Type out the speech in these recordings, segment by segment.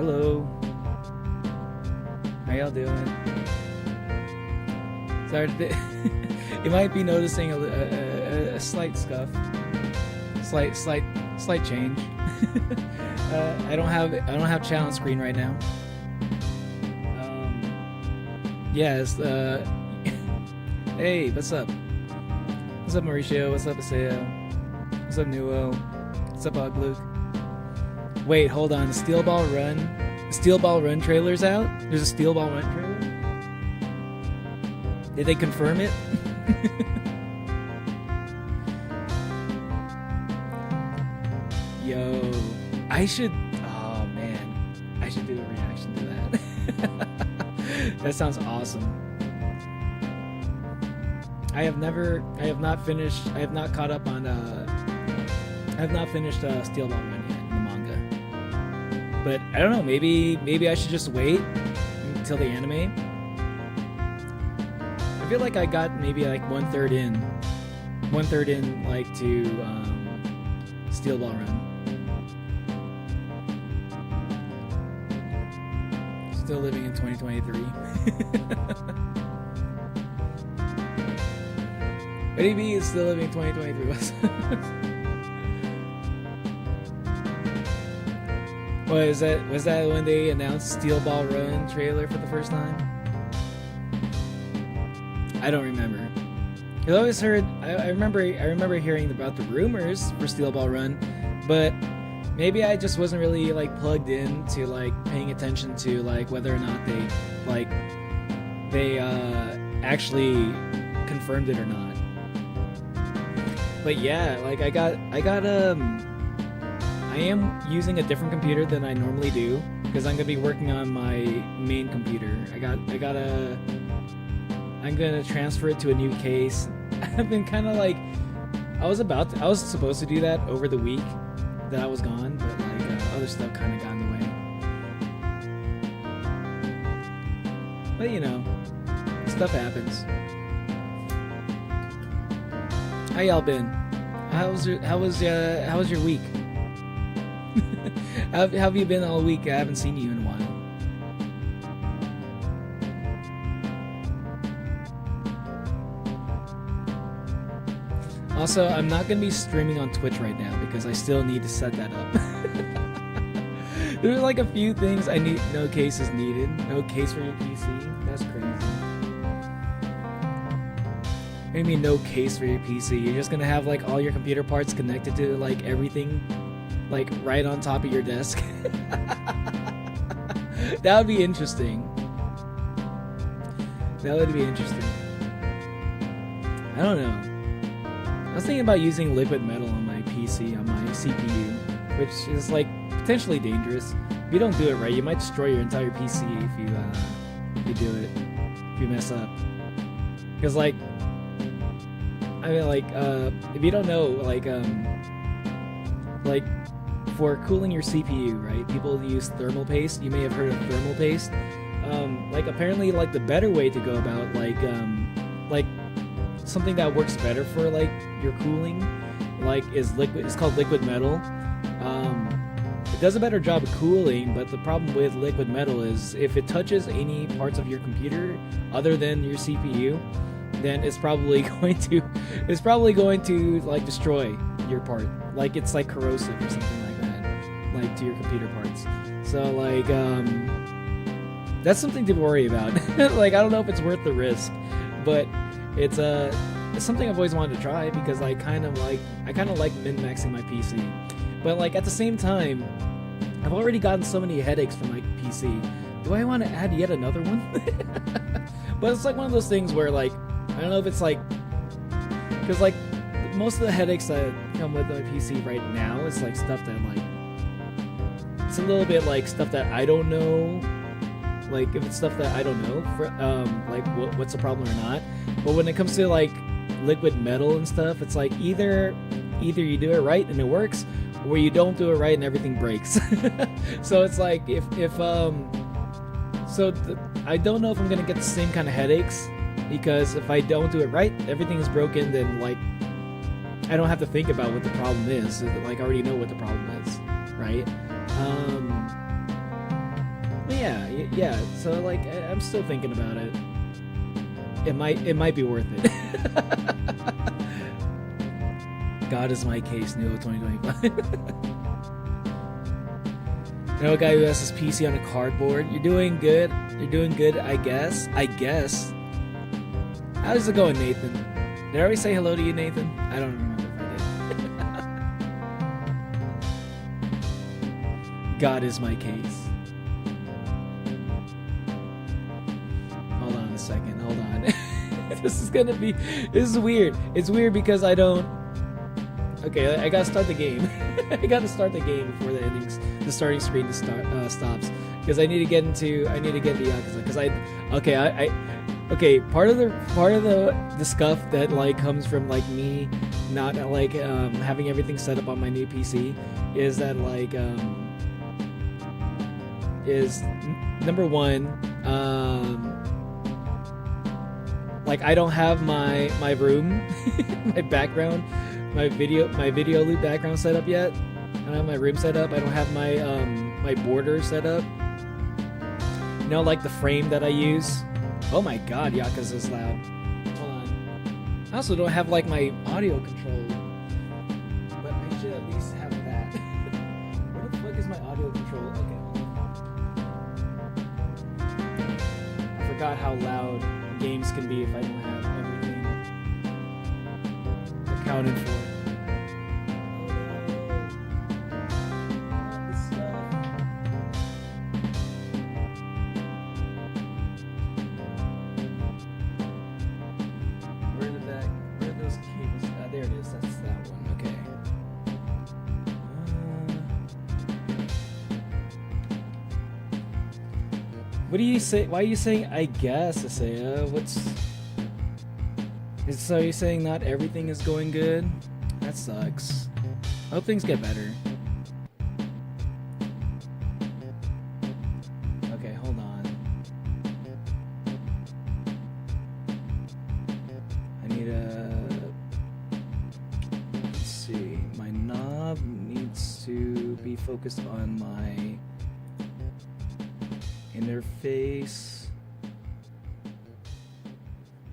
Hello. How y'all doing? Sorry, you might be noticing a slight scuff, slight change. I don't have chat on screen right now. Yes. Hey, what's up? What's up, Mauricio? What's up, Aseo? What's up, Nuo? What's up, Ugluke? Wait, hold on. The Steel Ball Run trailer's out? There's a Steel Ball Run trailer? Did they confirm it? Yo, I should do a reaction to that. That sounds awesome. I have not caught up on I have not finished Steel Ball Run yet in the manga. But I don't know, maybe I should just wait until the anime. I feel like I got maybe like one third in like to Steel Ball Run. Still living in 2023. Eddie B is still living in 2023. What is that? Was that when they announced Steel Ball Run trailer for the first time? I don't remember. I always heard. I remember hearing about the rumors for Steel Ball Run, but maybe I just wasn't really like plugged in to like paying attention to like whether or not they actually confirmed it or not. But yeah, like I am using a different computer than I normally do because I'm gonna be working on my main computer. I'm gonna transfer it to a new case. I've been kind of like, I was supposed to do that over the week that I was gone, but like other stuff kind of got in the way. But you know, stuff happens. How y'all been? How was your week? How have you been all week? I haven't seen you in a while. Also, I'm not going to be streaming on Twitch right now because I still need to set that up. There's like a few things I need. No case is needed. No case for your PC. That's crazy. What do you mean no case for your PC? You're just going to have like all your computer parts connected to like everything like right on top of your desk? That would be interesting. That would be interesting. I don't know. I was thinking about using liquid metal on my PC, on my CPU, which is like potentially dangerous. If you don't do it right, you might destroy your entire PC if you do it. If you mess up, because like, I mean, like, if you don't know, like for cooling your CPU, right? People use thermal paste. You may have heard of thermal paste. Like apparently, like the better way to go about like something that works better for like your cooling, like is liquid. It's called liquid metal. It does a better job of cooling, but the problem with liquid metal is if it touches any parts of your computer other than your CPU, then it's probably going to like destroy your part. Like it's like corrosive or something like that, like to your computer parts. So like that's something to worry about. Like I don't know if it's worth the risk, but it's something I've always wanted to try because I kind of like min-maxing my PC. But like at the same time, I've already gotten so many headaches from my PC. Do I want to add yet another one? But it's like one of those things where like I don't know if it's like, because like most of the headaches that come with my PC right now is like stuff that like, it's a little bit like stuff that I don't know. Like if it's stuff that I don't know, for, like what's the problem or not. But when it comes to like liquid metal and stuff, it's like either you do it right and it works, or you don't do it right and everything breaks. So it's like I don't know if I'm gonna get the same kind of headaches, because if I don't do it right, everything is broken. Then like I don't have to think about what the problem is. Like I already know what the problem is, right? Yeah, yeah. So like, I'm still thinking about it. It might be worth it. God is my case, Neo 2025. You know a guy who has his PC on a cardboard. You're doing good. You're doing good, I guess. I guess. How's it going, Nathan? Did I already say hello to you, Nathan? I don't remember if I did. God is my case. Hold on a second. Hold on. This is weird. It's weird because I don't. Okay, I gotta start the game. I gotta start the game before the starting screen stops, because I need to get into Yakuza. Because part of the scuff that like comes from like me not like having everything set up on my new PC is that like is number one, like I don't have my room my background, my video loop background set up yet. I don't have my room set up. I don't have my my border set up. You know, like the frame that I use. Oh my god, Yakuza's loud. Hold on. I also don't have like my audio control, but I should at least have that. Where the fuck is my audio control? Okay. I forgot how loud games can be if I don't have everything accounted for. What do you say? Why are you saying I guess, Asaya? So you're saying not everything is going good? That sucks. I hope things get better. Okay, hold on. I need let's see. My knob needs to be focused on my interface.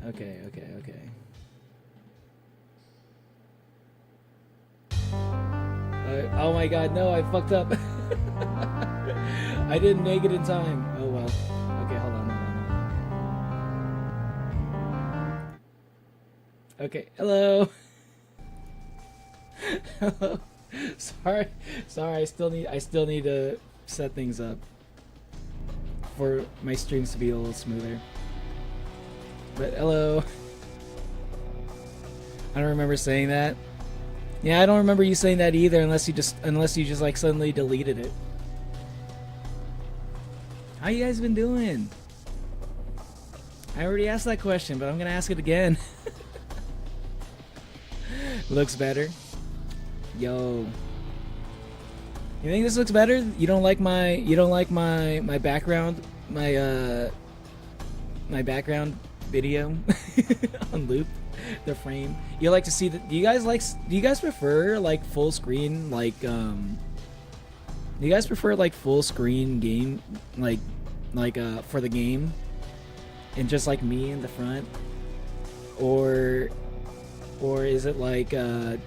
Okay. Oh my god, no, I fucked up. I didn't make it in time. Oh well. Okay, hold on. Okay, hello. Hello. Sorry. I still need to set things up for my streams to be a little smoother. But hello. I don't remember saying that. Yeah, I don't remember you saying that either, unless you just like suddenly deleted it. How you guys been doing? I already asked that question, but I'm gonna ask it again. Looks better. Yo. You think this looks better? You don't like my background, my background video on loop, the frame. You like to see that? Do you guys prefer like full screen, like do you guys prefer like full screen game, like for the game, and just like me in the front, or is it like you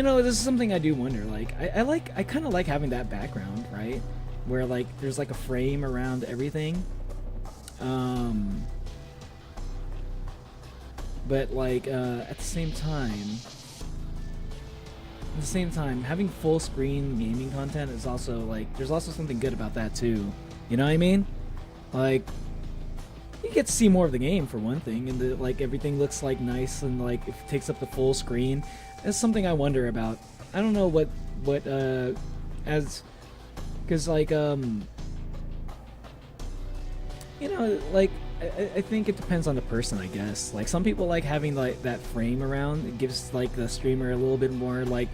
know, this is something I do wonder. Like I kind of like having that background, right, where like there's like a frame around everything. But like at the same time, having full screen gaming content is also like, there's also something good about that too. You know what I mean? Like, you get to see more of the game for one thing, and like everything looks like nice, and like if it takes up the full screen. That's something I wonder about. I don't know what because like you know, like I think it depends on the person, I guess. Like some people like having like that frame around. It gives like the streamer a little bit more, like,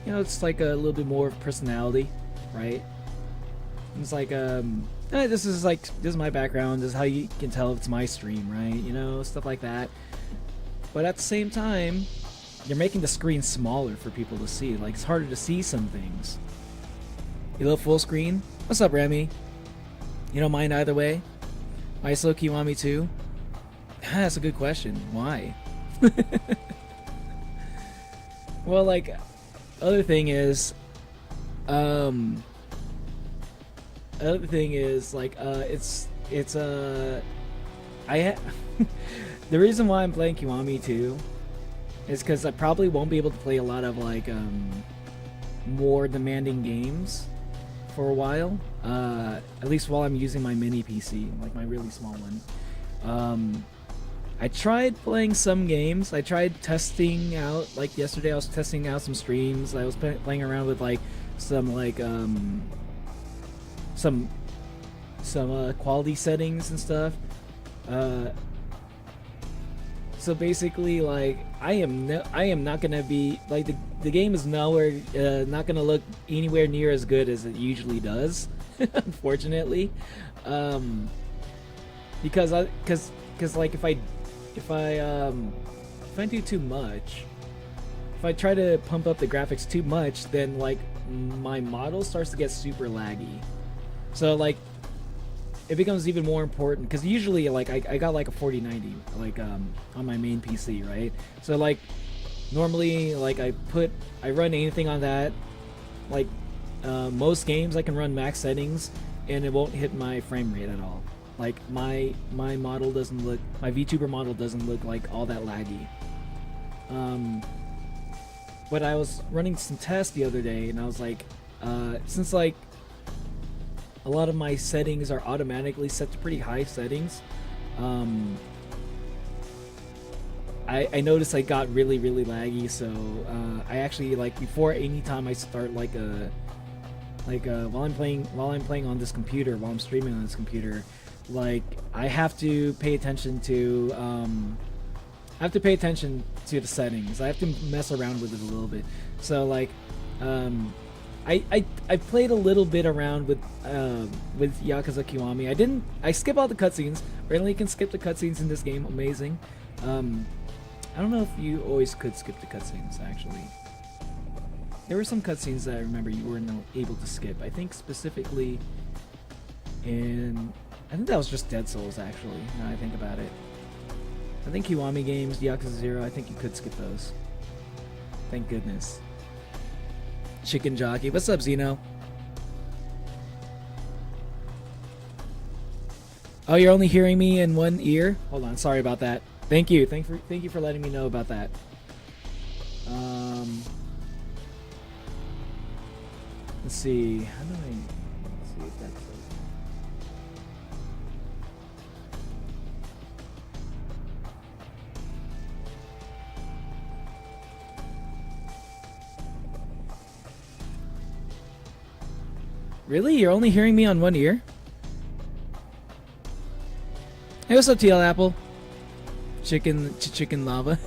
you know, it's like a little bit more personality, right? It's like this is my background. This is how you can tell if it's my stream, right? You know, stuff like that. But at the same time, you're making the screen smaller for people to see. Like, it's harder to see some things. You love full screen? What's up, Remy? You don't mind either way? ISO Kiwami too? That's a good question. Why? Well, like, other thing is, like, the reason why I'm playing Kiwami too is because I probably won't be able to play a lot of, like, more demanding games for a while, at least while I'm using my mini PC, like my really small one. I tried playing some games. I tried testing out, like yesterday I was testing out some streams. I was playing around with like some like some quality settings and stuff. So basically, like, I am not gonna be like, the game is nowhere not gonna look anywhere near as good as it usually does, unfortunately, because like if I do too much, if I try to pump up the graphics too much, then like my model starts to get super laggy. So like it becomes even more important, because usually like I got like a 4090 like on my main PC, right? So like normally like I run anything on that, like most games I can run max settings and it won't hit my frame rate at all. Like my model doesn't look, my Vtuber model doesn't look like all that laggy. But I was running some tests the other day and I was like, since like a lot of my settings are automatically set to pretty high settings, I noticed I got really laggy. So I actually, like, before any time I start while I'm playing on this computer, while I'm streaming on this computer, like I have to pay attention to the settings. I have to mess around with it a little bit. So like I played a little bit around with Yakuza Kiwami. I skip all the cutscenes. Apparently you can skip the cutscenes in this game. Amazing. I don't know if you always could skip the cutscenes, actually. There were some cutscenes that I remember you weren't able to skip. I think specifically I think that was just Dead Souls, actually, now I think about it. I think Kiwami games, Yakuza 0, I think you could skip those. Thank goodness. Chicken Jockey. What's up, Zeno? Oh, you're only hearing me in one ear? Hold on, sorry about that. Thank you. Thank you for letting me know about that. Let's see. Let's see if that's Really? You're only hearing me on one ear? Hey, what's up, TL Apple? Chicken lava.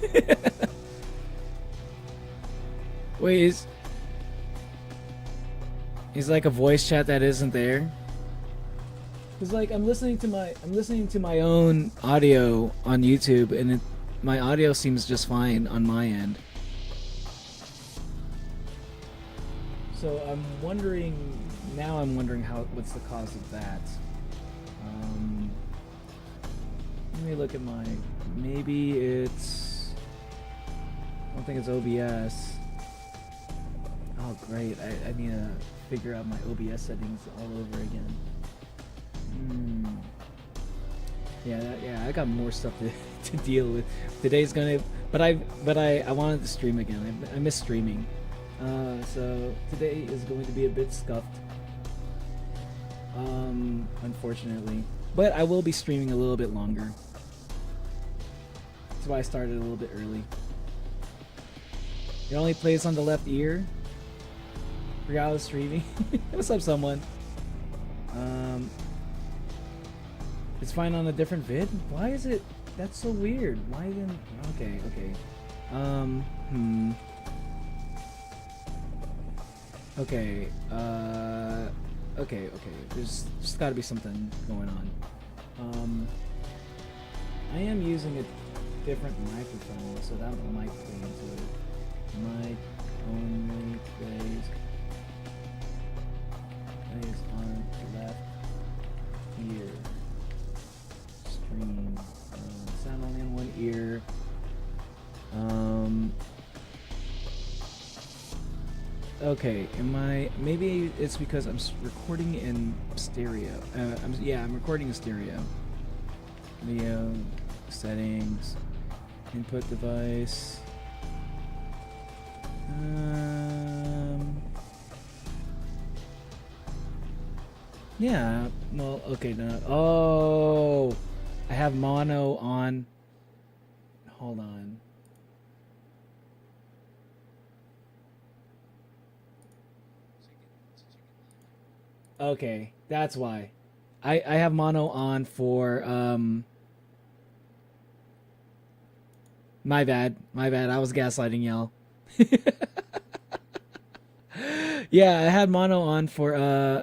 Wait, is like a voice chat that isn't there? Cause like I'm listening to my own audio on YouTube, and my audio seems just fine on my end. So I'm wondering what's the cause of that. Let me look at maybe it's, I don't think it's OBS. Oh great, I need to figure out my OBS settings all over again. Yeah, I got more stuff to deal with. Today's gonna, but I wanted to stream again. I miss streaming. So today is going to be a bit scuffed, unfortunately. But I will be streaming a little bit longer. That's why I started a little bit early. It only plays on the left ear. Forgot I was streaming. What's up, someone? It's fine on a different vid? Why is it? That's so weird. Why then? Okay. Okay. There's just got to be something going on. I am using a different microphone, so that might play into it. Mic only plays. Okay, am I? Maybe it's because I'm recording in stereo. I'm recording in stereo. Video settings, input device. Yeah. Well, okay. No. Oh, I have mono on. Hold on. Okay, that's why. I have mono on for my bad. My bad. I was gaslighting y'all. Yeah, I had mono on for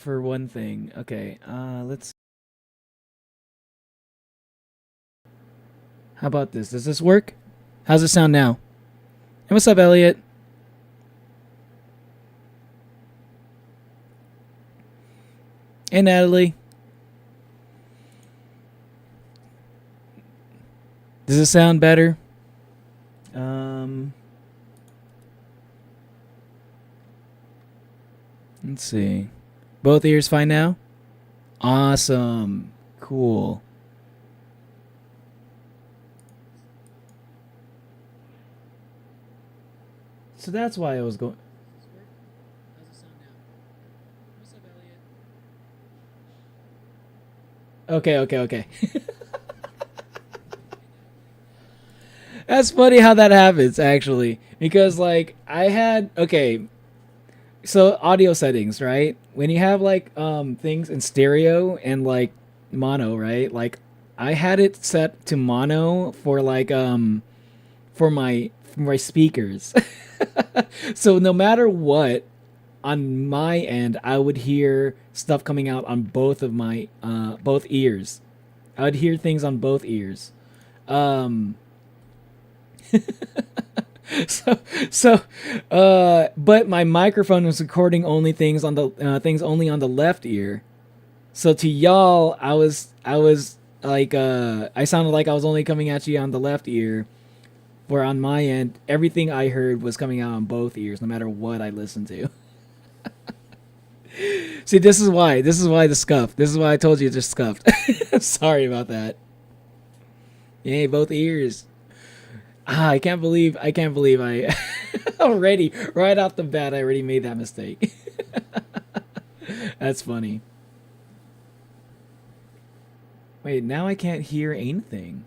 one thing. Okay. Let's How about this? Does this work? How's it sound now? Hey, what's up, Elliot? Hey, Natalie. Does it sound better? Let's see. Both ears fine now? Awesome. Cool. So that's why I was going. Okay. That's funny how that happens, actually. Because, like, I had. Okay. So, audio settings, right? When you have, like, things in stereo and, like, mono, right? Like, I had it set to mono for, like, for my speakers. So, no matter what, on my end, I would hear stuff coming out on both of my both ears. I would hear things on both ears. Um, but my microphone was recording only things on the things only on the left ear. So to y'all, I was like I sounded like I was only coming at you on the left ear. Where on my end, everything I heard was coming out on both ears, no matter what I listened to. See, this is why. This is why the scuff. This is why I told you just scuffed. Sorry about that. Yay, both ears. I can't believe I already right off the bat I already made that mistake. That's funny. Wait, now I can't hear anything.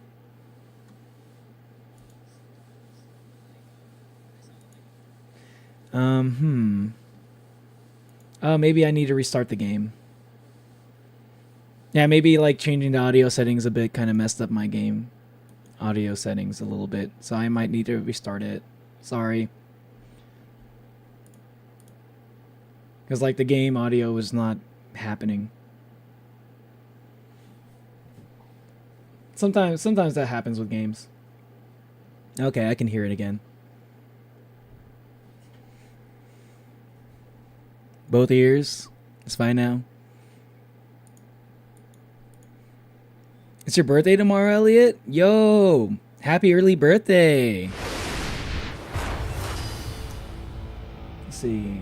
Maybe I need to restart the game. Yeah, maybe like changing the audio settings a bit kind of messed up my game audio settings a little bit. So I might need to restart it. Sorry. Because like the game audio was not happening. Sometimes that happens with games. Okay, I can hear it again. Both ears. It's fine now. It's your birthday tomorrow, Elliot? Yo! Happy early birthday! Let's see.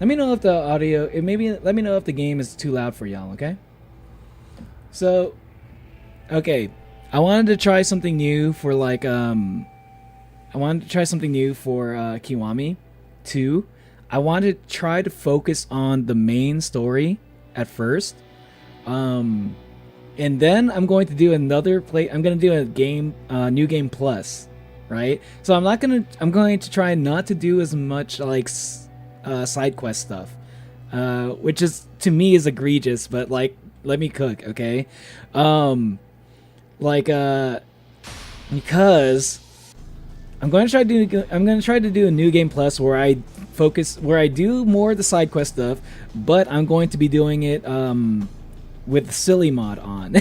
Let me know if the audio... let me know if the game is too loud for y'all, okay? So... Okay. I wanted to try something new for like... I wanted to try something new for Kiwami 2. I wanted to try to focus on the main story at first. And then I'm going to do another play. I'm going to do a game, new game plus, right? So I'm going to try not to do as much like side quest stuff, which is to me is egregious. But like, let me cook, okay? Because I'm going to try to do a new game plus where I do more of the side quest stuff, but I'm going to be doing it with silly mod on.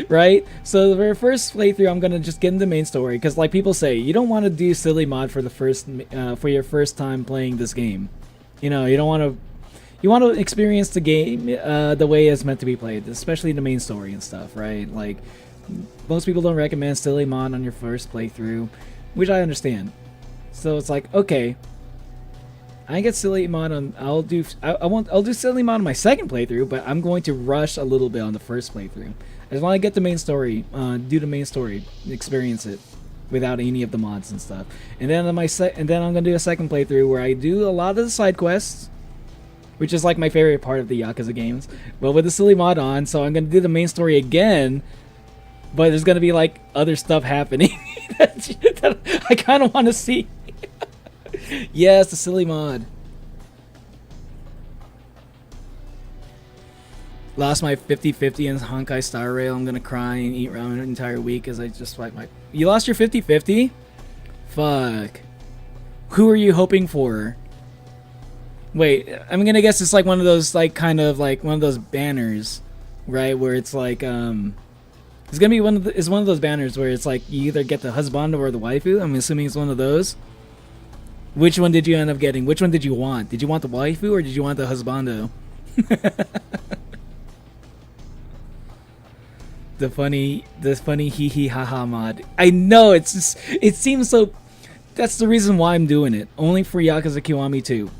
Right? So the very first playthrough I'm going to just get into the main story because like people say, you don't want to do silly mod for the first for your first time playing this game. You know, you want to experience the game the way it's meant to be played, especially the main story and stuff, right? Like most people don't recommend silly mod on your first playthrough, which I understand. So it's like, okay, I get silly mod on. I'll do silly mod on my second playthrough, but I'm going to rush a little bit on the first playthrough. I just want to get the main story, do the main story, experience it without any of the mods and stuff. And then I'm gonna do a second playthrough where I do a lot of the side quests, which is like my favorite part of the Yakuza games, but with the silly mod on. So I'm gonna do the main story again, but there's gonna be like other stuff happening that I kind of want to see. Yes, the silly mod. Lost my 50-50 in Honkai Star Rail. I'm gonna cry and eat ramen an entire week as I just swipe my... You lost your 50-50? Fuck. Who are you hoping for? Wait, I'm gonna guess it's like one of those, like, kind of like one of those banners, right? Where it's like, it's gonna be one of those banners where it's like you either get the husbando or the waifu. I'm assuming it's one of those. Which one did you end up getting? Which one did you want? Did you want the waifu or did you want the husbando? the funny hee hee ha ha mod. I know, it's just, it seems so. That's the reason why I'm doing it. Only for Yakuza Kiwami 2.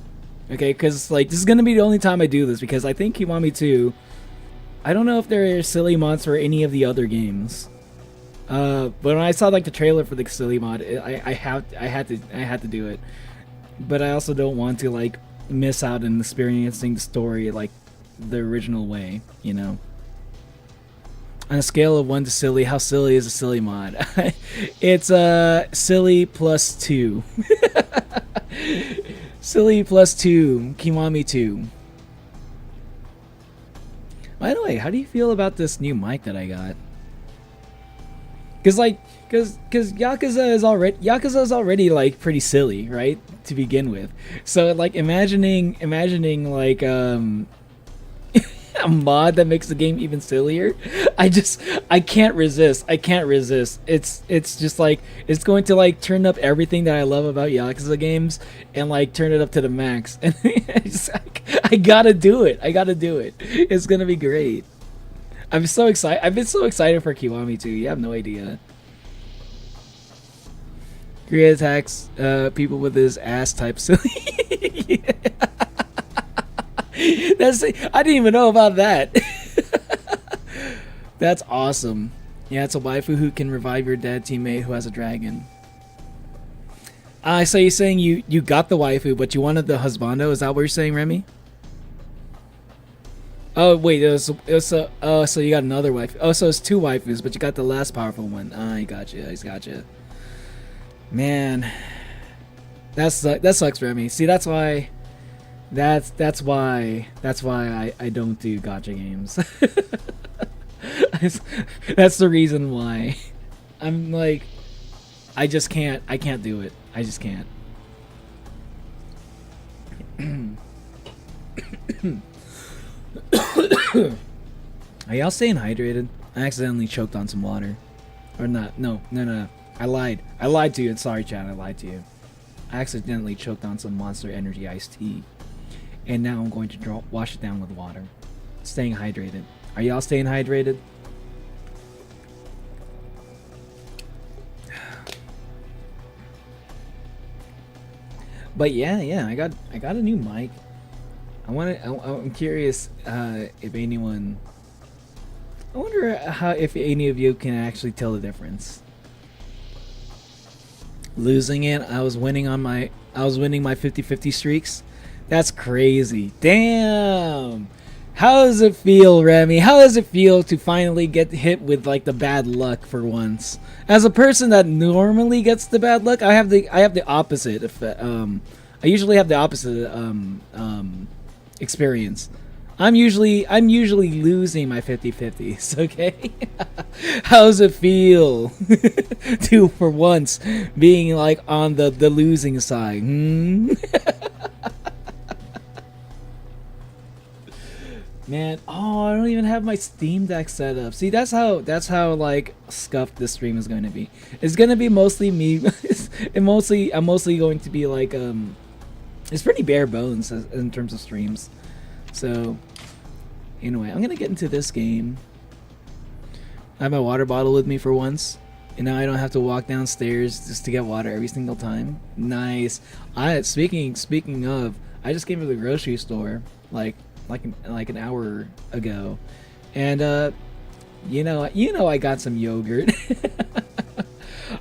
Okay, because like this is gonna be the only time I do this, because I think Kiwami 2. I don't know if there are silly mods for any of the other games. But when I saw like the trailer for the silly mod, I had to do it. But I also don't want to like miss out in experiencing the story like the original way, you know. On a scale of 1 to silly, how silly is a silly mod? It's silly plus 2. Silly plus 2, Kiwami 2. By the way, how do you feel about this new mic that I got? Cause Yakuza is already like pretty silly, right? To begin with. So like imagining like a mod that makes the game even sillier. I can't resist. It's just like it's going to like turn up everything that I love about Yakuza games and like turn it up to the max. And I gotta do it. It's gonna be great. I'm so excited. I've been so excited for Kiwami 2. You have no idea. Korea attacks people with his ass type silly. I didn't even know about that. That's awesome. Yeah, it's a waifu who can revive your dead teammate who has a dragon. So you're saying you got the waifu, but you wanted the husbando? Is that what you're saying, Remy? Oh wait, so you got another waifu. Oh, so it's 2 waifus, but you got the less powerful one. I gotcha. Man, that sucks, Remy. See, that's why I don't do gacha games. That's the reason why. I'm like, I can't do it. I just can't. Are y'all staying hydrated? I accidentally choked on some water. Or not. No. I lied to you. Sorry, Chad. I lied to you. I accidentally choked on some Monster Energy iced tea. And now I'm going to wash it down with water. Staying hydrated. Are y'all staying hydrated? But yeah, I got a new mic. I'm curious if anyone. I wonder if any of you can actually tell the difference. Losing it, I was winning my 50-50 streaks. That's crazy. Damn. How does it feel, Remy? How does it feel to finally get hit with like the bad luck for once? As a person that normally gets the bad luck, I have the opposite effect. I usually have the opposite experience. I'm usually losing my 50-50s, okay? How does it feel to for once being like on the losing side? Man, oh, I don't even have my Steam Deck set up. See, that's how like scuffed this stream is going to be. It's going to be mostly me. I'm mostly going to be like it's pretty bare bones in terms of streams. So anyway, I'm gonna get into this game. I have my water bottle with me for once. And now I don't have to walk downstairs just to get water every single time. Nice. Speaking of, I just came to the grocery store like an hour ago, and you know I got some yogurt.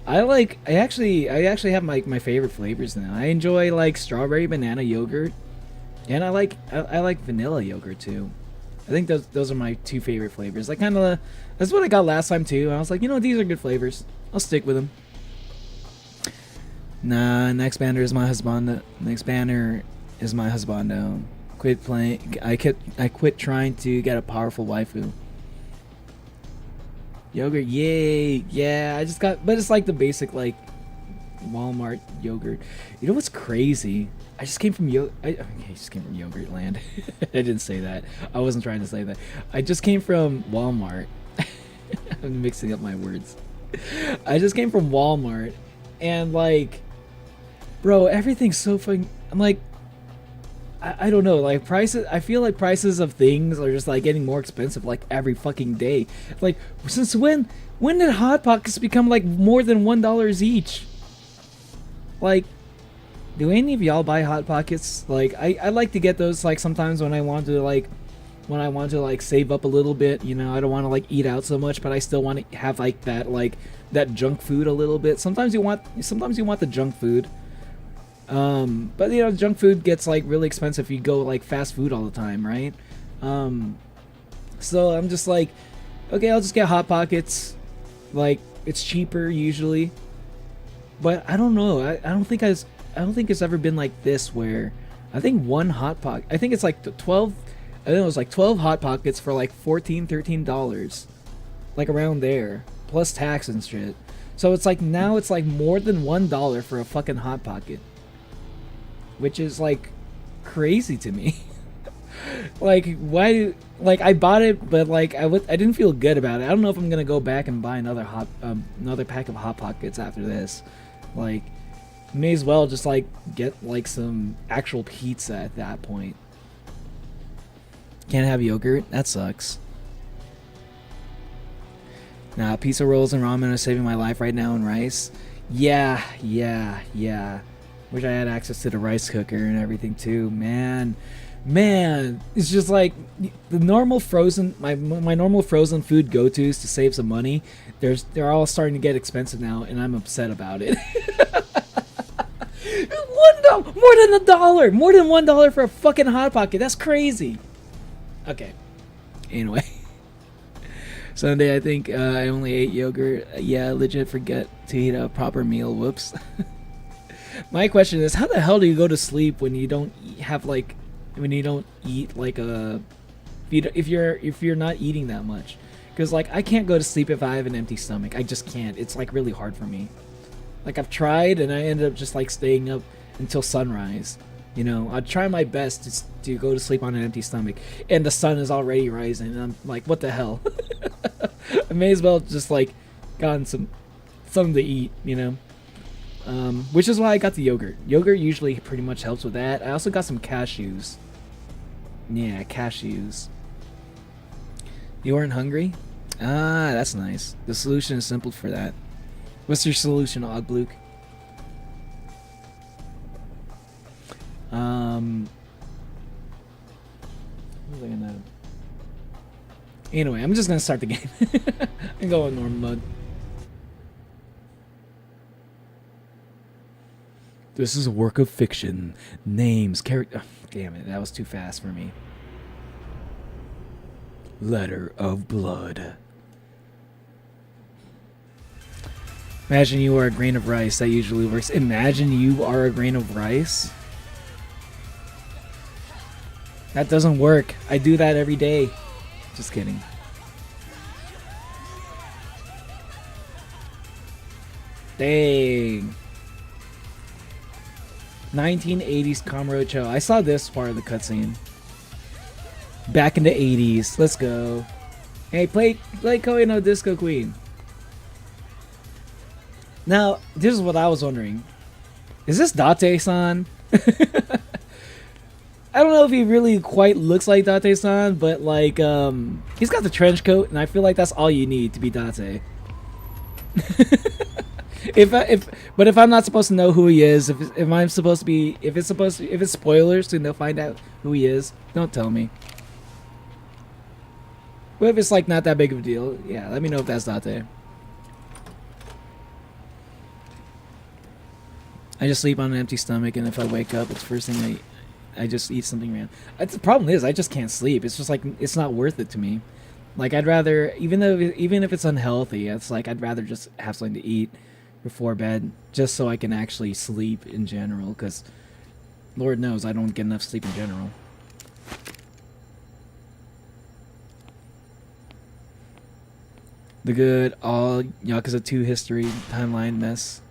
I actually have my favorite flavors now. I enjoy like strawberry banana yogurt, and I like vanilla yogurt too. I think those are my two favorite flavors. That's what I got last time too. I was like, you know, these are good flavors. I'll stick with them. Nah, next banner is my husband. Next banner is my husbando. Quit playing. I quit trying to get a powerful waifu. Yogurt, yay, yeah. I just got, but it's like the basic like Walmart yogurt. You know what's crazy? I just came from I just came from Yogurt Land. I didn't say that. I wasn't trying to say that. I just came from Walmart. I'm mixing up my words. I just came from Walmart, and like, bro, everything's so fucking. I'm like, I don't know, like prices. I feel like prices of things are just like getting more expensive like every fucking day. Like, since when did Hot Pockets become like more than $1 each? Like, do any of y'all buy Hot Pockets? Like, I like to get those like sometimes when I want to like save up a little bit, you know. I don't want to like eat out so much, but I still want to have like that junk food a little bit. Sometimes you want the junk food. But you know, junk food gets like really expensive if you go like fast food all the time, right? So I'm just like, okay, I'll just get Hot Pockets. Like, it's cheaper usually. But I don't know. I don't think it's ever been like this where I think one Hot Pocket, I think it's like 12, I think it was like 12 Hot Pockets for like $13 like around there, plus tax and shit. So it's like now it's like more than $1 for a fucking Hot Pocket, which is like crazy to me. Like, why? Like, I bought it, but like I didn't feel good about it. I don't know if I'm gonna go back and buy another pack of Hot Pockets after this. Like, may as well just like get like some actual pizza at that point. Can't have yogurt? That sucks. Nah, pizza rolls and ramen are saving my life right now, and rice. Yeah. Wish I had access to the rice cooker and everything too. Man, it's just like the normal frozen, my normal frozen food go-tos to save some money. They're all starting to get expensive now, and I'm upset about it. $1, more than $1, more than $1 for a fucking Hot Pocket. That's crazy. Okay. Anyway, Sunday I think I only ate yogurt. Yeah, legit forget to eat a proper meal. Whoops. My question is, how the hell do you go to sleep when you don't have like, when you don't eat like if you're not eating that much? Because like I can't go to sleep if I have an empty stomach. I just can't. It's like really hard for me. Like, I've tried and I ended up just like staying up until sunrise. You know, I try my best to go to sleep on an empty stomach, and the sun is already rising. And I'm like, what the hell? I may as well just like gotten something to eat, you know. Which is why I got the yogurt. Yogurt usually pretty much helps with that. I also got some cashews. Yeah, cashews. You weren't hungry? Ah, that's nice. The solution is simple for that. What's your solution, Oddbluke? Anyway, I'm just gonna start the game and go in normal mode. This is a work of fiction. Names, character. Oh, damn it, that was too fast for me. Letter of blood. Imagine you are a grain of rice. That usually works. Imagine you are a grain of rice. That doesn't work. I do that every day. Just kidding. Dang. 1980s KAMUROCHO. I saw this part of the cutscene. Back in the 80s. Let's go. Hey, play Koei no Disco Queen. Now, this is what I was wondering. Is this Date-san? I don't know if he really quite looks like Date-san, but like, he's got the trench coat, and I feel like that's all you need to be Date. if I'm not supposed to know who he is, if I'm supposed to be, if it's spoilers to find out who he is, don't tell me. But if it's like not that big of a deal, yeah, let me know if that's Date. I just sleep on an empty stomach, and if I wake up, it's the first thing I just eat something random. The problem is I just can't sleep. It's just like it's not worth it to me. Like I'd rather, even if it's unhealthy, it's like I'd rather just have something to eat before bed, just so I can actually sleep in general. Because Lord knows I don't get enough sleep in general. The good all Yakuza 2 history timeline mess.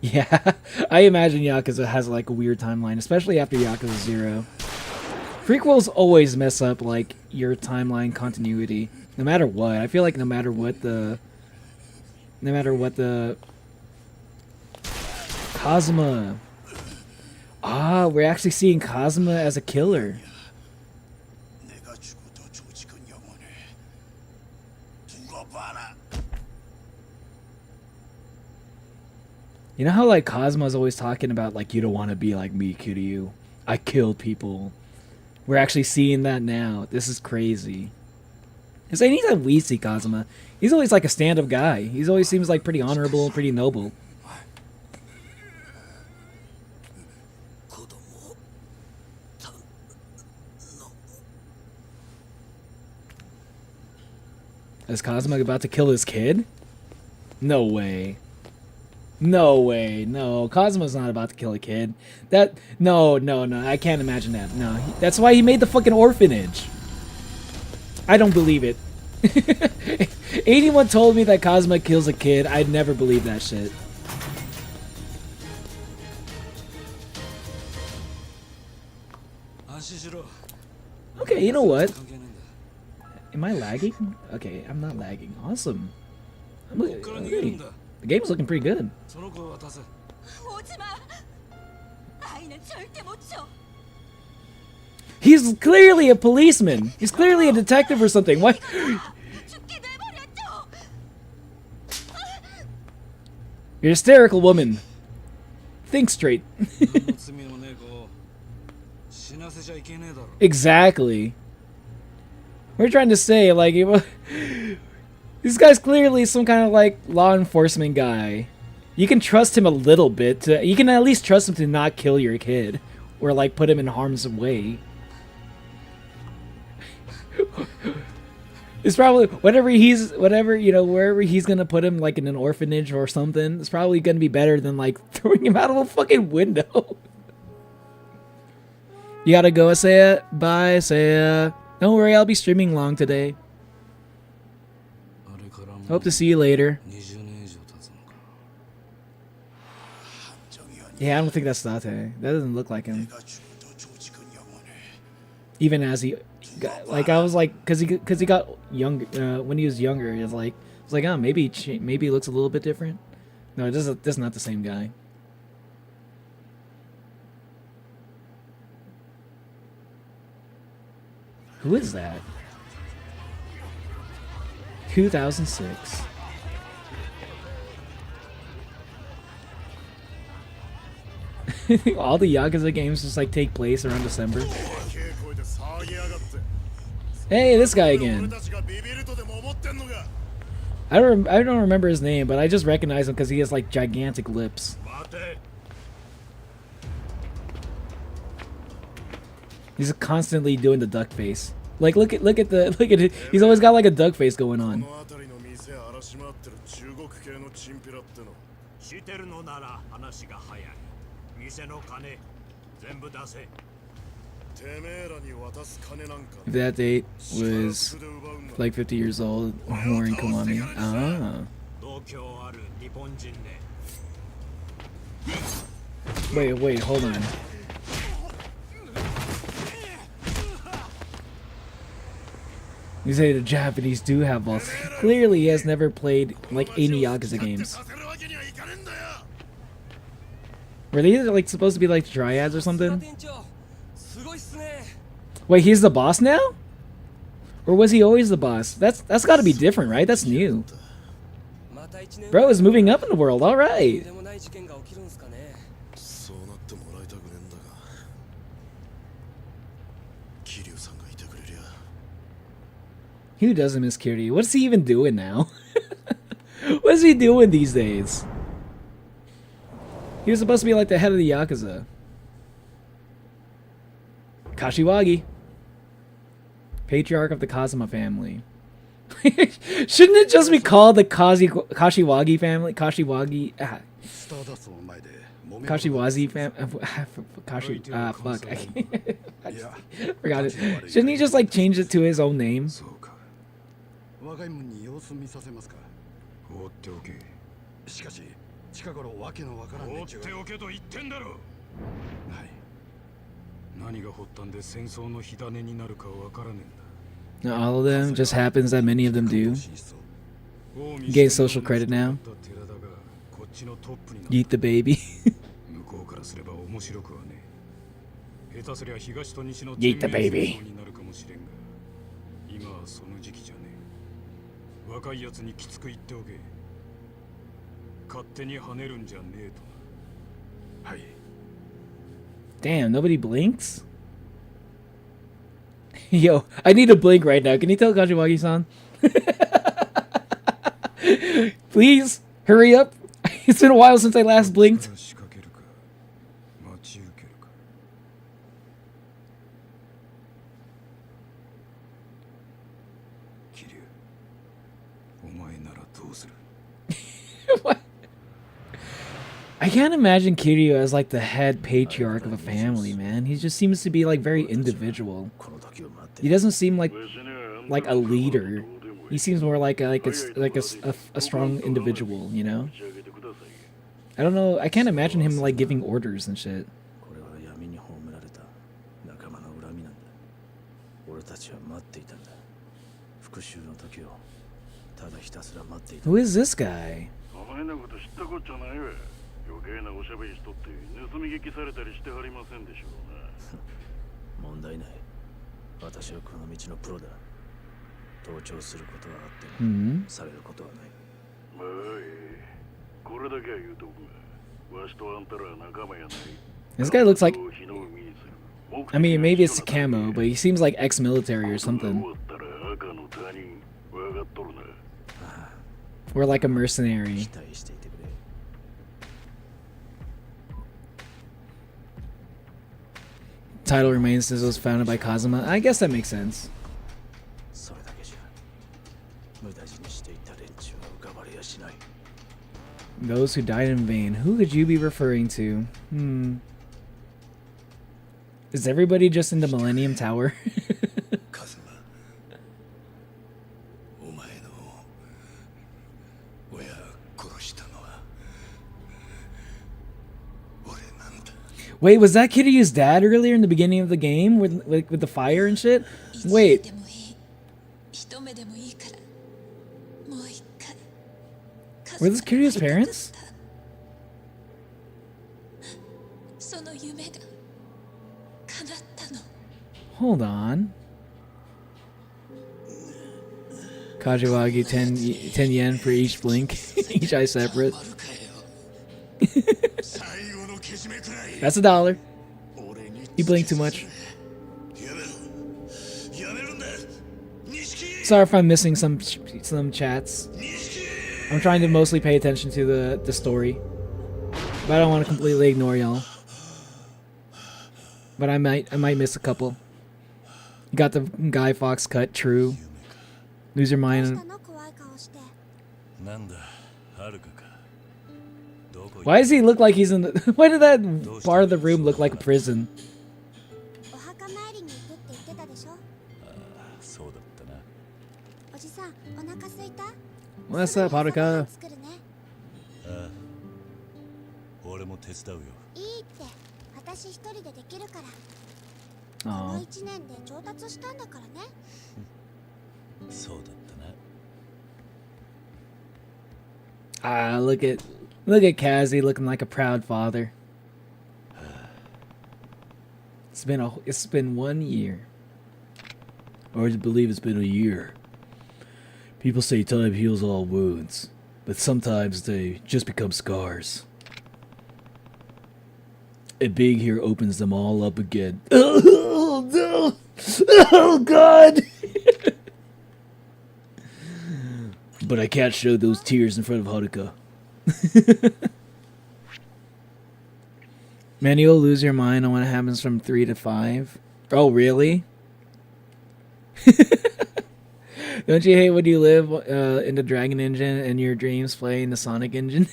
Yeah, I imagine Yakuza has like a weird timeline, especially after Yakuza 0. Prequels always mess up like your timeline continuity, no matter what. I feel like no matter what the Kazuma. Ah, we're actually seeing Kazuma as a killer. You know how like Kazuma's always talking about like you don't want to be like me, Kiryu. I killed people. We're actually seeing that now. This is crazy. Because anytime we see Kazuma, he's always like a stand-up guy. He always seems like pretty honorable, pretty noble. Is Kazuma about to kill his kid? No way. No way, no. Kazuma's not about to kill a kid. No, I can't imagine that. No, that's why he made the fucking orphanage. I don't believe it. 81 told me that Kazuma kills a kid. I'd never believe that shit. Okay, you know what? Am I lagging? Okay, I'm not lagging. Awesome. Okay. The game's looking pretty good. He's clearly a policeman. He's clearly a detective or something. What? You're a hysterical woman. Think straight. Exactly. We're trying to say, like, this guy's clearly some kind of like law enforcement guy. You can trust him a little bit. You can at least trust him to not kill your kid or like put him in harm's way. It's probably wherever he's gonna put him, like in an orphanage or something. It's probably gonna be better than like throwing him out of a fucking window. You gotta go, Asaya. Bye, Asaya. Don't worry, I'll be streaming long today. Hope to see you later. Yeah, I don't think that's Date. That doesn't look like him. Even as he got, like, I was like, cause he got younger when he was younger. It's like oh, maybe he looks a little bit different. No, this is not the same guy. Who is that? 2006. All the Yakuza games just like take place around December. Hey, this guy again. I don't remember his name, but I just recognize him because he has like gigantic lips. He's constantly doing the duck face. Like look at it. He's always got like a duck face going on. If that date was like 50 years old, wearing Kiwami. Ah. Wait, hold on. You say the Japanese do have balls. Clearly, he has never played like any Yakuza games. Were they like supposed to be like triads or something? Wait, he's the boss now? Or was he always the boss? That's got to be different, right? That's new. Bro is moving up in the world. All right. Who doesn't miss Kiryu? What's he even doing now? What is he doing these days? He was supposed to be like the head of the Yakuza. Kashiwagi. Patriarch of the Kazuma family. Shouldn't it just be called the Kashiwagi family? Kashiwagi. Kashiwazi family. Fuck. I forgot it. Shouldn't he just like change it to his own name? All of them just happens that many of them do. You gain social credit now. Yeet the baby. Yeet the baby. Damn, nobody blinks? Yo, I need to blink right now. Can you tell Kashiwagi-san? Please, hurry up. It's been a while since I last blinked. What? I can't imagine Kiryu as like the head patriarch of a family, man. He just seems to be like very individual. He doesn't seem like a leader. He seems more like a strong individual, you know? I don't know. I can't imagine him like giving orders and shit. Who is this guy? This guy looks like... I mean, maybe it's a camo, but he seems like ex-military or something. Or like a mercenary. Title remains this was founded by Kazuma. I guess that makes sense. Those who died in vain. Who could you be referring to? Is everybody just in the Millennium Tower? Wait, was that Kiryu's dad earlier in the beginning of the game with the fire and shit? Wait. Were those Kiryu's parents? Hold on. Kashiwagi, 10 yen for each blink. Each eye separate. That's $1. You blink too much. Sorry if I'm missing some chats. I'm trying to mostly pay attention to the story, but I don't want to completely ignore y'all. But I might miss a couple. You got the Guy Fawkes cut, true. Lose your mind. Why does he look like he's in the... Why did that part of the room look like a prison? What's up, Haruka? Oh. Ah, look at Kazi looking like a proud father. It's been 1 year. Or I believe it's been a year. People say time heals all wounds, but sometimes they just become scars. And being here opens them all up again. Oh no! Oh god! But I can't show those tears in front of Haruka. Man, you'll lose your mind on what happens from 3 to 5. Oh, really? Don't you hate when you live in the Dragon Engine and your dreams play in the Sonic Engine?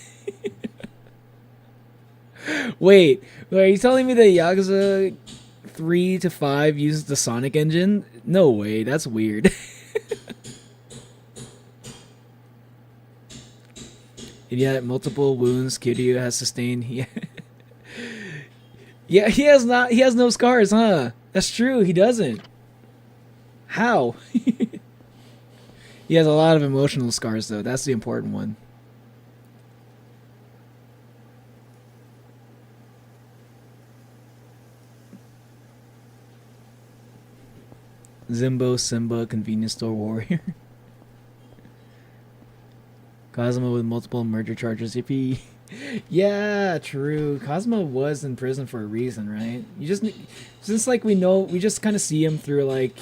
Wait, are you telling me that Yakuza 3 to 5 uses the Sonic Engine? No way, that's weird. And yet, multiple wounds Kiryu has sustained. Yeah, he has no scars, huh? That's true, he doesn't. How? He has a lot of emotional scars, though. That's the important one. Zimbo, Simba, convenience store warrior. Cosmo with multiple murder charges. Yippee. Yeah, true. Cosmo was in prison for a reason, right? You just, since like we just kind of see him through like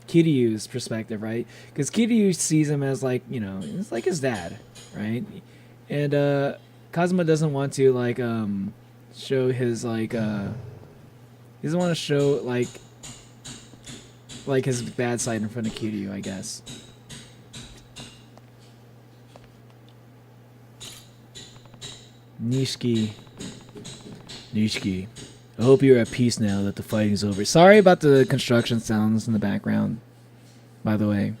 Kiryu's perspective, right? Because Kiryu sees him as like, you know, it's like his dad, right? And Cosmo doesn't want to like show his like he doesn't want to show like his bad side in front of Kiryu, I guess. Nishiki. I hope you're at peace now that the fighting's over. Sorry about the construction sounds in the background, by the way.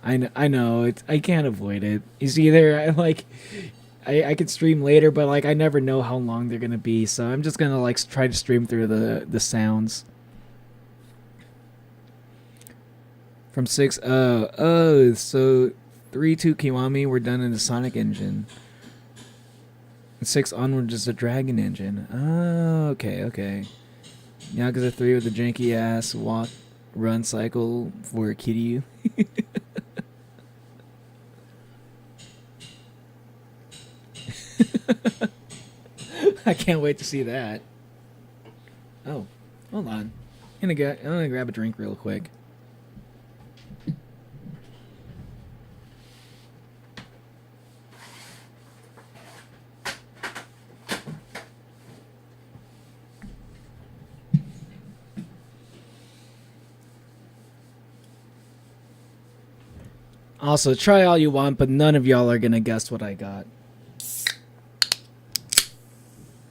I know, I can't avoid it. It's either I could stream later, but like I never know how long they're gonna be, so I'm just gonna like try to stream through the sounds. From 6, so 3-2 Kiwami, we're done in the Sonic Engine. 6 onward is the Dragon Engine. Oh, okay. Yakuza 3 with the janky ass walk run cycle for Kiryu. I can't wait to see that. Oh, hold on. I'm gonna grab a drink real quick. Also, try all you want, but none of y'all are gonna guess what I got.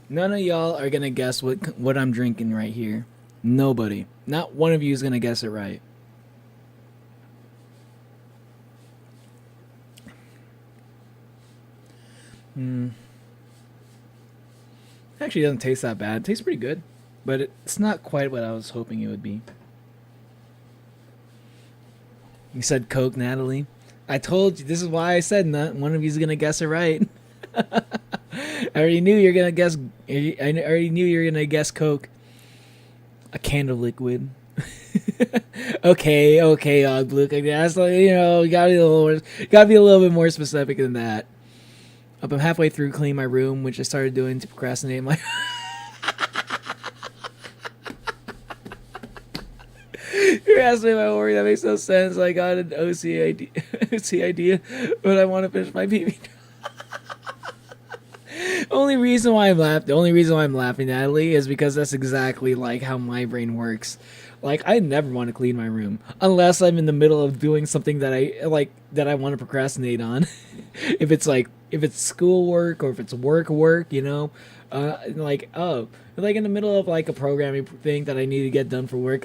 None of y'all are gonna guess what I'm drinking right here. Nobody. Not one of you is gonna guess it right. Actually, it doesn't taste that bad. It tastes pretty good, but it's not quite what I was hoping it would be. You said Coke, Natalie. I told you. This is why I said not one of you is gonna guess it right. I already knew you're gonna guess. I already knew you're gonna guess Coke. A candle liquid. okay, Luke. That's like, you know, gotta be a little bit more specific than that. I'm halfway through cleaning my room, which I started doing to procrastinate my. You're asking me about work. That makes no sense. I got an OC idea, but I want to finish my PB. The only reason why I'm laughing, Natalie, is because that's exactly like how my brain works. Like, I never want to clean my room unless I'm in the middle of doing something that I want to procrastinate on. If it's schoolwork or if it's work, you know, like in the middle of like a programming thing that I need to get done for work.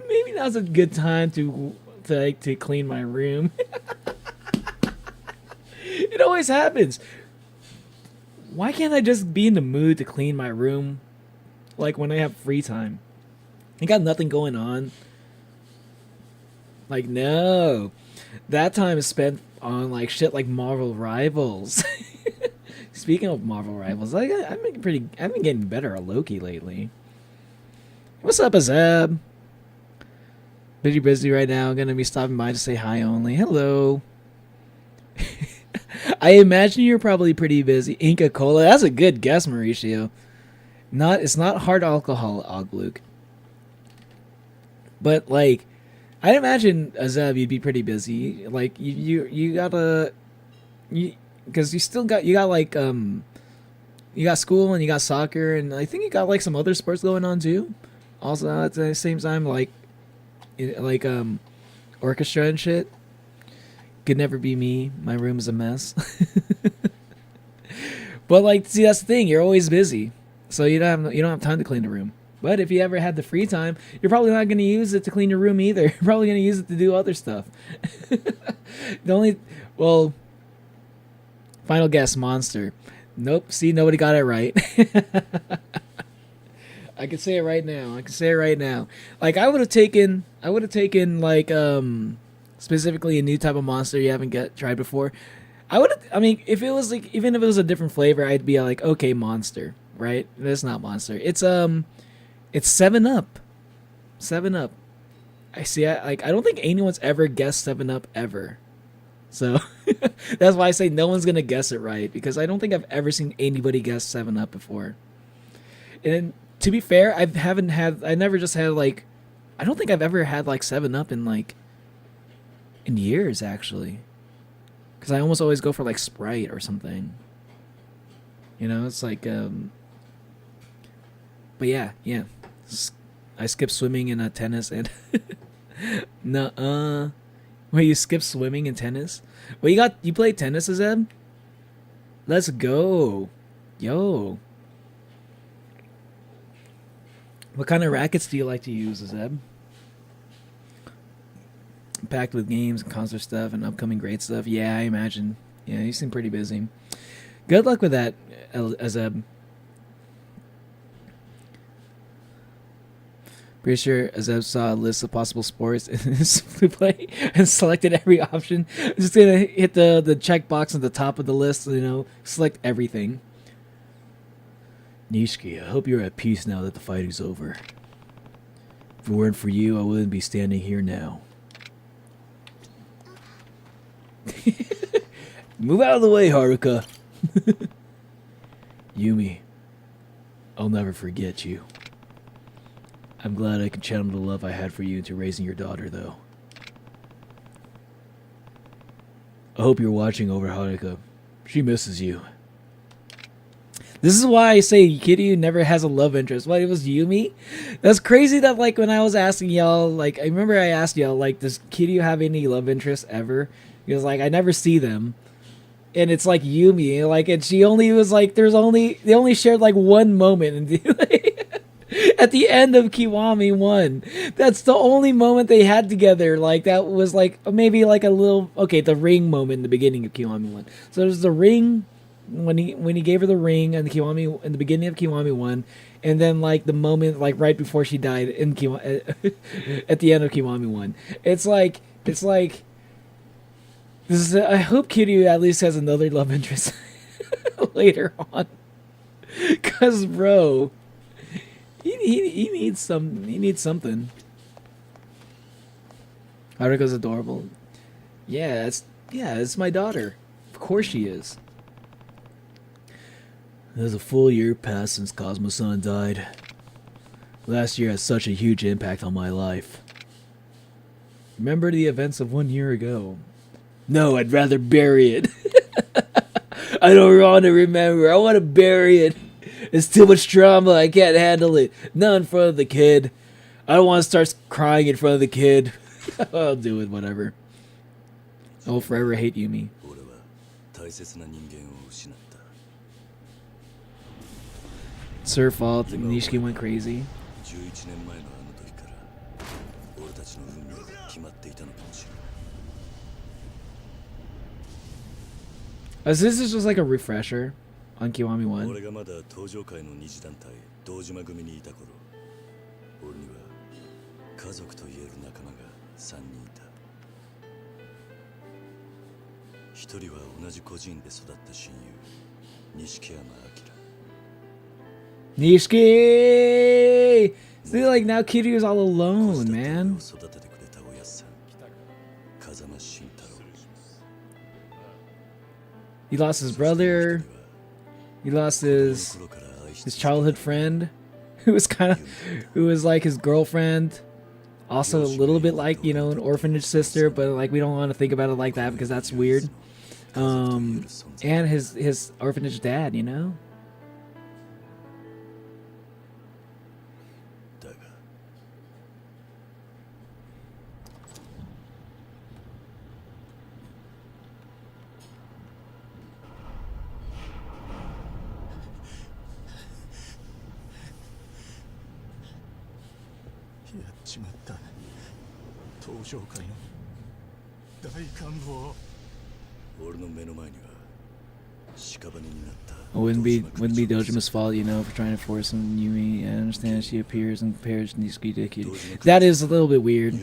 Maybe now's a good time to clean my room. It always happens. Why can't I just be in the mood to clean my room, like when I have free time? I got nothing going on. Like, no, that time is spent on like shit like Marvel Rivals. Speaking of Marvel Rivals, I've been getting better at Loki lately. What's up, Azab? Busy right now. I'm gonna be stopping by to say hi only. Hello. I imagine you're probably pretty busy. Inca Cola. That's a good guess, Mauricio. It's not hard alcohol, Ogluk. But like, I'd imagine Azeb, you'd be pretty busy. Like you gotta because you got like you got school and you got soccer and I think you got like some other sports going on too. Also at the same time, like orchestra and shit. Could never be me. My room is a mess. But like, see, that's the thing. You're always busy, so you don't have time to clean the room. But if you ever had the free time, you're probably not going to use it to clean your room either. You're probably going to use it to do other stuff. Final guess, monster. Nope. See, nobody got it right. I can say it right now. Like I would have taken like specifically a new type of monster you haven't tried before. I mean, if it was like, even if it was a different flavor, I'd be like, okay, monster, right? That's not monster. It's 7-Up. 7-Up. I don't think anyone's ever guessed 7-Up ever. So that's why I say no one's gonna guess it right, because I don't think I've ever seen anybody guess 7-Up before. And to be fair, I never just had like, I don't think I've ever had like 7-Up in years actually, because I almost always go for like Sprite or something. You know, it's like but yeah. I skipped swimming and tennis and nuh-uh. Wait, you skipped swimming and tennis? Wait, you played tennis, Azeb? Let's go. Yo. What kind of rackets do you like to use, Azeb? Packed with games and concert stuff and upcoming great stuff. Yeah, I imagine. Yeah, you seem pretty busy. Good luck with that, Azeb. Pretty sure Azeb saw a list of possible sports to play and selected every option. I'm just gonna hit the check box at the top of the list, you know, select everything. Nishiki, I hope you're at peace now that the fighting's over. If it weren't for you, I wouldn't be standing here now. Move out of the way, Haruka. Yumi, I'll never forget you. I'm glad I could channel the love I had for you into raising your daughter, though. I hope you're watching over Haruka. She misses you. This is why I say Kiryu never has a love interest. What, it was Yumi? That's crazy that, like, when I was asking y'all, like, I remember I asked y'all, like, does Kiryu have any love interests ever? Because, like, I never see them. And it's, like, Yumi. Like, and she only was, like, they only shared, like, one moment. At the end of Kiwami 1. That's the only moment they had together. Like, that was, like, maybe, like, a little... Okay, the ring moment in the beginning of Kiwami 1. So there's the ring... When he gave her the ring in the beginning of Kiwami 1, and then like the moment like right before she died in at the end of Kiwami 1. It's like this is I hope Kiryu at least has another love interest later on, cause bro, he needs something. Haruka's adorable. Yeah, it's my daughter. Of course she is. There's a full year passed since Cosmo-san died. Last year had such a huge impact on my life. Remember the events of 1 year ago? No, I'd rather bury it. I don't want to remember. I want to bury it. It's too much drama. I can't handle it. Not in front of the kid. I don't want to start crying in front of the kid. I'll do it, whatever. I will forever hate Yumi. It's her fault. Nishiki went crazy. This is just like a refresher on Kiwami 1. Nishiki! See, like, now Kiryu's all alone, man. He lost his brother. He lost his childhood friend, who was like his girlfriend. Also a little bit like, you know, an orphanage sister, but like we don't want to think about it like that because that's weird. And his orphanage dad, you know. ちまった。東上界の大官房。俺の目の前には屍になった。 Wouldn't be Dojima's fault, you know, for trying to force him Yumi. I understand she appears and compares Nisuke to Kiryu. That is a little bit weird.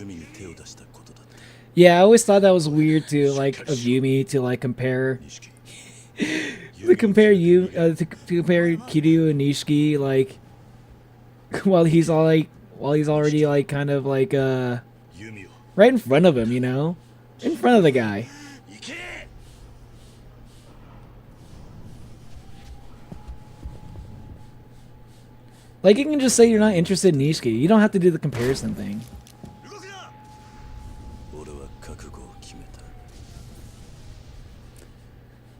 Yeah, I always thought that was weird to like of Yumi to like compare to compare Kiryu and Nishiki like while he's already like kind of like right in front of him, you know, in front of the guy. Like, you can just say you're not interested in Nishiki. You don't have to do the comparison thing.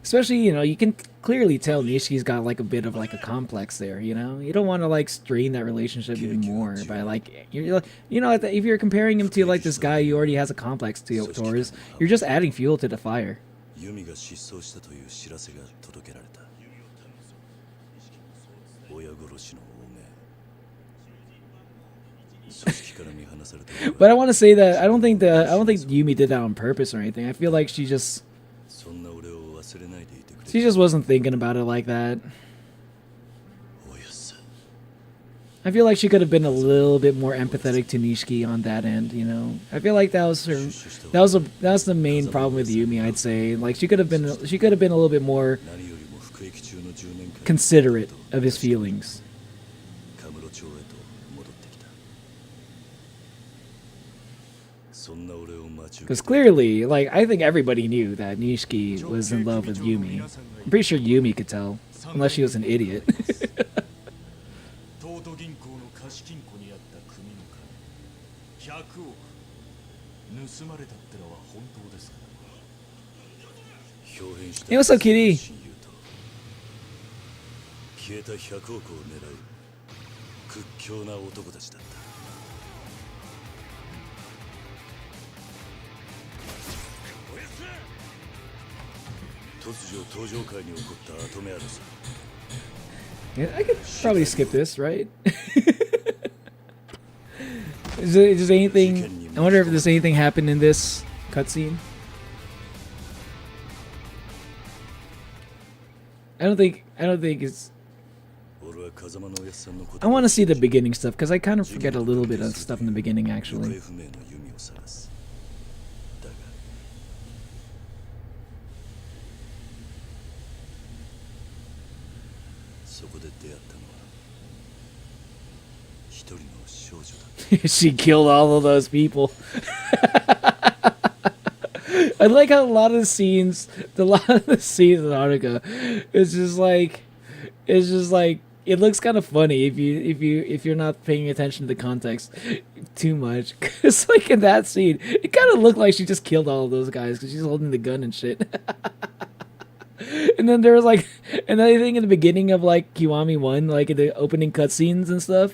Especially, you know, you can clearly tell Nishiki's got like a bit of like a complex there, you know? You don't want to like strain that relationship even more by like, you know, if you're comparing him to like this guy who already has a complex towards, you're just adding fuel to the fire. But I want to say that I don't think Yumi did that on purpose or anything. I feel like she just wasn't thinking about it like that. I feel like she could have been a little bit more empathetic to Nishiki on that end, you know. I feel like that was the main problem with Yumi, I'd say. Like she could have been a little bit more considerate of his feelings. Because clearly, like, I think everybody knew that Nishiki was in love with Yumi. I'm pretty sure Yumi could tell, unless she was an idiot. Hey, what's up, kitty? Yeah, I could probably skip this, right? Is anything? I wonder if there's anything happened in this cutscene. I don't think it's. I want to see the beginning stuff because I kind of forget a little bit of stuff in the beginning, actually. She killed all of those people. I like how a lot of the scenes in Naruto, it's just like it looks kind of funny if you're not paying attention to the context too much. Cause like in that scene, it kind of looked like she just killed all of those guys because she's holding the gun and shit. And then there was like, and I think in the beginning of like Kiwami 1, like in the opening cutscenes and stuff,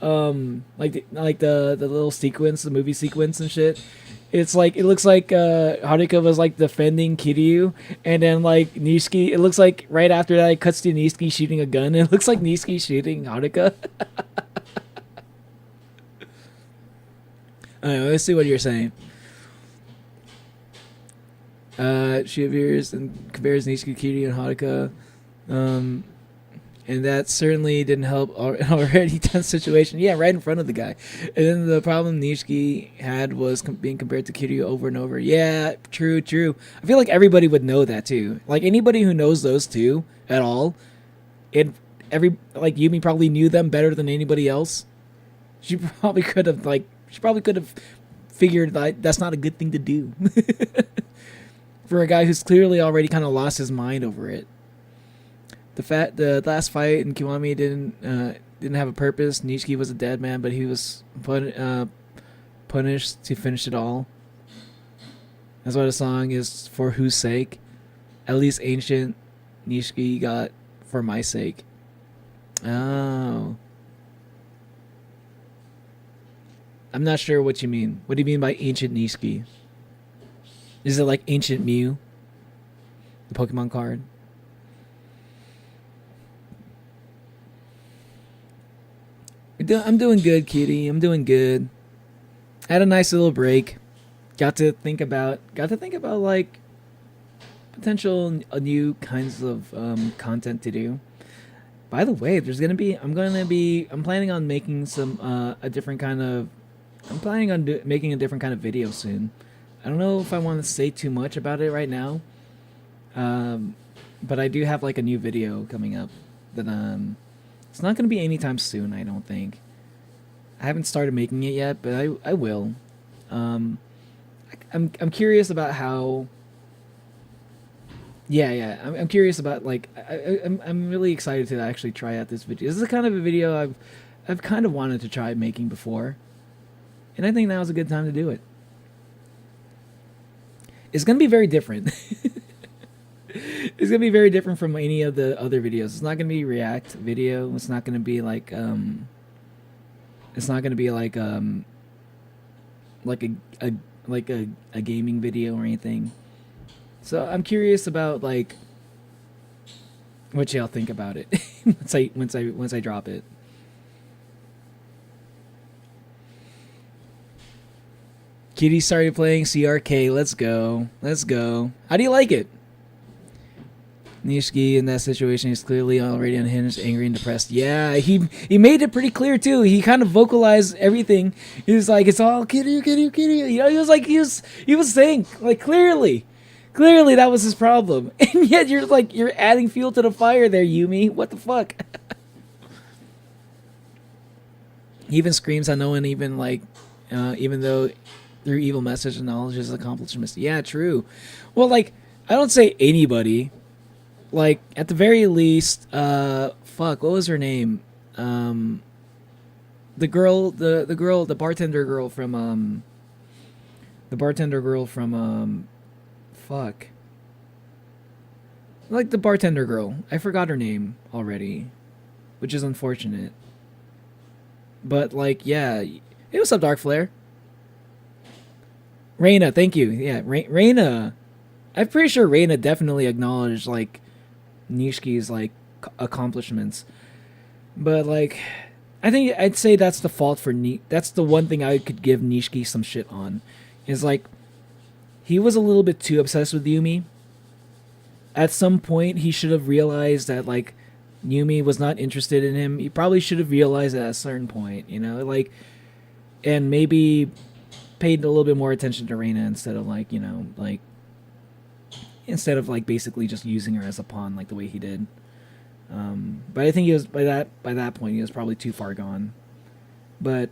like the little sequence, the movie sequence and shit. It's like it looks like Haruka was like defending Kiryu, and then like Nishiki. It looks like right after that, it cuts to Nishiki shooting a gun. And it looks like Nishiki shooting Haruka. Anyway, let's see what you're saying. She appears and compares Nishiki, Kiryu, and Haruka. And that certainly didn't help an already tense situation. Yeah, right in front of the guy. And then the problem Nishiki had was being compared to Kiryu over and over. Yeah, true. I feel like everybody would know that too. Like anybody who knows those two at all, like Yumi probably knew them better than anybody else. She probably could have figured that that's not a good thing to do. for a guy who's clearly already kind of lost his mind over it. The last fight in Kiwami didn't have a purpose. Nishiki was a dead man, but he was punished to finish it all. That's why the song is for whose sake. At least ancient Nishiki got for my sake. Oh. I'm not sure what you mean. What do you mean by ancient Nishiki? Is it like ancient Mew? The Pokemon card? I'm doing good, Kitty. I'm doing good. I had a nice little break. Got to think about like potential new kinds of content to do. By the way, I'm planning on making making a different kind of video soon. I don't know if I want to say too much about it right now. But I do have like a new video coming up that it's not going to be anytime soon, I don't think. I haven't started making it yet, but I will. I'm curious about how. Yeah. I'm curious about like I'm really excited to actually try out this video. This is the kind of a video I've kind of wanted to try making before, and I think now is a good time to do it. It's gonna be very different. It's gonna be very different from any of the other videos. It's not gonna be React video. It's not gonna be like a gaming video or anything. So I'm curious about like what y'all think about it once I drop it. Kitty started playing CRK. Let's go. How do you like it? Nishiki in that situation is clearly already unhinged, angry, and depressed. Yeah, he made it pretty clear too. He kind of vocalized everything. He was like, "It's all Kiryu. You know, he was saying like clearly that was his problem, and yet you're adding fuel to the fire there, Yumi. What the fuck?" He even screams at no one, even though through evil message and knowledge is accomplishments. Yeah, true. Well, like I don't say anybody. Like at the very least, what was her name? The bartender girl from like the bartender girl. I forgot her name already, which is unfortunate. But like, yeah, hey, what's up, Dark Flare? Reina, thank you. Yeah, Reina. I'm pretty sure Reina definitely acknowledged like Nishiki's like accomplishments, but like I think I'd say that's the fault for that's the one thing I could give Nishiki some shit on, is like he was a little bit too obsessed with Yumi. At some point he should have realized that like Yumi was not interested in him. He probably should have realized at a certain point, you know, like, and maybe paid a little bit more attention to Reina instead of like, you know, like basically just using her as a pawn like the way he did. But I think he was by that point he was probably too far gone. But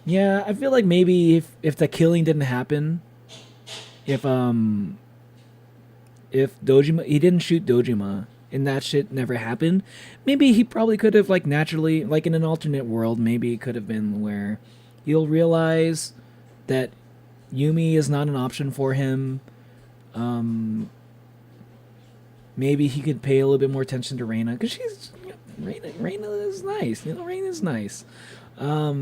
yeah, I feel like maybe if the killing didn't happen, if Dojima, he didn't shoot Dojima and that shit never happened, maybe he probably could have like naturally, like in an alternate world, maybe it could have been where he'll realize that Yumi is not an option for him. Maybe he could pay a little bit more attention to Reina, because she's, you know, Reina is nice. You know, Reina's nice. Yeah,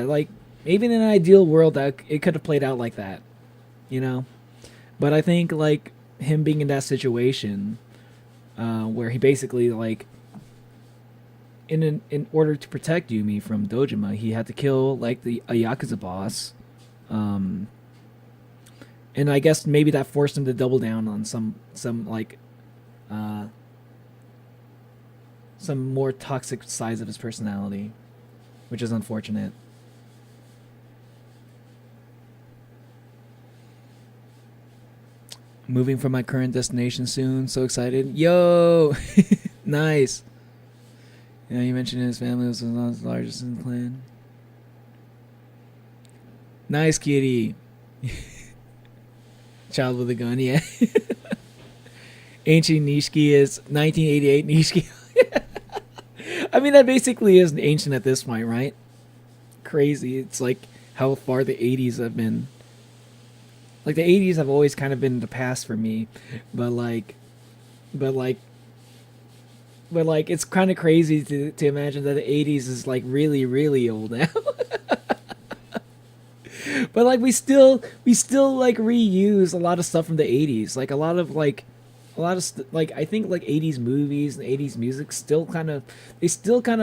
like maybe in an ideal world that it could have played out like that, you know. But I think like him being in that situation, where he basically like, in order to protect Yumi from Dojima, he had to kill like a Yakuza boss. And I guess maybe that forced him to double down on some more toxic sides of his personality, which is unfortunate. Moving from my current destination soon. So excited. Yo! Nice. Yeah, you mentioned his family was the largest in the clan. Nice, kitty. Child with a gun, yeah. Ancient Nishiki is 1988 Nishiki. I mean, that basically is ancient at this point, right? Crazy. It's like how far the 80s have been. Like, the 80s have always kind of been the past for me. But it's kind of crazy to imagine that the 80s is, like, really, really old now. But, like, we still, like, reuse a lot of stuff from the 80s. Like, I think like 80s movies and 80s music still kind of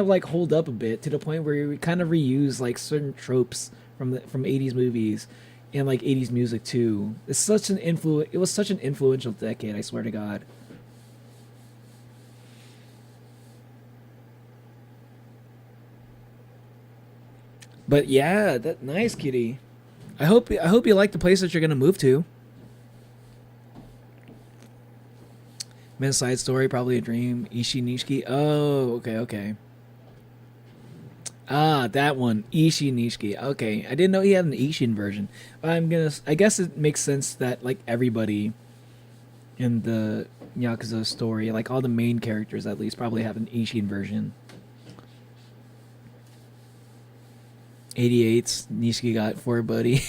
like hold up a bit to the point where we kind of reuse like certain tropes from 80s movies and like 80s music too. It was such an influential decade, I swear to God. But yeah, that nice, kitty. I hope you like the place that you're gonna move to. Men's side story, probably a dream. Ishi Nishiki. Oh, okay. Ah, that one. Ishi Nishiki. Okay. I didn't know he had an Ishin version. I guess it makes sense that like everybody in the Yakuza story, like all the main characters at least, probably have an Ishin version. 88's Nishiki got for a buddy.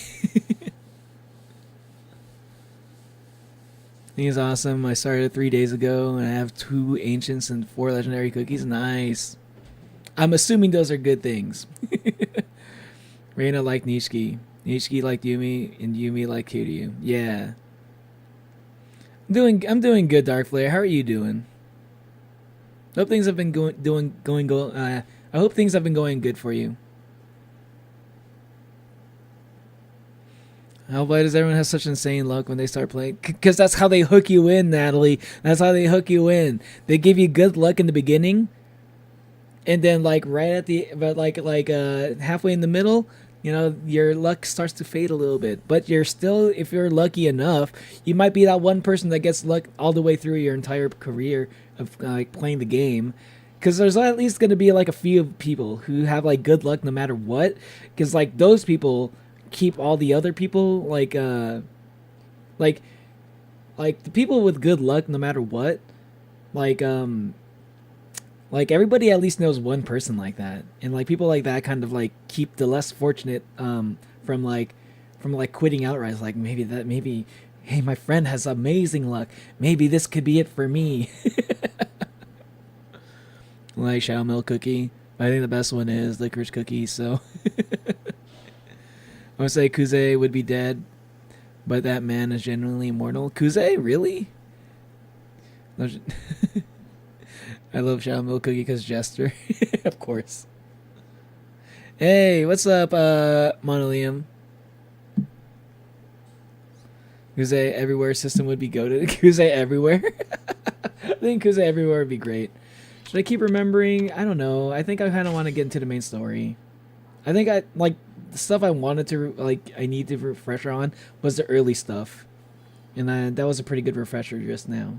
He's awesome. I started 3 days ago, and I have 2 ancients and 4 legendary cookies. Nice. I'm assuming those are good things. Reina liked Nishiki. Nishiki liked Yumi, and Yumi liked Kiryu. Yeah. I'm doing good, Dark Flare. How are you doing? Hope things have been I hope things have been going good for you. Why does everyone have such insane luck when they start playing? Because that's how they hook you in, Natalie. That's how they hook you in. They give you good luck in the beginning, and then like halfway in the middle, you know, your luck starts to fade a little bit. But you're still, if you're lucky enough, you might be that one person that gets luck all the way through your entire career of like playing the game. Because there's at least going to be like a few people who have like good luck no matter what. Because like those people keep all the other people like the people with good luck no matter what, like everybody at least knows one person like that, and like people like that kind of like keep the less fortunate from quitting outright. It's like maybe hey, my friend has amazing luck, maybe this could be it for me. Like Shao Milk Cookie, I think the best one is Licorice Cookie, so I would say Kuze would be dead, but that man is genuinely immortal. Kuze? Really? I love Shao Milk Cookie because Jester. Of course. Hey, what's up, Monolium? Kuze Everywhere system would be goated. Kuze Everywhere? I think Kuze Everywhere would be great. Should I keep remembering? I don't know. I think I kind of want to get into the main story. I think the stuff I wanted to I need to refresher on was the early stuff, and that was a pretty good refresher just now.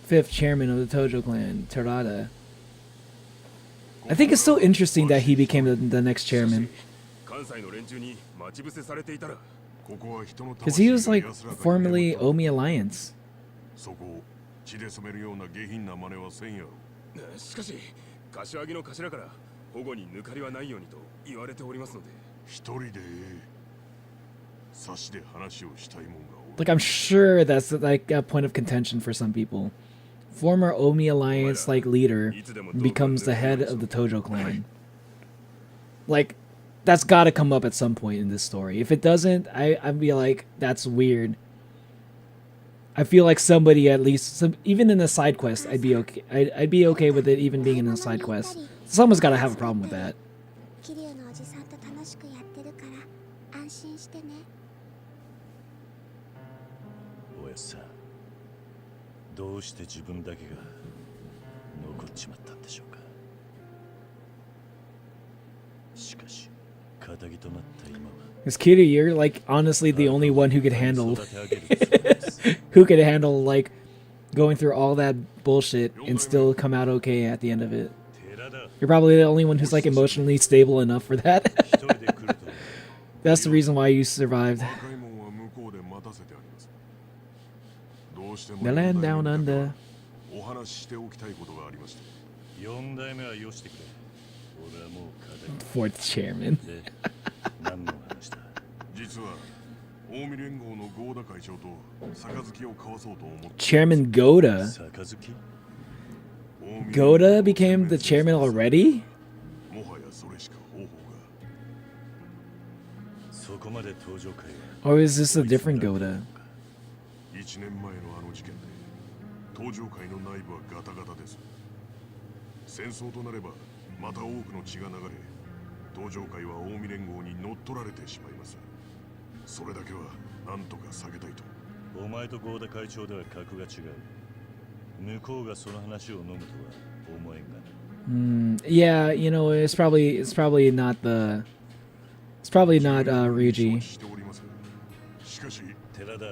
Fifth chairman of the Tojo clan, Terada. I think it's so interesting that he became the next chairman. Because he was like formerly Omi Alliance. Like, I'm sure that's like a point of contention for some people. Former Omi Alliance like leader becomes the head of the Tojo clan. Like, that's got to come up at some point in this story. If it doesn't, I'd be like, that's weird. I feel like somebody, at least even in a side quest, I'd be okay. I'd be okay with it even being in a side quest. Someone's got to have a problem with that. どうして自分だけが残っちまったんでしょうか。しかし、仇となった今は Because Kiryu, you're like honestly the only one who could handle like going through all that bullshit and still come out okay at the end of it. You're probably the only one who's like emotionally stable enough for that. That's the reason why you survived. The land down under. Fourth chairman. Chairman Goda. Goda became the chairman already? Or is this a different Goda? 1年前のあの事件で東上界の内部はガタガタです。戦争となればまた多くの血が流れ、東上界は近江連合に乗っ取られてしまいます。それだけはなんとか避けたいと。お前と合田会長では格が違う。向こうがその話を飲むとは思えんが。Yeah, you know, it's probably not Ryuji. しかし寺田。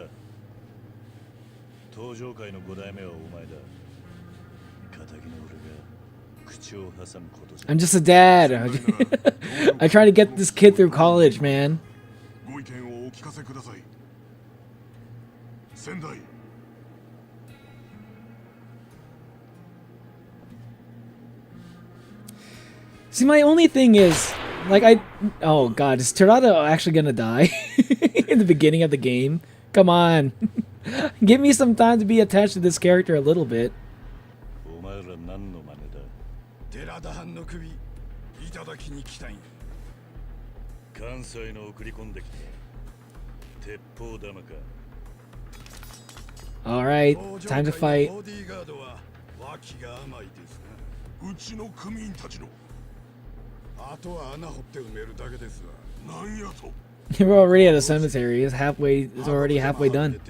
東上界の5代目はお前だ。仇の俺が口を挟むことじゃ。 I'm just a dad. I try to get this kid through college, man. ご意見をお聞かせください。仙台。 See, my only thing is, like, oh god, is Terada actually gonna die in the beginning of the game? Come on. Give me some time to be attached to this character a little bit. Alright, time to fight. We're already at a cemetery. It's already halfway done.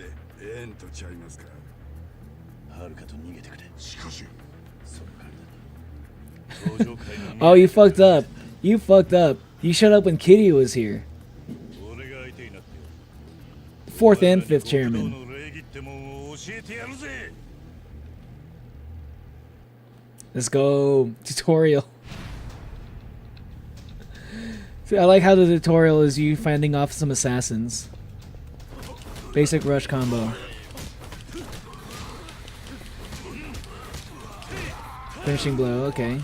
Oh, you fucked up. You fucked up. You showed up when Kiryu was here. 4th and 5th chairman. Let's go. Tutorial. See, I like how the tutorial is you fending off some assassins. Basic rush combo. Finishing blow, okay.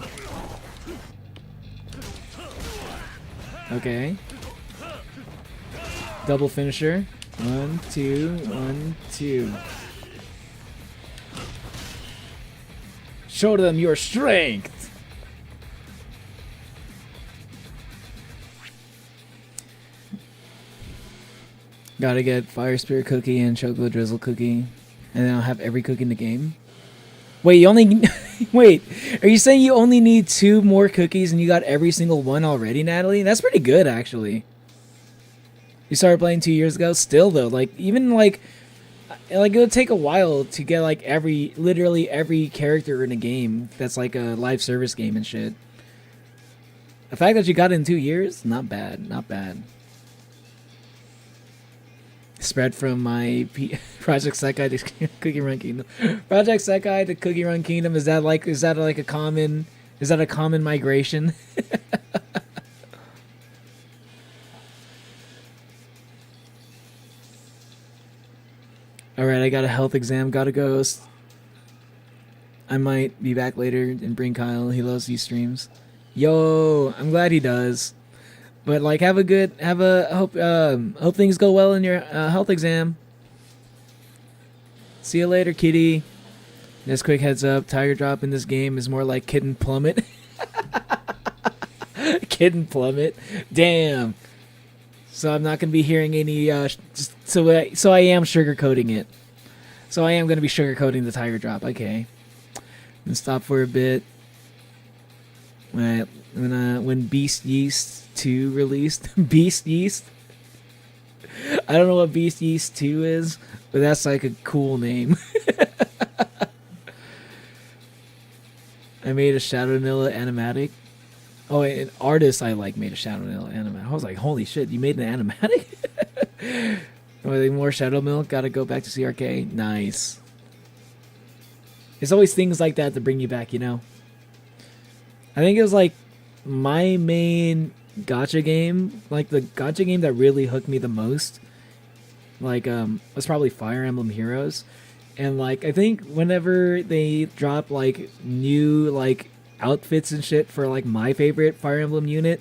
Okay. Double finisher. 1, 2, 1, 2. Show them your strength! Gotta get Fire Spirit Cookie and Chocolate Drizzle Cookie. And then I'll have every cookie in the game. Wait, you only... Wait, are you saying you only need 2 more cookies and you got every single one already, Natalie? That's pretty good, actually. You started playing 2 years ago? Still, though, like, even, like it would take a while to get, like, literally every character in a game that's, like, a live service game and shit. The fact that you got it in 2 years? Not bad, not bad. Spread from my Project Sekai to Cookie Run Kingdom. Project Sekai to Cookie Run Kingdom, is that a common migration? Alright, I got a health exam, gotta go. I might be back later and bring Kyle. He loves these streams. Yo, I'm glad he does. But like, hope things go well in your health exam. See you later, kitty. Just quick heads up, Tiger Drop in this game is more like Kitten Plummet. Kitten Plummet. Damn. So I'm not gonna be hearing any. So I am sugarcoating it. So I am gonna be sugarcoating the Tiger Drop. Okay. And stop for a bit. When Beast Yeast 2 released. Beast Yeast? I don't know what Beast Yeast 2 is, but that's like a cool name. I made a Shadow Vanilla animatic. Oh, an artist I like made a Shadow Mill anime. I was like, holy shit, you made an animatic? More Shadow Mill. Gotta go back to CRK. Nice. It's always things like that to bring you back, you know. I think it was like my main gacha game, like the gacha game that really hooked me the most, like was probably Fire Emblem Heroes. And like I think whenever they drop like new like outfits and shit for like my favorite Fire Emblem unit,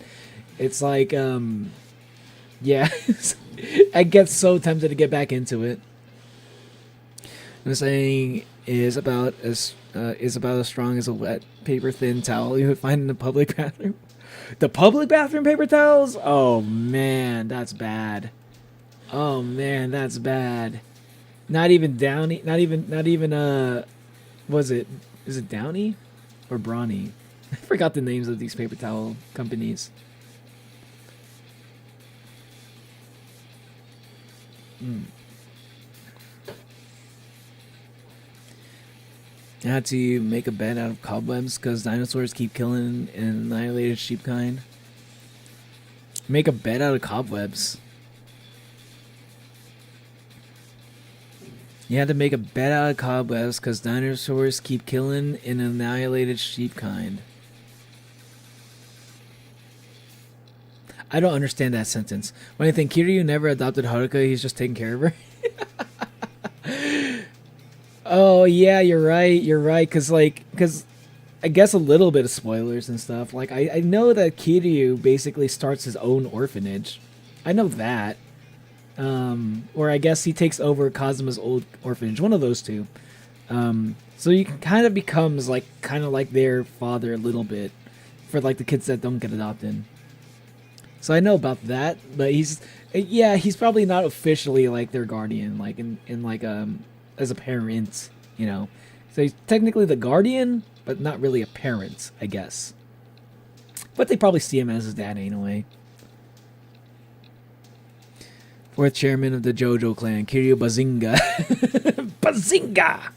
it's like yeah, I get so tempted to get back into it. I'm saying is about as strong as a wet paper thin towel you would find in the public bathroom. The public bathroom paper towels? Oh man, that's bad. Oh man, that's bad. Not even Downy. Not even was it? Is it Downy or Brawny? I forgot the names of these paper towel companies. I had to make a bed out of cobwebs because dinosaurs keep killing and annihilated sheep kind. Make a bed out of cobwebs. You had to make a bed out of cobwebs because dinosaurs keep killing and annihilated sheep kind. I don't understand that sentence. When I think Kiryu never adopted Haruka, he's just taking care of her. Oh yeah, you're right. You're right. Cause I guess a little bit of spoilers and stuff. Like I know that Kiryu basically starts his own orphanage. I know that. Or I guess he takes over Kazuma's old orphanage. One of those two. So he kind of becomes like their father a little bit for like the kids that don't get adopted. So I know about that, but he's probably not officially like their guardian, like in like as a parent, you know. So he's technically the guardian, but not really a parent, I guess. But they probably see him as his dad anyway. Fourth chairman of the JoJo clan, Kiryu Bazinga. Bazinga!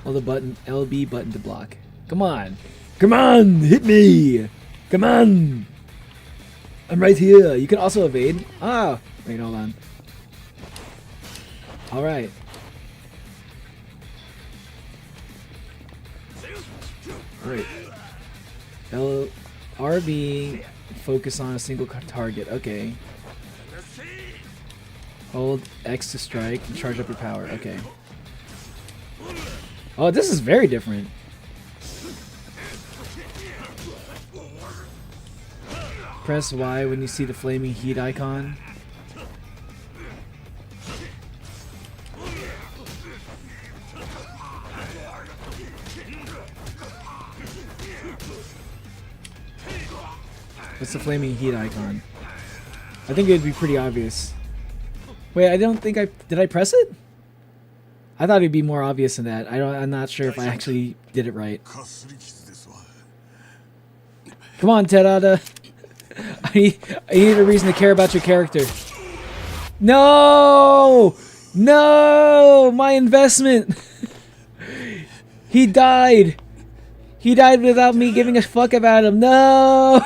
Hold the button, LB button to block. Come on. Come on, hit me! Come on! I'm right here. You can also evade. Ah! Wait, hold on. Alright. Wait. RB, focus on a single target. Okay. Hold X to strike and charge up your power. Okay. Oh, this is very different. Press Y when you see the flaming heat icon. What's the flaming heat icon? I think it'd be pretty obvious. Wait, I don't think did I press it? I thought it'd be more obvious than that. I'm not sure if I actually did it right. Come on, Terada. I need a reason to care about your character. No! No! My investment! He died! He died without me giving a fuck about him. No!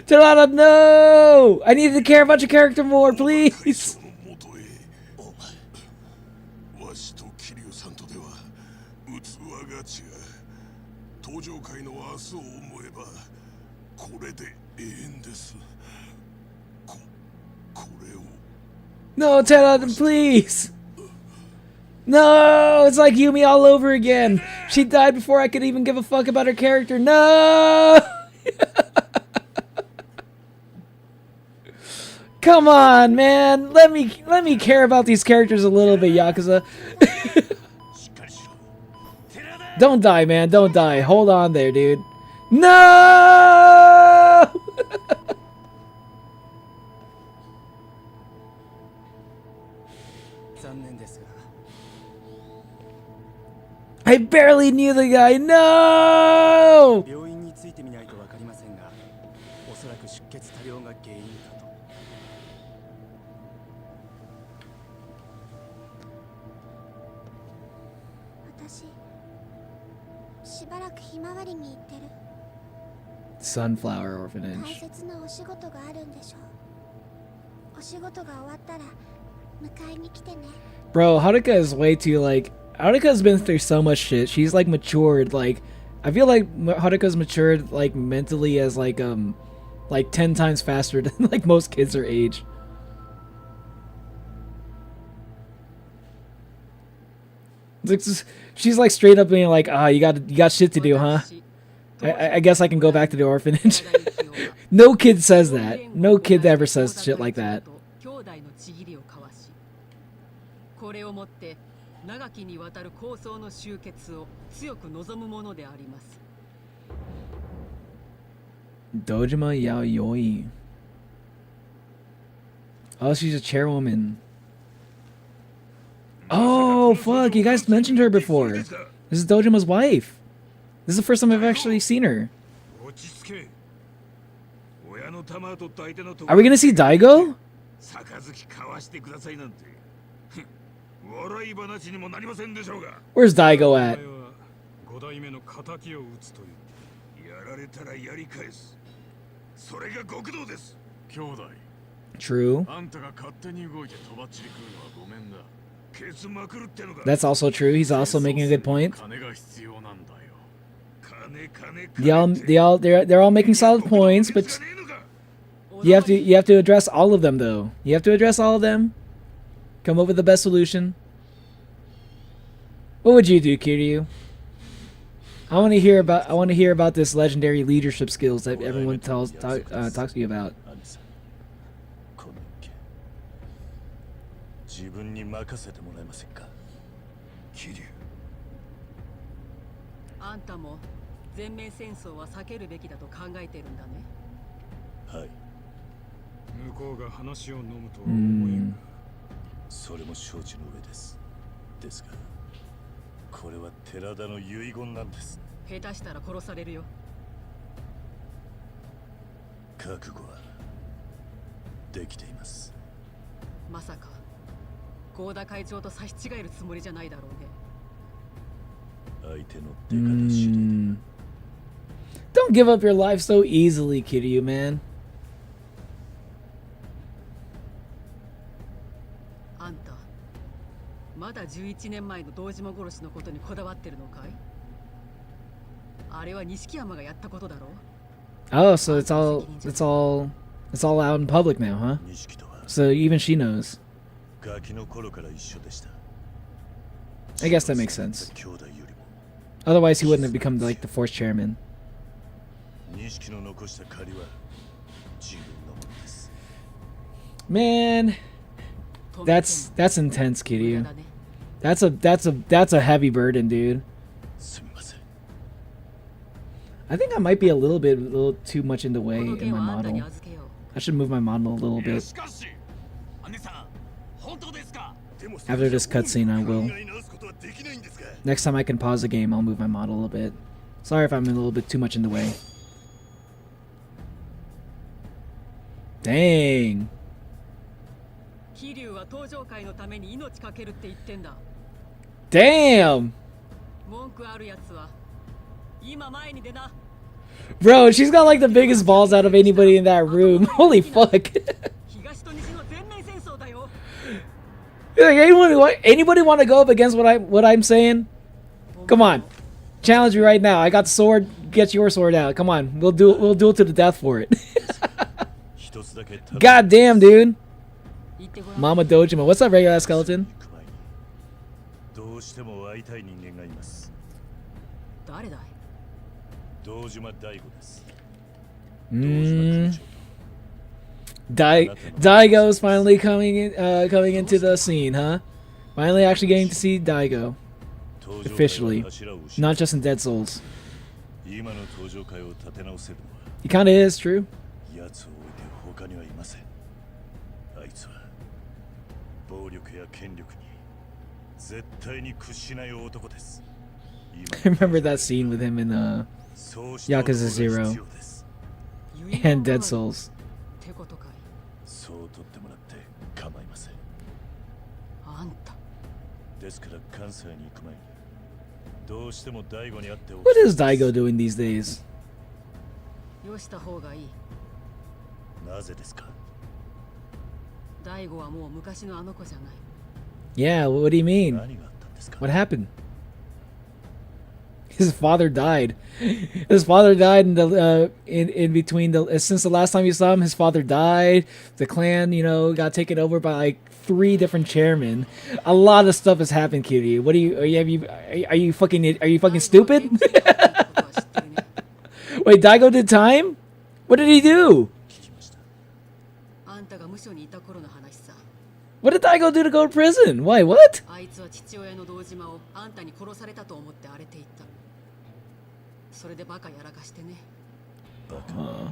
Terada, no! I need to care about your character more, please! No, Terada, please! No! It's like Yumi all over again! She died before I could even give a fuck about her character. No! Come on, man! Let me care about these characters a little bit, Yakuza. Don't die, man. Don't die. Hold on there, dude. No! I barely knew the guy. No! しばらくひまわりに行ってる。 Sunflower 大 Orphanage. 切なお仕事があるんでしょう。お仕事が終わったら迎えに来てね。 Bro, Haruka is way too like Haruka's been through so much shit. She's like matured. Like I feel like Haruka's matured like mentally as like 10 times faster than like most kids her age. She's like straight up being like, you got shit to do, huh? I guess I can go back to the orphanage. No kid says that. No kid ever says shit like that. これをもって長きにわたる抗争の終結を強く望むものであります。 Dojima Yaoi. Oh, she's a chairwoman. Oh, fuck. You guys mentioned her before. This is Dojima's wife. This is the first time I've actually seen her. Are we gonna see Daigo? Where's Daigo at? True. That's also true. He's also making a good point. They're all making solid points, but you have to address all of them though. You have to address all of them. Come up with the best solution. What would you do, Kiryu? I want to hear about this legendary leadership skills that everyone talks to you about. 自分に任せてもらえませんか。桐生。あんたも全面戦争は避けるべきだと考えてるんだね。はい。向こうが話を飲むとは思えんが。それも承知の上です。ですが、これは寺田の遺言なんです。下手したら殺されるよ。覚悟はできています。まさか。 合田会長と差し違えるつもりじゃないだろうね。相手の出方次第で。Don't give up your life so easily, Kiryu, man. あんた、まだ11年前の堂島殺しのことにこだわってるのかい？あれは錦山がやったことだろう。 Oh, so it's all out in public now, huh? So even she knows. I guess that makes sense. Otherwise, he wouldn't have become like the fourth chairman. Man, that's intense, Kiryu. That's a heavy burden, dude. I think I might be a little too much in the way in my model. I should move my model a little bit. After this cutscene, I will. Next time I can pause the game, I'll move my model a little bit. Sorry if I'm a little bit too much in the way. Dang. Damn. Bro, she's got like the biggest balls out of anybody in that room. Holy fuck. Anybody want to go up against what I'm saying? Come on, challenge me right now. I got the sword. Get your sword out. Come on, we'll duel to the death for it. God damn, dude. Mama Dojima, what's up, regular skeleton? Daigo's finally coming into the scene, huh? Finally actually getting to see Daigo. Officially. Not just in Dead Souls. He kinda is, true. I remember that scene with him in Yakuza 0 and Dead Souls. どうしても大悟に会っておき What is Daigo doing these days? よした方がいい。なぜですか？大悟はもう昔のあの子じゃない。 Yeah, what do you mean? 何があったんですか？ What happened? His father died. His father died in the in between the since the last time you saw him. His father died. The clan, you know, got taken over by like 3 different chairmen. A lot of stuff has happened, Kiryu. What are you fucking stupid? Wait, Daigo did time? What did he do? 聞きました。あんたが無所にいた頃の話さ。 What did Daigo do to go to prison? Why? What? あいつは父親の堂島をあんたに殺されたと思って荒れていった。それでバカやらかしてね。バカ。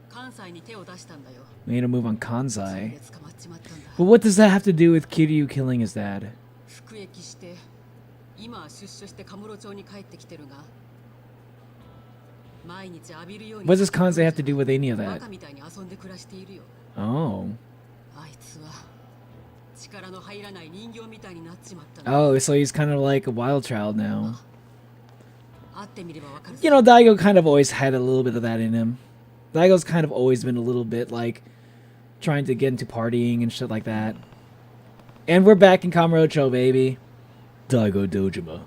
関西に手を出したんだよ。 Made a move on それ Kansai. で捕まっちまったんだ。 But what does that have to do with Kiryu killing his dad? 服役して今は出所してカムロ町に帰ってきてるが、毎日浴びるように What does Kansai have to do with any of バ that? カみたいに遊んで暮らしているよ。 Oh. あいつは力の入らない人形みたいになっちまったの。 Oh, so he's kind of like a wild child now. 会ってみればわかるさ。 You know, Daigo kind of always had a little bit of that in him. Daigo's kind of always been a little bit like trying to get into partying and shit like that. And we're back in Kamurocho, baby. Daigo Dojima.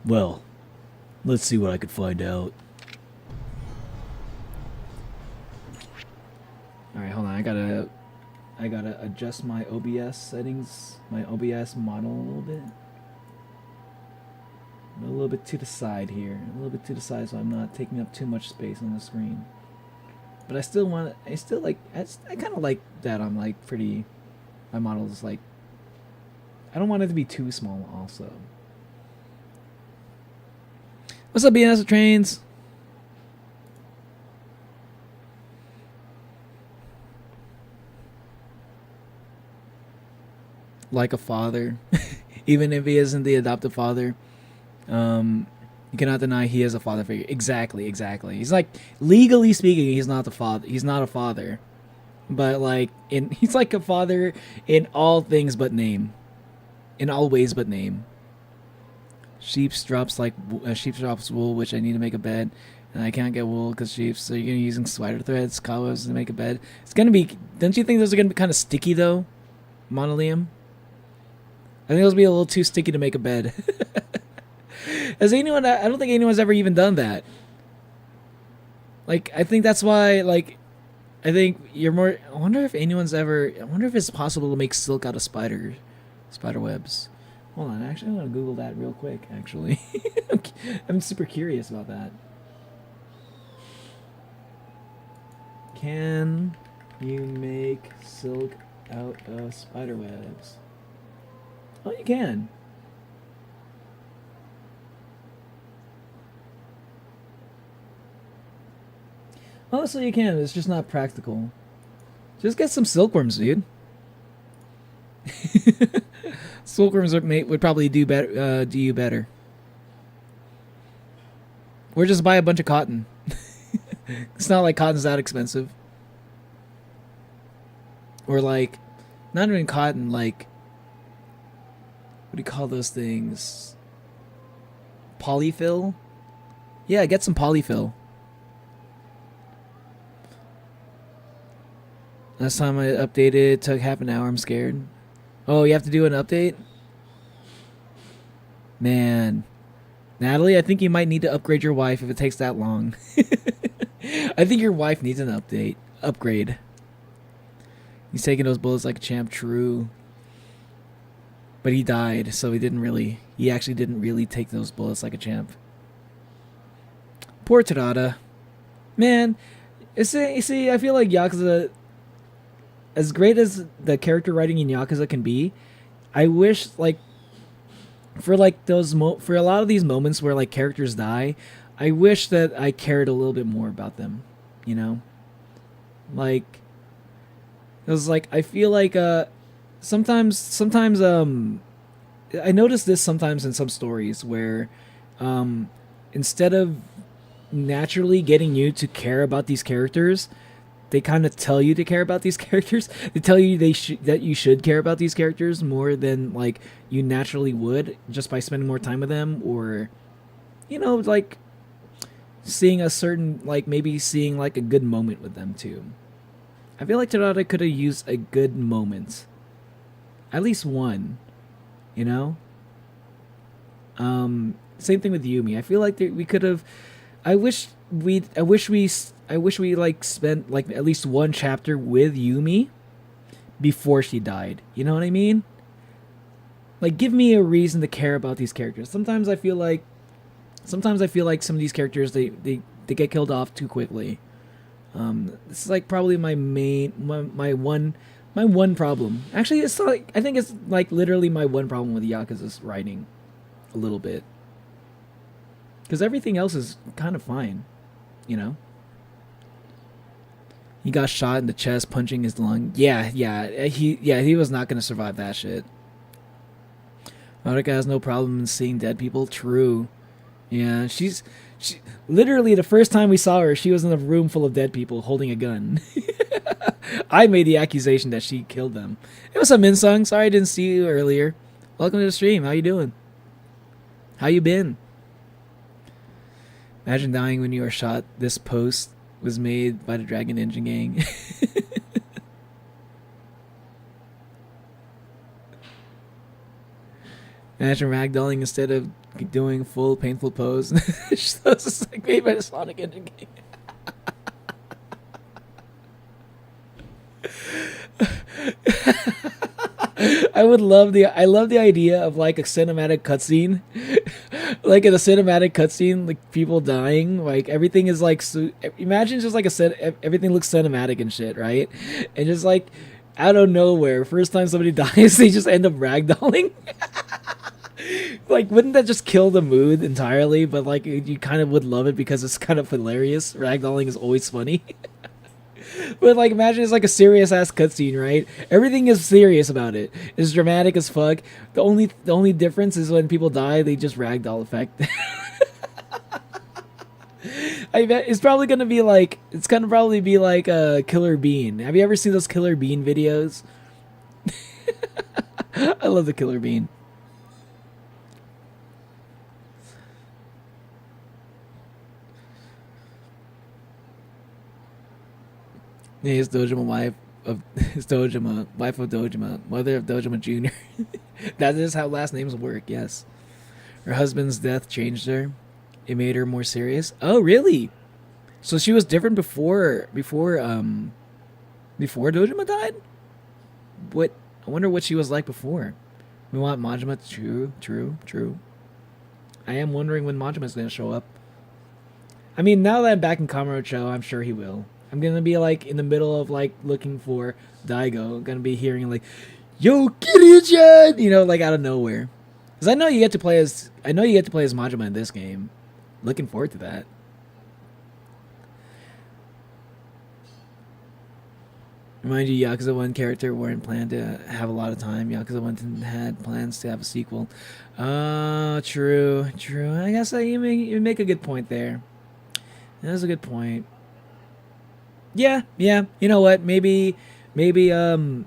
Well, let's see what I could find out. Alright, hold on. I gotta adjust my OBS settings, my OBS model a little bit. A little bit to the side here. A little bit to the side so I'm not taking up too much space on the screen. But I kind of like that I'm like pretty, my model is like, I don't want it to be too small also. What's up, BNS Trains? Like a father, even if he isn't the adoptive father. You cannot deny he is a father figure. Exactly. He's like, legally speaking, he's not the father. He's not a father, but like he's like a father in all things but name, in all ways but name. Sheep's drops wool, which I need to make a bed, and I can't get wool because sheep. So you're gonna be using spider threads, cobwebs to make a bed. It's gonna be. Don't you think those are gonna be kind of sticky though, Monolium? I think those will be a little too sticky to make a bed. Has anyone? I don't think anyone's ever even done that. Like, I think that's why. Like, I think you're more. I wonder if anyone's ever. I wonder if it's possible to make silk out of spider webs. Hold on, actually, I'm gonna Google that real quick. Actually, I'm super curious about that. Can you make silk out of spider webs? Oh, you can. Honestly, you can. It's just not practical. Just get some silkworms, dude. Silkworms would probably do better. Do you better? Or just buy a bunch of cotton. It's not like cotton's that expensive. Or like, not even cotton. Like, what do you call those things? Polyfill? Yeah, get some polyfill. Last time I updated took half an hour. I'm scared. Oh, you have to do an update? Man. Natalie, I think you might need to upgrade your wife if it takes that long. I think your wife needs an upgrade. He's taking those bullets like a champ, true. But he died, so he actually didn't really take those bullets like a champ. Poor Terada. Man, you see, I feel like Yakuza, as great as the character writing in Yakuza can be, I wish, like, for a lot of these moments where like characters die, I wish that I cared a little bit more about them, you know? Like, it was like, I feel like sometimes I notice this sometimes in some stories where instead of naturally getting you to care about these characters, they kind of tell you to care about these characters. They tell you that you should care about these characters more than like you naturally would just by spending more time with them, or like seeing a certain, like maybe seeing like a good moment with them too. I feel like Terada could have used a good moment, at least one. Same thing with Yumi. I feel like we could have. I wish we like spent like at least one chapter with Yumi before she died. You know what I mean? Like, give me a reason to care about these characters. Sometimes I feel like some of these characters they get killed off too quickly. This is like probably my one problem. Actually, it's like, I think it's like literally my one problem with Yakuza's writing, a little bit. Because everything else is kind of fine, He got shot in the chest, punching his lung. Yeah, he was not gonna survive that shit. Madoka has no problem in seeing dead people. True. Yeah, she literally the first time we saw her, she was in a room full of dead people holding a gun. I made the accusation that she killed them. It was a Minsung. Sorry I didn't see you earlier. Welcome to the stream. How you doing? How you been? Imagine dying when you are shot. This post was made by the Dragon Engine Gang. Imagine ragdolling instead of doing full painful pose. So it's just like made by the Sonic Engine Gang. I love the idea of like a cinematic cutscene. Like in a cinematic cutscene, like people dying, like everything is like, imagine just like everything looks cinematic and shit, right? And just like out of nowhere, first time somebody dies, they just end up ragdolling. Like, wouldn't that just kill the mood entirely? But like, you kind of would love it because it's kind of hilarious. Ragdolling is always funny. But like, imagine it's like a serious ass cutscene, right? Everything is serious about it. It's dramatic as fuck. The only difference is when people die, they just ragdoll effect. I bet it's probably gonna be like, a Killer Bean. Have you ever seen those Killer Bean videos? I love the Killer Bean. His Dojima wife of Dojima, mother of Dojima Jr. That is how last names work. Yes, her husband's death changed her. It made her more serious. Oh, really? So she was different before Dojima died. What? I wonder what she was like before. We want Majima. True. I am wondering when Majima's gonna show up. I mean, now that I'm back in Kamurocho, I'm sure he will. I'm gonna be like in the middle of like looking for Daigo. I'm gonna be hearing like, "Yo, kiryu-chan," like out of nowhere. Cause I know you get to play as Majima in this game. Looking forward to that. Remind you, Yakuza 1 character weren't planned to have a lot of time. Yakuza 1 had plans to have a sequel. True. I guess you make a good point there. That's a good point. Yeah. You know what? Maybe I'll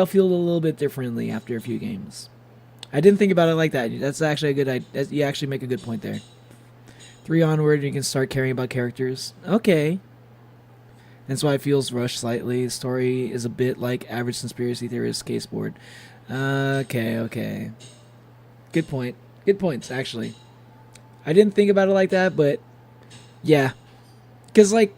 feel a little bit differently after a few games. I didn't think about it like that. That's actually a good idea. You actually make a good point there. 3 onward, you can start caring about characters. Okay. That's why it feels rushed slightly. The story is a bit like average conspiracy theorist skateboard. Okay. Good point. Good points, actually. I didn't think about it like that, but yeah. Because, like,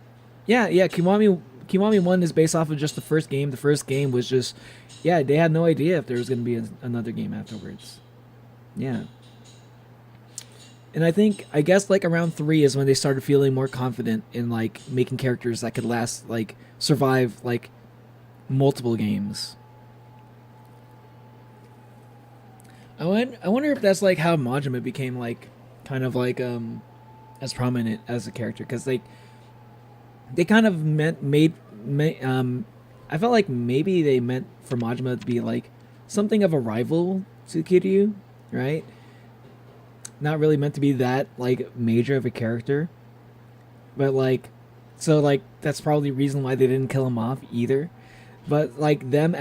yeah, Kiwami 1 is based off of just the first game. The first game was just, yeah, they had no idea if there was going to be another game afterwards. Yeah. And I guess, like, around 3 is when they started feeling more confident in, like, making characters that could last, like, survive, like, multiple games. I wonder if that's, like, how Majima became, like, kind of, like, as prominent as a character. Because, like, they kind of I felt like maybe they meant for Majima to be like something of a rival to Kiryu, right? Not really meant to be that like major of a character, but like So like that's probably the reason why they didn't kill him off either. But like them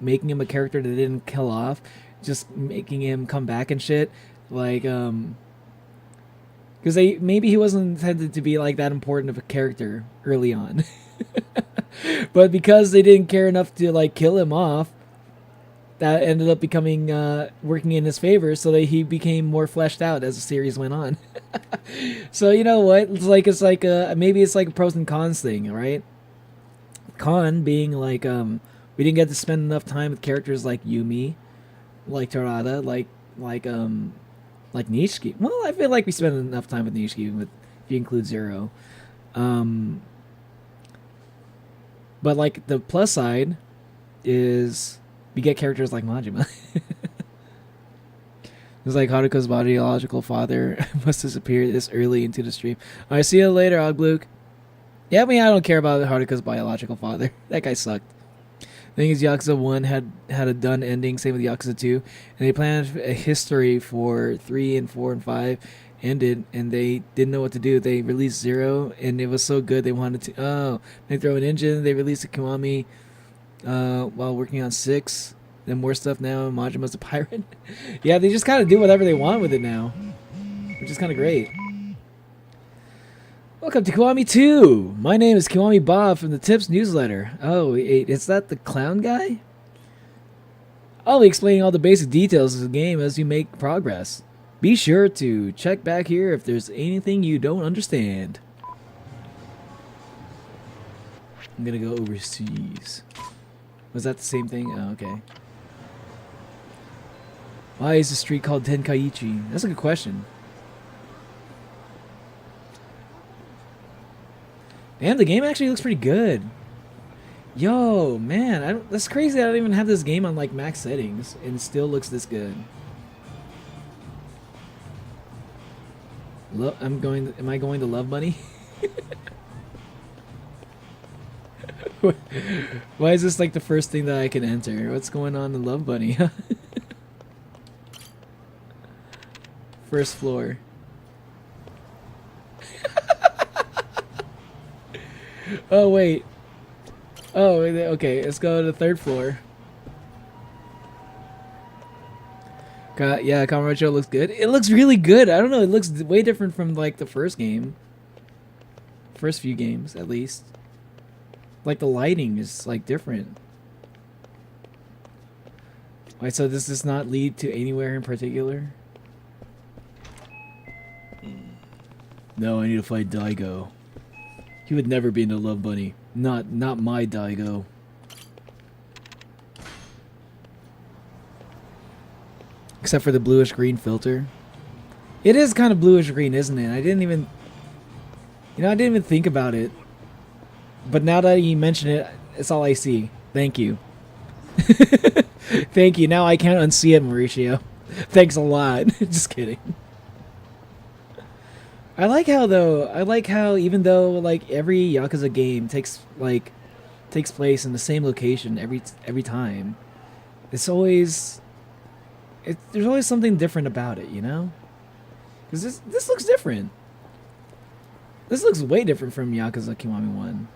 making him a character that they didn't kill off, just making him come back and shit, like because maybe he wasn't intended to be like that important of a character early on. But because they didn't care enough to like kill him off, that ended up becoming working in his favor, so that he became more fleshed out as the series went on. So you know what? It's like maybe it's like a pros and cons thing, right? Con being like we didn't get to spend enough time with characters like Yumi, like Tarada, like Nishiki. Well, I feel like we spent enough time with Nishiki, if you include Zero. But like the plus side is we get characters like Majima. It's like Haruka's biological father must disappear this early into the stream. Alright, see you later, Ogluke. Yeah, I mean, I don't care about Haruka's biological father. That guy sucked. The thing is, Yakuza 1 had a done ending, same with Yakuza 2. And they planned a history for 3 and 4 and 5. Ended, and they didn't know what to do. They released 0, and it was so good they wanted to... Oh, they throw an engine. They released a Kiwami while working on 6. Then more stuff now. Majima's a pirate. Yeah, they just kind of do whatever they want with it now, which is kind of great. Welcome to Kiwami 2. My name is Kiwami Bob from the Tips newsletter. Oh, wait, is that the clown guy? I'll be explaining all the basic details of the game as you make progress. Be sure to check back here if there's anything you don't understand. I'm gonna go overseas. Was that the same thing? Oh, okay. Why is the street called Tenkaichi? That's a good question. Man, the game actually looks pretty good. Yo, man, that's crazy. I don't even have this game on like max settings, and it still looks this good. Am I going to Love Bunny? Why is this like the first thing that I can enter? What's going on in Love Bunny? First floor. Oh wait. Oh, okay. Let's go to the third floor. Yeah, Kamurocho looks good. It looks really good. I don't know. It looks way different from like the first game. First few games, at least. Like the lighting is like different. Wait, so does this not lead to anywhere in particular? No, I need to fight Daigo. He would never be in the Love Bunny. Not my Daigo. Except for the bluish green filter. It is kind of bluish green, isn't it? I didn't even think about it. But now that you mention it, it's all I see. Thank you. Thank you. Now I can't unsee it, Mauricio. Thanks a lot. Just kidding. I like how even though like every Yakuza game takes place in the same location every time, there's always something different about it, you know? Because this looks different. This looks way different from Yakuza Kiwami 1.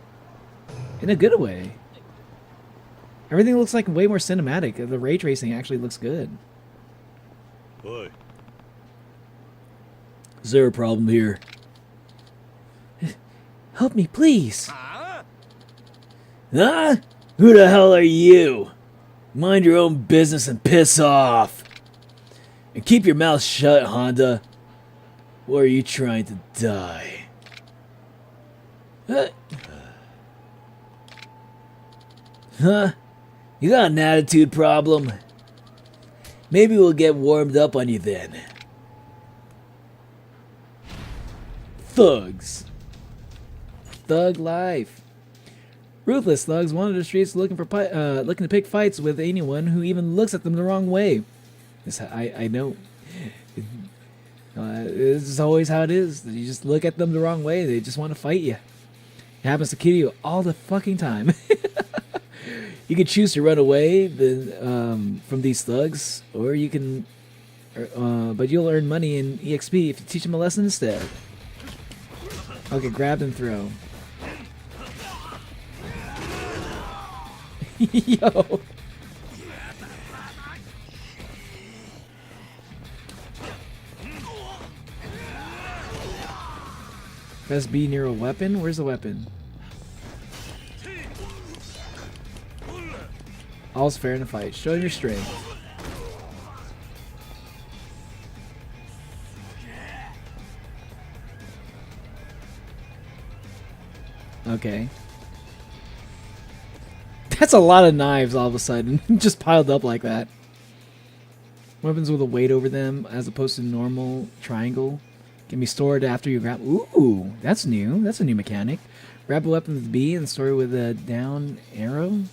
In a good way. Everything looks like way more cinematic. The ray tracing actually looks good. Oi. Is there a problem here? Help me, please. Huh? Huh? Who the hell are you? Mind your own business and piss off. And keep your mouth shut, Honda. Or are you trying to die? Huh? You got an attitude problem? Maybe we'll get warmed up on you then. Thugs. Thug life. Ruthless thugs wander the streets looking to pick fights with anyone who even looks at them the wrong way. I know. This is always how it is. You just look at them the wrong way. They just want to fight you. It happens to Kiryu all the fucking time. You can choose to run away from these thugs, or you can, but you'll earn money in EXP if you teach them a lesson instead. Okay, grab and throw. Yo. Press B near a weapon? Where's the weapon? All's fair in a fight. Show your strength. Okay. That's a lot of knives all of a sudden. Just piled up like that. Weapons with a weight over them as opposed to normal triangle. Can be stored after you grab. Ooh, that's new. That's a new mechanic. Grab a weapon with B and store it with a down arrow.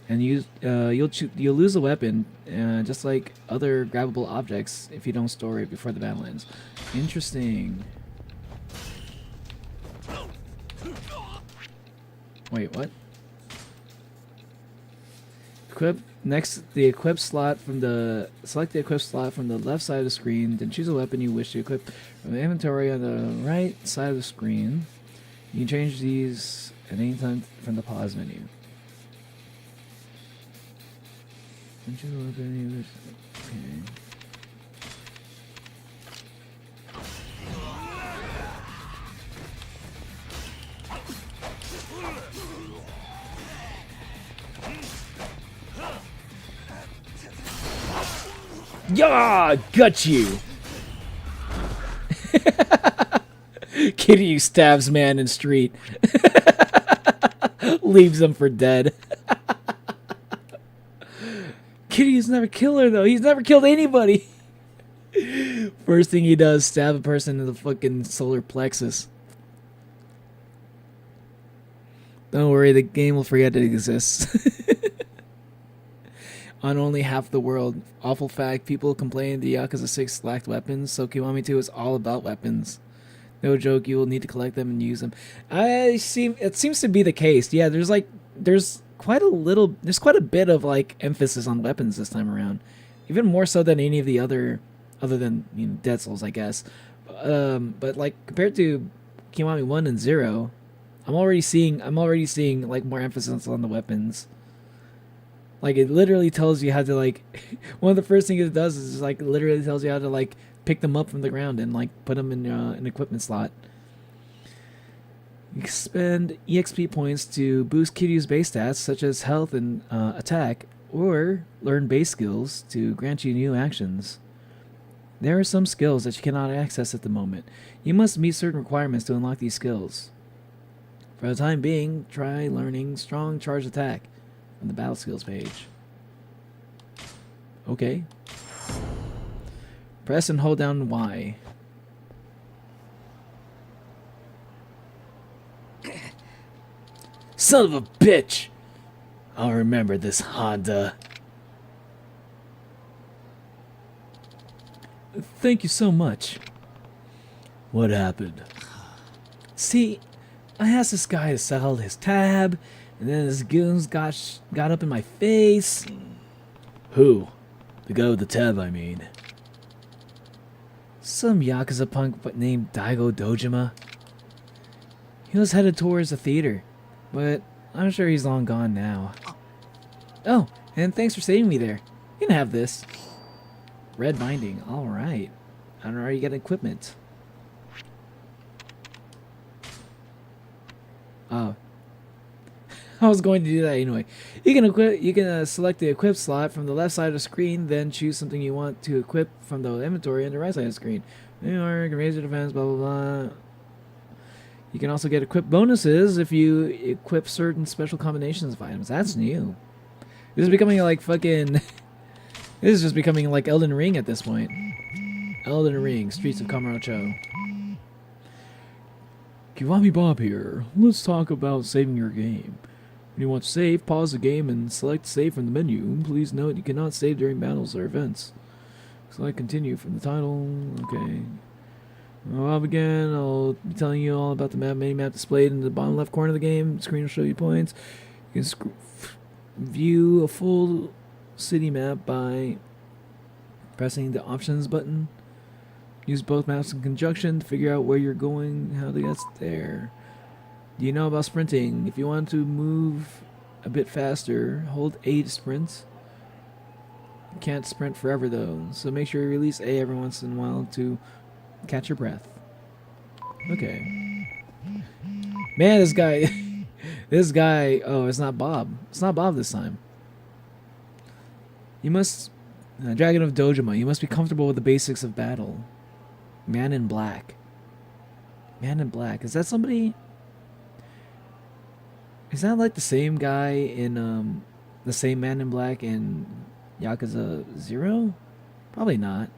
And you'll lose a weapon, just like other grabbable objects, if you don't store it before the battle ends. Interesting. Wait, what? Equip next the equip slot from the select the equip slot from the left side of the screen, then choose a weapon you wish to equip from the inventory on the right side of the screen. You can change these at any time from the pause menu. Choose a weapon you wish. Okay. Yeah, got you. Kiryu stabs man in street. Leaves him for dead. Kiryu's never killer though. He's never killed anybody. First thing he does, stab a person in the fucking solar plexus. Don't worry, the game will forget it exists. On only half the world. Awful fact, people complain the Yakuza 6 lacked weapons, so Kiwami 2 is all about weapons. No joke, you will need to collect them and use them. It seems to be the case. Yeah, there's quite a bit of like emphasis on weapons this time around. Even more so than any of the other than Dead Souls, I guess. But like compared to Kiwami 1 and 0, I'm already seeing like more emphasis on the weapons. Like, it literally tells you how to, like... one of the first things it does is, like, literally tells you how to, like, pick them up from the ground and, like, put them in an equipment slot. You can spend EXP points to boost Kiryu's base stats, such as health and attack, or learn base skills to grant you new actions. There are some skills that you cannot access at the moment. You must meet certain requirements to unlock these skills. For the time being, try learning Strong Charge Attack on the battle skills page. Okay. Press and hold down Y. Son of a bitch! I'll remember this, Honda. Thank you so much. What happened? See, I asked this guy to sell his tab, and then his goons got up in my face. Who? The guy with the tab, I mean. Some Yakuza punk named Daigo Dojima. He was headed towards the theater, but I'm sure he's long gone now. Oh, and thanks for saving me there. You can have this. Red binding, alright. I don't know where you get equipment. Oh. I was going to do that anyway. You can select the equip slot from the left side of the screen, then choose something you want to equip from the inventory on the right side of the screen. You can raise your defense, blah blah blah. You can also get equip bonuses if you equip certain special combinations of items. That's new. This is becoming like fucking... this is just becoming like Elden Ring at this point. Elden Ring, Streets of Kamurocho. Kiwami Bob here. Let's talk about saving your game. When you want to save, pause the game and select save from the menu. Please note you cannot save during battles or events. Select continue from the title. Okay. Bob again. I'll be telling you all about the mini-map displayed in the bottom left corner of the game. The screen will show you points. You can view a full city map by pressing the options button. Use both maps in conjunction to figure out where you're going, how to get there. Do you know about sprinting? If you want to move a bit faster, hold A to sprint. You can't sprint forever though, so make sure you release A every once in a while to catch your breath. Okay. Man, this guy... this guy... Oh, it's not Bob. It's not Bob this time. You must... Dragon of Dojima, you must be comfortable with the basics of battle. Man in Black. Man in Black. Is that somebody... Is that like the same guy in, the same Man in Black in Yakuza 0? Probably not.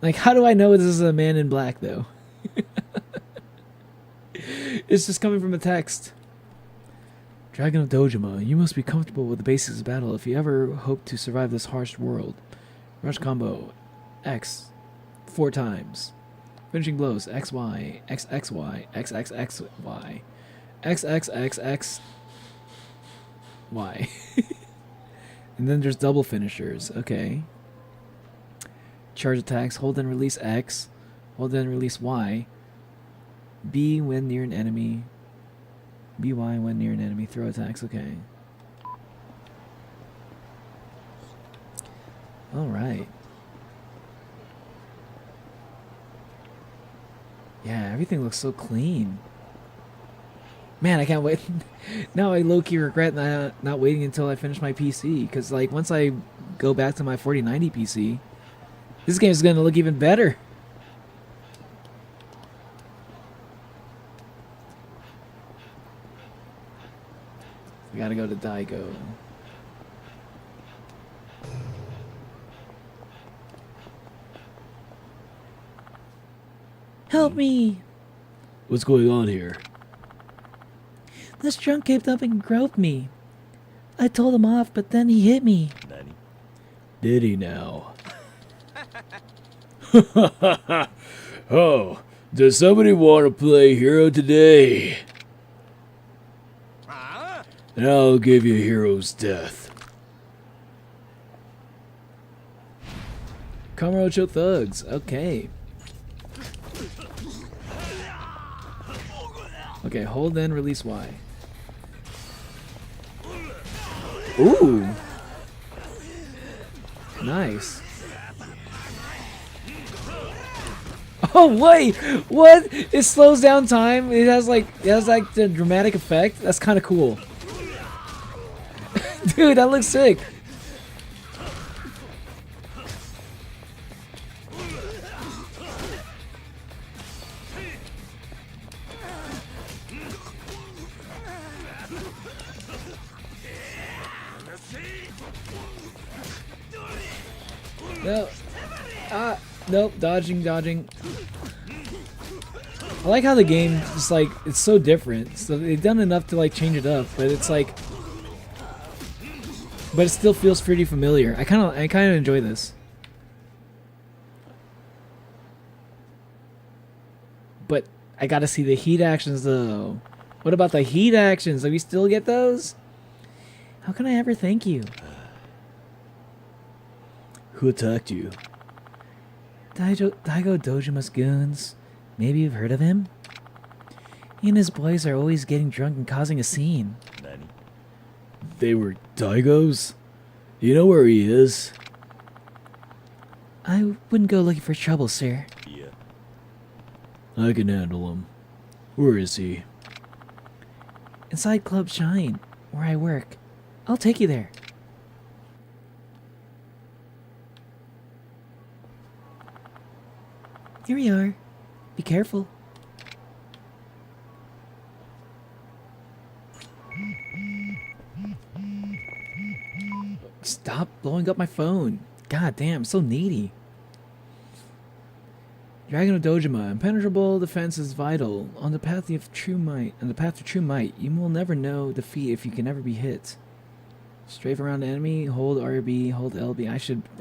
Like, how do I know this is a Man in Black, though? It's just coming from the text. Dragon of Dojima, you must be comfortable with the basics of battle if you ever hope to survive this harsh world. Rush combo, X, 4 times. Finishing blows, XY, XXY, XXXY, XXXX, Y. And then there's double finishers, okay. Charge attacks, hold and release X, hold and release Y. B when near an enemy. BY when near an enemy. Throw attacks, okay. Alright. Yeah, everything looks so clean. Man, I can't wait. Now I low-key regret not waiting until I finish my PC. Because, like, once I go back to my 4090 PC, this game is going to look even better. We gotta go to Daigo. Help me! What's going on here? This drunk came up and groped me. I told him off, but then he hit me. Nani? Did he now? Oh, does somebody want to play hero today? And I'll give you a hero's death. KAMUROCHO thugs, okay. Okay, hold then release Y. Ooh! Nice. Oh wait! What? It slows down time? It has like the dramatic effect? That's kinda cool. Dude, that looks sick. No. Nope. Dodging. I like how the game is like, it's so different. So they've done enough to like change it up, but it's like, but it still feels pretty familiar. I kind of enjoy this. But I gotta see the heat actions though. What about the heat actions? Do we still get those? How can I ever thank you? Who attacked you? Daigo Dojima's goons. Maybe you've heard of him? He and his boys are always getting drunk and causing a scene. Nani? They were Daigo's? You know where he is? I wouldn't go looking for trouble, sir. Yeah. I can handle him. Where is he? Inside Club Shine, where I work. I'll take you there. Here we are. Be careful. Stop blowing up my phone. God damn, so needy. Dragon of Dojima, impenetrable defense is vital. On the path of true might, you will never know defeat if you can never be hit. Strafe around the enemy, hold RB, hold LB.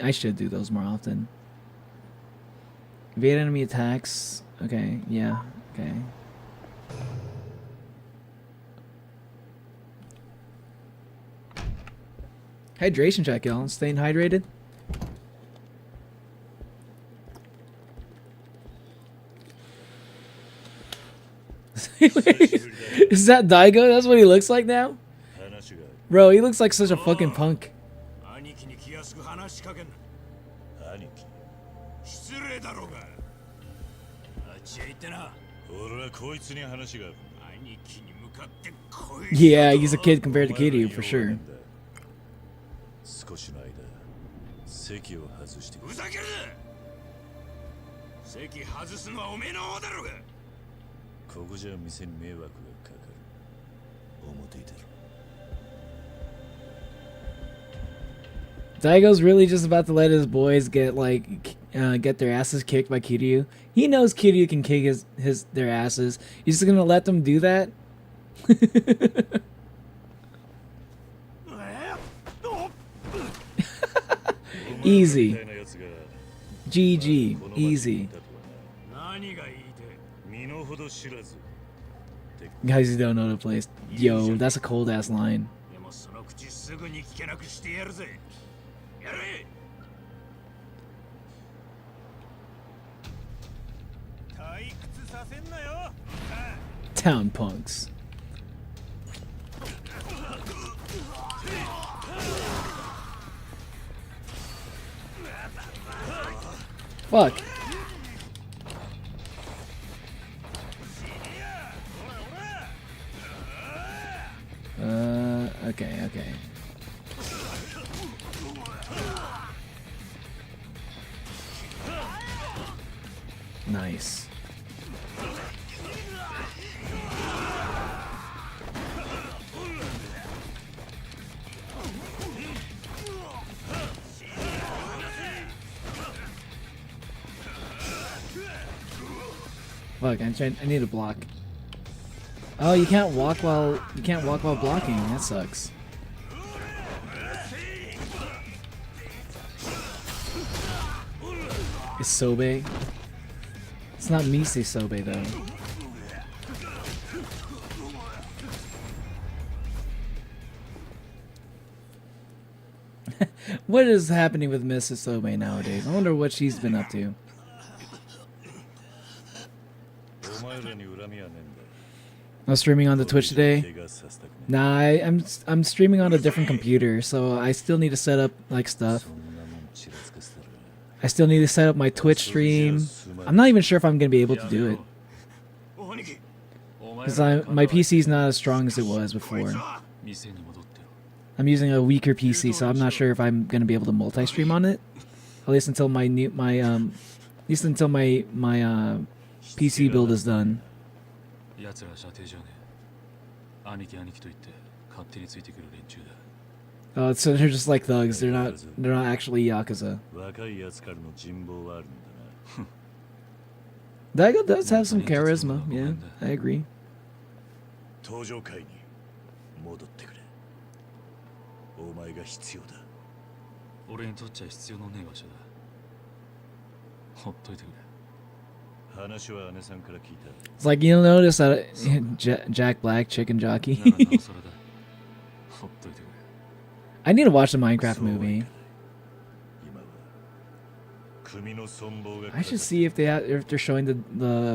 I should do those more often. Evade enemy attacks. Okay, yeah, okay. Hydration check, y'all. Staying hydrated. Is that Daigo? That's what he looks like now? 話が Bro, he looks like such a fucking punk. 兄貴に気安く話しかけんな。兄貴失礼だろうが。あっちへ行ってな。俺はこいつに話がある。兄貴に向かってこい。Yeah, he's a kid compared to Kiryu, for sure. 少しの間席を外してくれ。ふざけるな。席外すのはおめえの方だろうが。ここじゃ店に迷惑がかかる。表に出ろ。Daigo's really just about to let his boys get get their asses kicked by Kiryu. He knows Kiryu can kick their asses. He's just gonna let them do that. Easy. GG. Easy. 何が言いて。身の程知らず。 Guys, you don't know the place. Yo, that's a cold ass line. でもその口すぐに聞けなくしてやるぜ。やれ。退屈させんなよ。 Town punks. Fuck. Okay. Nice. Fuck, I need to block. Oh, you can't walk while blocking. That sucks. It's Sobe. It's not Mise Sobe though. What is happening with Mrs. Sobe nowadays? I wonder what she's been up to. I was streaming on the Twitch today. Nah, I'm streaming on a different computer, so I still need to set up like stuff. I still need to set up my Twitch stream. I'm not even sure if I'm gonna be able to do it, because my PC is not as strong as it was before. I'm using a weaker PC, so I'm not sure if I'm gonna be able to multi-stream on it. At least until my PC build is done. Oh, so they're just like thugs. They're not actually Yakuza. Daigo does have some charisma, yeah, I agree. 登場会に戻ってくれ。お前が必要だ。俺にとっちゃ必要のねえ場所だ。ほっといてくれ。 It's like, you'll notice that Jack Black, chicken jockey. I need to watch the Minecraft movie. I should see if they're showing the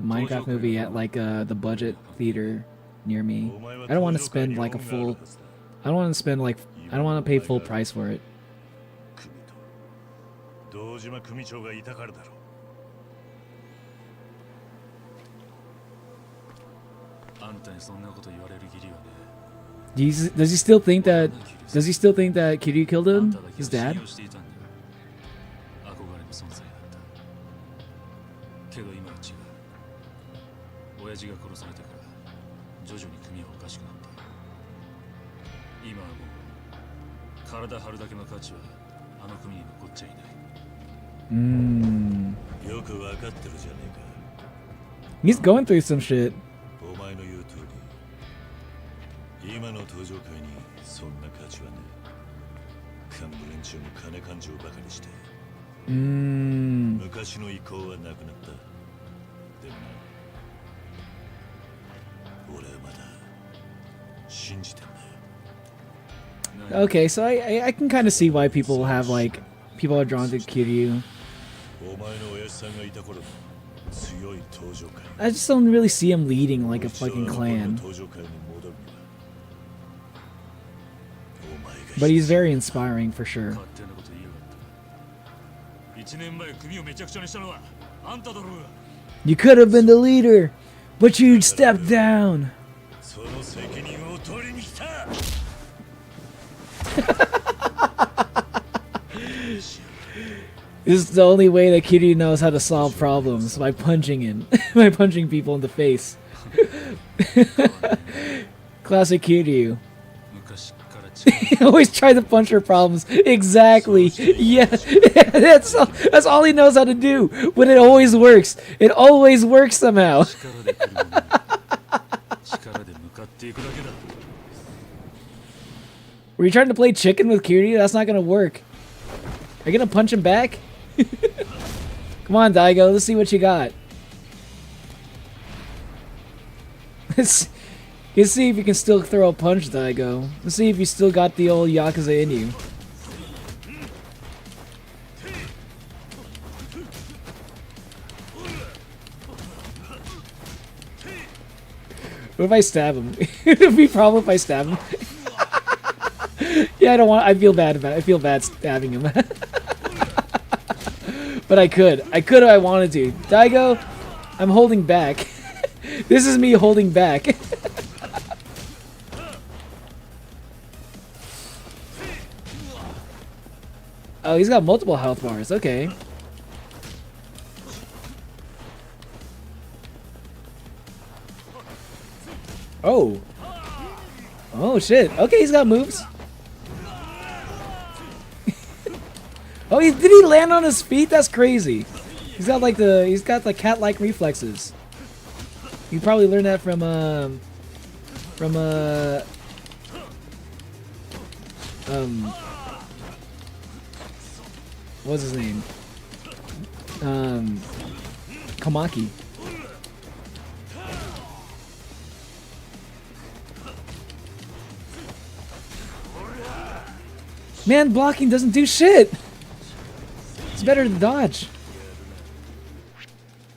Minecraft movie at like the budget theater near me. I don't want to spend like a full. I don't want to pay full price for it. あんたにそんなこと言われる義理はね。Does he still think that Kiryu killed him? His dad? 憧れの存在だった。けど今は違う。親父が殺されてから徐々に組はおかしくなった。今はもう体張るだけの価値はあの組に残っちゃいない。よくわかってるじゃねえか。 He's going through some shit. お前の言う通り、今の登場会にそんな価値はねえ。幹部連中も金勘定ばかりして。昔の意向はなくなった。でもな、俺はまだ信じてんだよ。 Okay, so I can kind of see why people are drawn to Kiryu. お前の親父さんがいた頃の強強い登場会 I just don't really see him leading like a fucking 登 clan. 場会に戻るにはお前が But he's very inspiring for sure. 勝手なこと言いやがった1年前組をめちゃくちゃにしたのはあんただろうが You could have been the leader, but you stepped down. その責任を取りに来た This is the only way that Kiryu knows how to solve problems, by punching by punching people in the face. Classic Kiryu. 昔から力 He always tries to punch her problems. Exactly. Yeah, that's all he knows how to do. But it always works. It always works somehow. 力で来るものに力で向かっていくだけだ Were you trying to play chicken with Kiryu? That's not gonna work. Are you gonna punch him back? Come on, Daigo. Let's see what you got. Let's see if you can still throw a punch, Daigo. Let's see if you still got the old Yakuza in you. What if I stab him? It'd be a problem if I stab him. Yeah, I don't want. I feel bad about it. I feel bad stabbing him. But I could if I wanted to. Daigo, I'm holding back. This is me holding back. Oh, he's got multiple health bars. Okay. Oh. Oh shit. Okay, he's got moves. Oh, did he land on his feet? That's crazy. He's got the cat-like reflexes. You probably learned that from what's his name? Kamaki. Man, blocking doesn't do shit. It's better to dodge.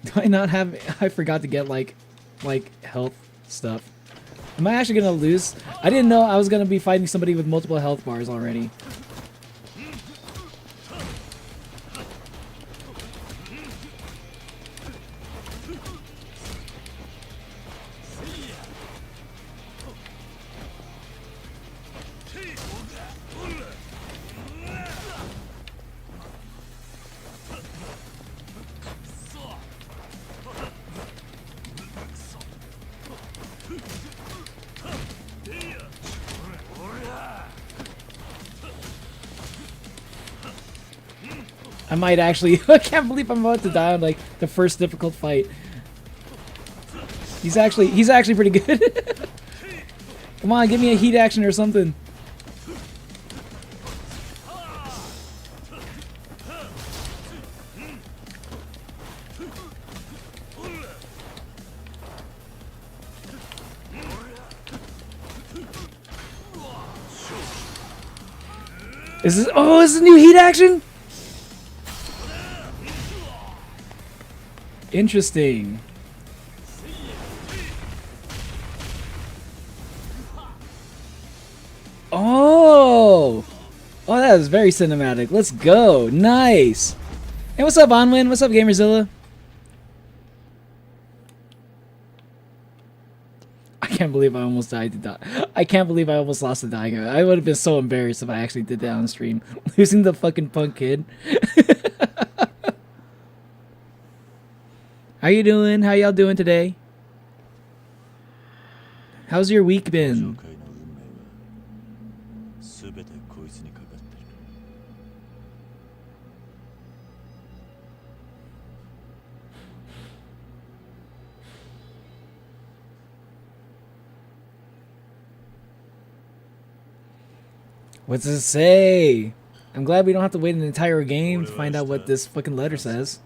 Do I not have? I forgot to get like health stuff. Am I actually gonna lose? I didn't know I was gonna be fighting somebody with multiple health bars already. I might actually. I can't believe I'm about to die on like the first difficult fight. He's actually pretty good. Come on, give me a heat action or something. Is this? Oh, is this a new heat action? Interesting. Oh! Oh, that is very cinematic. Let's go. Nice. Hey, what's up, Onwin? What's up, Gamerzilla? I can't believe I almost died to die. I can't believe I almost lost to Daigo. I would have been so embarrassed if I actually did that on stream. Losing the fucking punk kid. How you doing? How y'all doing today? How's your week 登場 been? 会の運命は全てこいつにかかってる What's it say? I'm glad we don't have to wait an entire game to find out what this fucking letter says.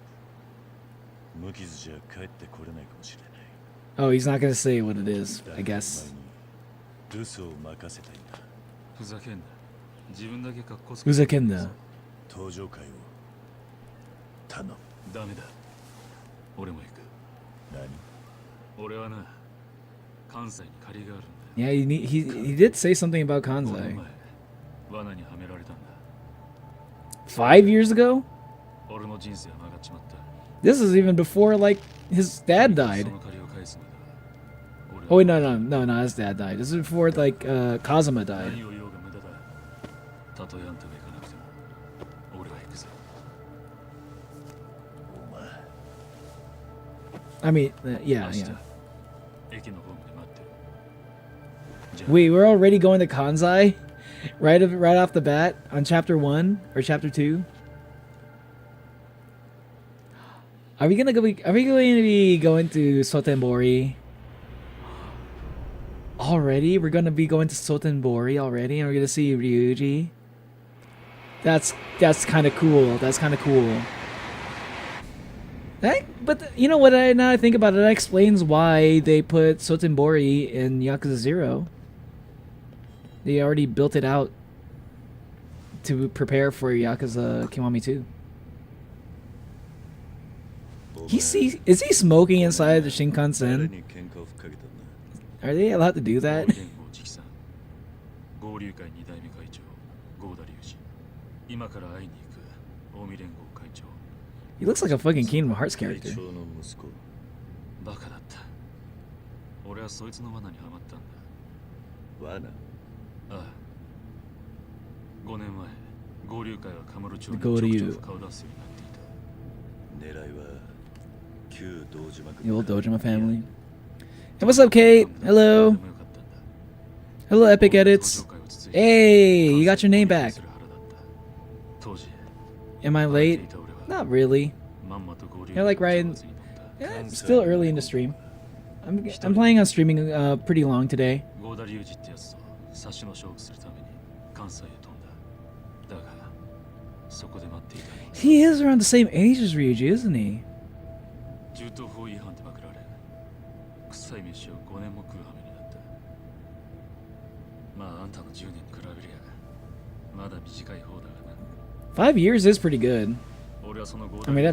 無傷じゃ帰ってこれないかもしれない Oh, he's not gonna say what it is, だ I から guess. お前に留守を任せたいんだふざけんな自分だけ格好つ Who's a kid? 登場会を頼む ダメだ俺も行く俺はな、関西に借りがあるんだよ。 Yeah, he did say something about 5年 Kansai. 前、罠にはめられたんだ。 5 years ago? 俺の人生は曲がっちまった。 This is even before like his dad died. その借りを返すまでは、俺は Oh wait, no, his dad died. This is before like Kazuma died. 何を言おうが無駄だ。たとえあんたが行かなくても、俺は行くぜ。 I mean, yeah, 明日 yeah. 駅のホームで待ってる。じゃあ Wait, we're already going to Kansai, right off the bat on chapter 1 or chapter 2. Are we going to be going to Sotenbori? Already? We're going to be going to Sotenbori already, and we're going to see Ryuji. That's kind of cool. That's kind of cool. But you know what? Now I think about it, that explains why they put Sotenbori in Yakuza 0. They already built it out to prepare for Yakuza Kiwami 2. Is he smoking inside the Shinkansen? Are they allowed to do that? 合流会2代目会長、郷田隆二。今から会いに行く近江連合会長。 He looks like a fucking Kingdom Hearts character. バカだった。俺はそいつの罠にはまったんだ。罠？ああ。5年前、合流会はカムロ町にち合流ょくちょく顔出すようになっていた。狙いは旧道島軍 The old Dojima family. Hey, what's up, Kate? Hello. Hello, Epic Edits. Hey, you got your name back. Am I late? Not really. Yeah, like Ryan. Yeah, it's still early in the stream. I'm planning on streaming pretty long today. He is around the same age as Ryuji, isn't he? 銃刀法違反でパクられ、臭い飯を5年も食う羽目になった。まああんたの10年に比べりゃまだ短い方だがな。 5 years is pretty good. 俺はその I mean,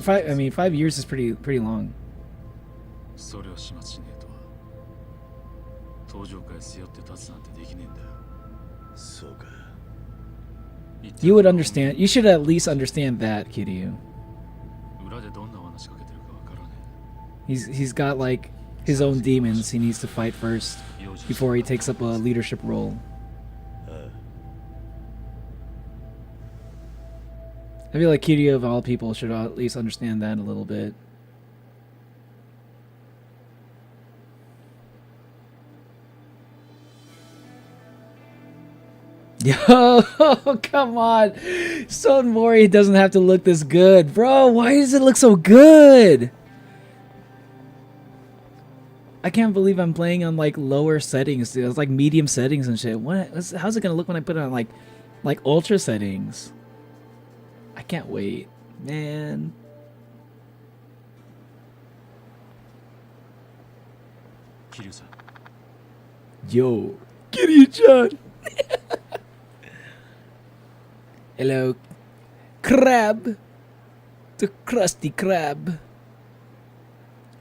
5 years is pretty long. それを始末しねえと登場会背負って立つなんてできねえんだよ。そうか。 You would understand. You should at least understand that, Kiryu. 裏でどんな罠仕掛けてるかわからねえ。 He's got like his own demons he needs to fight first before he takes up a leadership role. I feel like Kiryu of all people should at least understand that a little bit. Yo, come on. Stone Mori doesn't have to look this good. Bro, why does it look so good? I can't believe I'm playing on like lower settings, dude. It's like medium settings and shit. How's it gonna look when I put it on like ultra settings? I can't wait, man. Kiryu-san. Yo, Kiryu-chan. Hello, crab. The crusty crab.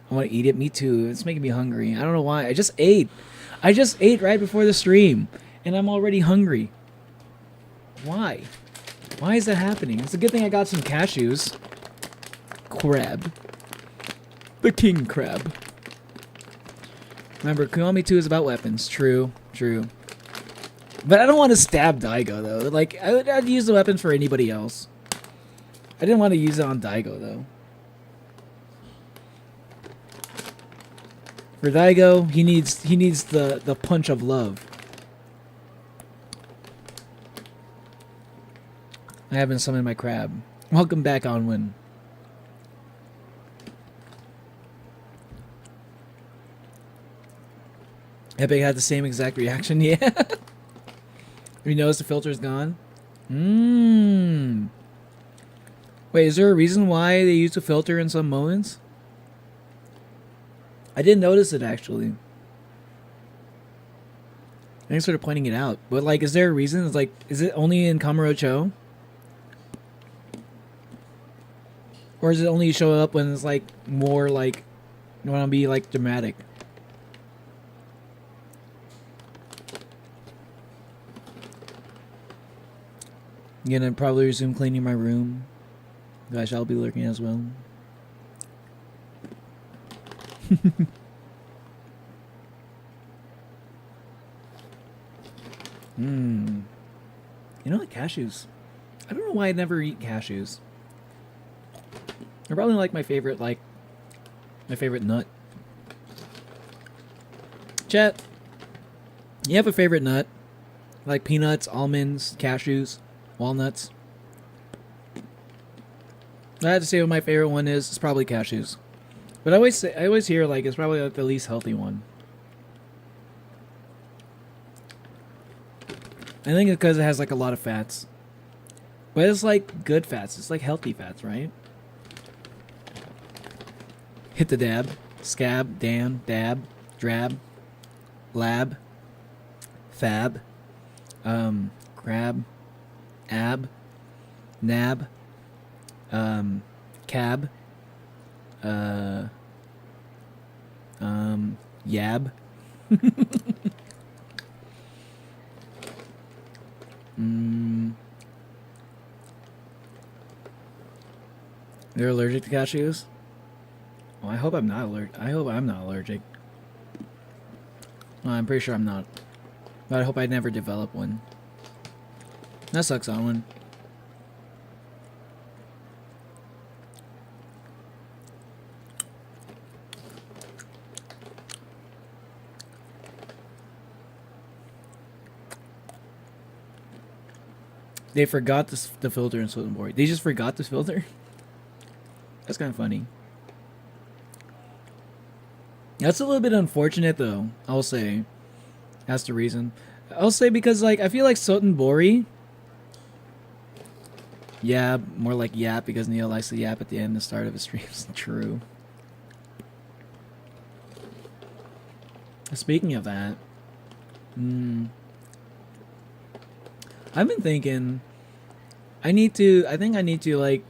I want to eat it. Me too. It's making me hungry. I don't know why. I just ate. Right before the stream, and I'm already hungry. Why? Why is that happening? It's a good thing I got some cashews. Crab. The king crab. Remember, Kiwami 2 is about weapons. True. But I don't want to stab Daigo, though. Like, I'd use the weapon for anybody else. I didn't want to use it on Daigo, though. For Daigo, he needs the punch of love. I haven't summoned my crab. Welcome back, Onwin. Epic had the same exact reaction, yeah. You notice the filter is gone? Wait, is there a reason why they use a filter in some moments? I didn't notice it, actually. Thanks for pointing it out. But, like, is there a reason? It's like, is it only in KAMUROCHO? Or does it only show up when it's, like, more, like, You want to be like dramatic. I'm gonna probably resume cleaning my room. I shall be lurking as well. Mmm. You know, like cashews. I don't know why I never eat cashews. They're probably like my favorite nut. Chat, you have a favorite nut? Like peanuts, almonds, cashews, walnuts? I had to say what my favorite one is. It's probably cashews. But I always hear like it's probably like the least healthy one. I think it's because it has like a lot of fats. But it's like good fats. It's like healthy fats, right? Hit the dab. Scab. Dan. Dab. Drab. Lab. Fab. Grab. Ab. Nab. Cab. Yab. You're allergic to cashews? Well, I hope I'm not allergic. I hope I'm not allergic. Well, I'm pretty sure I'm not. But I hope I never develop one. That sucks, Owen. They forgot the filter in Sweat and Board. They just forgot this filter? That's kind of funny. That's a little bit unfortunate, though. I'll say. That's the reason. I'll say because, like, I feel like Sotenbori. Yeah, more like yap because Neil likes to yap at the end and the start of his streams. True. Speaking of that, I've been thinking. I think I need to like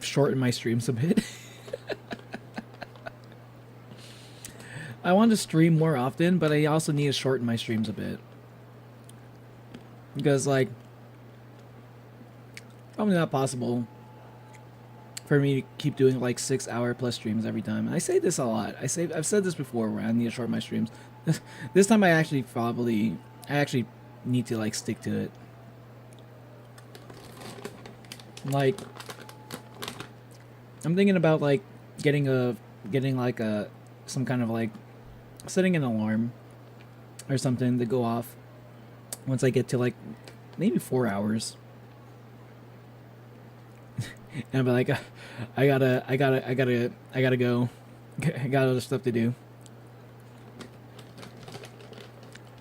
shorten my streams a bit. I want to stream more often, but I also need to shorten my streams a bit. Because, like, probably not possible for me to keep doing, like, 6-hour plus streams every time. And I say this a lot. I've said this before where I need to shorten my streams. This time I actually need to, like, stick to it. Like, I'm thinking about, like, getting some kind of, like, setting an alarm or something to go off once I get to like maybe 4 hours. And I'll be like, I gotta go. I got other stuff to do.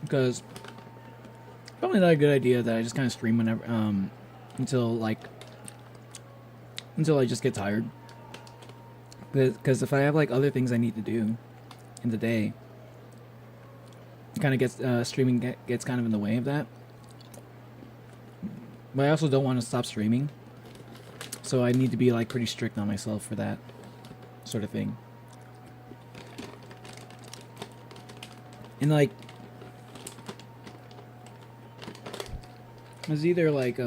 Because probably not a good idea that I just kind of stream whenever until I just get tired. Because if I have like other things I need to do in the day, it kind of gets streaming gets kind of in the way of that. But I also don't want to stop streaming, so I need to be like pretty strict on myself for that sort of thing. And like, it's either like I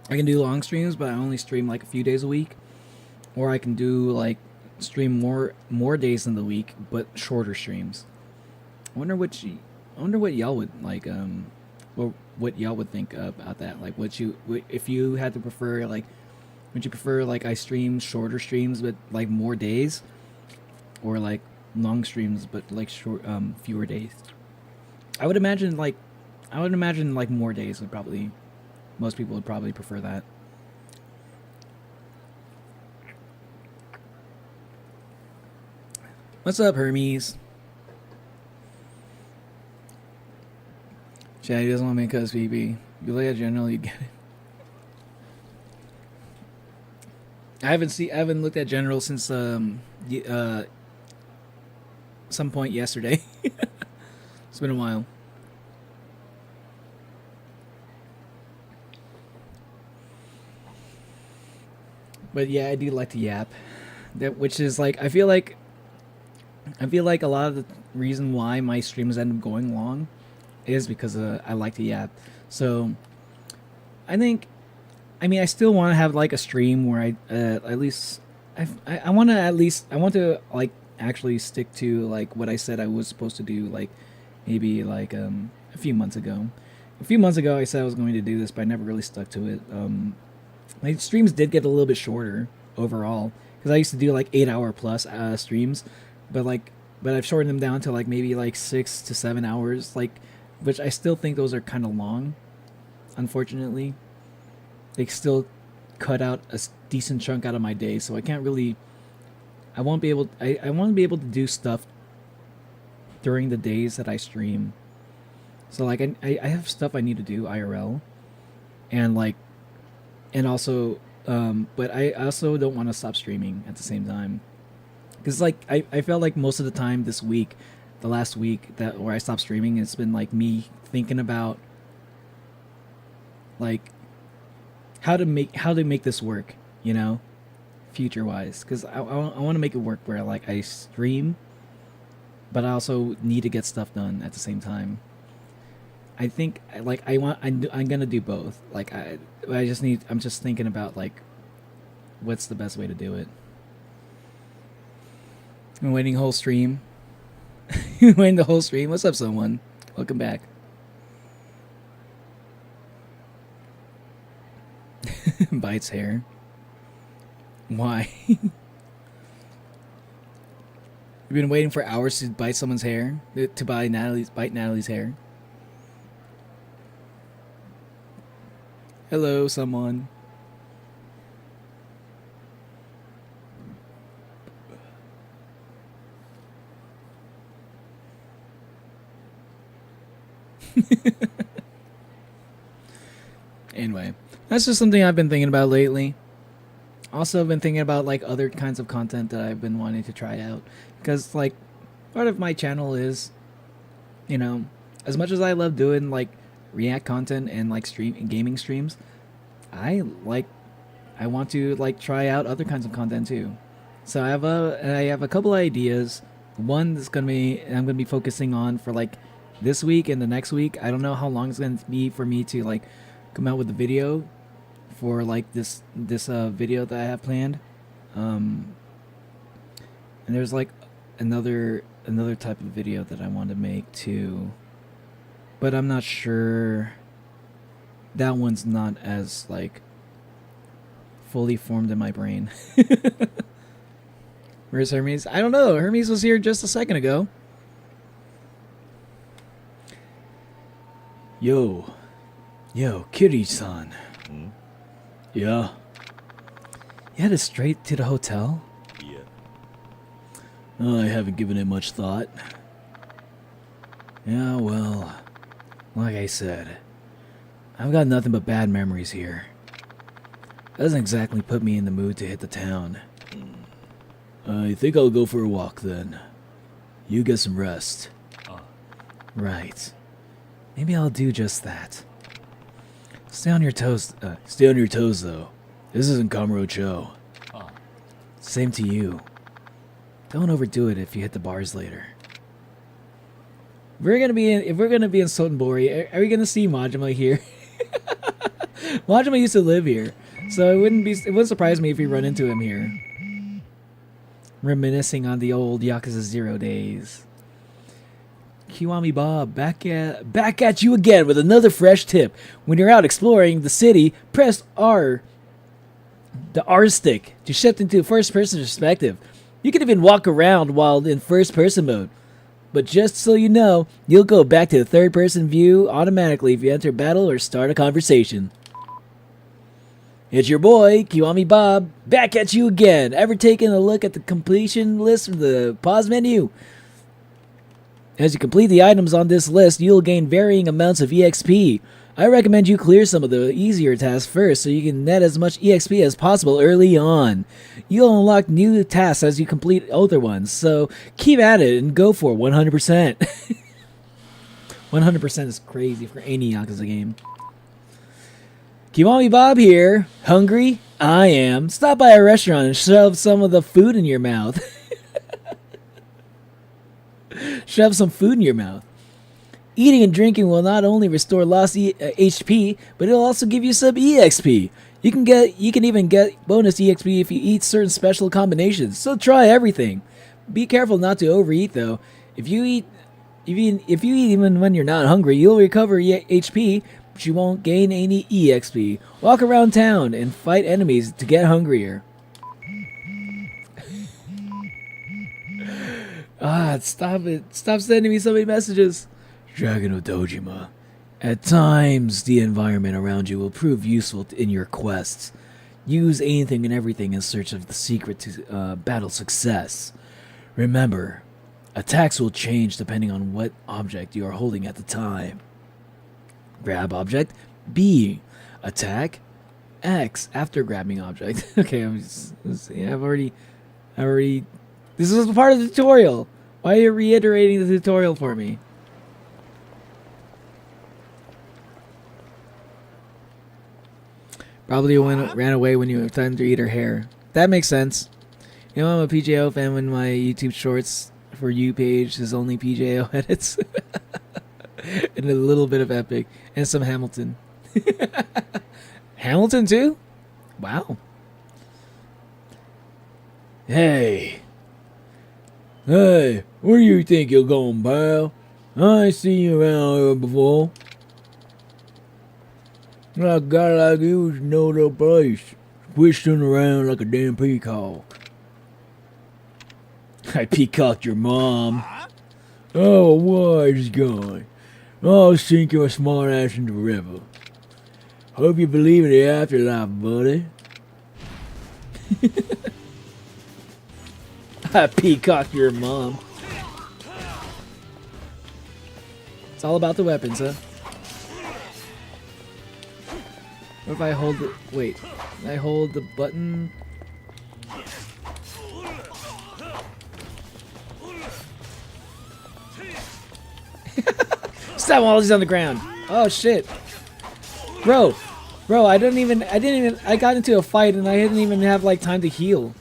can do long streams, but I only stream like a few days a week, or I can do like stream more days in the week but shorter streams. I wonder what y'all would like or what y'all would think about that. Like, if you had to prefer, like, would you prefer like I stream shorter streams but like more days, or like long streams but like short fewer days? I would imagine like more days would probably, most people would probably prefer that. What's up, Hermes? Chad, he doesn't want me to cuz VB. You look at General, you get it. I haven't looked at General since some point yesterday. It's been a while. But yeah, I do like to yap. which is like I feel like a lot of the reason why my streams end up going long is because I like to yap. So I think, I mean, I still want to have like a stream where I at least I want to like actually stick to like what I said I was supposed to do, like maybe like a few months ago. A few months ago I said I was going to do this, but I never really stuck to it. My streams did get a little bit shorter overall because I used to do like 8-hour plus streams, but I've shortened them down to like maybe like 6 to 7 hours, like, which I still think those are kind of long. Unfortunately, they still cut out a decent chunk out of my day, so I can't really. I won't be able. I want to be able to do stuff during the days that I stream. So like I have stuff I need to do IRL, and like, and also, but I also don't want to stop streaming at the same time. Because like I felt like most of the time this week, the last week that where I stopped streaming, it's been like me thinking about like how to make this work, you know, future wise. Because I want to make it work where like I stream, but I also need to get stuff done at the same time. I think like I'm gonna do both. Like I'm just thinking about like what's the best way to do it. I'm waiting the whole stream. Waiting the whole stream. What's up, someone? Welcome back. Bites hair. Why? You've been waiting for hours to bite someone's hair? To bite Natalie's hair? Hello, someone. Anyway, that's just something I've been thinking about lately. Also, I've been thinking about like other kinds of content that I've been wanting to try out, because like part of my channel is, you know, as much as I love doing like React content and like gaming streams, I want to like try out other kinds of content too. So I have a couple ideas. One that's I'm gonna be focusing on for like this week and the next week. I don't know how long it's gonna be for me to like come out with the video for like this video that I have planned. And there's like another type of video that I want to make too, but I'm not sure. That one's not as like fully formed in my brain. Where's Hermes? I don't know. Hermes was here just a second ago. Yo, kiryu-chan. Yeah. You headed straight to the hotel? Yeah. I haven't given it much thought. Yeah, well, like I said, I've got nothing but bad memories here. Doesn't exactly put me in the mood to hit the town. I think I'll go for a walk then. You get some rest. Right. Maybe I'll do just that. Stay on your toes. Stay on your toes, though. This isn't KAMUROCHO. Same to you. Don't overdo it if you hit the bars later. If we're gonna be in Sotenbori, are we gonna see Majima here? Majima used to live here, so it wouldn't surprise me if we run into him here. Reminiscing on the old Yakuza 0 days. Kiwami Bob, back at you again with another fresh tip. When you're out exploring the city, press R, the R stick, to shift into first-person perspective. You can even walk around while in first-person mode. But just so you know, you'll go back to the third-person view automatically if you enter battle or start a conversation. It's your boy, Kiwami Bob, back at you again. Ever taken a look at the completion list from the pause menu? As you complete the items on this list, you'll gain varying amounts of EXP. I recommend you clear some of the easier tasks first so you can net as much EXP as possible early on. You'll unlock new tasks as you complete older ones, so keep at it and go for 100%. 100% is crazy for any Yakuza game. Kiwami Bob here. Hungry? I am. Stop by a restaurant and shove some of the food in your mouth. Shove some food in your mouth. Eating and drinking will not only restore lost HP, but it'll also give you some EXP. You can even get bonus EXP if you eat certain special combinations. So try everything. Be careful not to overeat though. If you eat even when you're not hungry, you'll recover HP, but you won't gain any EXP. Walk around town and fight enemies to get hungrier. Stop it. Stop sending me so many messages. Dragon of Dojima. At times, the environment around you will prove useful in your quests. Use anything and everything in search of the secret to battle success. Remember, attacks will change depending on what object you are holding at the time. Grab object, B. Attack, X after grabbing object. Okay, I've already. This was part of the tutorial. Why are you reiterating the tutorial for me? Probably ran away when you were time to eat her hair. That makes sense. You know, I'm a PJO fan when my YouTube shorts for you page is only PJO edits. And a little bit of Epic. And some Hamilton. Hamilton too? Wow. Hey, where do you think you're going, pal? I ain't seen you around here before. A guy like you should know the place. Twisting around like a damn peacock. I peacocked your mom. Oh, wise guy. I'll sink your smart ass into the river. Hope you believe in the afterlife, buddy. I peacocked your mom. It's all about the weapons, huh? What if I hold the... Wait. I hold the button... Stop while he's on the ground. Oh shit. Bro, I got into a fight and I didn't even have like time to heal.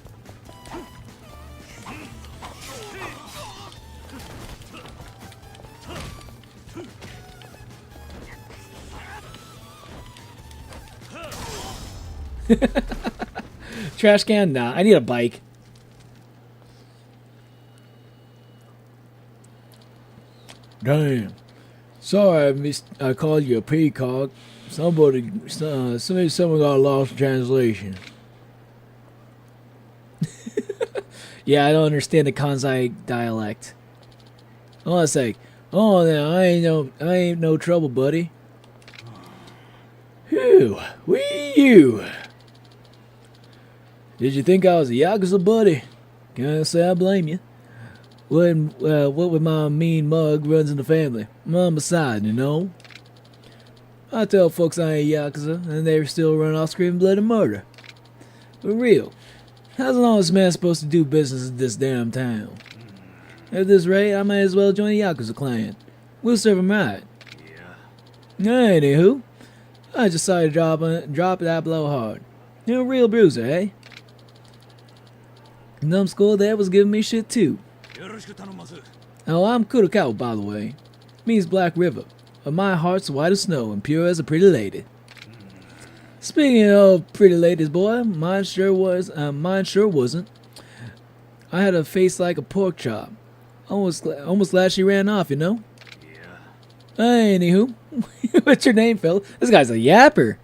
Trash can? Nah, I need a bike. Damn. Sorry, I called you a peacock. Someone got lost in translation. Yeah, I don't understand the Kansai dialect. Oh, it's like, oh, now I ain't no trouble, buddy. Phew, wee you. Did you think I was a Yakuza, buddy? Can't say I blame you. What with my mean mug runs in the family? I'm on my side, you know? I tell folks I ain't Yakuza, and they still run off screaming blood and murder. For real, how's an honest man supposed to do business in this damn town? At this rate, I might as well join the Yakuza clan. We'll serve him right. Yeah. Anywho, I decided to drop that blow hard. You're a real bruiser, eh? Numbskull there was giving me shit too. Oh, I'm Kurokawa, by the way. Means Black River. But my heart's white as snow and pure as a pretty lady. Speaking of pretty ladies, boy, mine sure wasn't. I had a face like a pork chop. Almost glad she ran off, you know? Yeah. Anywho, what's your name, Phil? This guy's a yapper.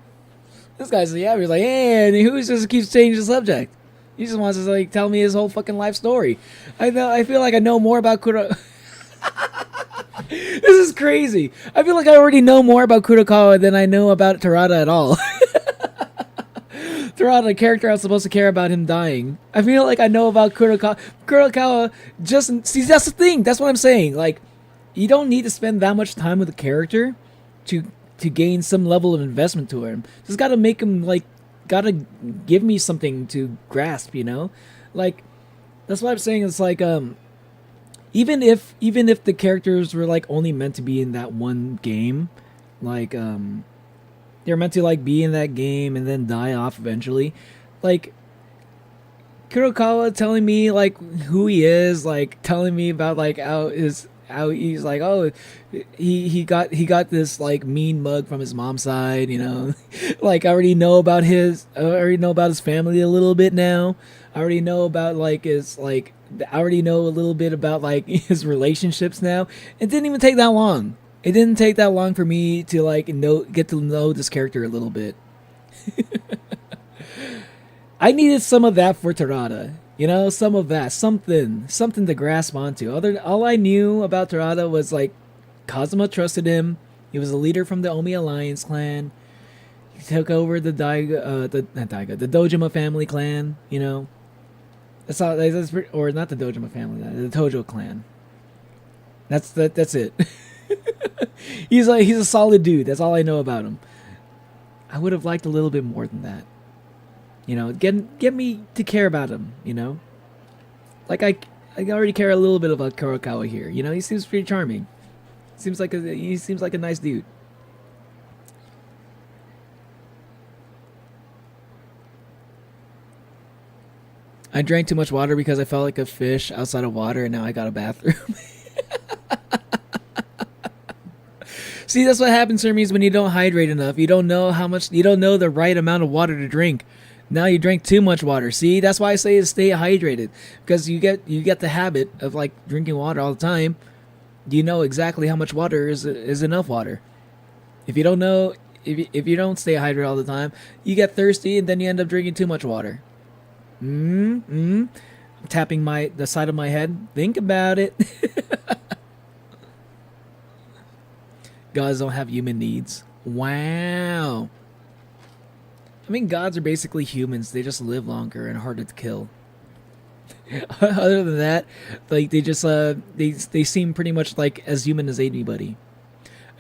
He's like, hey, anywho, he just keeps changing the subject. He just wants to like tell me his whole fucking life story. I feel like I know more about Kuro. This is crazy. I feel like I already know more about Kurokawa than I know about Terada at all. Terada, the character I'm supposed to care about him dying. I feel like I know about Kurokawa. Kurokawa just... See, that's the thing. That's what I'm saying. Like, you don't need to spend that much time with the character to gain some level of investment to him. Just gotta make him, like... Gotta give me something to grasp, you know? Like, that's what I'm saying. It's like, even if the characters were like only meant to be in that one game, like they're meant to like be in that game and then die off eventually, like Kurokawa telling me like who he is, like telling me about like how he's like, oh, he got this like mean mug from his mom's side, you know. Like I already know about his family a little bit now. I already know about like I already know a little bit about like his relationships now. It didn't even take that long. It didn't take that long for me to like get to know this character a little bit. I needed some of that for Terada, you know, some of that, something to grasp onto. All I knew about Terada was like Kazuma trusted him. He was a leader from the Omi Alliance clan. He took over the Dojima family clan, you know. Or not the Dojima family, the Tojo clan. That's it. He's a solid dude. That's all I know about him. I would have liked a little bit more than that. You know, get me to care about him, you know? Like I already care a little bit about Kurokawa here. You know, he seems pretty charming. He seems like a nice dude. I drank too much water because I felt like a fish outside of water and now I got a bathroom. See, that's what happens, Hermes, when you don't hydrate enough. You don't know the right amount of water to drink. Now you drank too much water. See, that's why I say is stay hydrated, because you get the habit of like drinking water all the time. You know exactly how much water is enough water. If you don't know, if you don't stay hydrated all the time, you get thirsty and then you end up drinking too much water. I'm tapping the side of my head. Think about it. Gods don't have human needs. Wow. I mean, gods are basically humans. They just live longer and harder to kill. Other than that, like they just they seem pretty much like as human as anybody.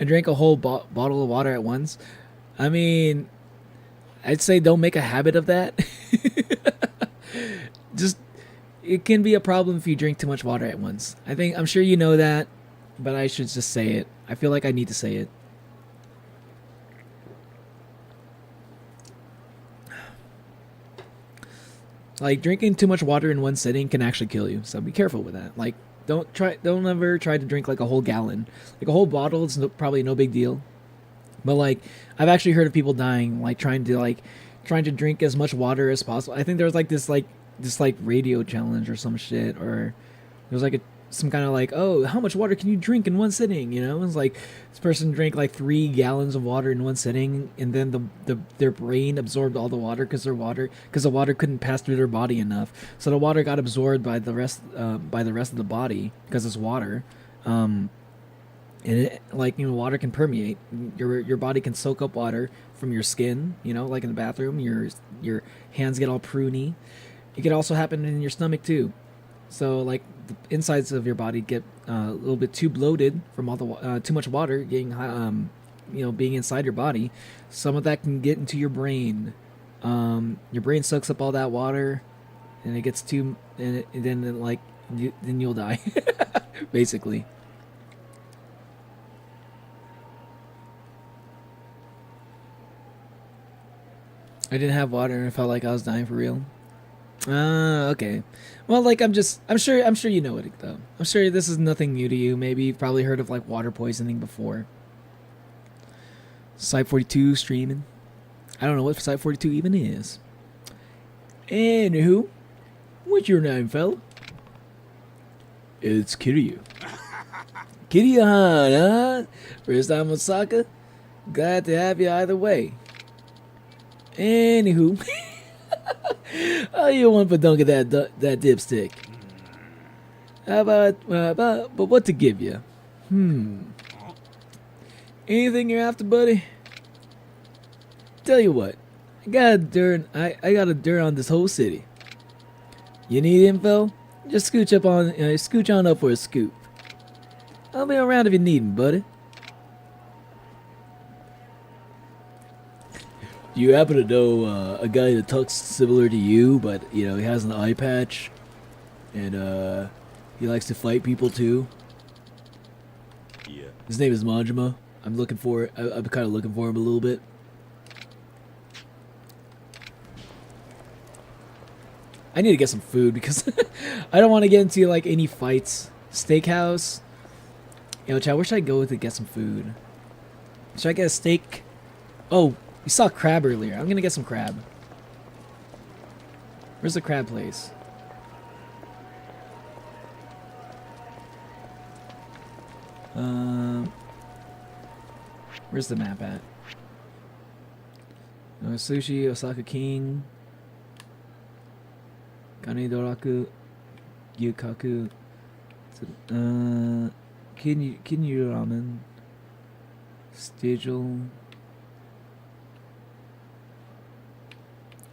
I drank a whole bottle of water at once. I mean, I'd say don't make a habit of that. Just it can be a problem if you drink too much water at once. I'm sure you know that, but I should just say it. I feel like I need to say it. Like drinking too much water in one sitting can actually kill you, so be careful with that. Like don't ever try to drink like a whole gallon. Like a whole bottle is probably no big deal. But like I've actually heard of people dying like trying to drink as much water as possible. I think there was like this radio challenge or some shit, or there was like some kind of like, oh, how much water can you drink in one sitting? You know, it's like this person drank like 3 gallons of water in one sitting, and then their brain absorbed all the water because the water couldn't pass through their body enough. So the water got absorbed by the rest of the body because it's water. And it, like, you know, water can permeate. Your body can soak up water from your skin. You know, like in the bathroom, your hands get all pruny. It could also happen in your stomach too. So like the insides of your body get a little bit too bloated from all the too much water getting being inside your body. Some of that can get into your brain. Your brain soaks up all that water, and it gets too, and then you'll die, basically. I didn't have water and I felt like I was dying for real. Okay. Well, like I'm sure you know it though. I'm sure this is nothing new to you. Maybe you've probably heard of like water poisoning before. Site 42 streaming. I don't know what Site 42 even is. Anywho, what's your name, fella? It's Kiryu. Kiryu-han, huh? First time on Osaka? Glad to have you either way. Anywho. Oh, you want for dunk of that dipstick? How about, but what to give you? Anything you're after, buddy? Tell you what, I got a dirt on this whole city. You need info? Just scooch on up for a scoop. I'll be around if you need me, buddy. Do you happen to know a guy that talks similar to you, but you know he has an eye patch, and he likes to fight people too? Yeah. His name is Majima. I'm kind of looking for him a little bit. I need to get some food because I don't want to get into like any fights. Steakhouse. Yo, chat, where should I go to get some food? Should I get a steak? Oh, we saw crab earlier. I'm gonna get some crab. Where's the crab place? Where's the map at? Sushi, Osaka King, Kanedoraku, Yukaku, Kinyu Ramen, Stigel,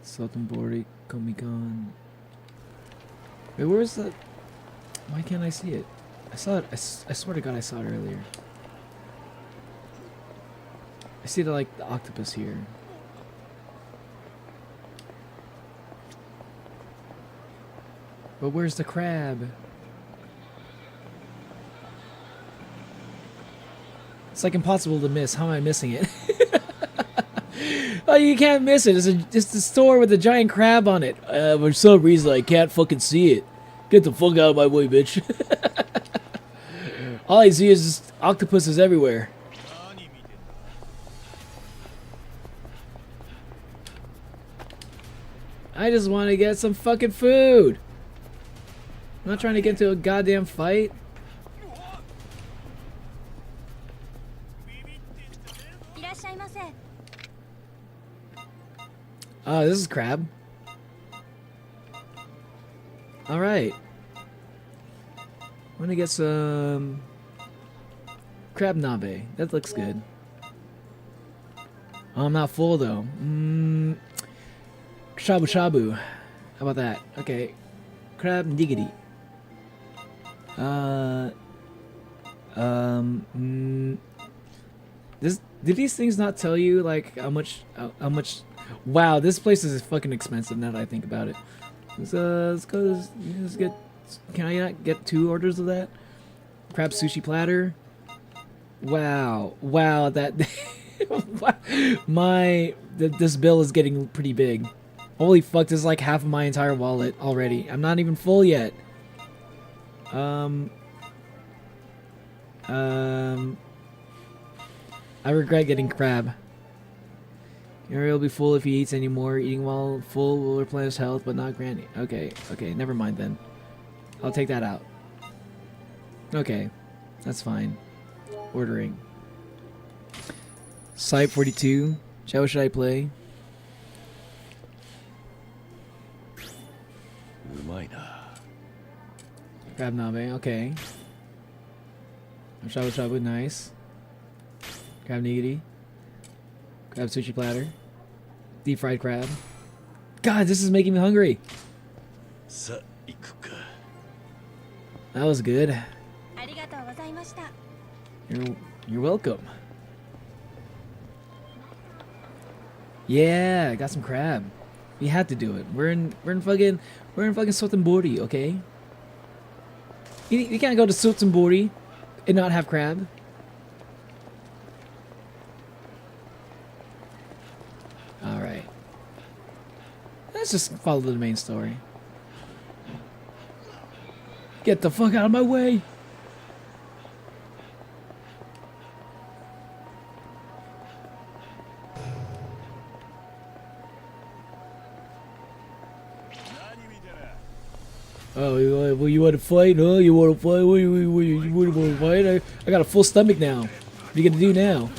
Sotenbori, Komikon. Wait, where's the... Why can't I see it? I saw it, I swear to God I saw it earlier. I see the octopus here. But where's the crab? It's like impossible to miss. How am I missing it? Oh, you can't miss it. It's the store with the giant crab on it. For some reason, I can't fucking see it. Get the fuck out of my way, bitch. All I see is just octopuses everywhere. I just want to get some fucking food. I'm not trying to get into a goddamn fight. Oh, this is crab. Alright. I'm gonna get some crab nabe. That looks good. Oh, I'm not full though. Shabu shabu. How about that? Okay. Crab nigiri. Did these things not tell you like how much? Wow, this place is fucking expensive now that I think about it. Let's go. Let's get. Can I not get 2 orders of that? Crab sushi platter. Wow, that. This bill is getting pretty big. Holy fuck, this is like half of my entire wallet already. I'm not even full yet. I regret getting crab. Yuri will be full if he eats anymore. Eating while full will replenish health, but not grant. Okay, never mind then. I'll take that out. Okay, that's fine. Ordering. Site 42. What should I play? Crab nabe, okay. Shabu shabu, nice. Crab nigiri. Crab sushi platter. Deep fried crab. God, this is making me hungry. That was good. You're welcome. Yeah, I got some crab. We had to do it. We're in fucking Sotenbori, okay? You can't go to Sotenbori and not have crab. Alright. Let's just follow the main story. Get the fuck out of my way! Oh, you want to fight, huh? You want to fight? What you want to fight? I got a full stomach now. What are you gonna do now?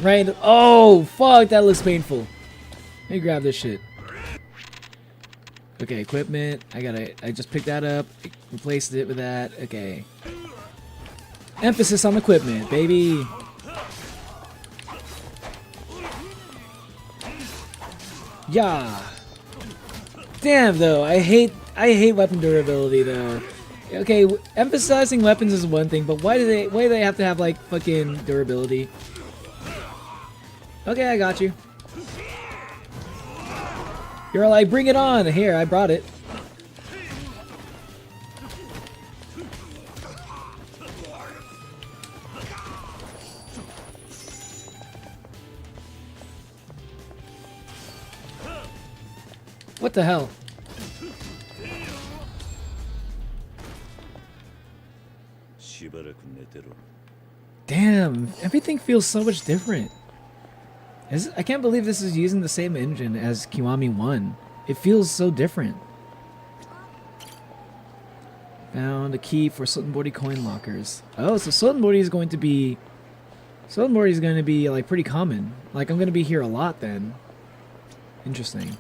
Right. Oh, fuck, that looks painful. Let me grab this shit. Okay, equipment. I just picked that up. Replaced it with that. Okay. Emphasis on equipment, baby. Yeah. Damn though, I hate weapon durability though. Okay, emphasizing weapons is one thing, but why do they have to have like fucking durability? Okay, I got you. You're like, bring it on. Here, I brought it. What the hell? Damn, everything feels so much different. I can't believe this is using the same engine as Kiwami 1. It feels so different. Found a key for Sotenbori coin lockers. Oh, so Sotenbori is going to be... Sotenbori is going to be, like, pretty common. Like, I'm going to be here a lot, then. Interesting.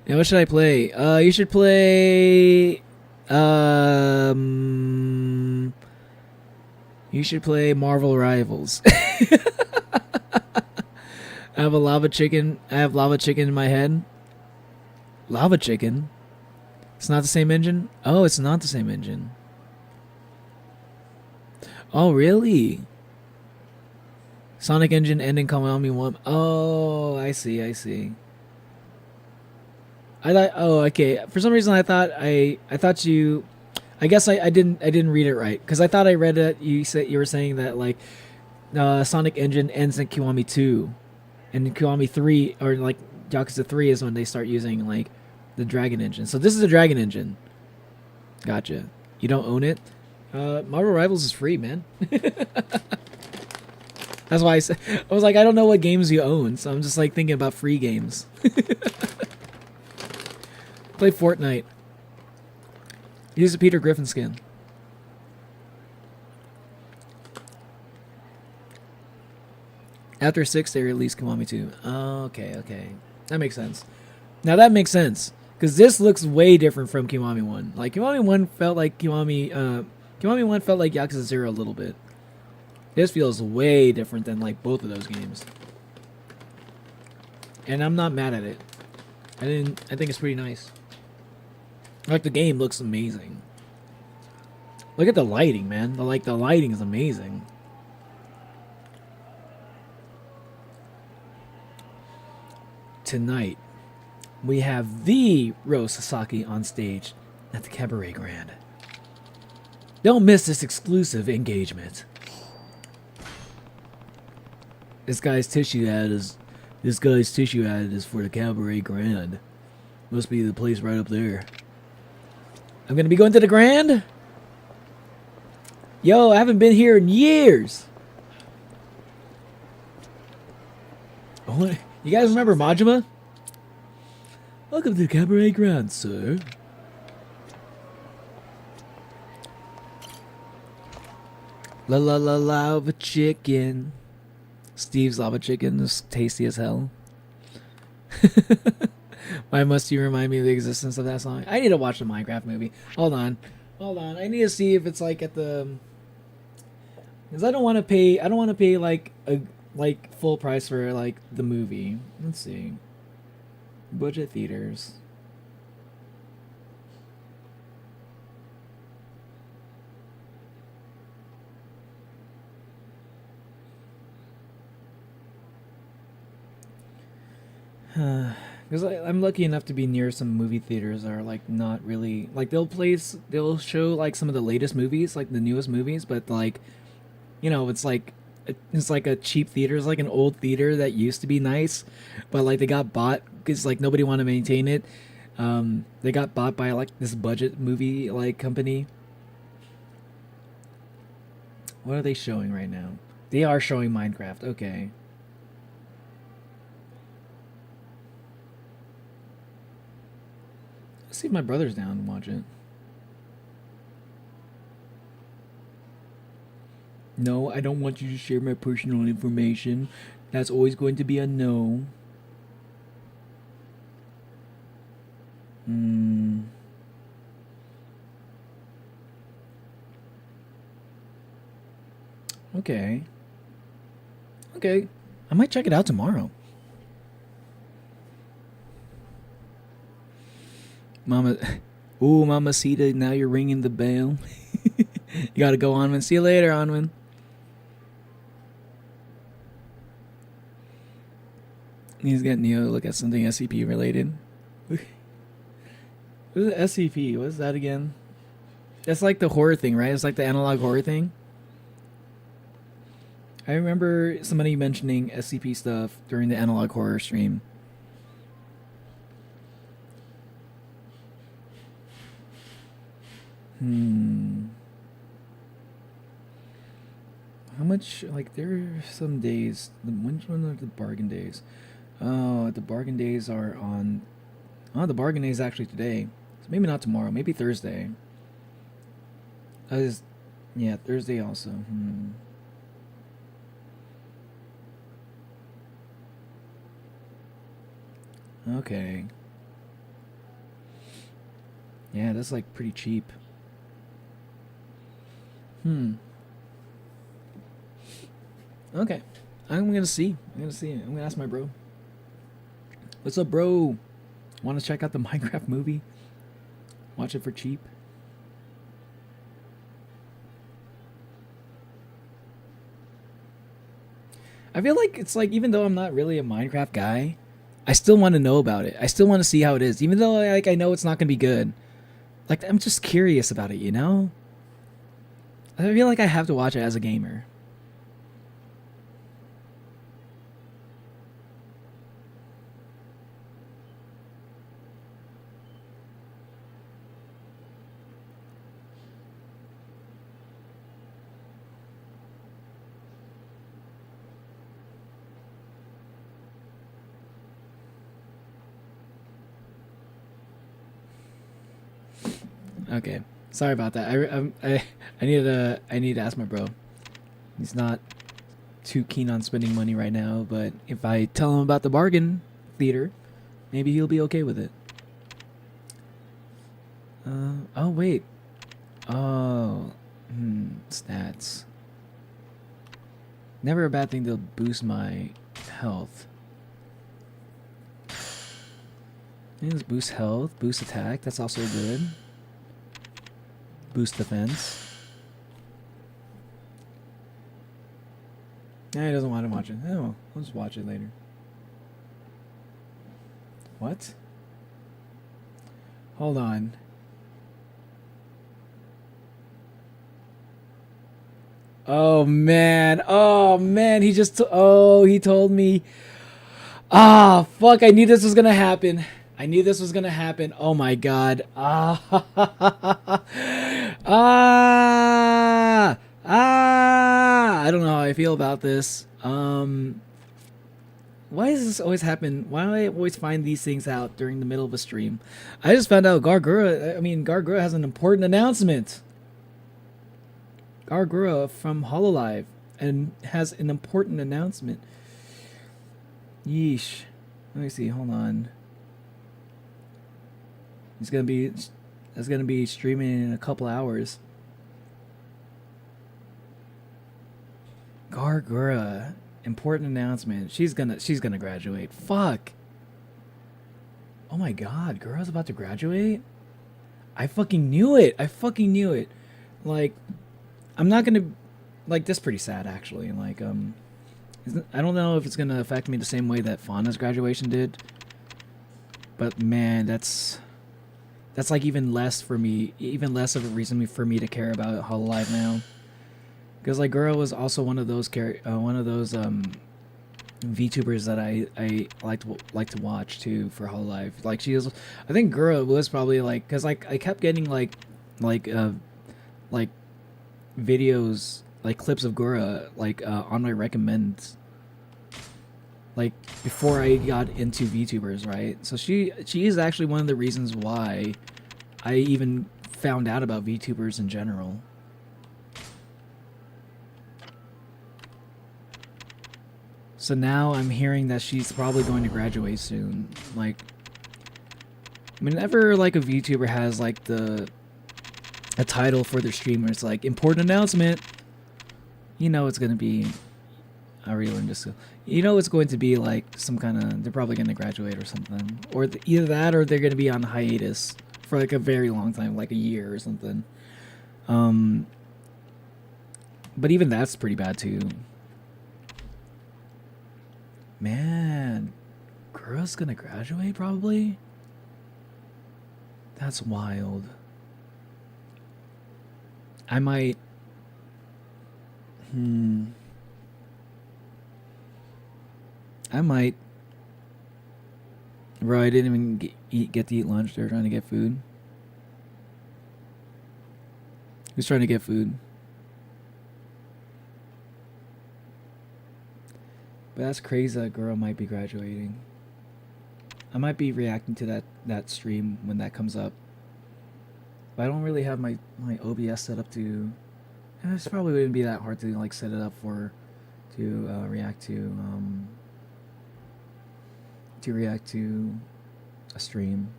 Yeah, what should I play? You should play... You should play Marvel Rivals. I have a lava chicken. I have lava chicken in my head. Lava chicken? It's not the same engine? Oh, it's not the same engine. Oh, really? Sonic engine ending Kiwami 1. Oh, I see, I see. I thought, oh, okay. For some reason I thought you, I guess I didn't read it right. Because I thought I read it, you were saying that, like, Sonic engine ends in Kiwami 2. And in Kiwami 3, or like Yakuza 3 is when they start using, like, the Dragon engine. So this is a Dragon engine. Gotcha. You don't own it? Marvel Rivals is free, man. That's why I was like, I don't know what games you own, so I'm just like thinking about free games. Play Fortnite. Use a Peter Griffin skin. After 6, they released Kiwami 2. Oh, okay, okay. That makes sense. Now that makes sense. Because this looks way different from Kiwami 1. Like, Kiwami 1 felt like Kiwami 1 felt like Yakuza 0 a little bit. This feels way different than, like, both of those games. And I'm not mad at it. I think it's pretty nice. Like, the game looks amazing. Look at the lighting, man. The lighting is amazing. Tonight, we have the Rose Sasaki on stage at the Cabaret Grand. Don't miss this exclusive engagement. This guy's tissue ad is for the Cabaret Grand. Must be the place right up there. I'm gonna be going to the Grand. Yo, I haven't been here in years. Oh, you guys remember Majima? Welcome to the Cabaret Grand, sir. La la la lava chicken. Steve's lava chicken is tasty as hell. Why must you remind me of the existence of that song? I need to watch the Minecraft movie. Hold on. I need to see if it's like at the... Because I don't want to pay like full price for like the movie. Let's see. Budget theaters. Because I'm lucky enough to be near some movie theaters that are like not really like they'll show like some of the latest movies, like the newest movies, but like, you know, it's like a cheap theater. It's like an old theater that used to be nice, but like they got bought because like nobody wanted to maintain it. They got bought by like this budget movie like company. What are they showing right now? They are showing Minecraft. Okay. Let's see if my brother's down to watch it. No, I don't want you to share my personal information. That's always going to be a no. Okay. Okay. I might check it out tomorrow. Mama, ooh, Mamacita, now you're ringing the bell. You gotta go, Onwin. See you later, Onwin. He's getting Neo to look at something SCP related. What is SCP? What is that again? That's like the horror thing, right? It's like the analog horror thing. I remember somebody mentioning SCP stuff during the analog horror stream. How much, like, there are some days, which one are the bargain days? Oh, the bargain days are on, the bargain day is actually today. So maybe not tomorrow, maybe Thursday. Yeah, Thursday also. Okay. Yeah, that's like pretty cheap. Okay. I'm gonna see. I'm gonna ask my bro. What's up, bro? Want to check out the Minecraft movie? Watch it for cheap? I feel like it's like, even though I'm not really a Minecraft guy, I still want to know about it. I still want to see how it is, even though like I know it's not gonna be good. Like, I'm just curious about it, you know? I feel like I have to watch it as a gamer. Okay, sorry about that. I need to ask my bro. He's not too keen on spending money right now, but if I tell him about the bargain theater, maybe he'll be okay with it. Oh wait. Oh, stats. Never a bad thing to boost my health. Let's boost health, boost attack. That's also good. Boost defense. Nah, he doesn't want to watch it. Oh, we'll just watch it later. What? Hold on. Oh man. Oh man. He just. He told me. Ah, fuck. I knew this was gonna happen. I knew this was gonna happen. Oh my god. I don't know how I feel about this. Why does this always happen? Why do I always find these things out during the middle of a stream? I just found out Gargura has an important announcement. Gargura from Hololive and has an important announcement. Yeesh. Let me see. Hold on. It's gonna be streaming in a couple hours. Gargura, important announcement. She's gonna graduate. Fuck. Oh my god, Gura's about to graduate? I fucking knew it. Like, I'm not gonna, like, this is pretty sad actually. Like, I don't know if it's gonna affect me the same way that Fauna's graduation did. But man, that's like even less of a reason for me to care about Hololive now. Because like Gura was also one of those VTubers that I like to watch too for Hololive. Like I think Gura was probably like, because like I kept getting like videos, like clips of Gura on my recommends, like before I got into VTubers, right? So she is actually one of the reasons why I even found out about VTubers in general. So now I'm hearing that she's probably going to graduate soon. Like, whenever like a VTuber has like a title for their streamer, it's like important announcement. You know it's gonna be it's going to be like some kind of, they're probably gonna graduate or something, or either that or they're gonna be on hiatus for like a very long time, like a year or something. But even that's pretty bad too. Man, Gura's gonna graduate probably? That's wild. I might... I might... Bro, I didn't even get to eat lunch. They were trying to get food. Who's trying to get food? But that's crazy that girl might be graduating. I might be reacting to that stream when that comes up. But I don't really have my OBS set up to... It probably wouldn't be that hard to like set it up to react to a stream.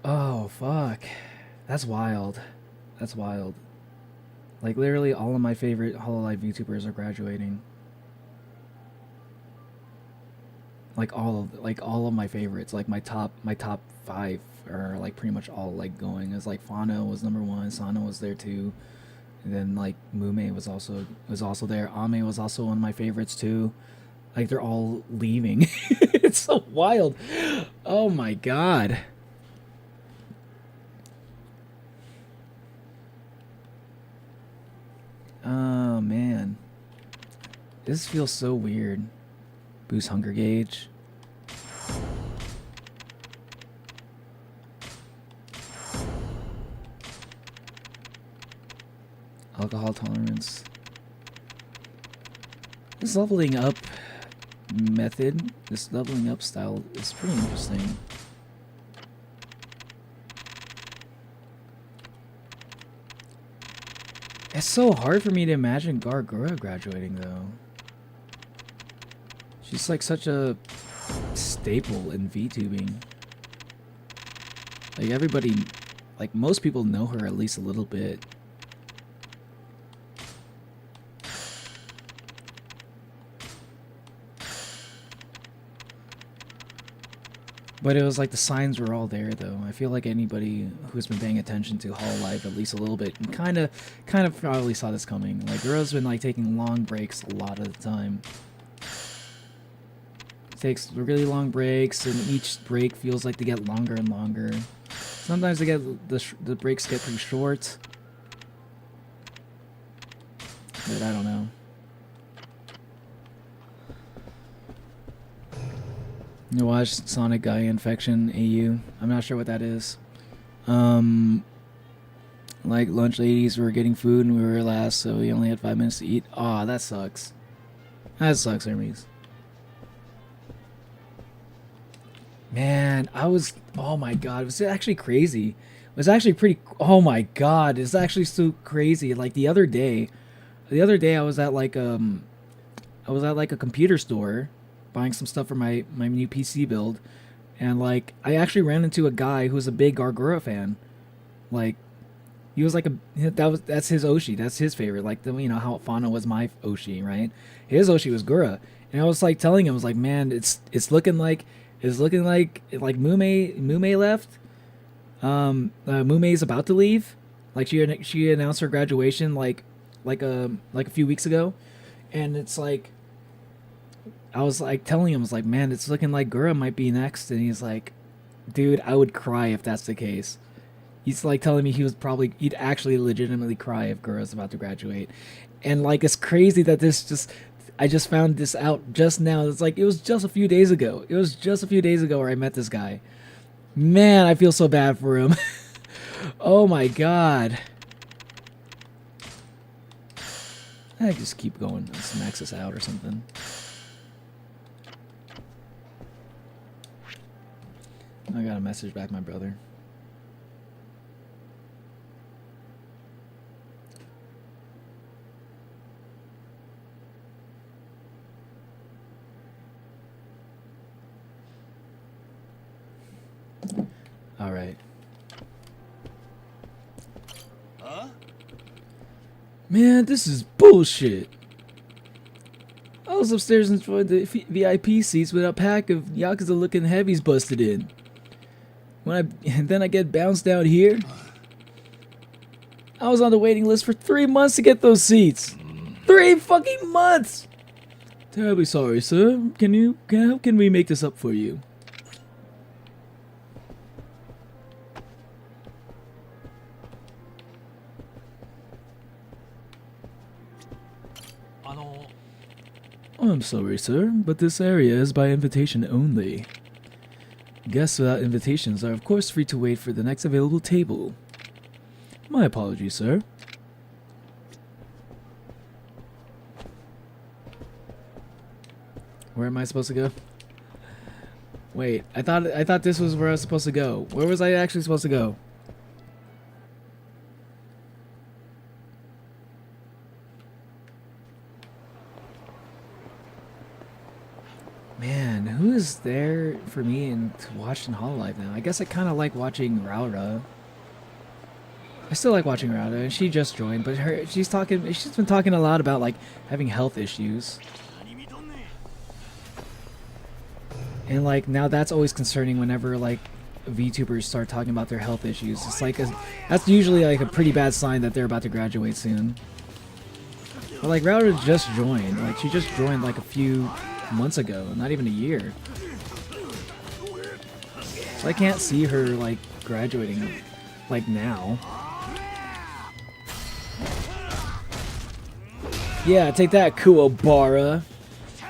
Oh fuck, that's wild. That's wild. Like literally all of my favorite HoloLive YouTubers are graduating. Like all of my favorites, like my top 5 are like pretty much all like going. It's like Fano was number 1, Sano was there too, and then like Mume was also there. Ame was also one of my favorites too. Like they're all leaving. It's so wild. Oh my god. Oh man, this feels so weird. Boost hunger gauge. Alcohol tolerance. This leveling up method, this leveling up style is pretty interesting. It's so hard for me to imagine Gargura graduating though. She's like such a staple in VTubing. Like everybody, like most people know her at least a little bit. But it was like the signs were all there though. I feel like anybody who's been paying attention to HoloLive at least a little bit kind of probably saw this coming. Like Gura's been like taking long breaks a lot of the time. Takes really long breaks, and each break feels like they get longer and longer. Sometimes they get the breaks get pretty short, but I don't know. You watched Sonic Guy Infection AU? I'm not sure what that is. Like lunch ladies were getting food and we were last, so we only had 5 minutes to eat. Aw, that sucks. That sucks, Hermes. Man, oh my god, it was actually crazy. It was actually pretty, oh my god, it's actually so crazy. Like the other day I was at like a computer store buying some stuff for my new PC build, and like I actually ran into a guy who was a big Gargura fan. Like he was like that's his Oshi, that's his favorite. Like you know how Fauna was my Oshi, right? His Oshi was Gura, and I was like telling him, I was like, man, it's looking like Mume left. Mume's about to leave. Like she announced her graduation like a few weeks ago, and it's like I was like telling him, I was like, man, it's looking like Gura might be next, and he's like, dude, I would cry if that's the case. He's like telling me he'd actually legitimately cry if Gura's about to graduate, and like it's crazy that I just found this out just now. It's like it was just a few days ago. It was just a few days ago where I met this guy. Man, I feel so bad for him. Oh my god. I just keep going. Let's max this out or something. I got a message back, my brother. All right. Huh? Man, this is bullshit. I was upstairs enjoying the VIP seats with a pack of Yakuza looking heavies busted in. And then I get bounced down here. I was on the waiting list for 3 months to get those seats. 3 fucking months! Terribly sorry, sir. How can we make this up for you? I'm sorry, sir, but this area is by invitation only. Guests without invitations are of course free to wait for the next available table. My apologies, sir. Where am I supposed to go? Wait, I thought this was where I was supposed to go. Where was I actually supposed to go? Man, who is there for me to watch in Hololive now? I guess I kind of like watching Raura. I still like watching Raura, and she just joined, but she's been talking a lot about like having health issues. And like now that's always concerning whenever like VTubers start talking about their health issues. It's like that's usually like a pretty bad sign that they're about to graduate soon. But like Raura just joined. Like she just joined like a few months ago, not even a year. So I can't see her like graduating like now. Yeah, take that, Kuwabara.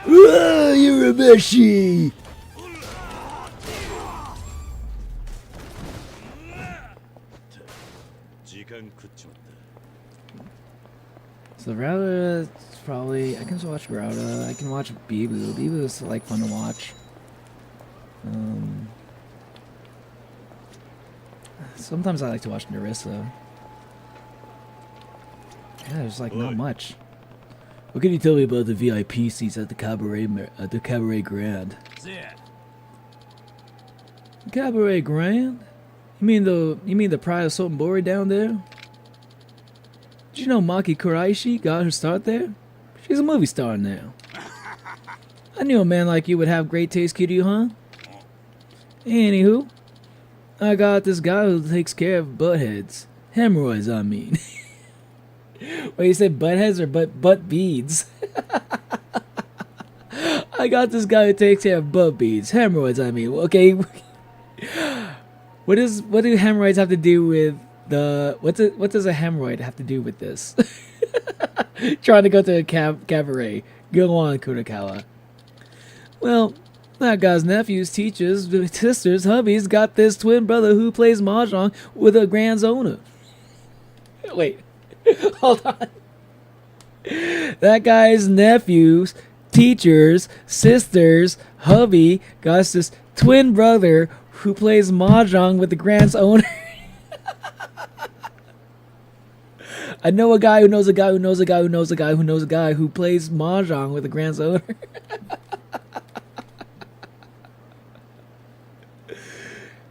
Urameshi! So Raura, probably I can just watch Raura. I can watch Bibu. Bibu is like fun to watch. Sometimes I like to watch Narissa. Yeah, there's like not much. What can you tell me about the VIP seats at the Cabaret Grand? Cabaret Grand? You mean the Pride of Salt and Bori down there? Did you know Maki Kuraishi got her start there? She's a movie star now. I knew a man like you would have great taste, Kiryu, huh? Anywho, I got this guy who takes care of butt heads. Hemorrhoids, I mean. Wait, you said butt heads or butt beads? I got this guy who takes care of butt beads. Hemorrhoids, I mean. Okay. What do hemorrhoids have to do with the what does a hemorrhoid have to do with this? Trying to go to a cabaret. Go on, Kurakawa. Well, that guy's nephews, teachers, sisters, hubbies got this twin brother who plays mahjong with a grand's owner. Wait, hold on. That guy's nephews, teachers, sisters, hubby got this twin brother who plays mahjong with the grand's owner. I know a guy who knows a guy who knows a guy who knows a guy who knows a guy who plays mahjong with the grand's owner.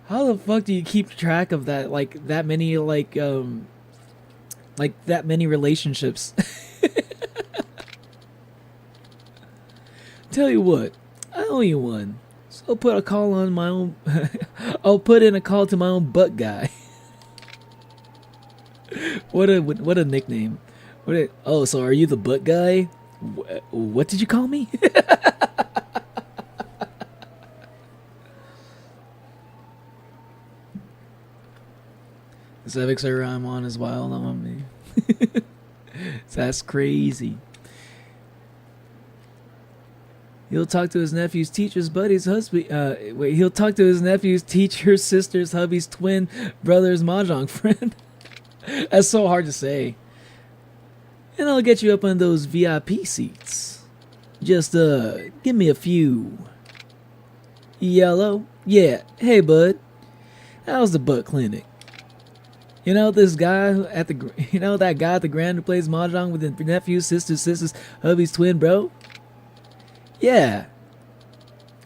How the fuck do you keep track of that? Like that many that many relationships? Tell you what, I owe you one. So I'll put a call on my own. I'll put in a call to my own butt guy. What a nickname. Oh, so are you the butt guy? What did you call me? The civic server I'm on is wild on me. That's crazy. He'll talk to his nephew's teacher's buddy's husband. He'll talk to his nephew's teacher's sister's hubby's twin brother's mahjong friend. That's so hard to say. And I'll get you up on those VIP seats. Just give me a few. Yellow? Yeah. Hey, bud. How's the butt clinic? You know this guy at the, that guy at the Grand who plays mahjong with his nephew, sister's hubby's twin bro? Yeah.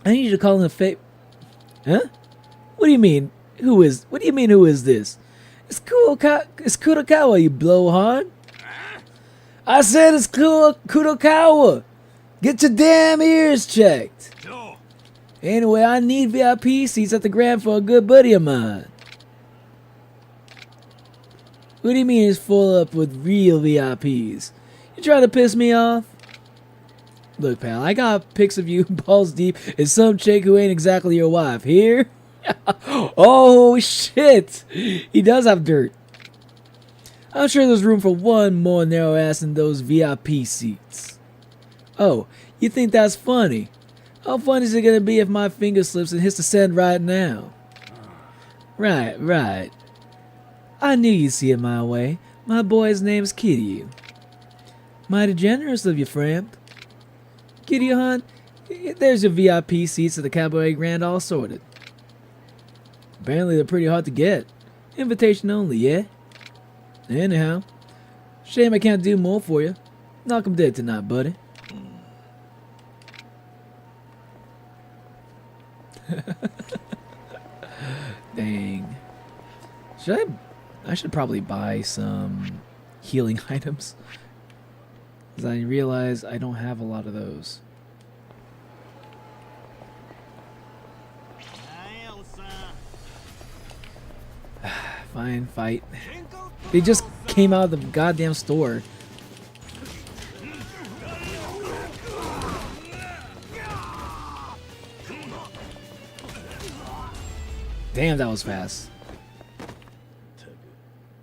I need you to call him Huh? What do you mean? What do you mean who is this? It's Kurakawa, you blowhard. I said it's Kurakawa. Get your damn ears checked. Anyway, I need VIP seats at the Grand for a good buddy of mine. What do you mean it's full up with real VIPs? You trying to piss me off? Look, pal, I got pics of you balls deep and some chick who ain't exactly your wife. Here? Oh, shit. He does have dirt. I'm sure there's room for one more narrow ass in those VIP seats. Oh, you think that's funny? How funny is it gonna be if my finger slips and hits the send right now? Right. I knew you'd see it my way. My boy's name's Kiryu. Mighty generous of you, friend. Kiryu-han, there's your VIP seats at the Cabaret Grand all sorted. Apparently they're pretty hard to get. Invitation only, yeah? Anyhow, shame I can't do more for you. Knock 'em dead tonight, buddy. Dang. I should probably buy some healing items. Because I realize I don't have a lot of those. Fine, fight. They just came out of the goddamn store. Damn, that was fast.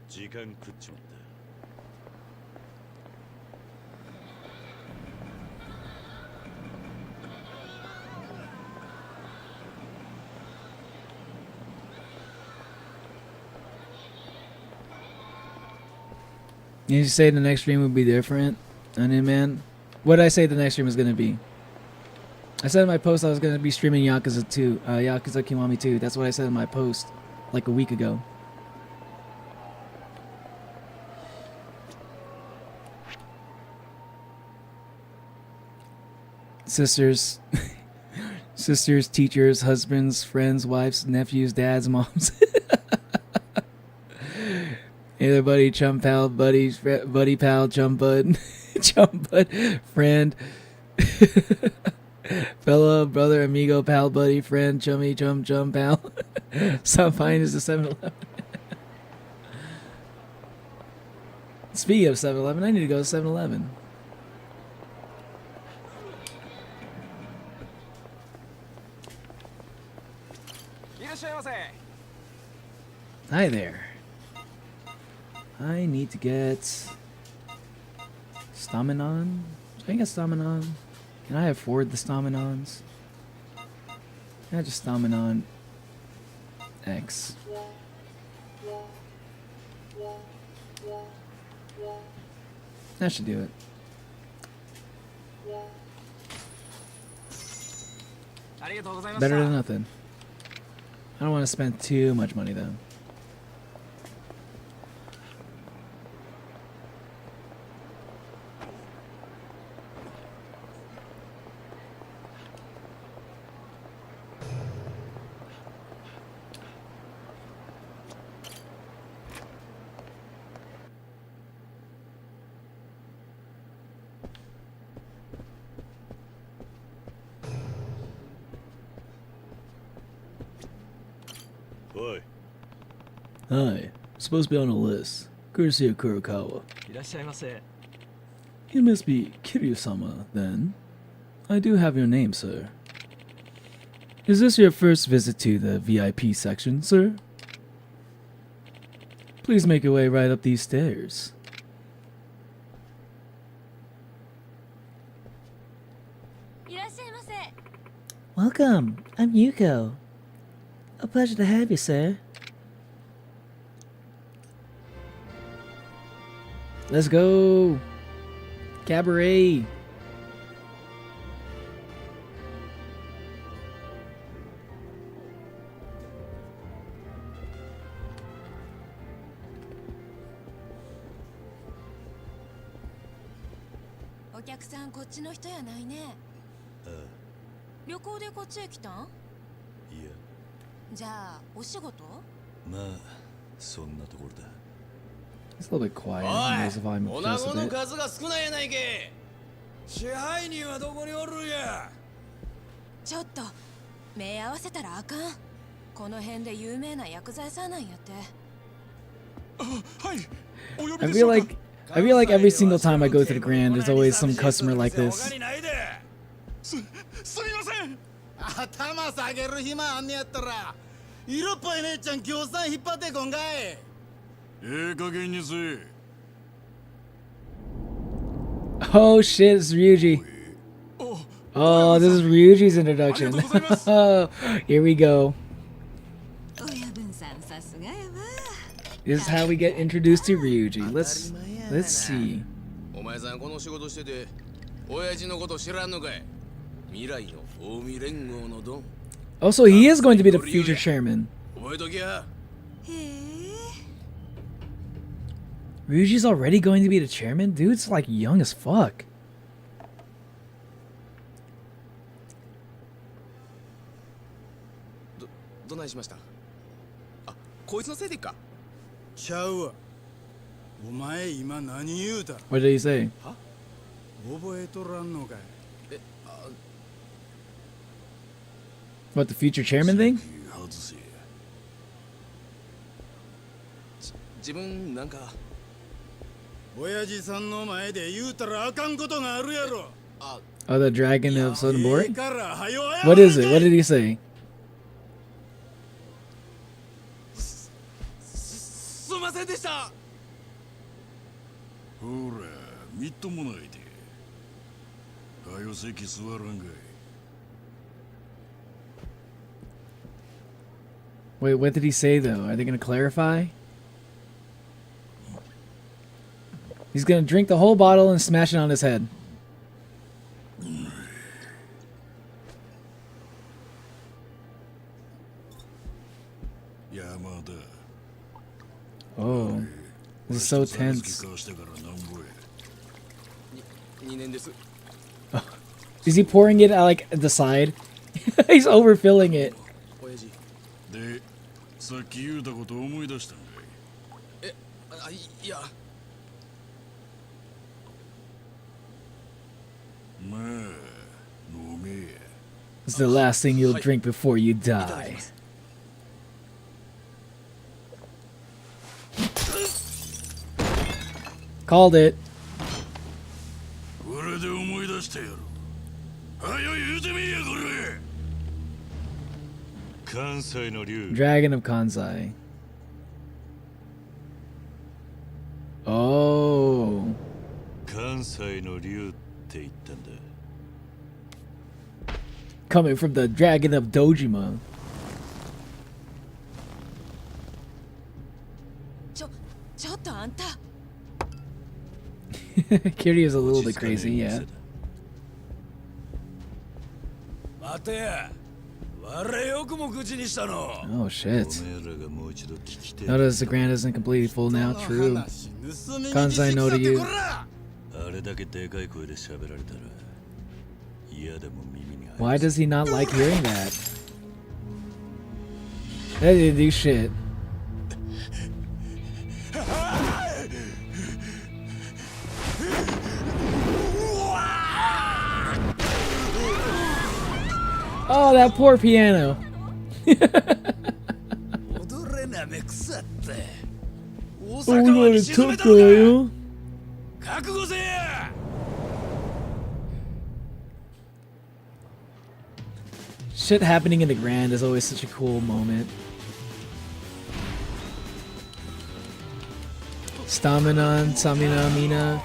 時間食っちまった Did you say the next stream would be different? Onion Man? What did I say the next stream was going to be? I said in my post I was going to be streaming Yakuza 2, Yakuza Kiwami 2. That's what I said in my post like a week ago. Sisters, sisters, teachers, husbands, friends, wives, nephews, dads, moms. Hey there, buddy, chum pal, buddy pal, chum bud, chum bud, friend, fellow, brother, amigo, pal, buddy, friend, chummy, chum, pal. Stop fine is the 7-Eleven. Speaking of 7-Eleven, I need to go to 7-Eleven. Hi there. I need to get Staminon. Can I get Staminon? Can I afford the Staminons? Can I just Staminon X? That should do it. Better than nothing. I don't want to spend too much money though. Oi. Hi. Supposed to be on a list. Courtesy of Kurokawa. You must be Kiryu-sama, then. I do have your name, sir. Is this your first visit to the VIP section, sir? Please make your way right up these stairs. Welcome. I'm Yuko. A pleasure to have you, sir. Let's go. Cabaret. It's a little bit quiet. Raise the volume up just a bit. 数が少ないやないけ。支配人はどこにおるんや。ちょっと目合わせたらあかん。この辺で有名な薬剤師さんなんやって。はい。 I feel like every single time I go to the Grand, there's always some customer like this. すみません。頭下げる暇あんねやったら、色っぽい姉ちゃん業さん引っ張ってこんかい。ええ加減にせえ。 Oh shit, it's Ryuji. Oh, this is Ryuji's introduction. Oh, here we go. 親分さんさすがやわ。This is how we get introduced to Ryuji. Let's see. お前さんこの仕事してて親父のこと知らんのかい。未来の近江連合のドン。 Also, he is going to be the future chairman. 覚えときや。へえ Ryuji's already going to be the chairman? Dude's like young as fuck. どないしました。あ、こいつのせいでか。ちゃうわ。お前今何言うた。 What did he say? 覚えとらんのかい。 What, the future chairman thing? 外せ。自分なんか。親父さんの前で言うたらあかんことがあるやろ。 Oh, the dragon of ええ Soddenborg? からはよ謝れ。 What is it? What did he say? すいませんでした。ほら、みっともないで。はよ席座らんかい。 Wait, what did he say though? Are they going to clarify? He's going to drink the whole bottle and smash it on his head. Yamada. Oh, this is so tense. 2年です。 Is he pouring it at like the side? He's overfilling it. 親父。で、さっき言うたこと思い出したんかい。いや。まあ、飲めや。 It's the last thing you'll drink before you die. Called it. これで思い出したやろ。はよ言うてみいやこれ。関西の竜。 Dragon of Kansai. Oh. 関西の竜って言ったんだ。 Coming from the Dragon of Dojima. ちょっとあんた Kiryu is a little bit crazy, yeah. 待てや。我よくも口にしたの。 Oh shit. お前らがもう一度聞きてえ。 Notice the grand isn't completely full now. True. 盗み Kansai no to you. あれだけでかい声で喋られたら嫌でも耳に入る。 Why does he not like hearing that? That didn't do shit. Oh, that poor piano. 踊れなめくさって。大 Oh, 阪 we 湾 got に a 沈め tough たの guy, か。 huh? 覚悟せや。 Shit happening in the grand is always such a cool moment. Stamina, Samina, Mina,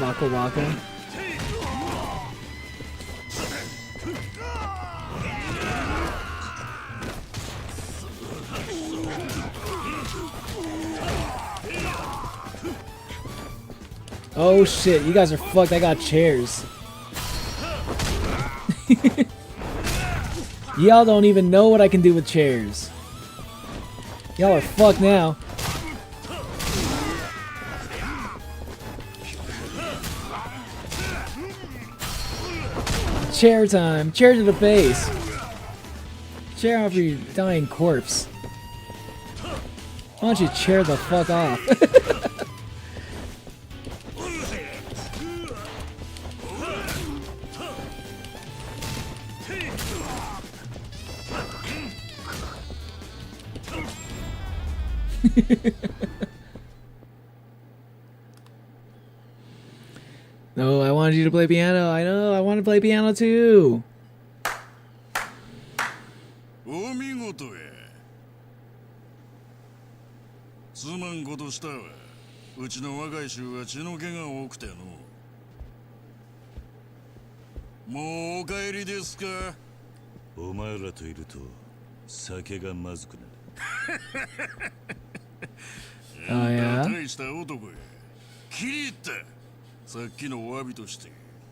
Waka Waka. Oh shit, you guys are fucked. I got chairs. Y'all don't even know what I can do with chairs. Y'all are fucked now. Chair time. Chair to the face. Chair off your dying corpse. Why don't you chair the fuck off? No, I wanted you to play piano. I know, I want to play piano too. お見事や。すまんことしたわ。うちの若い衆は血の気が多くての。もうお帰りですか。お前らといると酒がまずくなる。Oh, yeah? 大した男や。気に入った。さっきのお詫びとして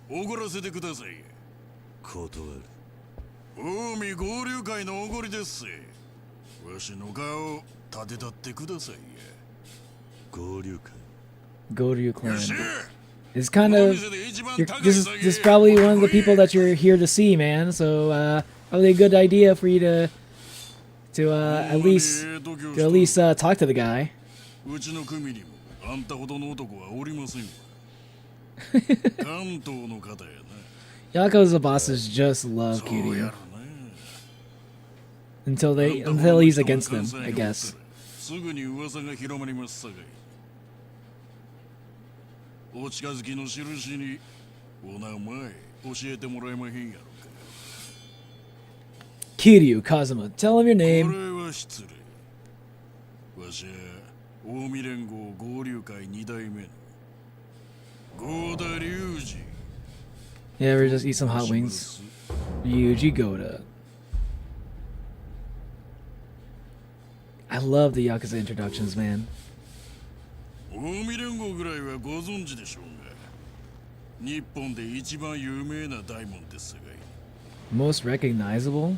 おごらせてください。断る。近江合流会のおごりです。わしの顔立てたってください。合流会。 Go to your よ clan. し。 It's kind of this is probably one of the people that you're here to see, man. So probably a good idea for you to at least talk to the guy. うちの組にもあんたほどの男はおりませんわ。関東の方やな。 Yakuza bosses just love そうや Kiryu ろな。 until he's against them, I guess. すぐに噂が広まりますさかい。お近づきの印にお名前教えてもらえまへんやろか。 Kiryu Kazuma, tell him your こ name. れは失礼。わしは近江連合合流会2代目の合田隆二。 You ever just eat some hot wings? Ryuji Goda. I love the Yakuza introductions, man. 近江連合ぐらいはご存知でしょうが、日本で一番有名な大門ですが。 Most recognizable?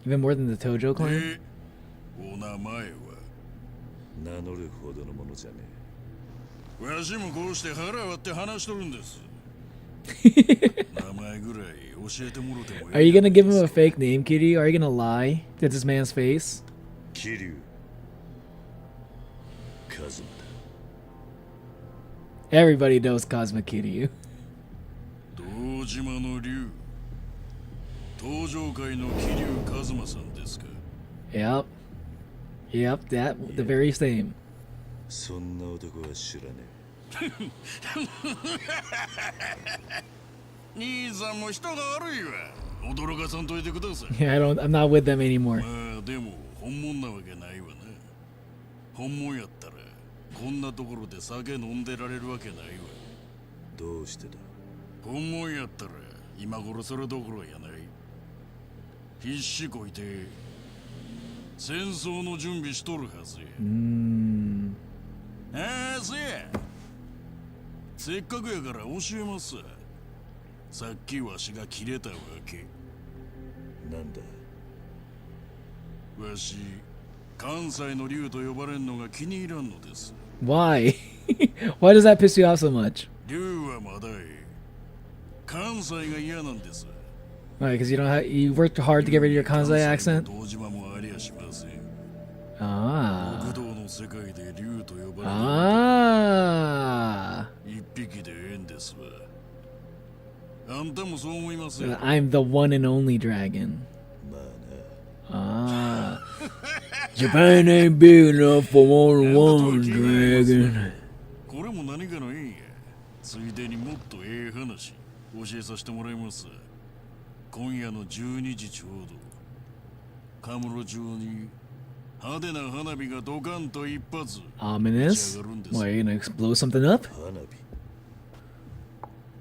Even more than the Tojo clan? で、お名前は名乗るほどのものじゃねわしもこうして腹割って話しとるんです。名前ぐらい教えてもろてもいい。 Are you gonna give him a fake name, Kiryu? Are you gonna lie to this man's face? え。桐生。カズマだ。 Everybody knows Kazuma Kiryu. 堂島の竜。東上界の桐生一馬さんですか。 Yep. Yep, that the very same. そんな男は知らね兄さんも人が悪いわ。驚かさんといてください。 Yeah, I'm not with them anymore. まあでも本物なわけないわな。本物やったらこんなところで酒飲んでられるわけないわ。え。どうしてだ。本物やったら今頃それどころやない。必死こいて戦争の準備しとるはずや。ああ、せや。せっかくやから教えますわ。さっきわしが切れたわけ。なんだ。わし、関西の竜と呼ばれんのが気に入らんのです。 Why? Why does that piss you off so much? 竜はまだ関西が嫌なんです。 Why? Because you worked hard to get rid of your Kansai accent? 堂島もありやしません。 Ah. 極道の世界で竜と呼ばれる Ah. 一匹でええんですわ。あんたもそう思いますよ。 I'm the one and only dragon. まあな。 Ah. Japan ain't big enough for more than one dragon. これも何かの縁や。ついでにもっとええ話教えさせてもらいます。今夜の12時ちょうど、カムロ町に派手な花火がドカンと一発 Ominous? 打ち上がるんです。 Why, are you gonna explode something up? 花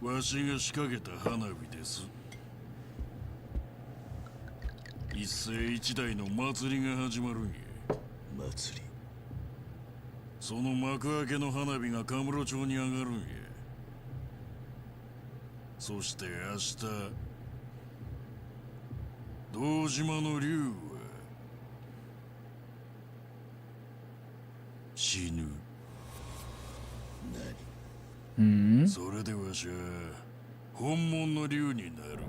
火。わしが仕掛けた花火です。一世一代の祭りが始まるんや。祭り。その幕開けの花火がカムロ町に上がるんや。そして明日、堂島の竜は死ぬ。Hmm. それでわしは本物の竜になる。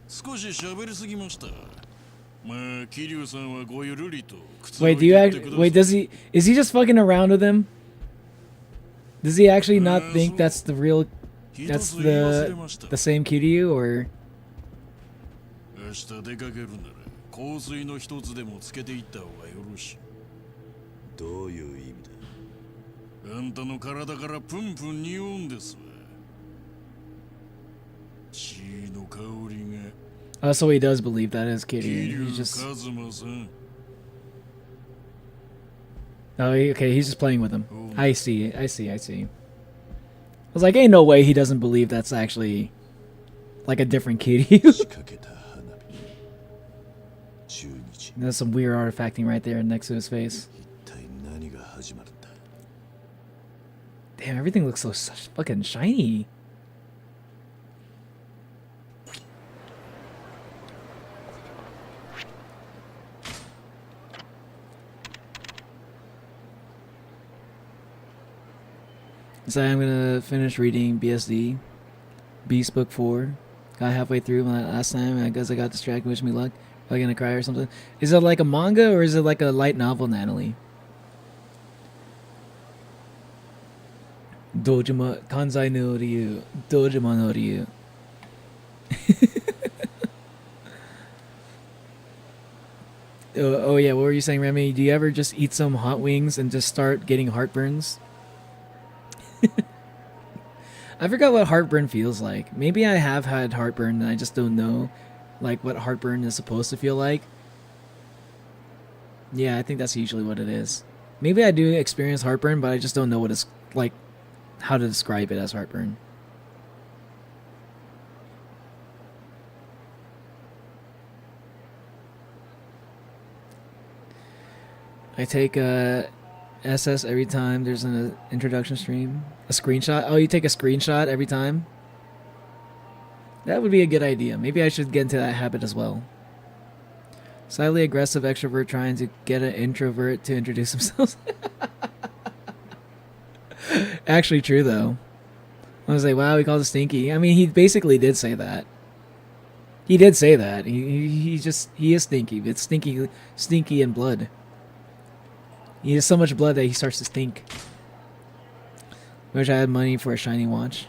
少し喋りすぎました。まあ、桐生さんはごゆるりと。 Wait, does he, is he just fucking around with him? Does he actually not think that's the same Kiryu, or? 明日出かけるなら香水の一つでもつけていった方がよろしい。どういう意味だ。あんたの体からプンプン匂うんですわ。血の香りが。 Oh, so he does believe that is Kiryu. He's 桐 just 生一馬さん。 oh, okay. He's just playing with him. I see. I see. I see. I was like, ain't no way he doesn't believe that's actually like a different Kiryu. 仕掛けた花火。12日 That's some weird artifacting right there next to his face. 一体何が始まるんだ Damn, everything looks so such fucking shiny. So I'm gonna finish reading BSD, Beast Book 4. Got halfway through last time. I guess I got distracted. Wish me luck. Probably gonna cry or something. Is it like a manga or is it like a light novel, Natalie? Dojima Kanzai no Ryu. Dojima no Ryu. Oh yeah, what were you saying, Remy? Do you ever just eat some hot wings and just start getting heartburns? I forgot what heartburn feels like. Maybe I have had heartburn and I just don't know like what heartburn is supposed to feel like. Yeah, I think that's usually what it is. Maybe I do experience heartburn, but I just don't know what it's like, how to describe it as heartburn. I take SS every time there's an introduction stream. A screenshot? Oh, you take a screenshot every time? That would be a good idea. Maybe I should get into that habit as well. Slightly aggressive extrovert trying to get an introvert to introduce themselves. Actually true, though. I was like, wow, he called it stinky. I mean, he basically did say that. He did say that. He is stinky. It's stinky in blood. He has so much blood that he starts to stink. Wish I had money for a shiny watch.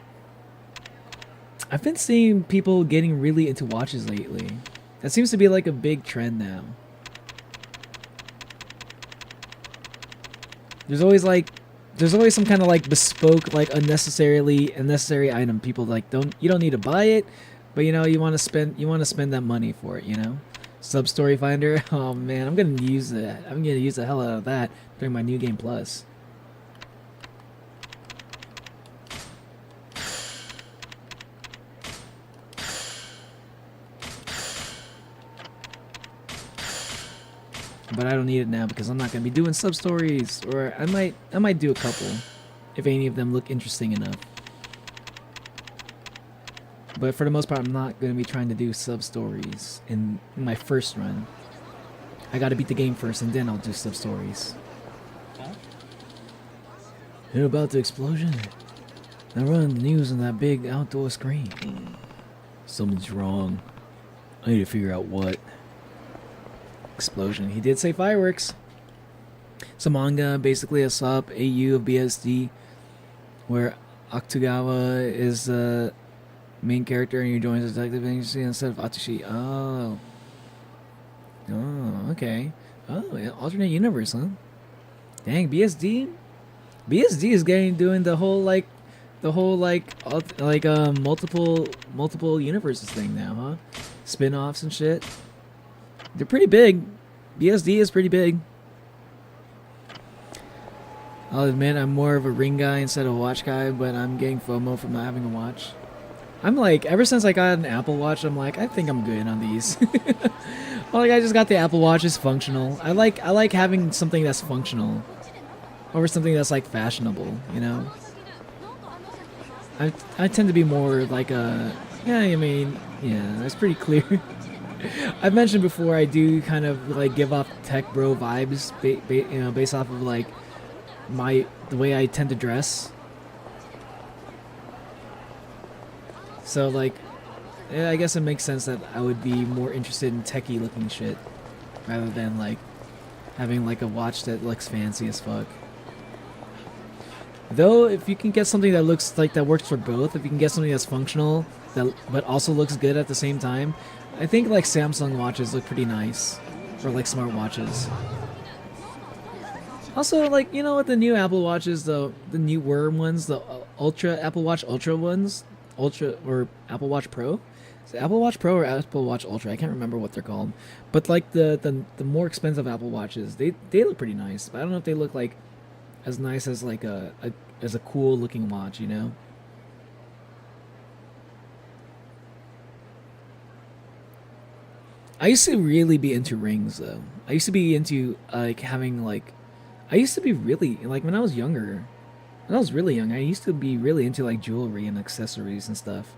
I've been seeing people getting really into watches lately. That seems to be like a big trend now. There's always some kind of like bespoke, like unnecessary item. People like you don't need to buy it, but you know you want to spend that money for it, you know. Sub Story Finder. Oh man, I'm gonna use that. I'm gonna use the hell out of that during my New Game Plus. But I don't need it now because I'm not gonna be doing sub stories, or I might do a couple if any of them look interesting enough. But for the most part, I'm not gonna be trying to do sub stories in my first run. I gotta beat the game first, and then I'll do sub stories. Hear about the explosion? They're running the news on that big outdoor screen. Something's wrong. I need to figure out what. Explosion. He did say fireworks. It's a manga, basically a sub AU of BSD, where Akutagawa is the main character and he joins the detective agency instead of Atsushi. Oh, okay. Oh, yeah, alternate universe, huh? Dang, BSD is doing the whole multiple universes thing now, huh? Spin-offs and shit. They're pretty big. BSD is pretty big. I'll admit I'm more of a ring guy instead of a watch guy, but I'm getting FOMO from not having a watch. I'm like, ever since I got an Apple Watch, I'm like, I think I'm good on these. Well, like I just got the Apple Watch, it's functional. I like having something that's functional over something that's like fashionable, you know? I tend to be more like a, yeah, I mean, yeah, that's pretty clear. I've mentioned before I do kind of like give off tech bro vibes, you know, based off of like the way I tend to dress. So like, yeah, I guess it makes sense that I would be more interested in techie looking shit rather than like having like a watch that looks fancy as fuck. Though if you can get something that looks like that works for both, if you can get something that's functional but also looks good at the same time, I think like Samsung watches look pretty nice, or like smart watches. Also, like, you know what, the new Apple Watches, the newer ones, the Apple Watch Ultra ones, or Apple Watch Pro? Is it Apple Watch Pro or Apple Watch Ultra? I can't remember what they're called. But like the more expensive Apple Watches, they look pretty nice. But I don't know if they look like as nice as like a cool looking watch, you know? I used to really be into rings though. I used to be into like having like, I used to be really like when I was younger. When I was really young, I used to be really into like jewelry and accessories and stuff.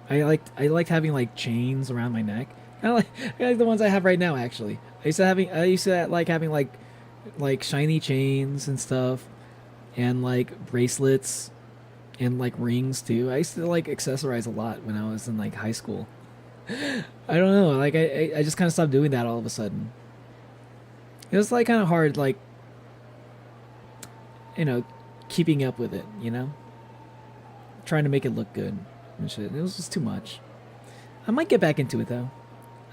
I liked having like chains around my neck. I like the ones I have right now actually. I used to like having like shiny chains and stuff, and like bracelets, and like rings too. I used to like accessorize a lot when I was in like high school. I don't know, like I just kind of stopped doing that all of a sudden. It was like kind of hard, like, you know, keeping up with it, you know, trying to make it look good and shit. It was just too much. I might get back into it though.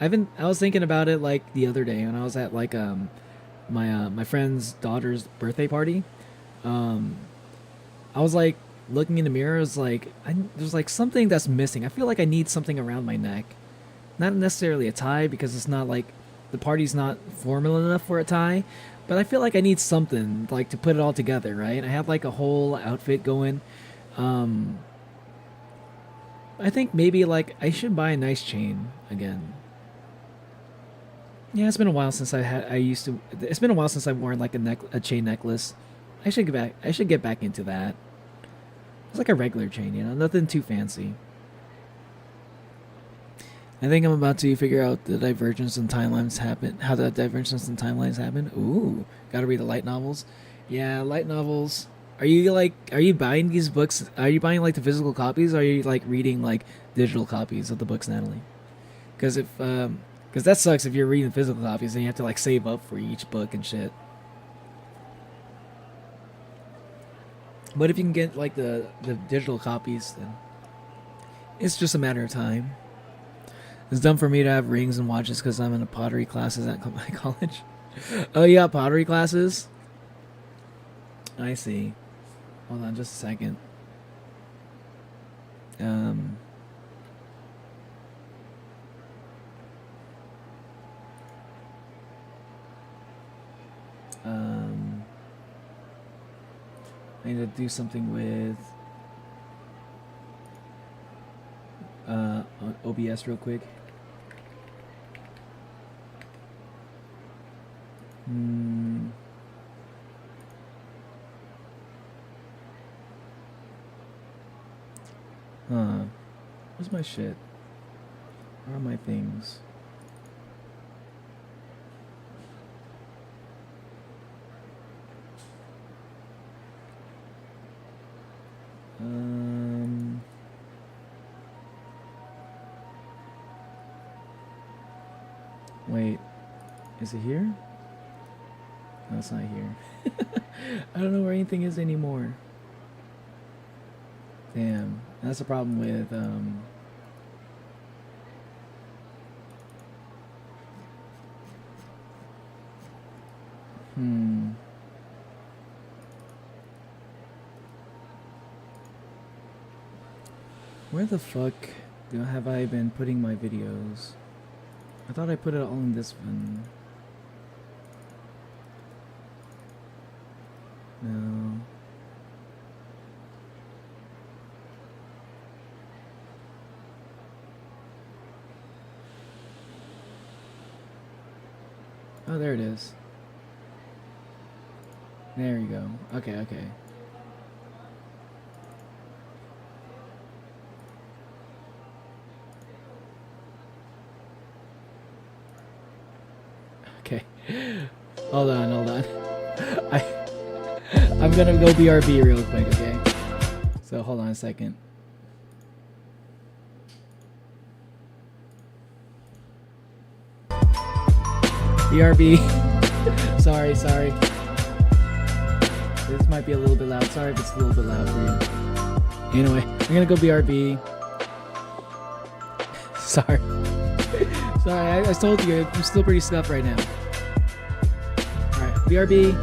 I was thinking about it like the other day when I was at like my friend's daughter's birthday party. I was like looking in the mirror. I was like, there's like something that's missing. I feel like I need something around my neck. Not necessarily a tie because it's not like the party's not formal enough for a tie, but I feel like I need something like to put it all together, right? I have like a whole outfit going. I think maybe like I should buy a nice chain again. Yeah, it's been a while since it's been a while since I've worn like a chain necklace. I should get back into that. It's like a regular chain, you know, nothing too fancy. I think I'm about to figure out the divergence in timelines happen. How the divergence in timelines happen. Ooh, gotta read the light novels. Yeah, light novels. Are you buying these books? Are you buying like the physical copies? Or are you like reading like digital copies of the books, Natalie? Because because that sucks if you're reading physical copies and you have to like save up for each book and shit. But if you can get like the digital copies, then it's just a matter of time. It's dumb for me to have rings and watches because I'm in a pottery classes at my college. Oh, yeah, pottery classes? I see. Hold on just a second. I need to do something with OBS real quick. Where's my shit? Where are my things? Wait, is it here? No, it's not here. I don't know where anything is anymore. Damn, that's the problem with Where the fuck have I been putting my videos? I thought I put it all in this one. No. Oh, there it is. There you go. Okay, okay. Okay. Hold on. I'm gonna go BRB real quick, okay? So hold on a second. BRB. sorry. This might be a little bit loud. Sorry if it's a little bit loud for you. Anyway, I'm gonna go BRB. Sorry. Sorry, I told you, I'm still pretty scuffed right now. Alright, BRB.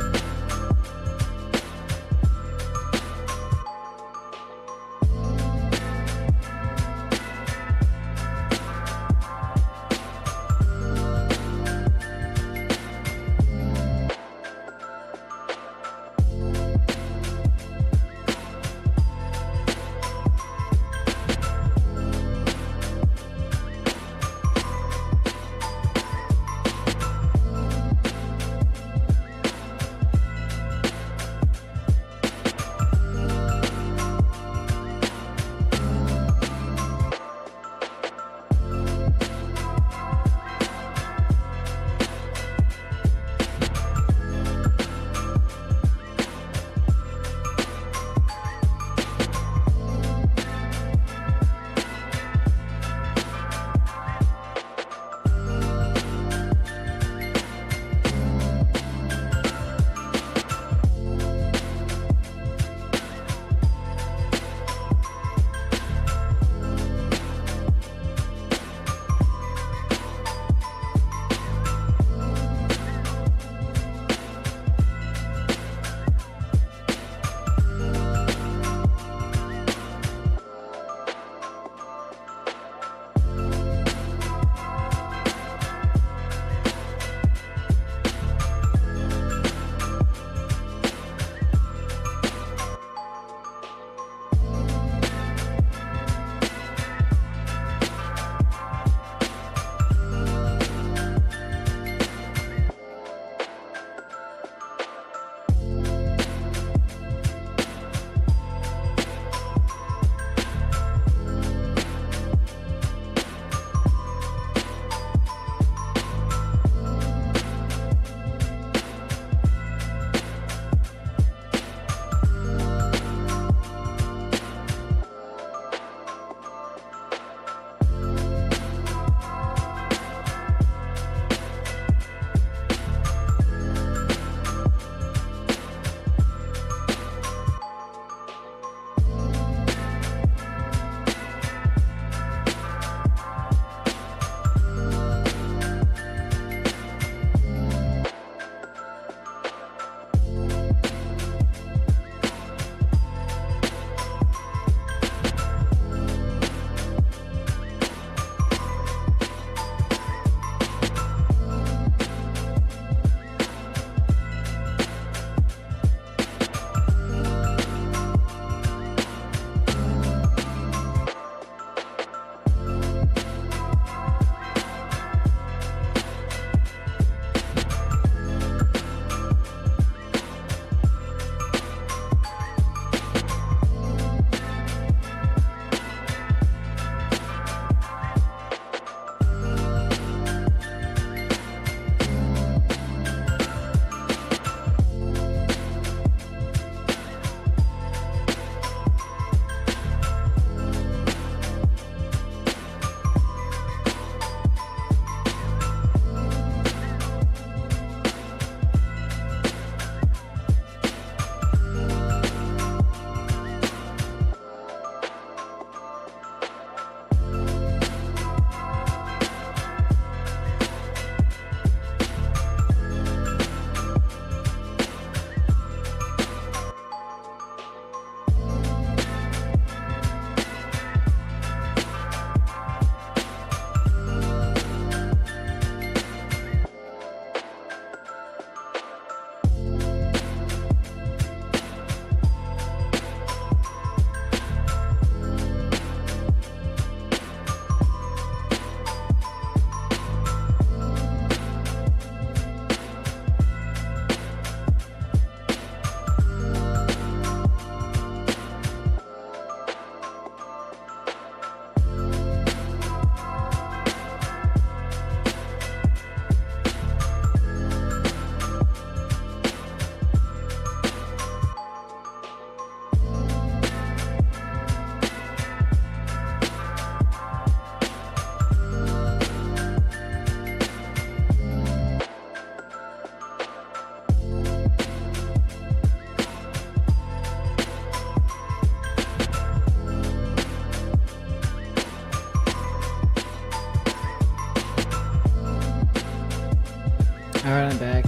Alright, I'm back.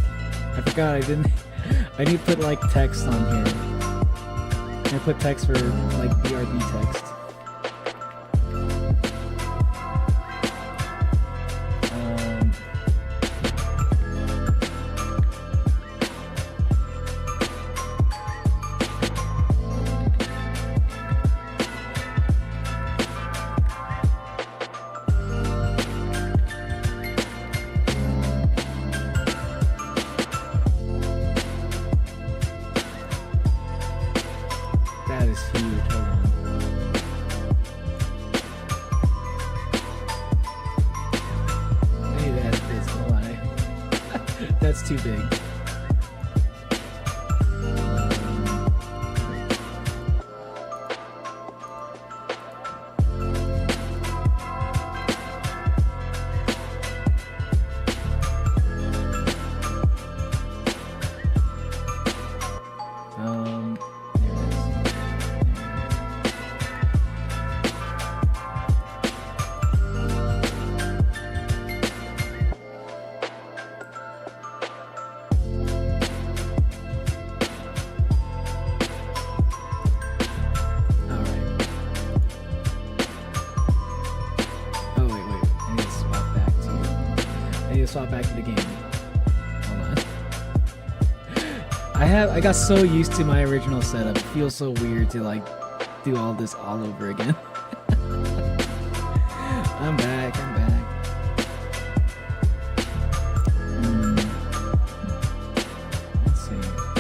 I forgot I didn't. I need to put like text on here. I put text for like BRB text. That is huge. Hold on. Hey, that's hold on. That's too big. There it is. Alright. Oh wait. I need to swap back to the game. Hold on. I got so used to my original setup. It feels so weird to like do all this all over again. I'm back. Let's see.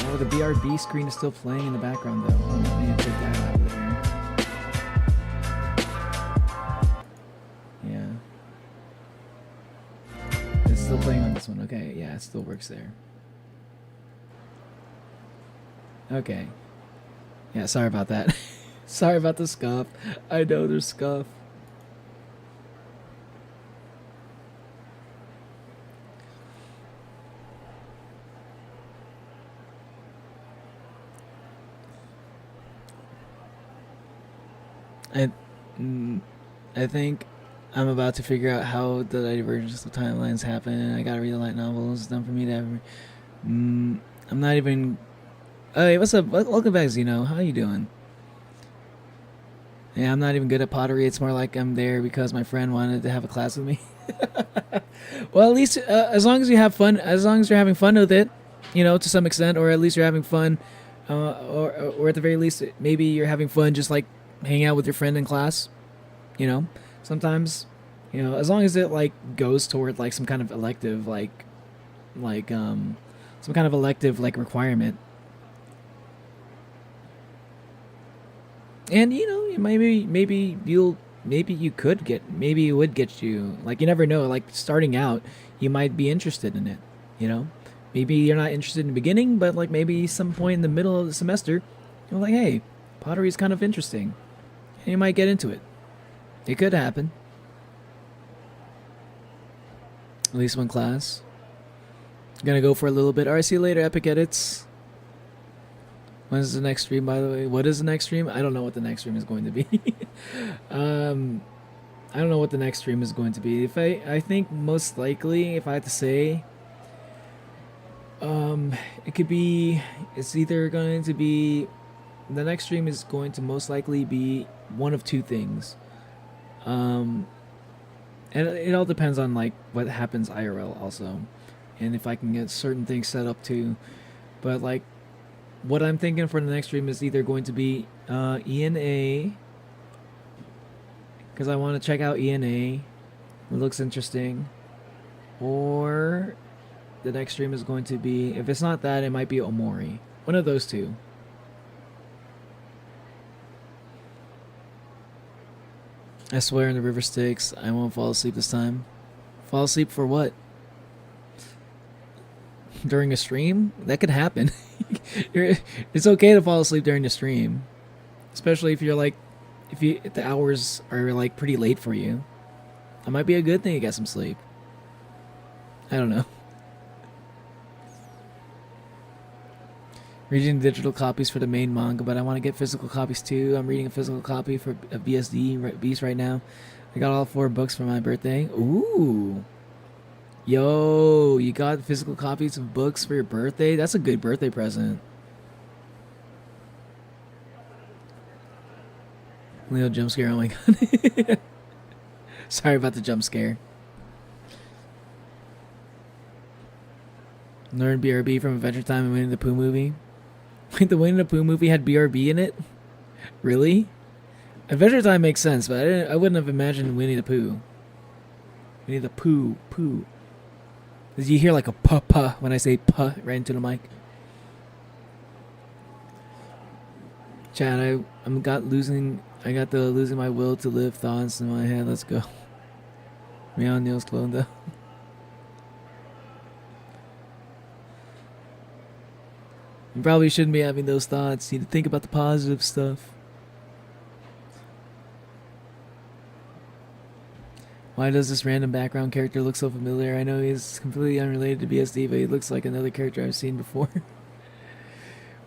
Oh, the BRB screen is still playing in the background though. I need to take that out of there. Yeah. It's still playing on this one. Okay, yeah, it still works there. Okay. Yeah, sorry about that. Sorry about the scuff. I know there's scuff. I think I'm about to figure out how the divergence of timelines happen. I gotta read the light novels. It's done for me to ever. I'm not even. Hey, what's up? Welcome back, Zeno. How you doing? Yeah, I'm not even good at pottery. It's more like I'm there because my friend wanted to have a class with me. Well, at least as long as you have fun, as long as you're having fun with it, you know, to some extent, or at least you're having fun, or at the very least, maybe you're having fun just like hanging out with your friend in class. You know, sometimes, you know, as long as it like goes toward like some kind of elective, some kind of elective like requirement. And you know, maybe you would get you, like, you never know, like starting out you might be interested in it, you know, maybe you're not interested in the beginning, but like maybe some point in the middle of the semester you're like, hey, pottery is kind of interesting, and you might get into it. It could happen. At least one class. Gonna go for a little bit. Alright, see you later, Epic Edits. When's the next stream, by the way? What is the next stream? I don't know what the next stream is going to be. I don't know what the next stream is going to be. I think most likely, if I had to say, it could be, it's either going to be, the next stream is going to most likely be one of two things. And it all depends on like what happens IRL also, and if I can get certain things set up too. But like, what I'm thinking for the next stream is either going to be ENA, because I want to check out ENA. It looks interesting. Or the next stream is going to be, if it's not that, it might be Omori. One of those two. I swear in the river Styx, I won't fall asleep this time. Fall asleep for what? During a stream? That could happen. It's okay to fall asleep during the stream, especially if you're like, if the hours are like pretty late for you. That might be a good thing to get some sleep. I don't know. Reading digital copies for the main manga, but I want to get physical copies too. I'm reading a physical copy for a BSD Beast right now. I got all 4 books for my birthday. Ooh, Yo, you got physical copies of books for your birthday? That's a good birthday present. Little jump scare, oh my god. Sorry about the jump scare. Learned BRB from Adventure Time and Winnie the Pooh movie. Wait, the Winnie the Pooh movie had BRB in it? Really? Adventure Time makes sense, but I wouldn't have imagined Winnie the Pooh. Winnie the Pooh. Did you hear like a puh when I say puh right into the mic? Chad, I got the losing my will to live thoughts in my head. Let's go. Meow Neil's clone though. You probably shouldn't be having those thoughts. You need to think about the positive stuff. Why does this random background character look so familiar? I know he's completely unrelated to BSD, but he looks like another character I've seen before.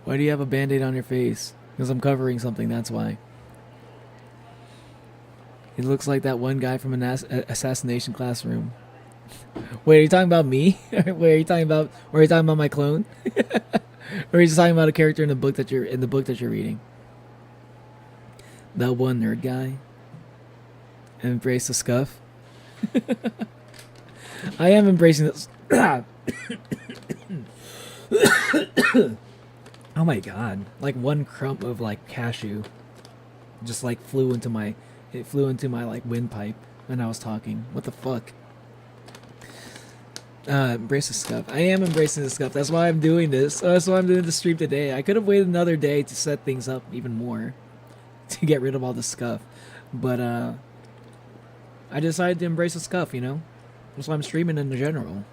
Why do you have a band-aid on your face? Because I'm covering something, that's why. He looks like that one guy from an assassination classroom. Wait, are you talking about me? Wait, are you talking about my clone? Or are you just talking about a character in the book that you're reading? That one nerd guy? Embrace the scuff? I am embracing this. Oh my god. Like one crump of like cashew just like flew into my like windpipe when I was talking. What the fuck? Embrace the scuff. I am embracing the scuff. That's why I'm doing this. That's why I'm doing the stream today. I could have waited another day to set things up even more to get rid of all the scuff. But I decided to embrace the scuff, you know? That's why I'm streaming in general.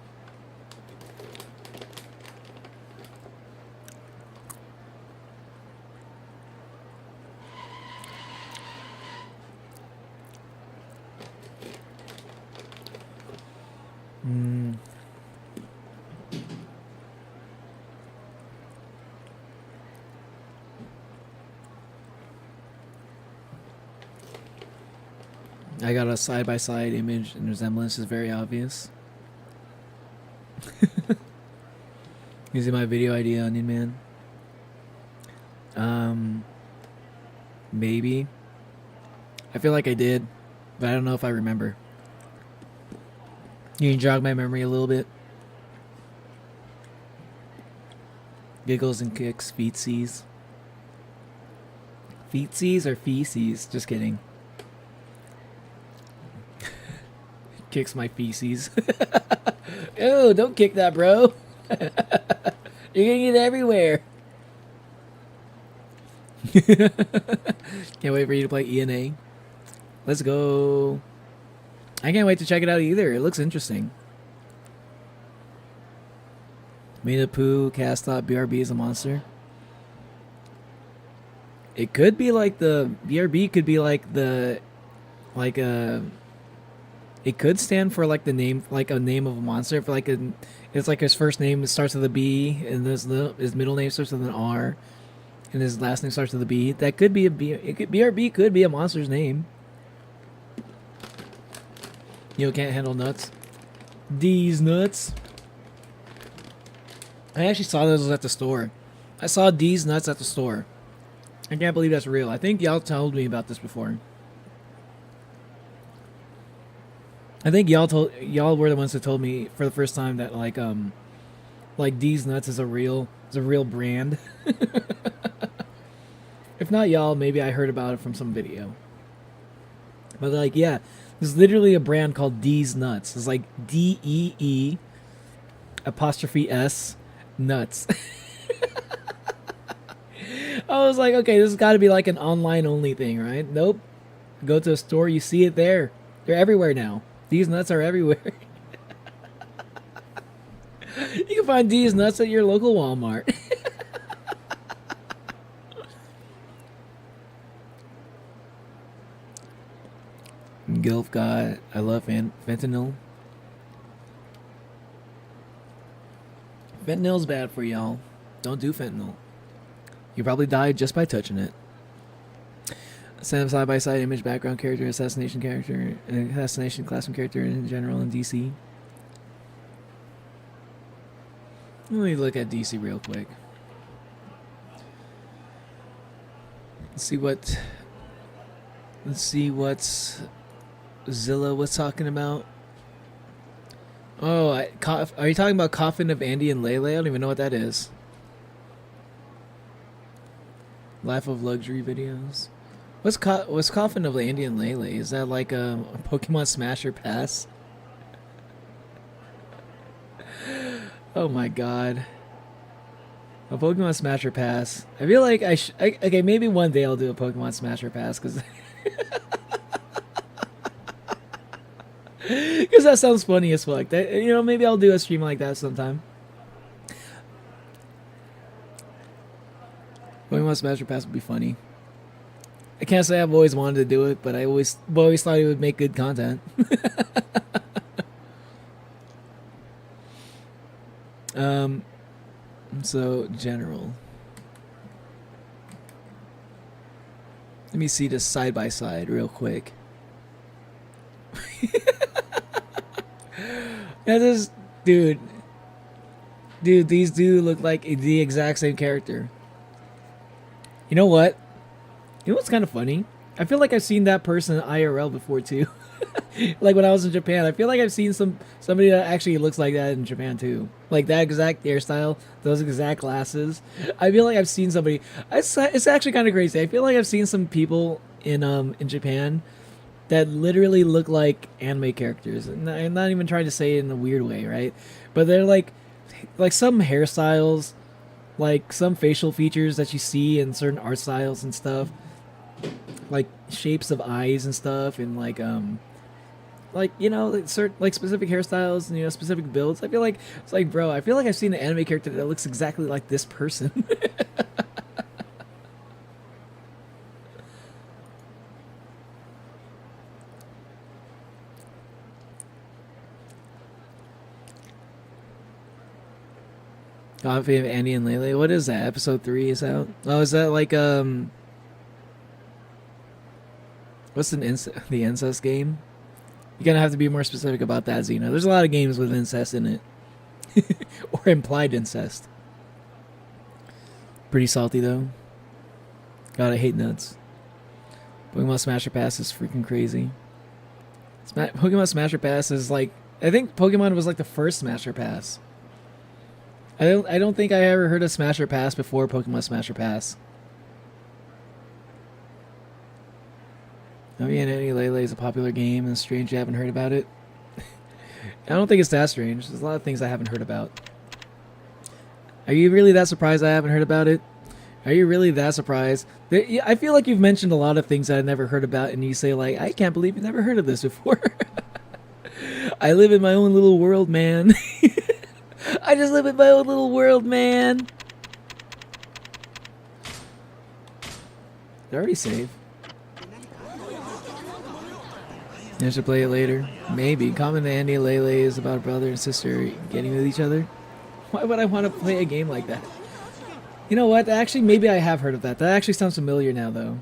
I got a side-by-side image and resemblance is very obvious. Using my video ID on Onion Man. Maybe. I feel like I did, but I don't know if I remember. You can jog my memory a little bit. Giggles and kicks, feetsies. Feetsies or feces? Just kidding. Kicks my feces. Oh, don't kick that, bro. You're gonna get everywhere. Can't wait for you to play ENA. Let's go. I can't wait to check it out either. It looks interesting. Winnie the Pooh cast thought BRB is a monster. It could be like the BRB could be like the it could stand for like the name, like a name of a monster. For like it's like his first name starts with a B, and his middle name starts with an R, and his last name starts with a B. That could be BRB could be a monster's name. You know, can't handle nuts. These nuts. I actually saw those at the store. I saw these nuts at the store. I can't believe that's real. I think y'all told me about this before. I think y'all were the ones that told me for the first time that like D's Nuts is a real brand. If not y'all, maybe I heard about it from some video. But like, yeah, there's literally a brand called D's Nuts. It's like DEE apostrophe S nuts. I was like, okay, this has got to be like an online only thing, right? Nope. Go to a store, you see it there. They're everywhere now. These nuts are everywhere. You can find these nuts at your local Walmart. Gilf God, I love fentanyl. Fentanyl's bad for y'all. Don't do fentanyl. You probably died just by touching it. Send side-by-side image, background character, assassination classroom character in general in DC. Let me look at DC real quick. Let's see what Zilla was talking about. Oh, are you talking about Coffin of Andy and Lele? I don't even know what that is. Life of Luxury videos. What's Coffin of Andy and Lele? Is that like a Pokemon Smash or Pass? Oh my god. A Pokemon Smash or Pass. I feel like okay, maybe one day I'll do a Pokemon Smash or Pass because because that sounds funny as fuck. That, you know, maybe I'll do a stream like that sometime. Pokemon Smash or Pass would be funny. I can't say I've always wanted to do it, but I always thought it would make good content. So general. Let me see this side by side real quick. Yeah, this dude, these do look like the exact same character. You know what? You know what's kind of funny? I feel like I've seen that person IRL before too. Like when I was in Japan, I feel like I've seen somebody that actually looks like that in Japan too. Like that exact hairstyle, those exact glasses. I feel like I've seen somebody. It's actually kind of crazy. I feel like I've seen some people in Japan that literally look like anime characters. And I'm not even trying to say it in a weird way, right? But they're like some hairstyles, like some facial features that you see in certain art styles and stuff, like shapes of eyes and stuff, and like you know, like certain like specific hairstyles and, you know, specific builds. I feel like it's like, bro, I feel like I've seen an anime character that looks exactly like this person. Coffee of Andy and Lele. What is that? Episode 3 is out. Oh, is that like what's the incest game? You're gonna have to be more specific about that, Xeno. There's a lot of games with incest in it. Or implied incest. Pretty salty though. God, I hate nuts. Pokemon Smasher Pass is freaking crazy. Pokemon Smasher Pass is like, I think Pokemon was like the first Smasher Pass. I don't think I ever heard of Smasher Pass before Pokemon Smasher Pass. Oh yeah, Andy Lele is a popular game, and it's strange you haven't heard about it. I don't think it's that strange. There's a lot of things I haven't heard about. Are you really that surprised I haven't heard about it? Are you really that surprised? I feel like you've mentioned a lot of things that I never heard about, and you say like, I can't believe you've never heard of this before. I live in my own little world, man. I just live in my own little world, man. They're already saved. I should play it later. Maybe. Common to Andy and Lele is about a brother and sister getting with each other. Why would I want to play a game like that? You know what? Actually, maybe I have heard of that. That actually sounds familiar now, though.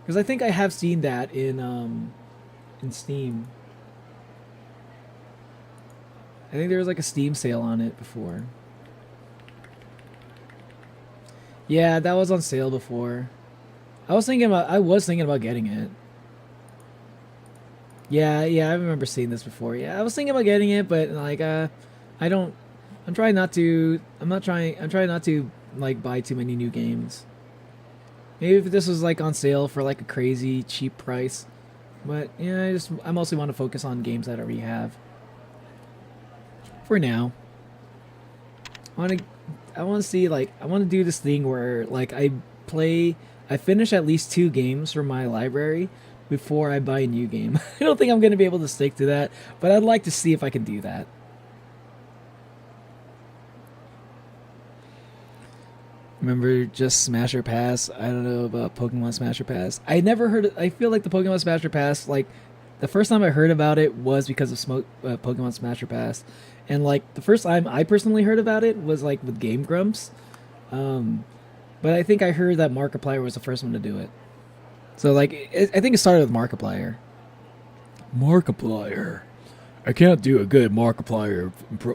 Because I think I have seen that in Steam. I think there was like a Steam sale on it before. Yeah, that was on sale before. I was thinking about getting it. Yeah, I remember seeing this before. Yeah, I was thinking about getting it, but like I'm trying not to like buy too many new games. Maybe if this was like on sale for like a crazy cheap price. But yeah, I mostly want to focus on games that I already have. For now. I want to do this thing where like I finish at least 2 games from my library before I buy a new game. I don't think I'm going to be able to stick to that, but I'd like to see if I can do that. Remember just Smasher Pass? I don't know about Pokemon Smasher Pass. I never heard I feel like the Pokemon Smasher Pass, like the first time I heard about it was because of Pokemon Smasher Pass. And like the first time I personally heard about it was like with Game Grumps. But I think I heard that Markiplier was the first one to do it. So like I think it started with Markiplier. Markiplier. I can't do a good Markiplier.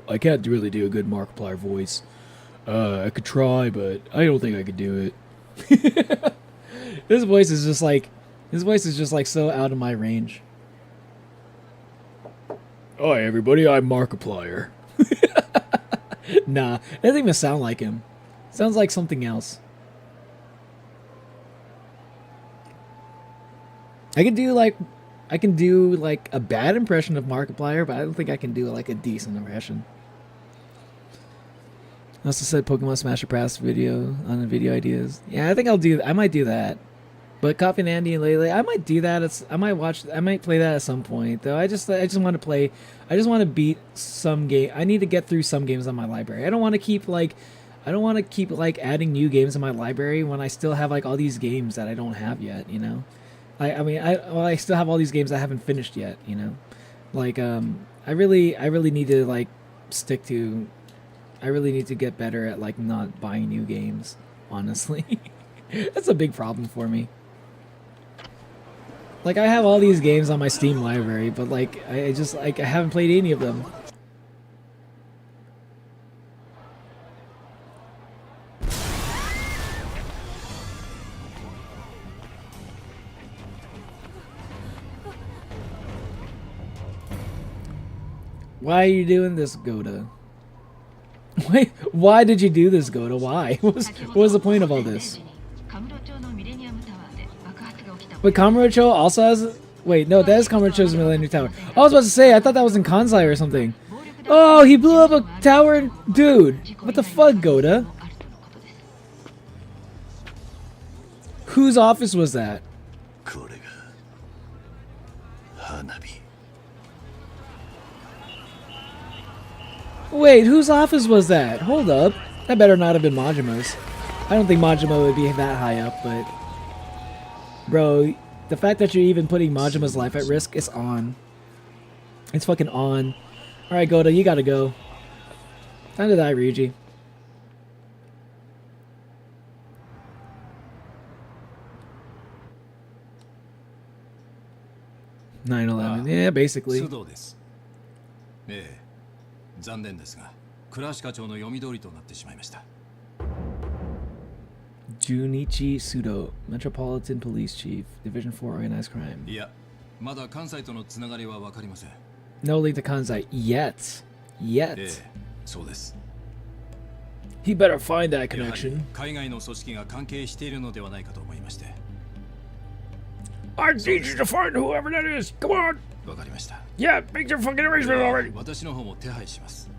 I can't really do a good Markiplier voice. I could try, but I don't think I could do it. His voice is just like so out of my range. Hi everybody, I'm Markiplier. Nah, it doesn't even sound like him. Sounds like something else. I can do like a bad impression of Markiplier, but I don't think I can do like a decent impression. I also said Pokemon Smash or Pass video on the video ideas. Yeah, I think I might do that. But Coffee and Andy and Lele, I might do that. I might play that at some point. Though I just want to play. I just want to beat some game. I need to get through some games on my library. I don't want to keep adding new games in my library when I still have like all these games that I don't have yet. You know, I still have all these games I haven't finished yet. You know, like I really need to like stick to. I really need to get better at like not buying new games. Honestly, that's a big problem for me. Like, I have all these games on my Steam library, but, like, I haven't played any of them. Why are you doing this, Goda? Why did you do this, Goda? Why? What was the point of all this? But Kamurocho also has... Wait, no, that is Kamurocho's Millennium Tower. I was about to say, I thought that was in Kansai or something. Oh, he blew up a tower? Dude, what the fuck, Goda? Whose office was that? Wait, whose office was that? Hold up. That better not have been Majima's. I don't think Majima would be that high up, but... Bro, the fact that you're even putting Majima's life at risk is on. It's fucking on. Alright, Goda, you gotta go. Time to die, Ryuji. Yeah, basically. 残念ですが、倉橋課長の読み通りとなってしまいました。Junichi Sudo, Metropolitan Police Chief, Division 4 Organized Crime. いや、まだ関西とのつながりはわかりません。No link to Kansai yet. Yet. そうです。He better find that connection. 海外の組織が関係しているのではないかと思いまして。I need you to find whoever that is. Come on. わかりました。 Yeah, make your fucking arrangement already. 私の方も手配します。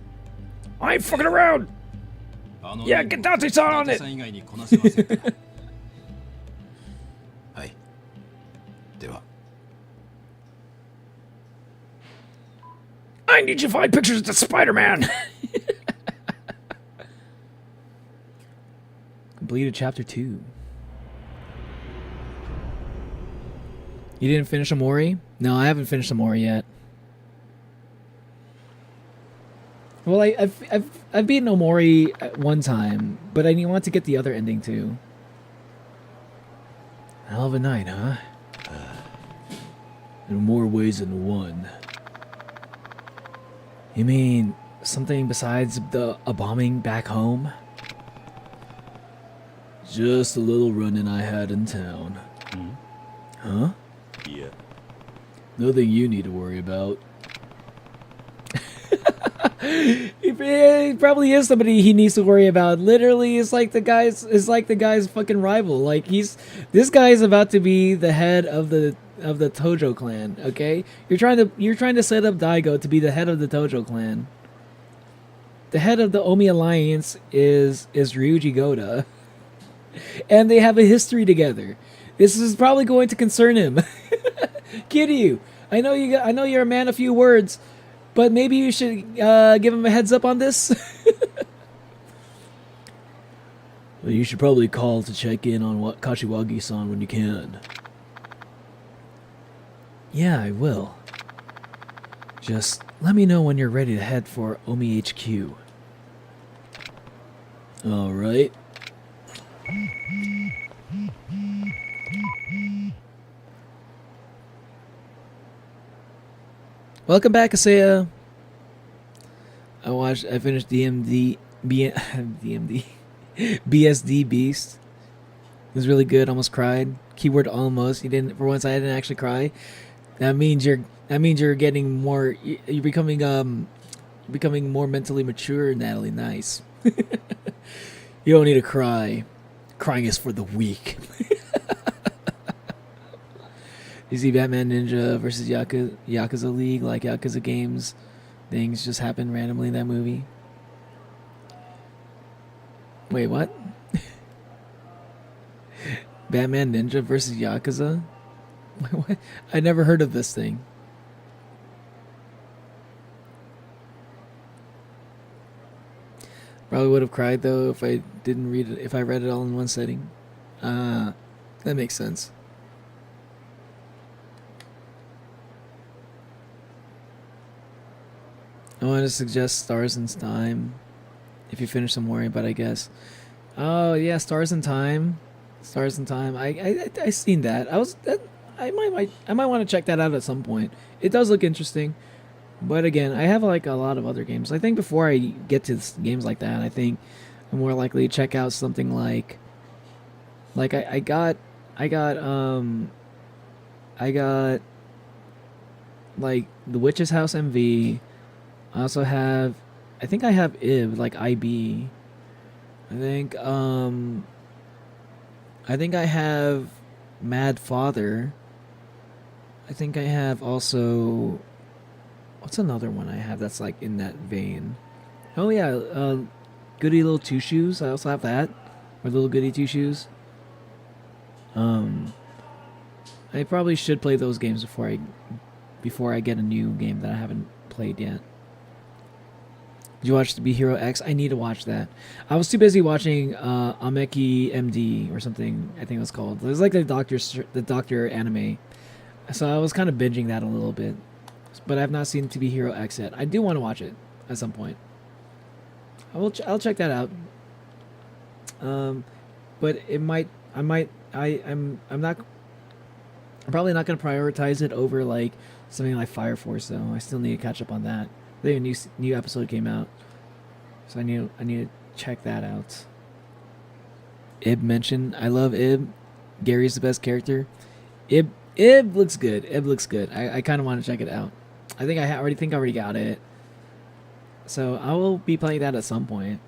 I ain't fucking around. Yeah, get Dante-san on it. 以外にこなせませんから。はい。では。I need you to find pictures of the Spider-Man. Completed chapter 2. You didn't finish Amori? No, I haven't finished Amori yet. Well, I've beaten Omori at one time, but I want to get the other ending too. Hell of a night, huh? In more ways than one. You mean something besides a bombing back home? Just a little run-in I had in town. Huh? Yeah. Nothing you need to worry about. He probably is somebody he needs to worry about. Literally, it's like the guy's fucking rival. Like this guy is about to be the head of the Tojo clan. Okay, you're trying to set up Daigo to be the head of the Tojo clan. The head of the Omi Alliance is Ryuji Goda, and they have a history together. This is probably going to concern him. Kiryu, I know you're a man of few words. But maybe you should give him a heads up on this. Well, you should probably call to check in on what Kashiwagi-san when you can. Yeah, I will. Just let me know when you're ready to head for Omi HQ. All right. Welcome back, Asaya. I finished BSD Beast. It was really good. Almost cried. Keyword almost. You didn't. For once, I didn't actually cry. That means you're getting more. You're becoming more mentally mature, Natalie. Nice. You don't need to cry. Crying is for the weak. You see Batman Ninja versus Yakuza League, like Yakuza games. Things just happen randomly in that movie. Wait, what? Batman Ninja versus Yakuza? What? I never heard of this thing. Probably would have cried though if I didn't read it. If I read it all in one setting. That makes sense. I want to suggest Stars in Time. If you finish some worry, but I guess. Oh yeah, Stars in Time. Stars in Time. I seen that. I might want to check that out at some point. It does look interesting. But again, I have like a lot of other games. I think before I get to games like that, I think I'm more likely to check out something like I got like The Witch's House MV. I also have, I think I have IB, like IB. I think I have Mad Father. I think I have also, what's another one I have that's like in that vein? Oh yeah, Goody Little Two Shoes. I also have that, or Little Goody Two Shoes. I probably should play those games before I get a new game that I haven't played yet. Did you watch the Be Hero X? I need to watch that. I was too busy watching Ameki MD or something. I think it was called. It was like the Doctor anime. So I was kind of binging that a little bit, but I've not seen To Be Hero X yet. I do want to watch it at some point. I'll check that out. But I'm probably not going to prioritize it over like something like Fire Force though. I still need to catch up on that. I think a new episode came out, so I need to check that out. Ib mentioned, I love Ib. Gary's the best character. Ib looks good. Ib looks good. I kind of want to check it out. I think I already got it, so I will be playing that at some point.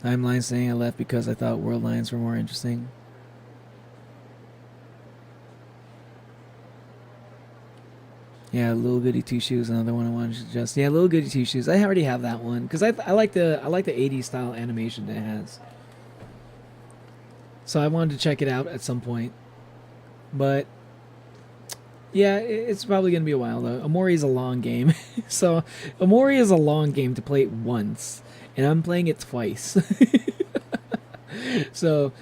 Timeline saying I left because I thought World Lions were more interesting. Yeah, Little Goody Two Shoes, another one I wanted to suggest. Yeah, Little Goody Two Shoes. I already have that one because I like the 80s style animation it has. So I wanted to check it out at some point, but yeah, it's probably gonna be a while though. Omori is a long game, so Omori is a long game to play it once, and I'm playing it twice. So,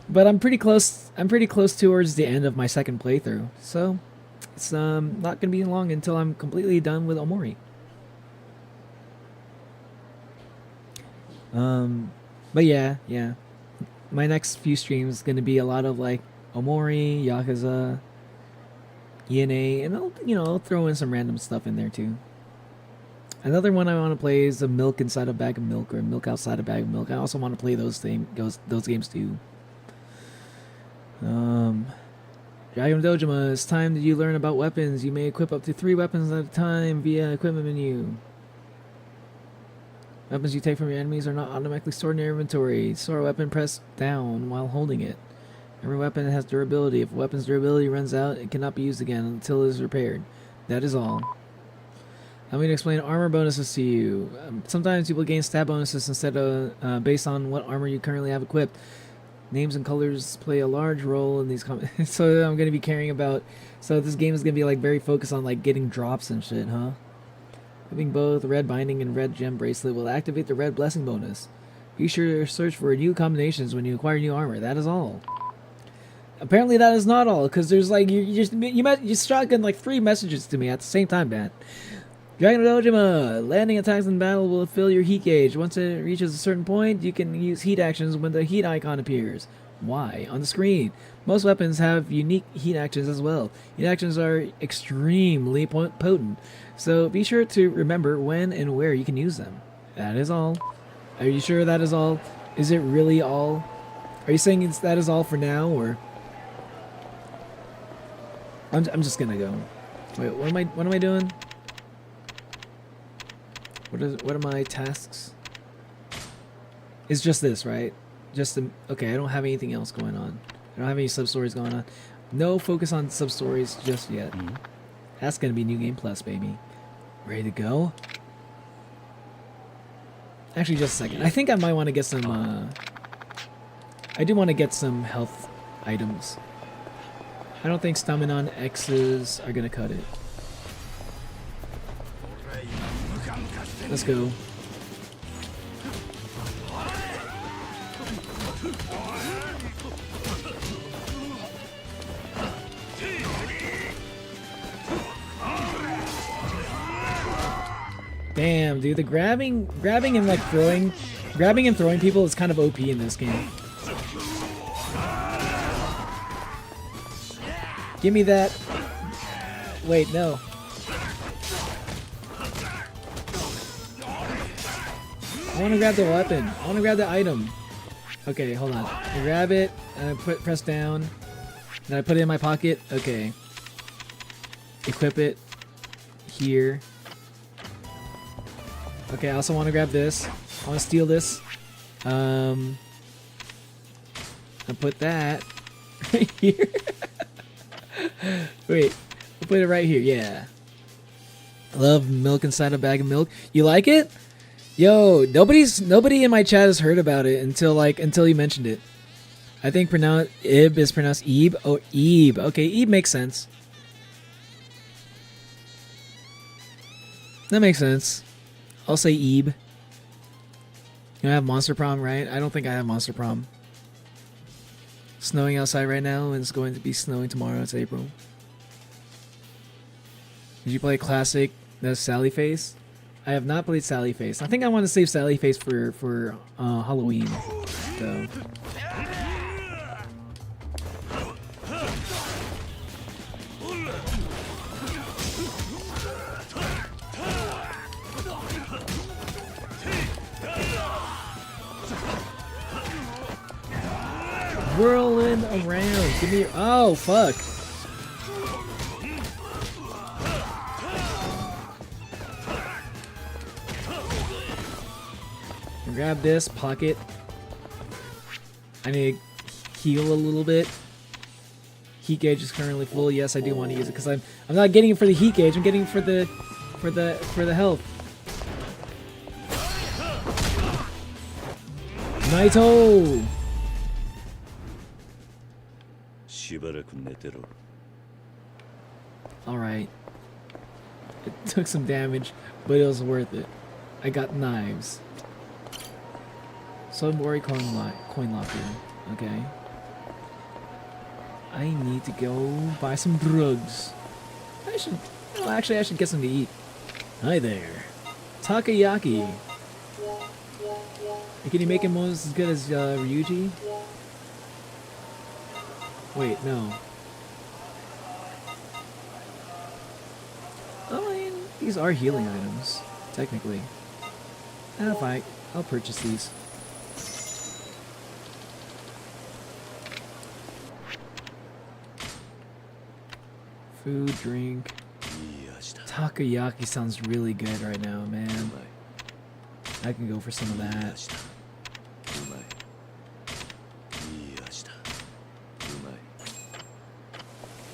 but I'm pretty close. I'm pretty close towards the end of my second playthrough, so. It's not gonna be long until I'm completely done with Omori. But yeah, my next few streams is gonna be a lot of like Omori, Yakuza, ENA, and I'll throw in some random stuff in there too. Another one I want to play is a milk inside a bag of milk or milk outside a bag of milk. I also want to play those games too. Dragon Dojima, it's time that you learn about weapons. You may equip up to 3 weapons at a time via equipment menu. Weapons you take from your enemies are not automatically stored in your inventory. Store a weapon, press down while holding it. Every weapon has durability. If a weapon's durability runs out, it cannot be used again until it is repaired. That is all. I'm going to explain armor bonuses to you. Sometimes you will gain stat bonuses instead of based on what armor you currently have equipped. Names and colors play a large role in these comments. So I'm going to be caring about... So this game is going to be like very focused on like getting drops and shit, huh? Having both red binding and red gem bracelet will activate the red blessing bonus. Be sure to search for new combinations when you acquire new armor. That is all. Apparently that is not all, because there's like... You shotgun like 3 messages to me at the same time, man. Dragon Dojima, landing attacks in battle will fill your heat gauge. Once it reaches a certain point, you can use heat actions when the heat icon appears. Y on the screen. Most weapons have unique heat actions as well. Heat actions are extremely potent, so be sure to remember when and where you can use them. That is all. Are you sure that is all? Is it really all? Are you saying that is all for now, or? I'm just gonna go. Wait, what am I doing? What are my tasks? It's just this, right? Okay, I don't have anything else going on. I don't have any sub-stories going on. No focus on sub-stories just yet. That's gonna be New Game Plus, baby. Ready to go? Actually, just a second. I think I might want to get some, I do want to get some health items. I don't think stamina on X's are gonna cut it. Let's go. Damn, dude, the grabbing and like grabbing and throwing people is kind of OP in this game. Give me that. Wait, no. I want to grab the weapon. I want to grab the item. Okay, hold on. I grab it, and I press down. Then I put it in my pocket. Okay. Equip it. Here. Okay, I also want to grab this. I want to steal this. I put that right here. Wait, I'll put it right here. Yeah. I love milk inside a bag of milk. You like it? Yo, nobody in my chat has heard about it until you mentioned it. I think Ib is pronounced Ebe. Oh, Ebe. Okay, Ebe makes sense. That makes sense. I'll say Ebe. You don't have Monster Prom, right? I don't think I have Monster Prom. Snowing outside right now, and it's going to be snowing tomorrow. It's April. Did you play Classic? That's Sally Face? I have not played Sally Face. I think I want to save Sally Face for Halloween, though. Whirling around. Give me your... Oh, fuck. Grab this, pocket. I need to heal a little bit. Heat gauge is currently full. Yes, I do want to use it because I'm not getting it for the heat gauge. I'm getting it for the health. Naito. All right. It took some damage, but it was worth it. I got knives. Subway coin locker. Okay. I need to go buy some drugs. I should get some to eat. Hi there. Takoyaki. Can you make it almost as good as Ryuji? Wait, no. I mean, these are healing items, technically. Fine. I'll purchase these. Food, drink. Takoyaki sounds really good right now, man. I can go for some of that.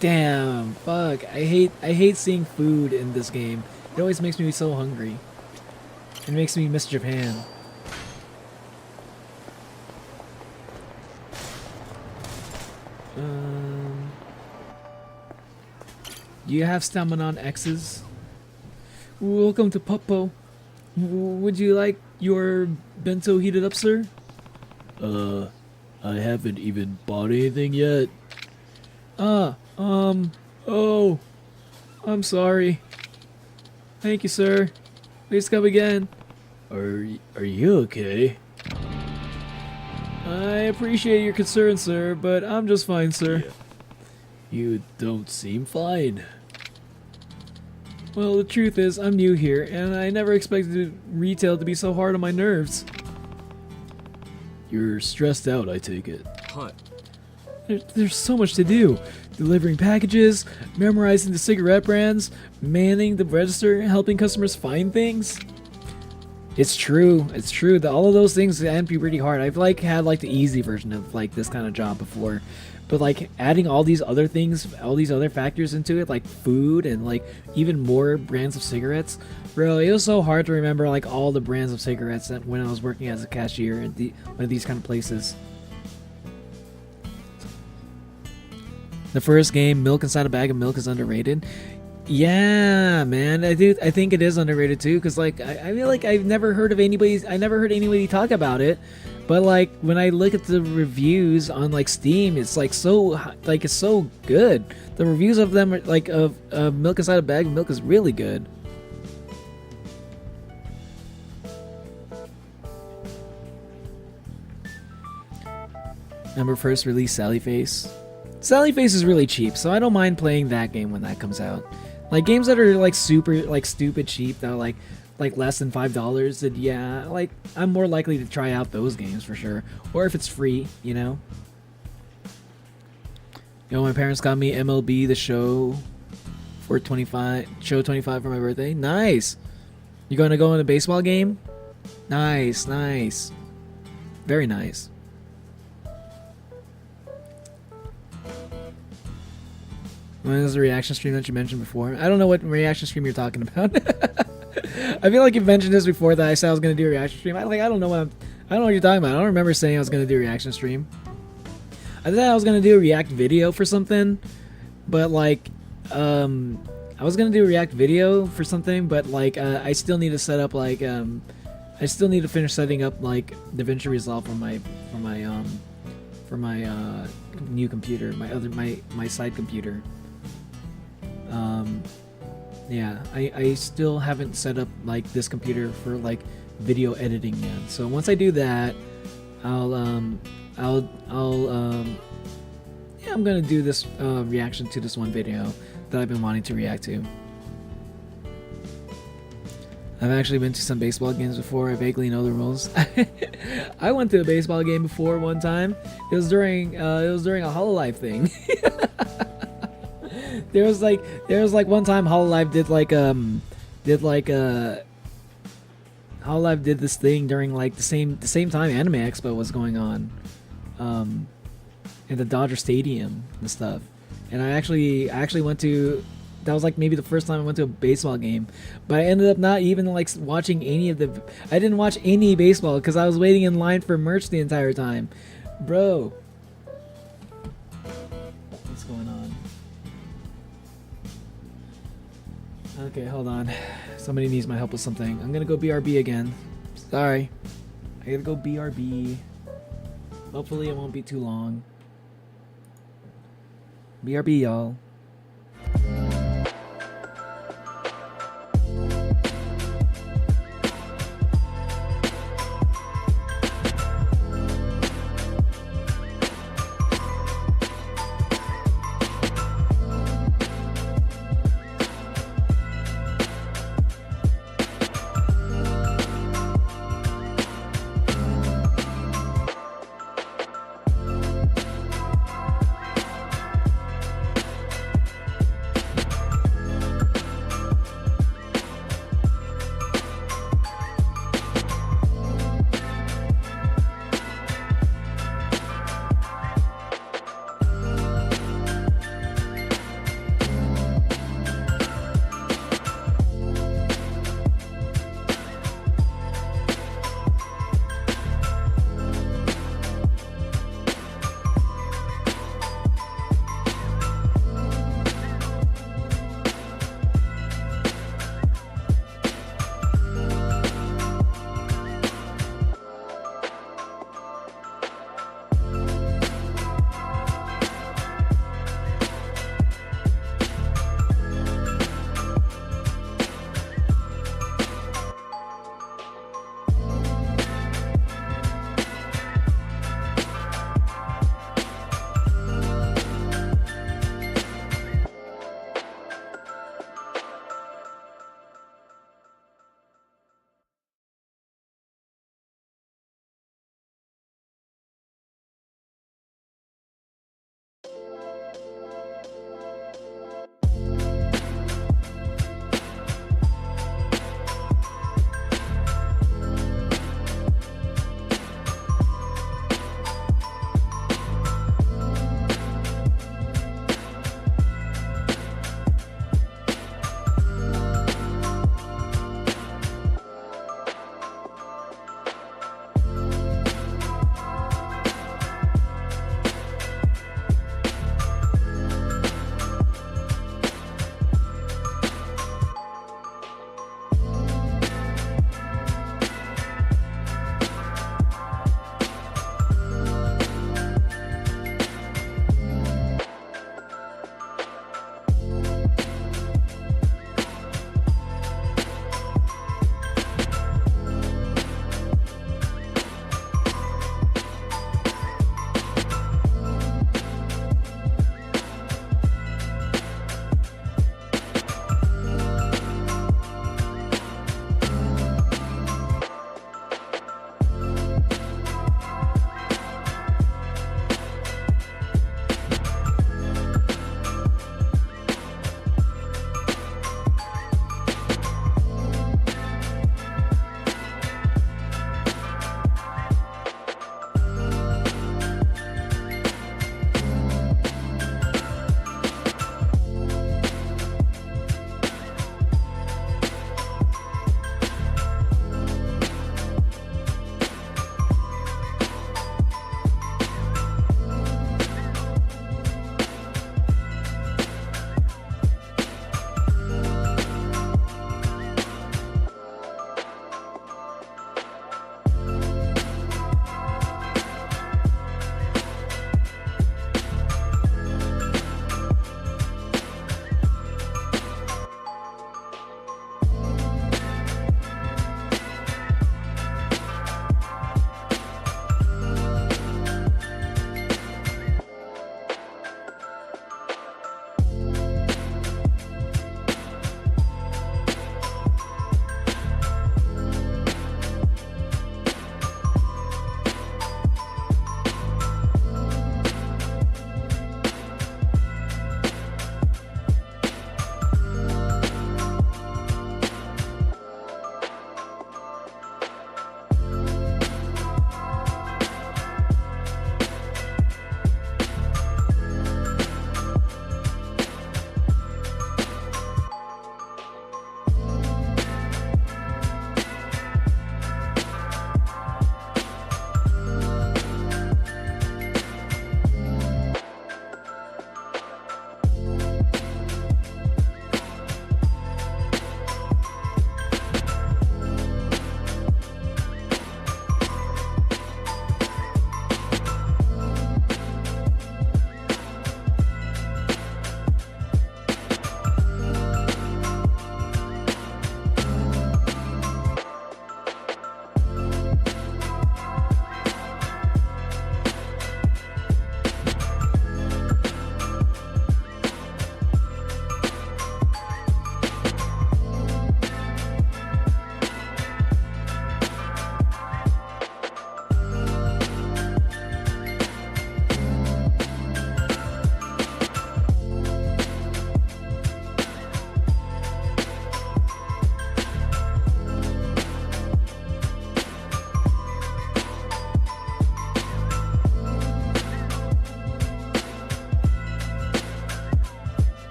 Damn, fuck. I hate seeing food in this game. It always makes me so hungry. It makes me miss Japan. Do you have stamina on X's? Welcome to Poppo. Would you like your bento heated up, sir? I haven't even bought anything yet. Oh, I'm sorry. Thank you, sir. Please come again. Are you okay? I appreciate your concern, sir, but I'm just fine, sir. You don't seem fine. Well, the truth is, I'm new here, and I never expected retail to be so hard on my nerves. You're stressed out, I take it. What? There's so much to do. Delivering packages, memorizing the cigarette brands, manning the register, helping customers find things. It's true that all of those things can be pretty hard. I've had the easy version of this kind of job before, but adding all these other things, all these other factors into it, like food and even more brands of cigarettes, bro, it was so hard to remember all the brands of cigarettes when I was working as a cashier at one of these kind of places. The first game, Milk Inside a Bag of Milk, is underrated. Yeah, man, I think it is underrated too, because I feel I never heard anybody talk about it, but when I look at the reviews on Steam, it's it's so good. The reviews of them of Milk Inside a Bag of Milk is really good. Number first release, Sally Face. Sally Face is really cheap, so I don't mind playing that game when that comes out. Games that are super stupid cheap, that are less than $5, then yeah, I'm more likely to try out those games for sure. Or if it's free, you know. My parents got me MLB The Show for 25 for my birthday. Nice. You gonna go in a baseball game? Nice. Very nice. When is the reaction stream that you mentioned before? I don't know what reaction stream you're talking about. I feel like you've mentioned this before, that I said I was gonna do a reaction stream. I don't know what you're talking about. I don't remember saying I was gonna do a reaction stream. I thought I was gonna do a react video for something, but I was gonna do a react video for something, but I still need to set up I still need to finish setting up DaVinci Resolve for my new computer, my side computer. Yeah, I still haven't set up this computer for video editing yet. So once I do that, I'm gonna do this reaction to this one video that I've been wanting to react to. I've actually been to some baseball games before. I vaguely know the rules. I went to a baseball game before one time. It was during a Hololive thing. there was one time Hololive Hololive did this thing during the same time Anime Expo was going on, in the Dodger Stadium and stuff. And I actually went to. That was maybe the first time I went to a baseball game, but I ended up not even watching any of the. I didn't watch any baseball because I was waiting in line for merch the entire time, bro. What's going on? Okay, hold on. Somebody needs my help with something. I'm gonna go BRB again. Sorry, I gotta go BRB. Hopefully, it won't be too long. BRB, y'all.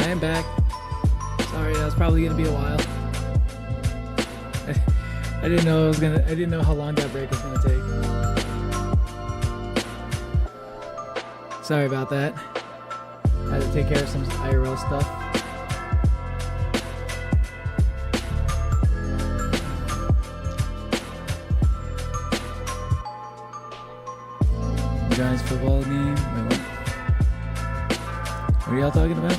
I am back. Sorry, that was probably gonna be a while. I didn't know how long that break was gonna take. Sorry about that. I had to take care of some IRL stuff. Giants football game. Wait, what? What are y'all talking about?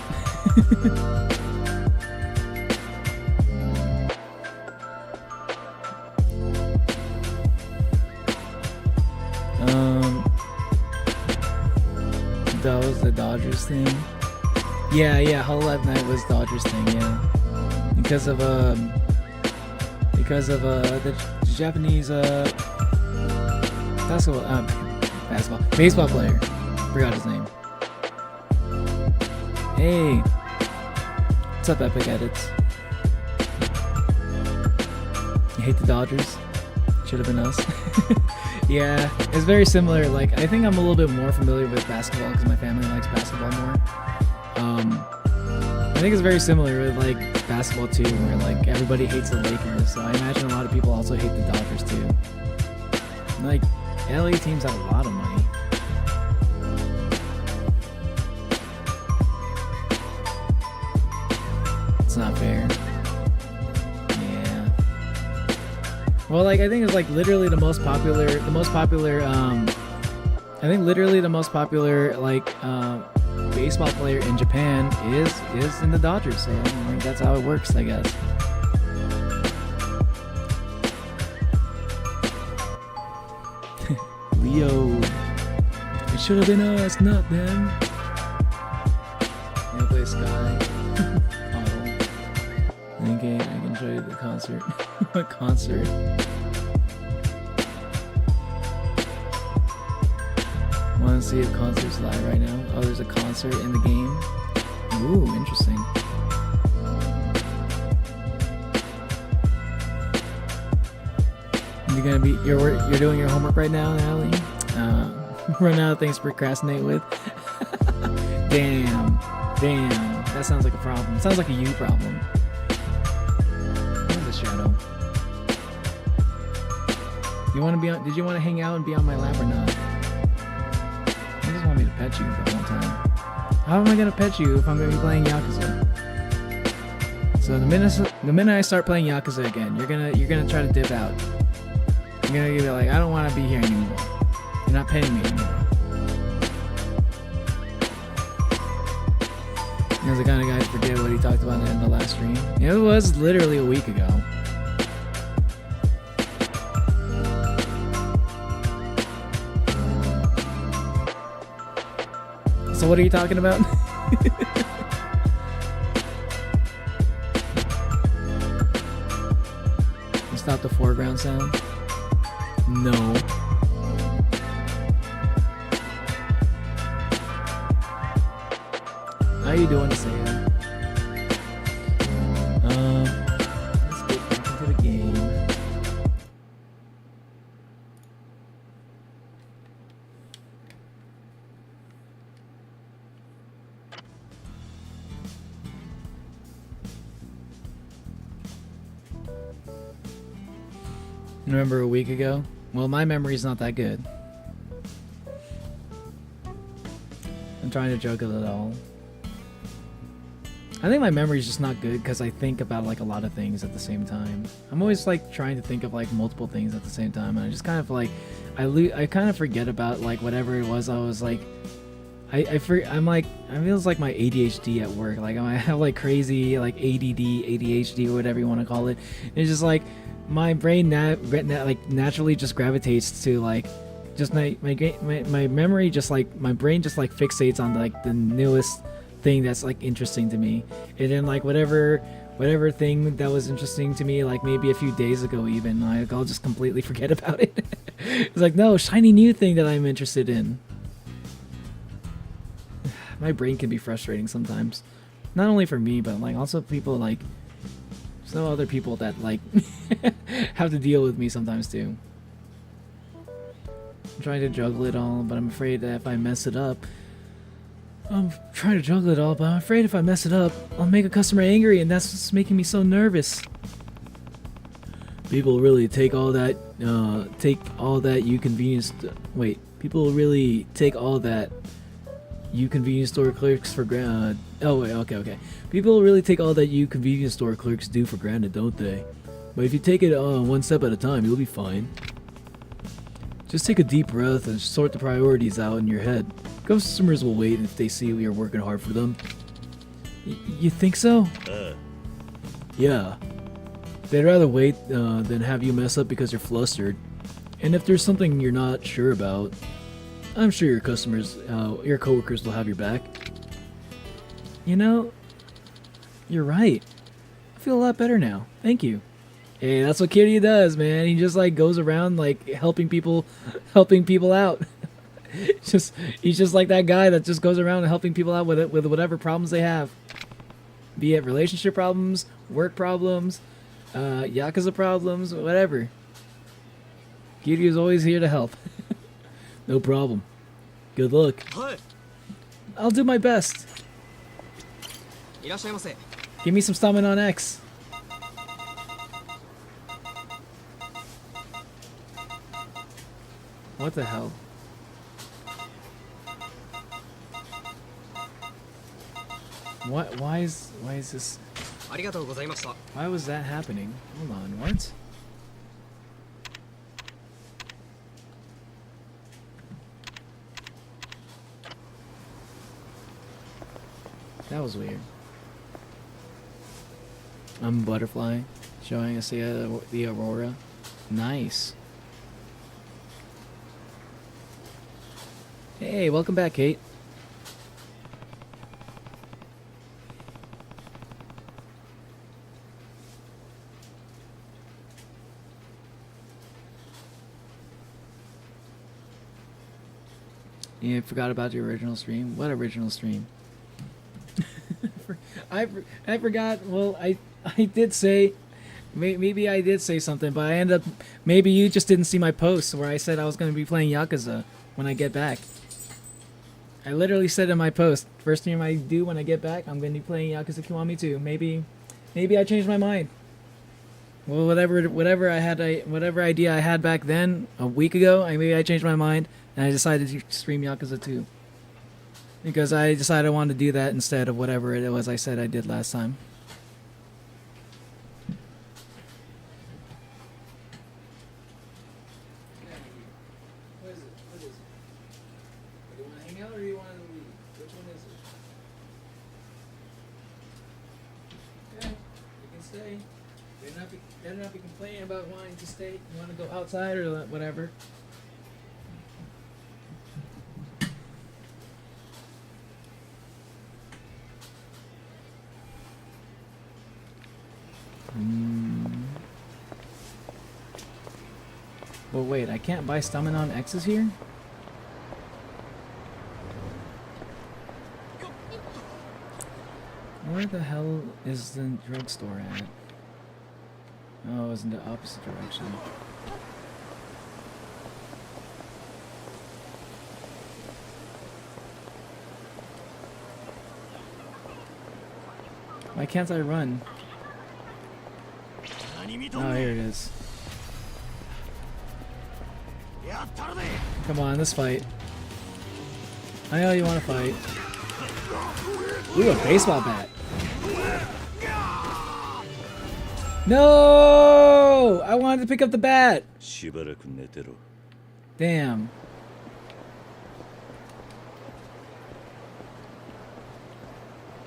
That was the Dodgers thing. Yeah, Hololive Night was Dodgers thing, yeah. Because of the Japanese baseball player. Forgot his name. Hey, what's up, Epic Edits? You hate the Dodgers? Should have been us. Yeah, it's very similar. Like, I think I'm a little bit more familiar with basketball because my family likes basketball more. I think it's very similar with like basketball too, where like everybody hates the Lakers. So I imagine a lot of people also hate the Dodgers too. Like, LA teams have a lot of money. It's not fair. Yeah. Well, like, I think it's like literally the most popular like baseball player in Japan is in the Dodgers. So like, that's how it works, I guess. Leo, it should have been us, not them. I'm gonna play Sky. Okay, I can show you the concert. What concert? Want to see if concert's live right now? Oh, there's a concert in the game. Ooh, interesting. You're doing your homework right now, Natalie? Run out of things to procrastinate with. Damn. That sounds like a problem. Sounds like a you problem. Where's the shadow? Did you want to hang out and be on my lap or not? You just want me to pet you the whole time. How am I gonna pet you if I'm gonna be playing Yakuza? So the minute I start playing Yakuza again, you're gonna try to dip out. You're gonna be like, I don't want to be here anymore. You're not petting me anymore. He's the kind of guy to forget what he talked about in the last stream. It was literally a week ago. So what are you talking about? Stop the foreground sound. No. How you doing, Sam? Let's get back into the game. Remember a week ago? Well, my memory's not that good. I'm trying to juggle it all. I think my memory's just not good because I think about like a lot of things at the same time. I'm always like trying to think of like multiple things at the same time, and I just kind of like I kind of forget about like whatever it was. I was like I feels like my ADHD at work. Like I have like crazy like ADD, ADHD, or whatever you want to call it. It's just like my brain naturally just gravitates to like just my memory, just like my brain just like fixates on like the newest thing that's like interesting to me, and then like whatever thing that was interesting to me like maybe a few days ago even, like I'll just completely forget about it. It's like, no, shiny new thing that I'm interested in. My brain can be frustrating sometimes, not only for me but like also people like some other people that like have to deal with me sometimes too. I'm trying to juggle it all, but I'm afraid that if I mess it up, I'm trying to juggle it all, but I'm afraid if I mess it up, I'll make a customer angry, and that's what's making me so nervous. People really take all that, you convenience... Wait, people really take all that you convenience store clerks for granted. Oh, wait, okay. People really take all that you convenience store clerks do for granted, don't they? But if you take it one step at a time, you'll be fine. Just take a deep breath and sort the priorities out in your head. Customers will wait if they see we are working hard for them. You think so? Yeah. They'd rather wait than have you mess up because you're flustered. And if there's something you're not sure about, I'm sure your coworkers will have your back. You know, you're right. I feel a lot better now. Thank you. Hey, that's what Kiryu does, man. He just like goes around like helping people out. He's just like that guy that just goes around helping people out with whatever problems they have. Be it relationship problems, work problems, Yakuza problems, whatever. Kiryu's always here to help. No problem. Good luck. I'll do my best. Give me some stamina on X. What the hell? What? Why is this? Why was that happening? Hold on, what? That was weird. I'm a butterfly, showing us the aurora. Nice. Hey, welcome back, Kate. You forgot about your original stream? What original stream? I forgot. Well, I did say, maybe I did say something, but I ended up, maybe you just didn't see my post where I said I was going to be playing Yakuza when I get back. I literally said in my post, first stream I do when I get back, I'm going to be playing Yakuza Kiwami 2. Maybe I changed my mind. Well, whatever idea I had back then, a week ago, maybe I changed my mind and I decided to stream Yakuza 2. Because I decided I wanted to do that instead of whatever it was I said I did last time. What is it? Do you want to hang out or do you want to leave? Which one is it? Okay, you can stay. Better not be complaining about wanting to stay. You want to go outside or whatever. Well, wait, I can't buy stamina on X's here? Where the hell is the drugstore at? Oh, it was in the opposite direction. Why can't I run? Oh, here it is. Come on, let's fight. I know you want to fight. Ooh, a baseball bat. No! I wanted to pick up the bat. Damn.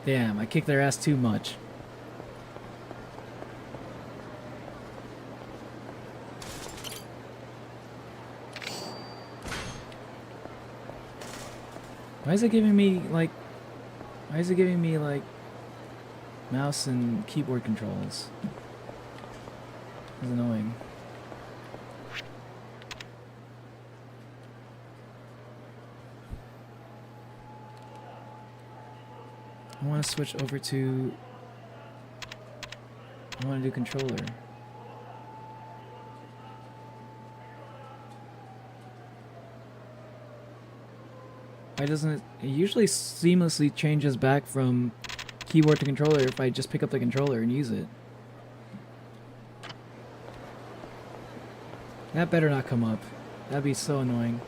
Damn, I kicked their ass too much. Why is it giving me like mouse and keyboard controls? It's annoying. I want to switch over to, I want to do controller. Why doesn't it? It usually seamlessly changes back from keyboard to controller if I just pick up the controller and use it. That better not come up. That'd be so annoying.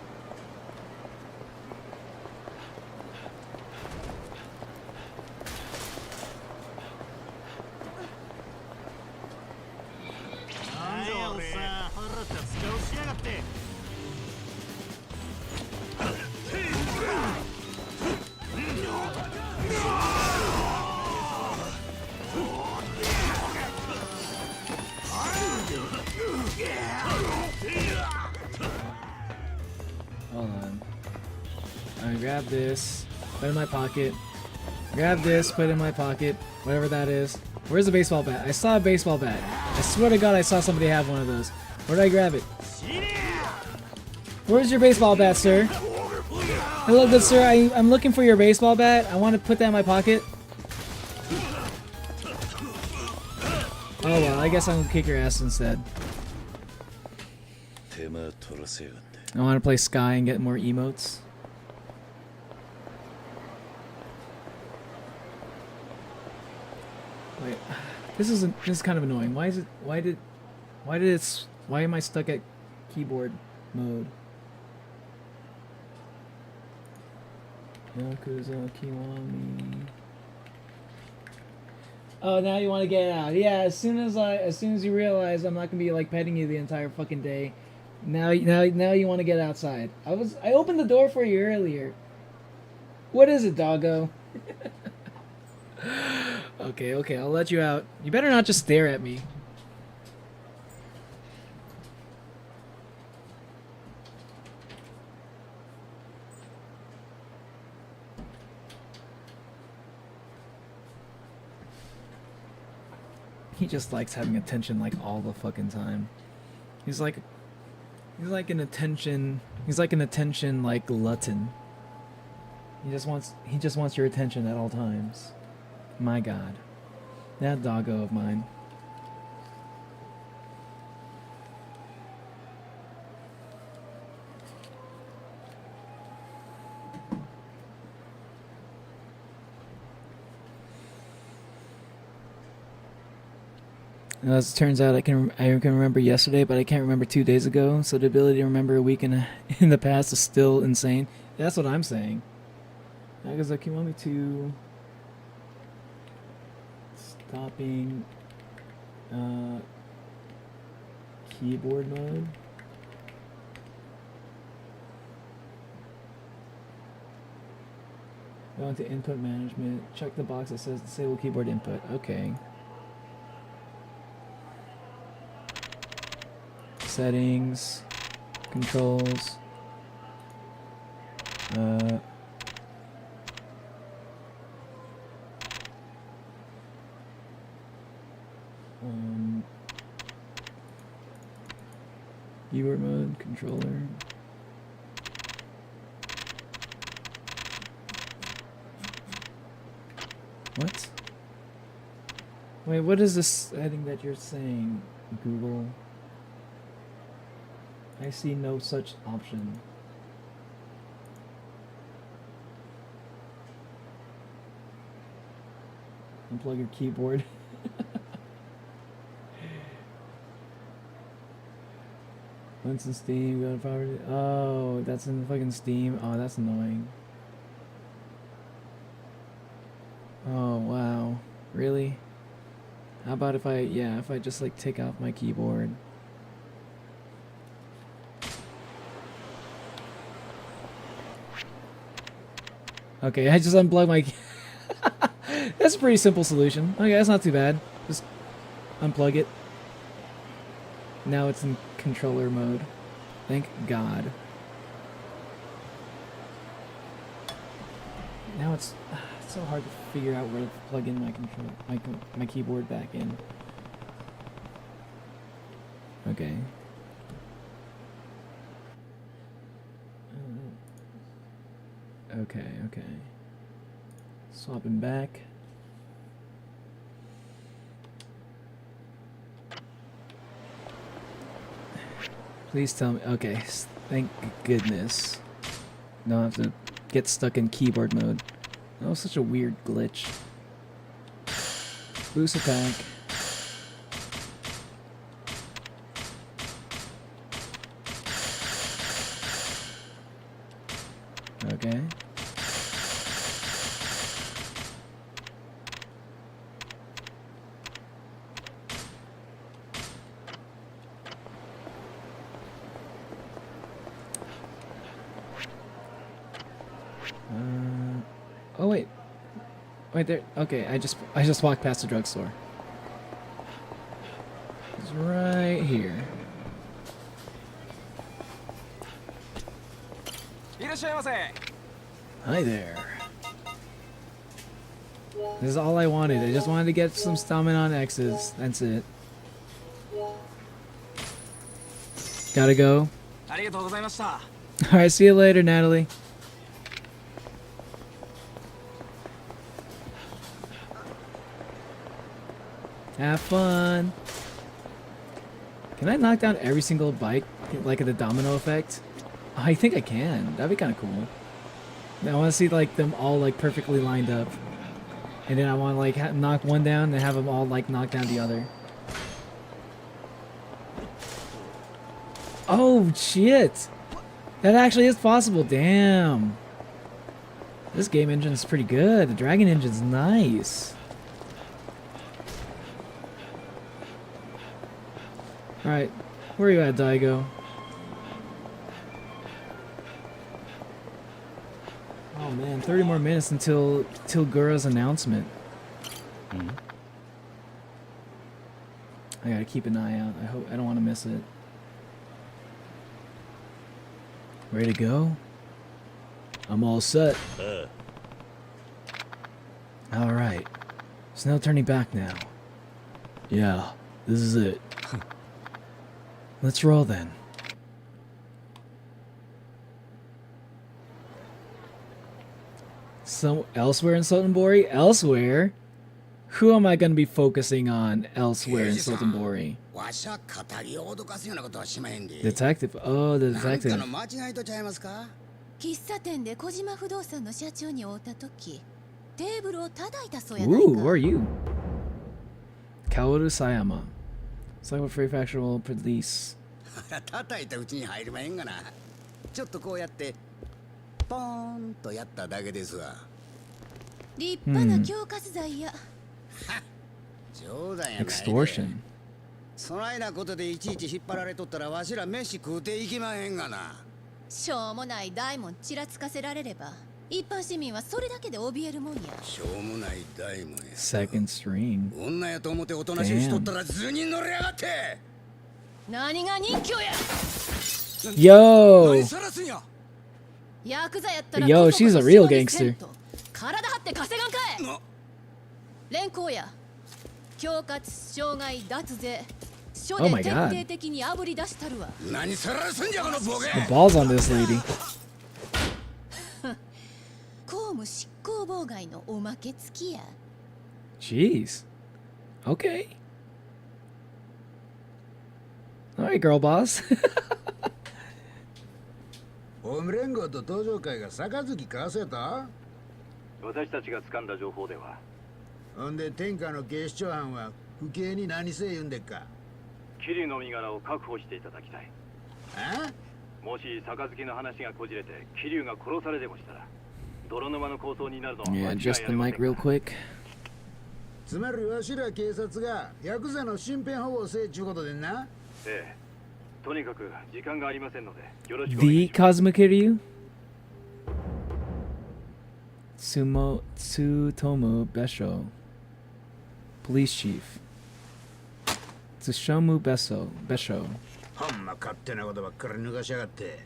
Hold on. Alright, grab this. Put it in my pocket. Grab this, put it in my pocket. Whatever that is. Where's the baseball bat? I saw a baseball bat. I swear to God I saw somebody have one of those. Where did I grab it? Where's your baseball bat, sir? Hello, good sir. I'm looking for your baseball bat. I want to put that in my pocket. Oh well, I guess I'm gonna kick your ass instead. I want to play Sky and get more emotes. Wait, this is kind of annoying. Why am I stuck at keyboard mode? Yakuza Kiwami. Oh, now you want to get out? Yeah, as soon as you realize I'm not gonna be like petting you the entire fucking day. Now you want to get outside. I opened the door for you earlier. What is it, doggo? Okay, I'll let you out. You better not just stare at me. He just likes having attention like all the fucking time. He's like an attention like glutton. He just wants your attention at all times. My God. That doggo of mine. As it turns out, I can remember yesterday, but I can't remember 2 days ago. So the ability to remember a week in the past is still insane. That's what I'm saying. Yakuza Kiwami 2 stopping keyboard mode. Go into input management. Check the box that says disable keyboard input. Okay. Settings, controls, keyboard mode, controller. What? Wait, what is this setting that you're saying, Google? I see no such option. Unplug your keyboard. Once in Steam, go to property. Oh, that's in fucking Steam. Oh, that's annoying. Oh, wow. Really? How about if I just like take off my keyboard? Okay, I just unplug my... That's a pretty simple solution. Okay, that's not too bad. Just unplug it. Now it's in controller mode. Thank God. Now it's so hard to figure out where to plug in my keyboard back in. Okay. Okay. Swapping back. Please tell me. Okay, thank goodness. Don't have to get stuck in keyboard mode. That was such a weird glitch. Boost attack. Okay. Oh wait. Wait there. Okay, I just walked past the drugstore. It's right here. Hi there. This is all I wanted. I just wanted to get some stamina on X's. That's it. Gotta go. Alright, see you later, Natalie. Have fun. Can I knock down every single bike, like the domino effect? I think I can. That'd be kind of cool. I want to see like them all like perfectly lined up, and then I want to like knock one down and have them all like knock down the other. Oh shit! That actually is possible. Damn. This game engine is pretty good. The Dragon engine's nice. Alright, where are you at, Daigo? Oh man, 30 more minutes until Gura's announcement. I gotta keep an eye out. I don't want to miss it. Ready to go? I'm all set. Alright. There's no turning back now. Yeah, this is it. Let's roll then. So elsewhere in Sotenbori? Elsewhere? Who am I going to be focusing on elsewhere in Sotenbori? Detective. Oh, the detective. 喫茶店で小島不動産の社長に会った時、テーブルを叩いたそうやないか。 Ooh, who are you? Kaoru Sayama. Cyber Prefectural Police. 叩いたうちに入れまへんがな。ちょっとこうやってポーンとやっただけですわ。立派な恐喝罪や。冗談やないで。 Extortion. そないなことでいちいち引っ張られとったらわしら飯食うていきまへんがな。しょうもない大門ちらつかせられれば、一般市民はそれだけで怯えるもんや。しょうもない大門や。Second string. 女やと思っておとなしいしとったら図に乗りやがって。何が人気や。 Yo! 何さらすんや。ヤクザやったら Yo, she's a real gangster. 体張って稼がんかい。連行や。恐喝、傷害、脱税。署で徹底的に炙り出したるわ。何さらすんじゃこのボケ。 The balls on this lady. 公務執行妨害のおまけ付きや。 Jeez. Okay. Alright, girl boss. ホーム連合と登場会が杯交わせた。私たちが掴んだ情報では。ほんで天下の警視庁班は不敬に何せ言うんでっか。桐生の身柄を確保していただきたい。もし杯の話がこじれて桐生が殺されでもしたら泥沼の構想になるのは間違いあ Yeah, り just the ませ mic ん。 real quick. つまりわしら警察がヤクザの身辺保護をせえちゅうことでんな。ええ。とにかく時間がありませんのでよろしくお願い The します。 Kazuma Kiryu? Tsutomu Besho. Police Chief. Tsushomu Besho. ほんま勝手なことばっかり抜かしやがって。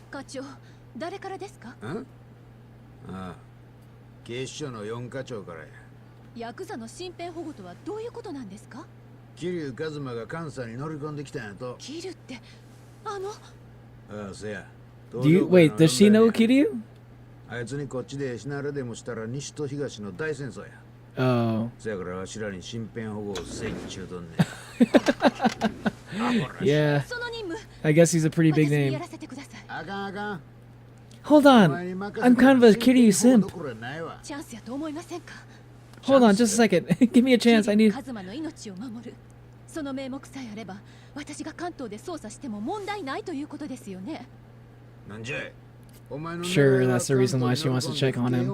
課長、誰からですか？ああ、警視庁の4課長からや。ヤクザの身辺保護とはどういうことなんですか？桐生一馬が関西に乗り込んできたんやと。桐生ってあの。ああ、せや。Wait, does she know Kiryu? あいつにこっちで死なれでもしたら西と東の大戦争や。Oh. せやからわしらに身辺保護をせいちゅうとんねん。Yeah. I guess he's a pretty big name. あかんあかん。Hold on. I'm kind of a Kiryu simp. チャンスやと思いませんか？ Hold on, just a second. Give me a chance. I need. カズマの命を守る。その名目さえあれば、私が関東で捜査しても問題ないということですよね。 Sure, that's the reason why she wants to check on him.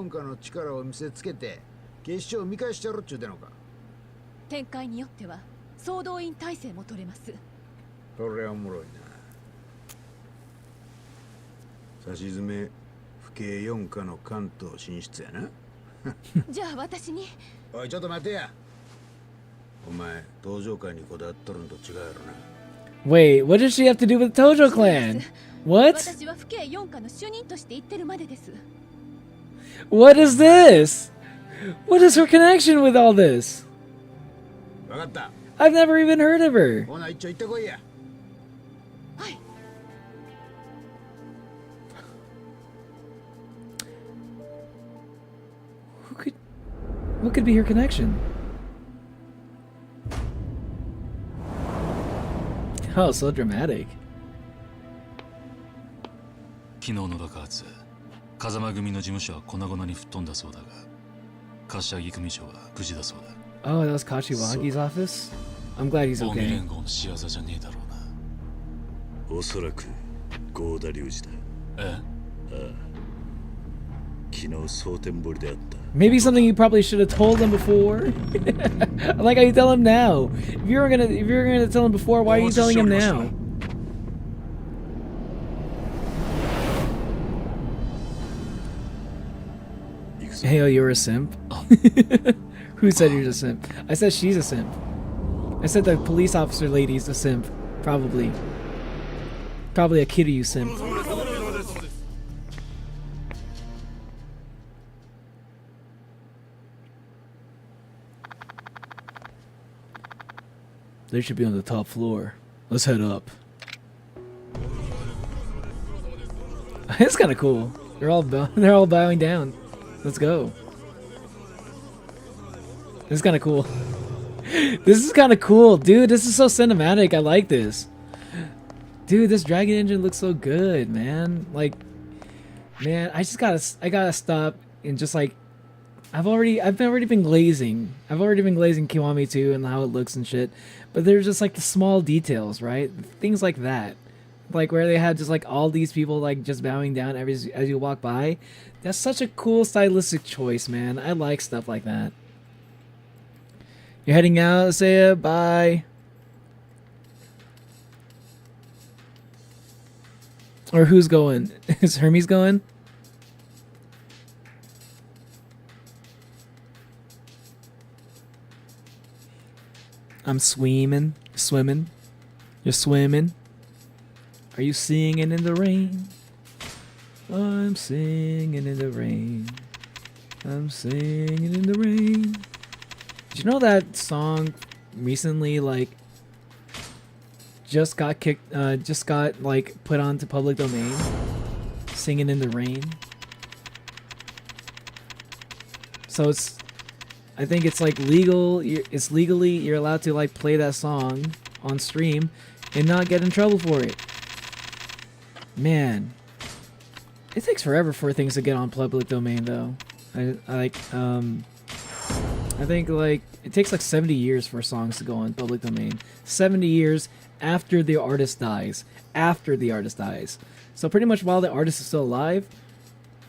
展開によっては総動員体制も取れます。それはおもろいな。差し詰め府警4課の関東進出やな。じゃあ私に。おいちょっと待てや。お前登場会にこだわっとるんと違うやろな。 Wait, what does she have to do with the Tojo clan? What? 私は府警4課の主任として言ってるまでです。 What is this? What is her connection with all this? わかった。 I've never even heard of her. ほな一丁行ってこいや。はい。 What could be her connection? Oh, so dramatic. 昨日の爆発、風間組の事務所は粉々に吹っ飛んだそうだが、柏木組長は無事だそうだ。Oh, that was Kachiwagi's office? I'm glad he's 近江 okay. 連合の仕業じゃねえだろうな。おそらく合田隆二だ。え？昨日蒼天堀であった。 Maybe something you probably should have told him before. I like how you tell him now. If you were gonna tell him before, why are you telling him now? Hey, oh, you're a simp? Who said you're a simp? I said she's a simp. I said the police officer lady's a simp. Probably. Probably a Kiryu simp. They should be on the top floor. Let's head up. It's kind of cool. They're all bowing down. Let's go. This is kind of cool. This is kind of cool, dude. This is so cinematic. I like this. Dude, this Dragon Engine looks so good, man. Like, man, I gotta stop and just like, I've already been glazing. I've already been glazing Kiwami 2 and how it looks and shit. But there's just like the small details, right? Things like that. Like where they had just like all these people like just bowing down as you walk by. That's such a cool stylistic choice, man. I like stuff like that. You're heading out, Saya? Bye. Or who's going? Is Hermes going? I'm swimming. You're swimming. Are you singing in the rain? I'm singing in the rain. I'm singing in the rain. Did you know that song recently, like, just got like put onto public domain? Singing in the Rain. So I think it's like legal. It's legally you're allowed to like play that song on stream and not get in trouble for it. Man, it takes forever for things to get on public domain, though. I think like it takes like 70 years for songs to go on public domain. 70 years after the artist dies. After the artist dies. So pretty much while the artist is still alive,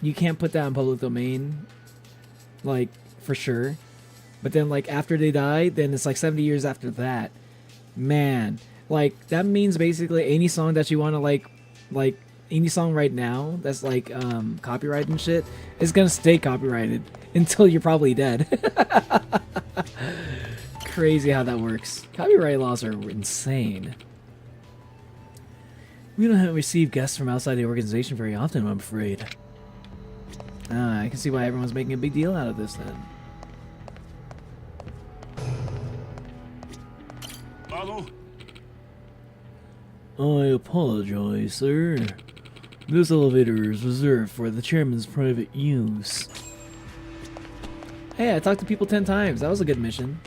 you can't put that on public domain, like for sure. But then like after they die, then it's like 70 years after that. Man, like that means basically any song that you want to like any song right now that's like copyrighted and shit is gonna stay copyrighted until you're probably dead. Crazy how that works. Copyright laws are insane. We don't receive guests from outside the organization very often, I'm afraid. I can see why everyone's making a big deal out of this then. I apologize, sir. This elevator is reserved for the chairman's private use. Hey, I talked to people 10 times. That was a good mission.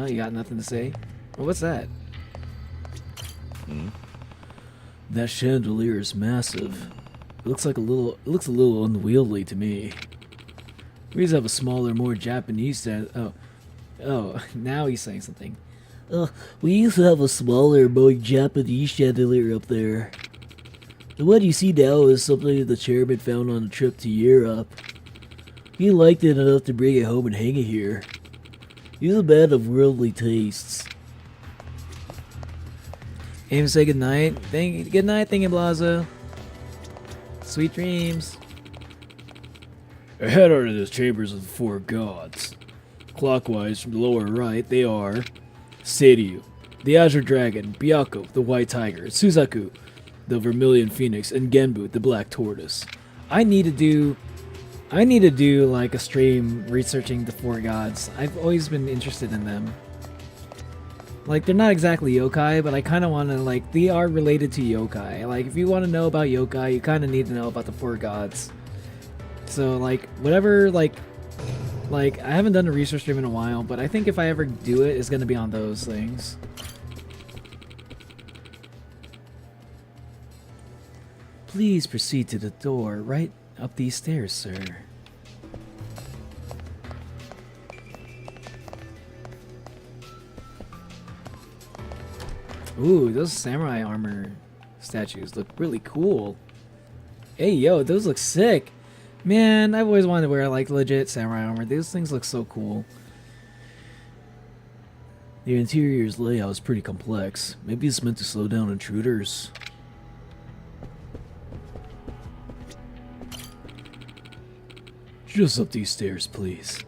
Oh, you got nothing to say? Well, what's that? That chandelier is massive. It looks a little unwieldy to me. We used to have a smaller, more Japanese Oh, now he's saying something. we used to have a smaller, more Japanese chandelier up there. The one you see now is something the chairman found on a trip to Europe. He liked it enough to bring it home and hang it here. He's a man of worldly tastes. Aim say goodnight. Good night, thinking Blazo. Sweet dreams. Ahead are the chambers of the four gods. Clockwise from the lower right, they are Seiryu, the Azure Dragon, Byakko, the White Tiger, Suzaku, the Vermilion Phoenix, and Genbu, the Black Tortoise. I need to do like a stream researching the four gods. I've always been interested in them. Like, they're not exactly yokai, but I kind of want to, like, they are related to yokai. Like, if you want to know about yokai, you kind of need to know about the four gods. So, like, whatever, like, I haven't done a research stream in a while, but I think if I ever do it, it's going to be on those things. Please proceed to the door right up these stairs, sir. Ooh, those samurai armor statues look really cool. Hey, yo, those look sick. Man, I've always wanted to wear, like, legit samurai armor. Those things look so cool. The interior's layout is pretty complex. Maybe it's meant to slow down intruders. Just up these stairs, please.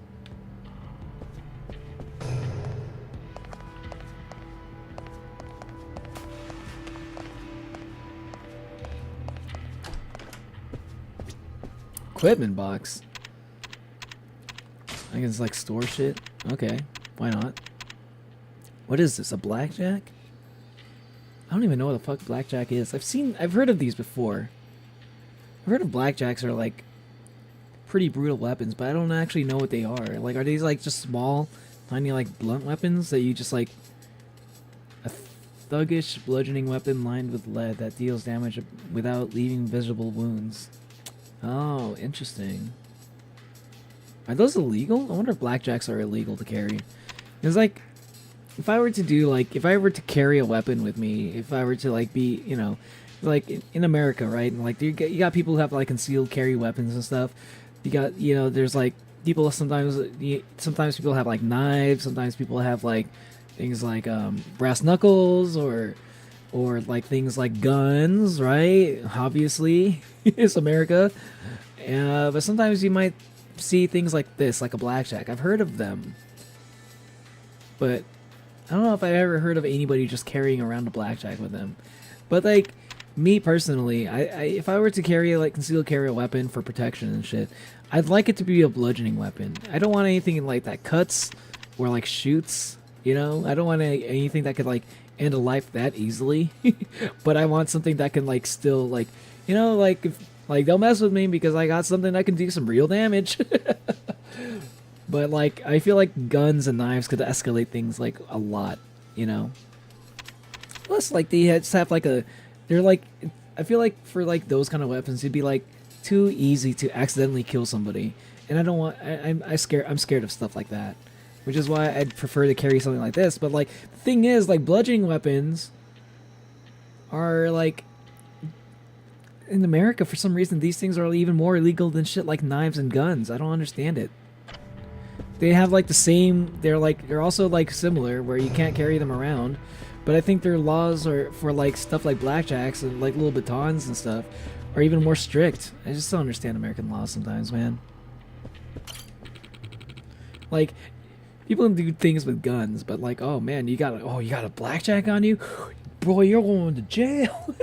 Equipment box. I can just, like, store shit. Okay, why not? What is this, a blackjack? I don't even know what the fuck blackjack is. I've heard of these before. I've heard of blackjacks are, like, pretty brutal weapons, but I don't actually know what they are. Like, are these, like, just small, tiny, like, blunt weapons that you just, like, a thuggish bludgeoning weapon lined with lead that deals damage without leaving visible wounds? Oh, interesting. Are those illegal? I wonder if blackjacks are illegal to carry. It's like, if I were to carry a weapon with me, if I were to, like, be, you know, like, in America, right? And, like, you got people who have, like, concealed carry weapons and stuff. You got, you know, there's, like, people sometimes people have, like, knives. Sometimes people have, like, things like, brass knuckles or like things like guns, right? Obviously, it's America. But sometimes you might see things like this, like a blackjack. I've heard of them, but I don't know if I've ever heard of anybody just carrying around a blackjack with them. But, like, me personally, if I were to carry, like, concealed carry a weapon for protection and shit, I'd like it to be a bludgeoning weapon. I don't want anything like that cuts or, like, shoots, you know? I don't want anything that could, like, end a life that easily. But I want something that can, like, still, like, you know, like, if, like, don't mess with me because I got something that can do some real damage. But, like, I feel like guns and knives could escalate things, like, a lot, you know? Plus, like, they just have, like, they're, like, I feel like for, like, those kind of weapons, it'd be, like, too easy to accidentally kill somebody. And I don't want, I'm scared of stuff like that. Which is why I'd prefer to carry something like this. But, like, the thing is, like, bludgeoning weapons are, like, in America, for some reason, these things are even more illegal than shit like knives and guns. I don't understand it. They have, like, the same, they're also, like, similar, where you can't carry them around. But I think their laws are for, like, stuff like blackjacks and, like, little batons and stuff are even more strict. I just don't understand American laws sometimes, man. Like, people can do things with guns, but, like, oh man, you got a blackjack on you? Bro, you're going to jail.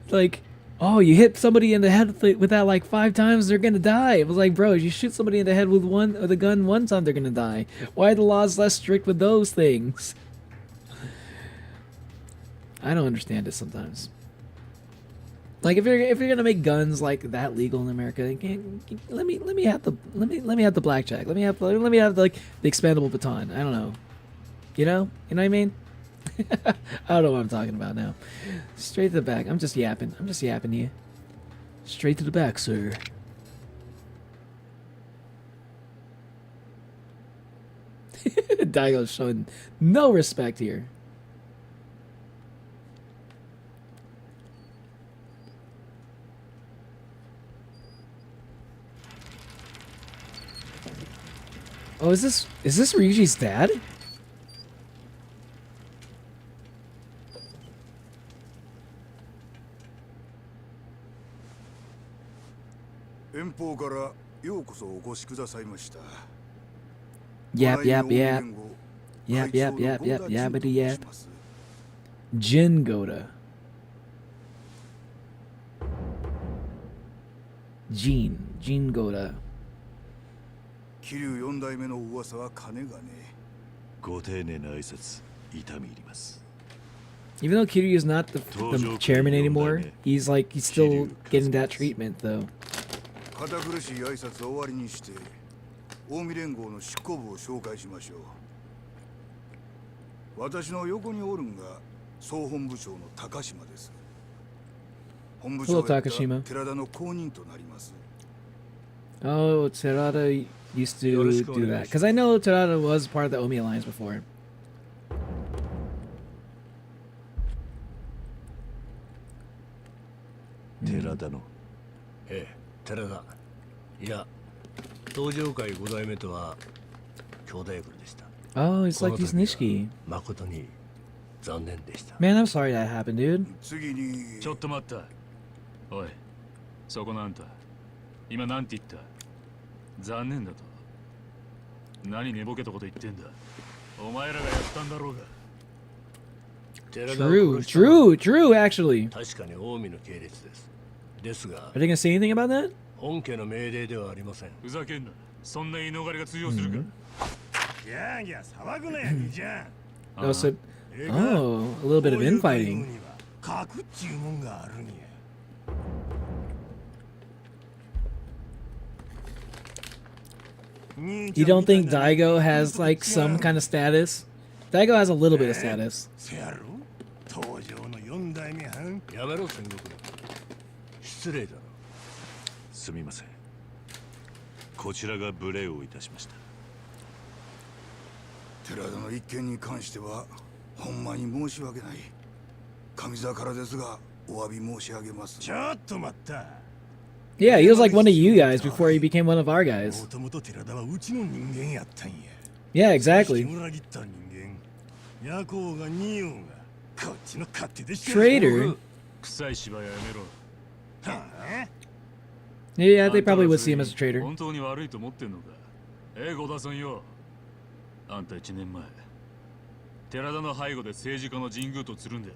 Like, oh, you hit somebody in the head with that, like, 5 times, they're gonna die. It was like, bro, you shoot somebody in the head with a gun one time, they're gonna die. Why are the laws less strict with those things? I don't understand it sometimes. Like if you're gonna make guns like that legal in America, let me have the blackjack. Let me have like the expandable baton. I don't know. You know what I mean? I don't know what I'm talking about now. Straight to the back. I'm just yapping to you. Straight to the back, sir. Daigo's showing no respect here. Oh, is this Ryuji's dad? Yap. Yabbity yap. Jin Goda. Gene Goda. 桐生4代目の噂は金がねえ。ご丁寧な挨拶痛み入ります。 Even though Kiryu is not the chairman anymore, he's still getting that treatment though. 堅苦しい挨拶を終わりにして、近江連合の執行部を紹介しましょう。私の横におるんが総本部長の高島です。本部長は寺田の後任となります。 Oh, Terada used to do that. Because I know Terada was part of the Omi Alliance before. Terada no. ええ、寺田。いや、東上会5代目とは兄弟役でした。 Oh, it's like he's Nishiki. 誠に残念でした。 Man, I'm sorry that happened, dude. 次に。ちょっと待った。おい、そこのあんた。今なんて言った？残念だと。何寝ぼけたこと言ってんだ。お前らがやったんだろうが。 True, actually. 確かに近江の系列です。ですが、 Are they gonna say anything about that? 本家の命令ではありません。ふざけんな。そんな言い逃れが通用するか。ギャーギャー騒ぐなや、じゃん。 Oh, so, oh, a little bit of infighting. 核っちゅうもんがあるんや。 You don't think Daigo has like some kind of status? Daigo has a little bit of status. 東条の4代目藩。やめろ戦国。失礼だろ。すみません。こちらが無礼をいたしました。寺田の一件に関してはほんまに申し訳ない。上座からですがお詫び申し上げます。ちょっと待った。 Yeah, he was like one of you guys before he became one of our guys. Yeah, exactly. Traitor. Yeah, they probably would see him as a traitor. 本当に悪いと思ってんのか。ゴダさんよ。あんた1年前、寺田の背後で政治家の神宮とつるんで、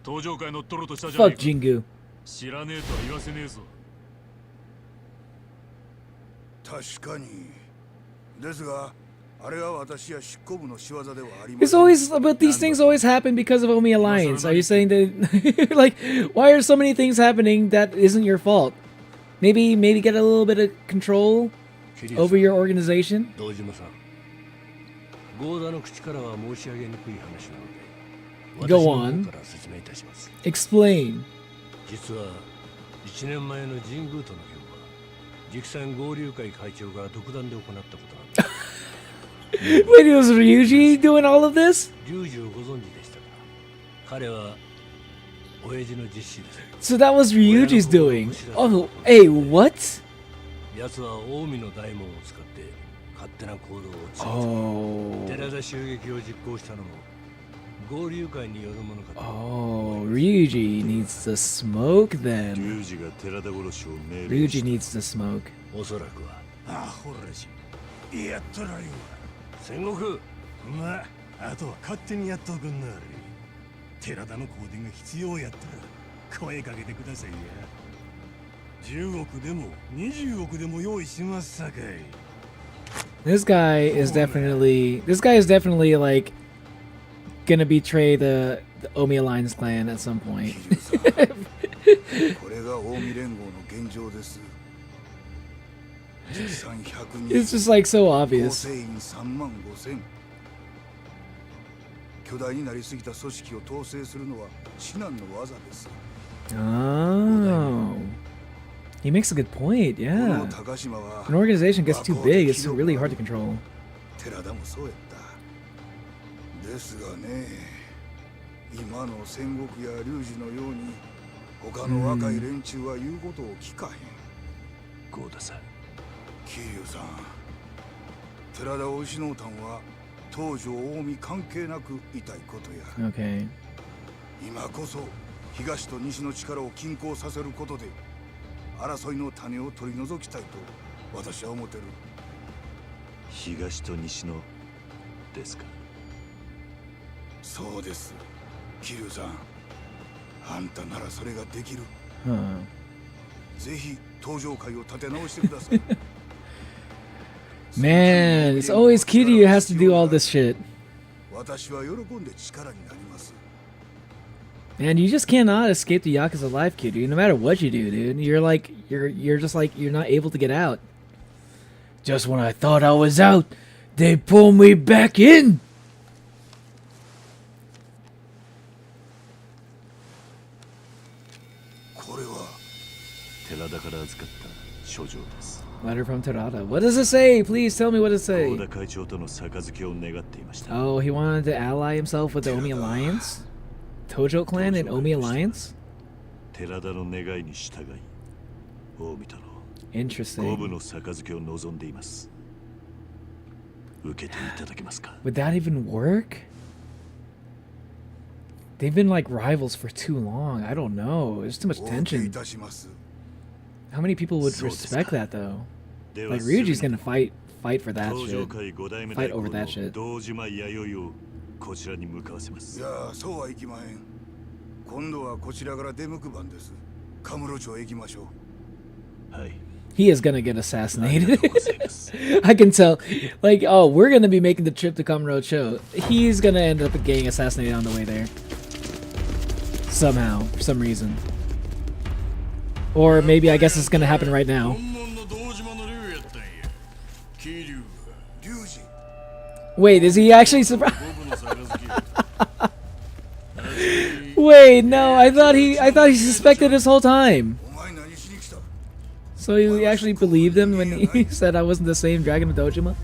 登場会乗っ取ろうとしたじゃないか。Fuck Jingu. 知らねえとは言わせねえぞ。 確かに。ですが、あれは私や執行部の仕業ではありま It's せん。 always, but these things always happen because of Omi Alliance. Are you saying that, like, why are so many things happening that isn't your fault? Maybe get a little bit of control over your organization? 道島さん。ゴーダの口からは申し上げにくい話なので、 Go 私の on. 方から説明いたします。 Explain. 実は1年前の神宮との件は、直参合流会会長が独断で行ったことなんです。 Wait, was Ryuji doing all of this? 龍二をご存知でしたか。彼は親父の実子です。 So that was Ryuji's doing. Oh, hey, what? 奴は近江の大門を使って勝手な行動を続け、寺田襲撃を実行したのも合流会によるものかと。 Oh, Ryuji needs to smoke then. 龍二が寺田殺しを命令 Ryuji needs to smoke. おそらくは。あほらし、やっとらんわ。戦国。まあ、あとは勝手にやっとくんなれ。寺田の香典が必要やったら声かけてくださいや。10億でも20億でも用意しますさかい。 This guy is definitely like gonna betray the Omi Alliance clan at some point. It's just like so obvious. 巨大になりすぎた組織を統制するのは至難の技です。 Oh. He makes a good point, yeah. An organization gets too big, it's really hard to control. 寺田もそうやった。ですがね、今の戦国や龍二のように他の若い連中は言うことを聞かへん。ゴーダさん。桐生さん、寺田を失うたんは東条近江関係なく痛いことや。Okay. 今こそ東と西の力を均衡させることで争いの種を取り除きたいと私は思ってる。東と西のですか。そうです。桐生さん、あんたならそれができる。ぜひ東条会を立て直してください。Man, it's always Kiryu who has to do all this shit. Man, you just cannot escape the Yakuza life, Kiryu, no matter what you do, dude. You're just like, you're not able to get out. Just when I thought I was out, they pull me back in. Letter from Terada. What does it say? Please tell me what it say. Oh, he wanted to ally himself with the Omi Alliance? Tojo clan and Omi Alliance? Interesting. Would that even work? They've been like rivals for too long. I don't know. There's too much tension. How many people would respect that though? Like Ryuji's gonna fight for that shit. Fight over that shit. He is gonna get assassinated. I can tell. Like, oh, we're gonna be making the trip to Kamurocho. He's gonna end up getting assassinated on the way there. Somehow, for some reason. Or maybe I guess it's gonna happen right now. Wait, is he actually surprised? Wait, no, I thought he suspected this whole time. So he actually believed him when he said I wasn't the same Dragon of Dojima?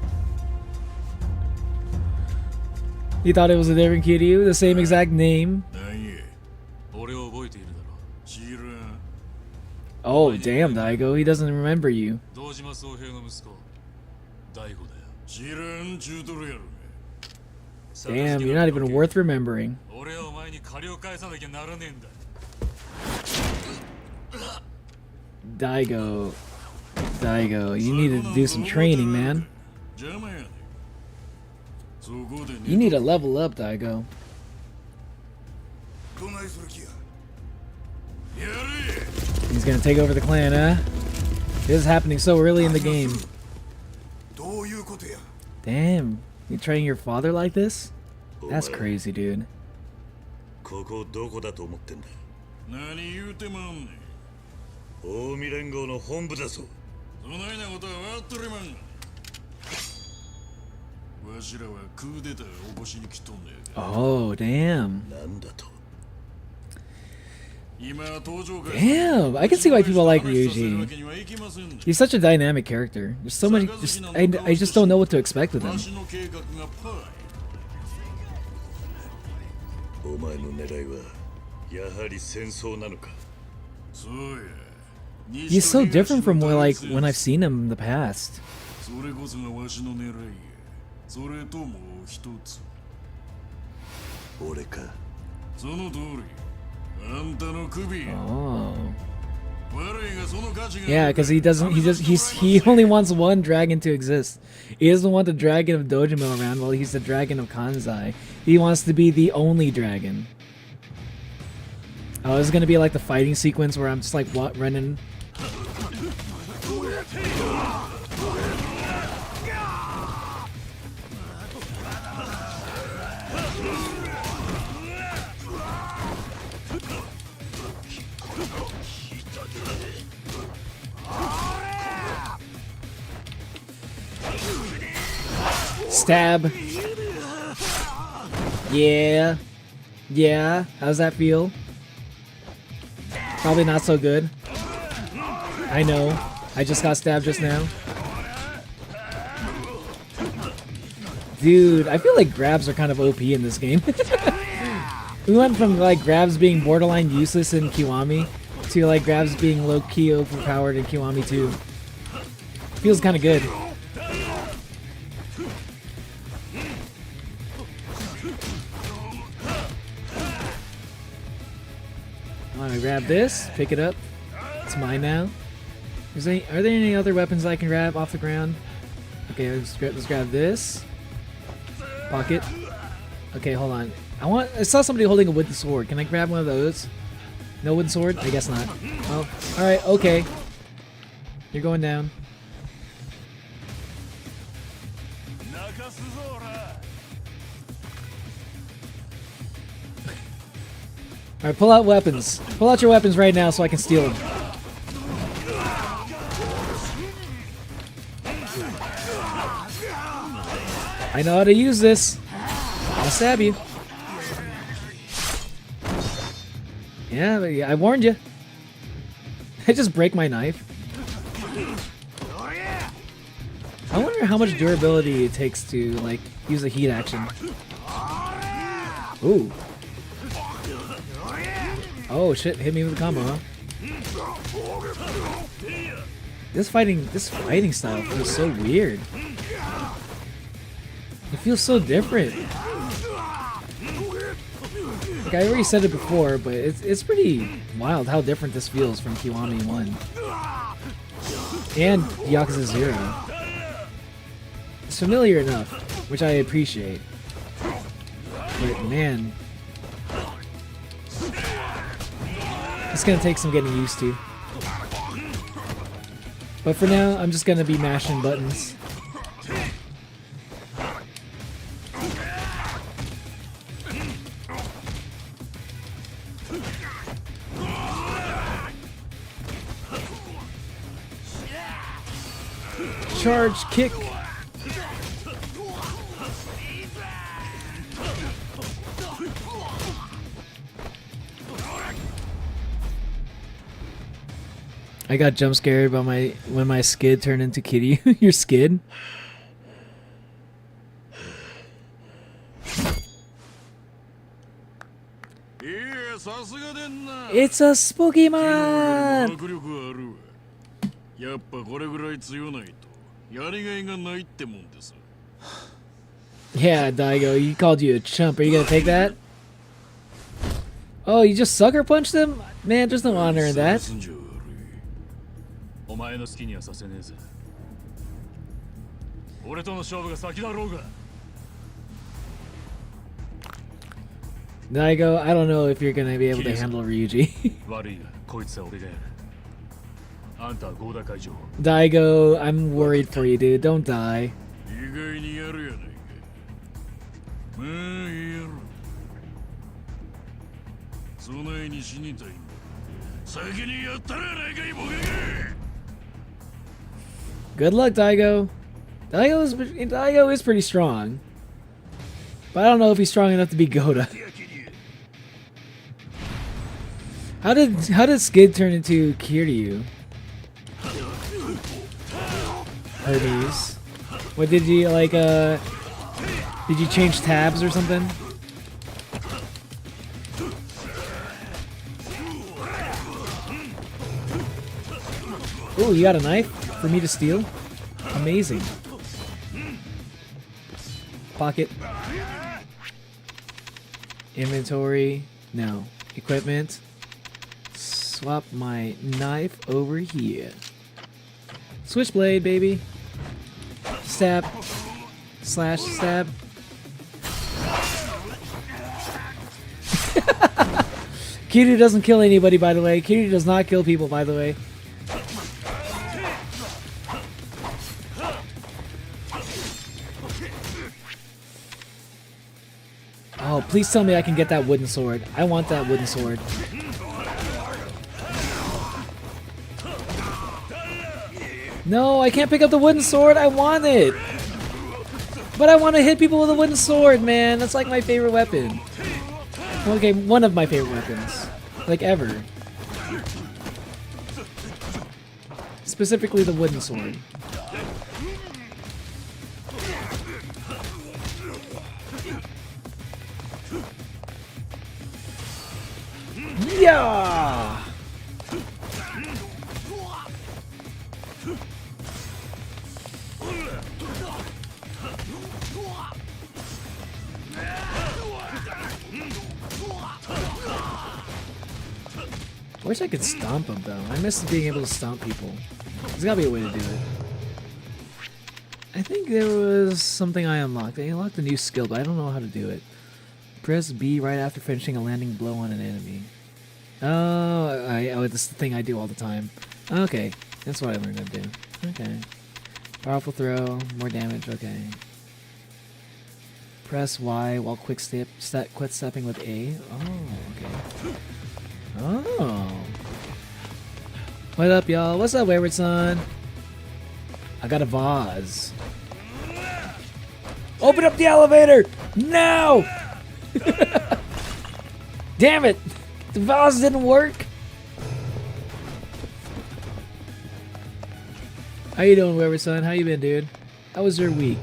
He thought it was a different Kiryu, the same exact name. Oh, damn, Daigo, he doesn't remember you. Damn, you're not even worth remembering. Daigo, you need to do some training, man. You need to level up, Daigo. He's gonna take over the clan, huh? This is happening so early in the game. Damn, you training your father like this? That's crazy, dude. Oh, damn. Damn, I can see why people like Ryuji. He's such a dynamic character. There's so much. I just don't know what to expect with him. He's so different from when I've seen him in the past. Oh. Yeah, because he only wants one dragon to exist. He doesn't want the dragon of Dojima around while he's the dragon of Kanzai. He wants to be the only dragon. Oh, this is gonna be like the fighting sequence where I'm just like running. Stab. Yeah. Yeah. How's that feel? Probably not so good. I know. I just got stabbed just now. Dude, I feel like grabs are kind of OP in this game. We went from like grabs being borderline useless in Kiwami to like grabs being low-key overpowered in Kiwami 2. Feels kind of good. I want to grab this, pick it up. It's mine now. Are there any other weapons I can grab off the ground? Okay, let's grab this. Pocket. Okay, hold on. I saw somebody holding a wooden sword. Can I grab one of those? No wooden sword? I guess not. Oh, alright, okay. You're going down. Alright, pull out weapons. Pull out your weapons right now so I can steal them. I know how to use this. I'll stab you. Yeah, I warned you. I just break my knife. I wonder how much durability it takes to like use a heat action. Ooh. Oh shit! Hit me with a combo, huh? This fighting style feels so weird. It feels so different. Like I already said it before, but it's pretty wild how different this feels from Kiwami 1 and Yakuza 0. It's familiar enough, which I appreciate. But man, it's gonna take some getting used to. But for now, I'm just gonna be mashing buttons. Charge kick. I got jump scared by when my skid turned into Kiryu. Your skid? It's a spooky man. Yeah, Daigo, he called you a chump. Are you gonna take that? Oh, you just sucker punched him? Man, there's no honor in that. Daigo, I don't know if you're gonna be able to handle Ryuji. Daigo, I'm worried for you, dude. Don't die. Good luck, Daigo. Daigo is pretty strong, but I don't know if he's strong enough to be Goda. How did Skid turn into Kiryu? Hermes. What did you like? Did you change tabs or something? Oh, you got a knife for me to steal? Amazing. Pocket. Inventory. No. Equipment. Swap my knife over here. Switchblade, baby. Stab. Slash stab. Kiryu doesn't kill anybody, by the way. Kiryu does not kill people, by the way. Oh, please tell me I can get that wooden sword. I want that wooden sword. No, I can't pick up the wooden sword. I want it. But I want to hit people with a wooden sword, man. That's like my favorite weapon. Okay, one of my favorite weapons. Like, ever. Specifically the wooden sword. Yeah! I wish I could stomp them though. I miss being able to stomp people. There's gotta be a way to do it. I think there was something I unlocked. I unlocked a new skill, but I don't know how to do it. Press B right after finishing a landing blow on an enemy. Oh, this is the thing I do all the time. Okay, that's what I learned how to do. Okay. Powerful throw, more damage, okay. Press Y while quick stepping with A. Oh, okay. Oh. What up, y'all? What's up, Wayward Son? I got a vase. Open up the elevator! Now! Damn it! The vase didn't work! How you doing, Wayward Son? How you been, dude? How was your week?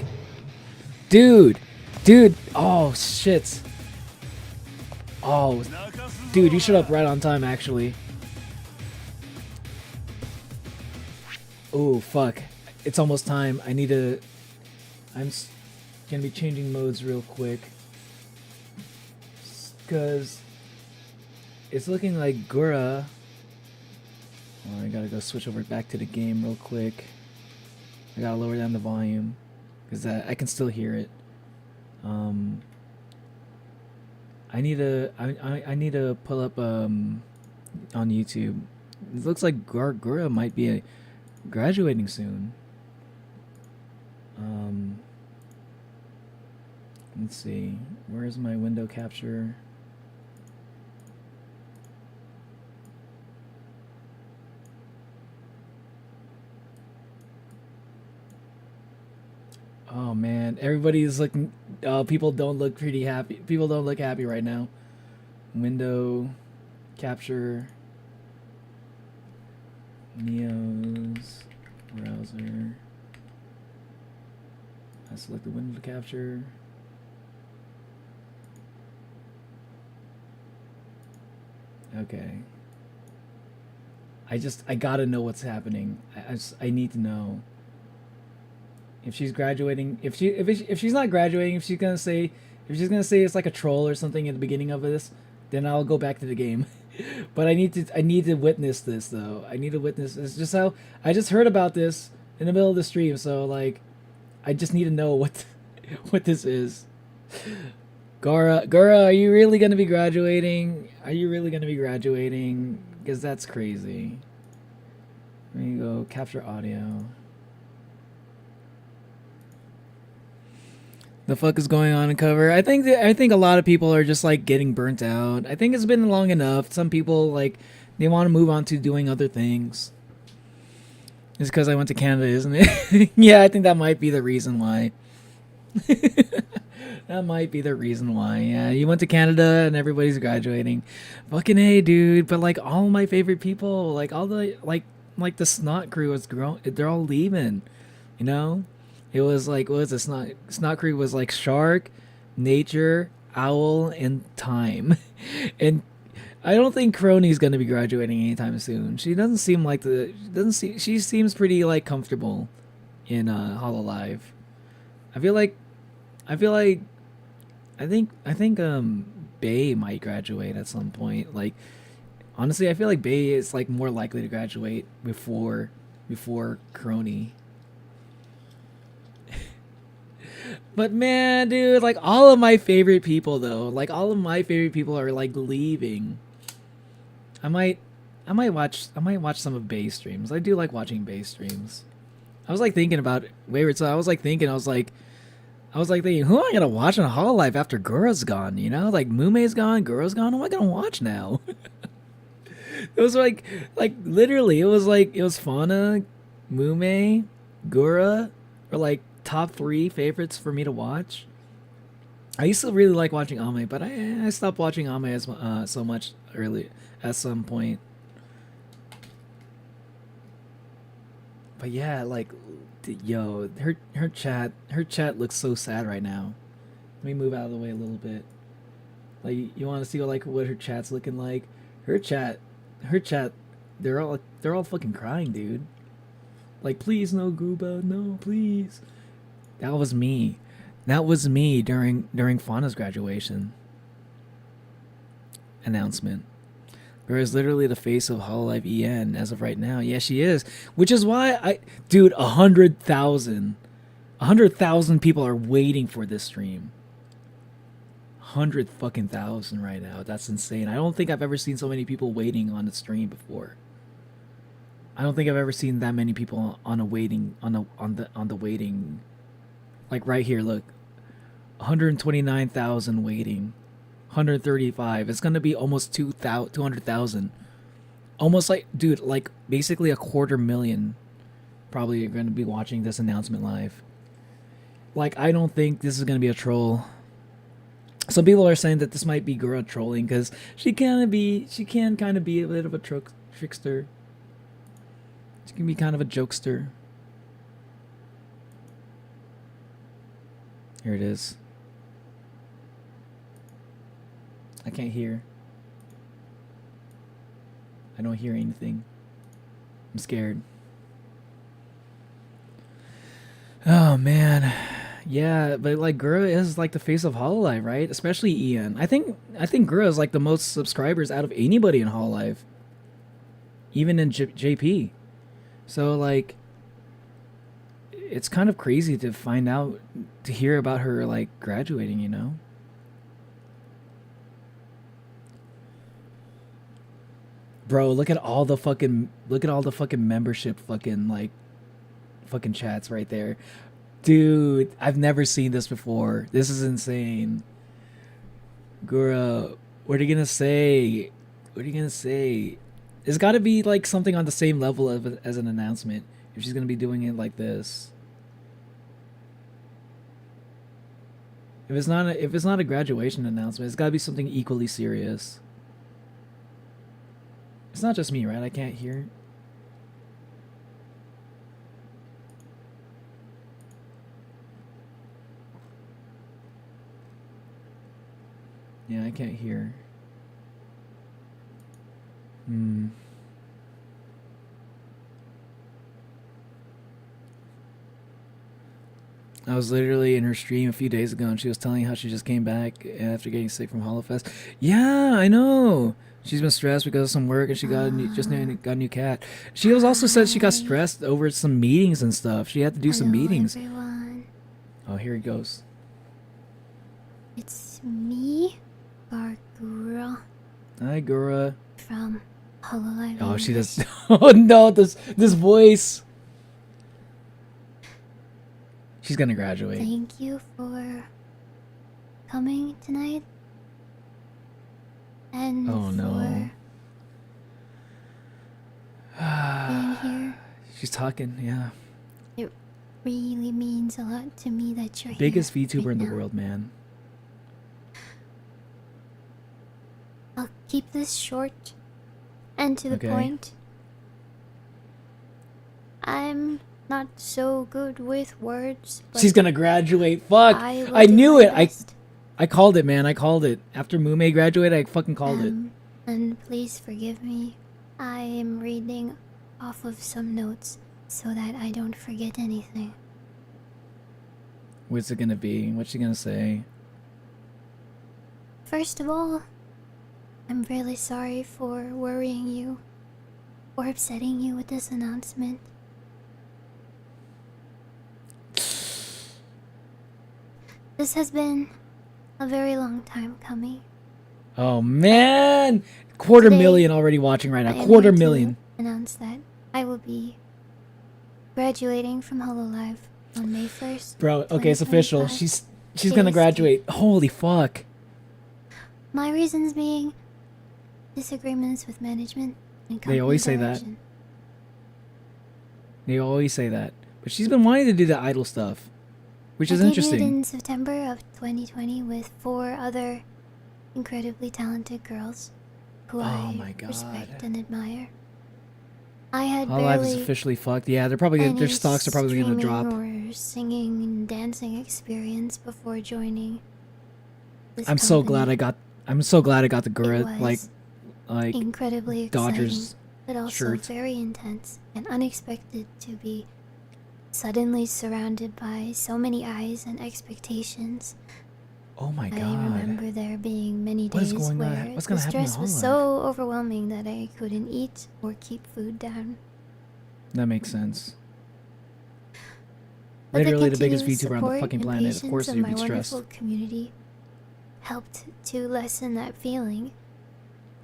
Dude! Dude! Oh, shit. Oh, dude, you showed up right on time, actually. Oh, fuck. It's almost time. I'm gonna be changing modes real quick. Because it's looking like Gura. Oh, I gotta go switch over back to the game real quick. I gotta lower down the volume. Because I can still hear it. I need to pull up on YouTube. It looks like Gura might be graduating soon. Let's see. Where's my window capture? Oh man, everybody's looking. People don't look pretty happy. People don't look happy right now. Window capture. Neo's browser. I select the window capture. Okay. I gotta know what's happening. I need to know. If she's graduating, if she's not graduating, if she's gonna say it's like a troll or something at the beginning of this, then I'll go back to the game. But I need to witness this though. I need to witness this. Just how I just heard about this in the middle of the stream, so like I just need to know what this is. Gura, are you really gonna be graduating? Are you really gonna be graduating? Because that's crazy. There you go. Capture audio. The fuck is going on in cover? I think a lot of people are just like getting burnt out. I think it's been long enough. Some people like they want to move on to doing other things. It's because I went to Canada, isn't it? Yeah, I think that might be the reason why. That might be the reason why. Yeah, you went to Canada and everybody's graduating. Fucking A, dude. But like all my favorite people, like all the like the Snot crew was they're all leaving. You know? It was like, what was the Snot crew was like Shark, Nature, Owl, and Time. And I don't think Crony's gonna be graduating anytime soon. She doesn't seem like she seems pretty like comfortable in Hololive. I think Bay might graduate at some point. Like honestly, I feel like Bay is like more likely to graduate before Crony. But man, dude, like all of my favorite people though, like all of my favorite people are like leaving. I might watch some of Bay's streams. I do like watching Bay's streams. I was like thinking about Wayward, so I was like thinking, who am I gonna watch on Hololive after Gura's gone? You know, like Mume's gone, Gura's gone. Who am I gonna watch now? It was like literally, it was Fauna, Mume, Gura, or like top 3 favorites for me to watch. I used to really like watching anime, but I stopped watching anime as so much early at some point. But yeah, like, yo, her chat looks so sad right now. Let me move out of the way a little bit. Like, you want to see like what her chat's looking like? Her chat, they're all fucking crying, dude. Like, please no Gooba, no, please. That was me. That was me during Fauna's graduation announcement. Girl is literally the face of Hololive EN as of right now. Yeah, she is. Which is why dude, 100,000 people are waiting for this stream. 100,000 right now. That's insane. I don't think I've ever seen so many people waiting on the stream before. I don't think I've ever seen that many people on the waiting. Like right here, look. 129,000 waiting. 135. It's gonna be almost 200,000. Almost like, dude, like basically 250,000 probably are gonna be watching this announcement live. Like, I don't think this is gonna be a troll. Some people are saying that this might be Gura trolling because she can kind of be a bit of a trickster. She can be kind of a jokester. Here it is. I can't hear. I don't hear anything. I'm scared. Oh man. Yeah, but like Gura is like the face of Hololive, right? Especially Ian. I think Gura is like the most subscribers out of anybody in Hololive. Even in JP. So like it's kind of crazy to find out, to hear about her like graduating, you know? Bro, look at all the fucking membership fucking chats right there. Dude, I've never seen this before. This is insane. Gura, what are you gonna say? What are you gonna say? It's gotta be like something on the same level as an announcement if she's gonna be doing it like this. If it's not a graduation announcement, it's gotta be something equally serious. It's not just me, right? I can't hear. Yeah, I can't hear. I was literally in her stream a few days ago and she was telling how she just came back after getting sick from HoloFest. Yeah, I know. She's been stressed because of some work and she got a new cat. She was also said she got stressed over some meetings and stuff. She had to do some meetings. Everyone. Oh, here he goes. It's me, Gura. Hi, Gura. From Hololive. Oh, she does. Oh no, this voice. She's gonna graduate. Thank you for coming tonight. And oh no. being here. She's talking, yeah. It really means a lot to me that you're Biggest here VTuber right in the now. world, man. I'll keep this short and to the Okay. point. I'm not so good with words. But She's gonna graduate. Fuck! will I do knew my it. best. I called it, man. I called it. After Mume graduated, I fucking called it. And please forgive me. I am reading off of some notes so that I don't forget anything. What's it gonna be? What's she gonna say? First of all, I'm really sorry for worrying you or upsetting you with this announcement. This has been a very long time coming. Oh man! 250,000 already watching right I now. am here to 250,000. announce that I will be graduating from Hololive on May 1st. Bro, okay, it's official. 2025. She's gonna graduate. Holy fuck. My reasons being disagreements with management and company They always say that. direction. They always say that. But she's been wanting to do the idol stuff. which I is debuted interesting. in September of 2020 with 4 other incredibly talented girls who I respect and admire. I had Hololive is barely officially fucked. Yeah, they're probably any their stocks are probably gonna drop. streaming or singing and dancing experience before joining this I'm so glad company. I got. I'm so glad I got the It like incredibly Dodgers exciting, but also shirts. very intense and unexpected to be suddenly surrounded by so many eyes and expectations. Oh my I god. remember there being many What is days going on? where What's the gonna happen in stress was Hololive? so overwhelming that I couldn't eat or keep food down. That makes sense. But Literally the biggest continuous VTuber on the support fucking and planet. Of patience course of you'd my be stressed. wonderful community helped to lessen that feeling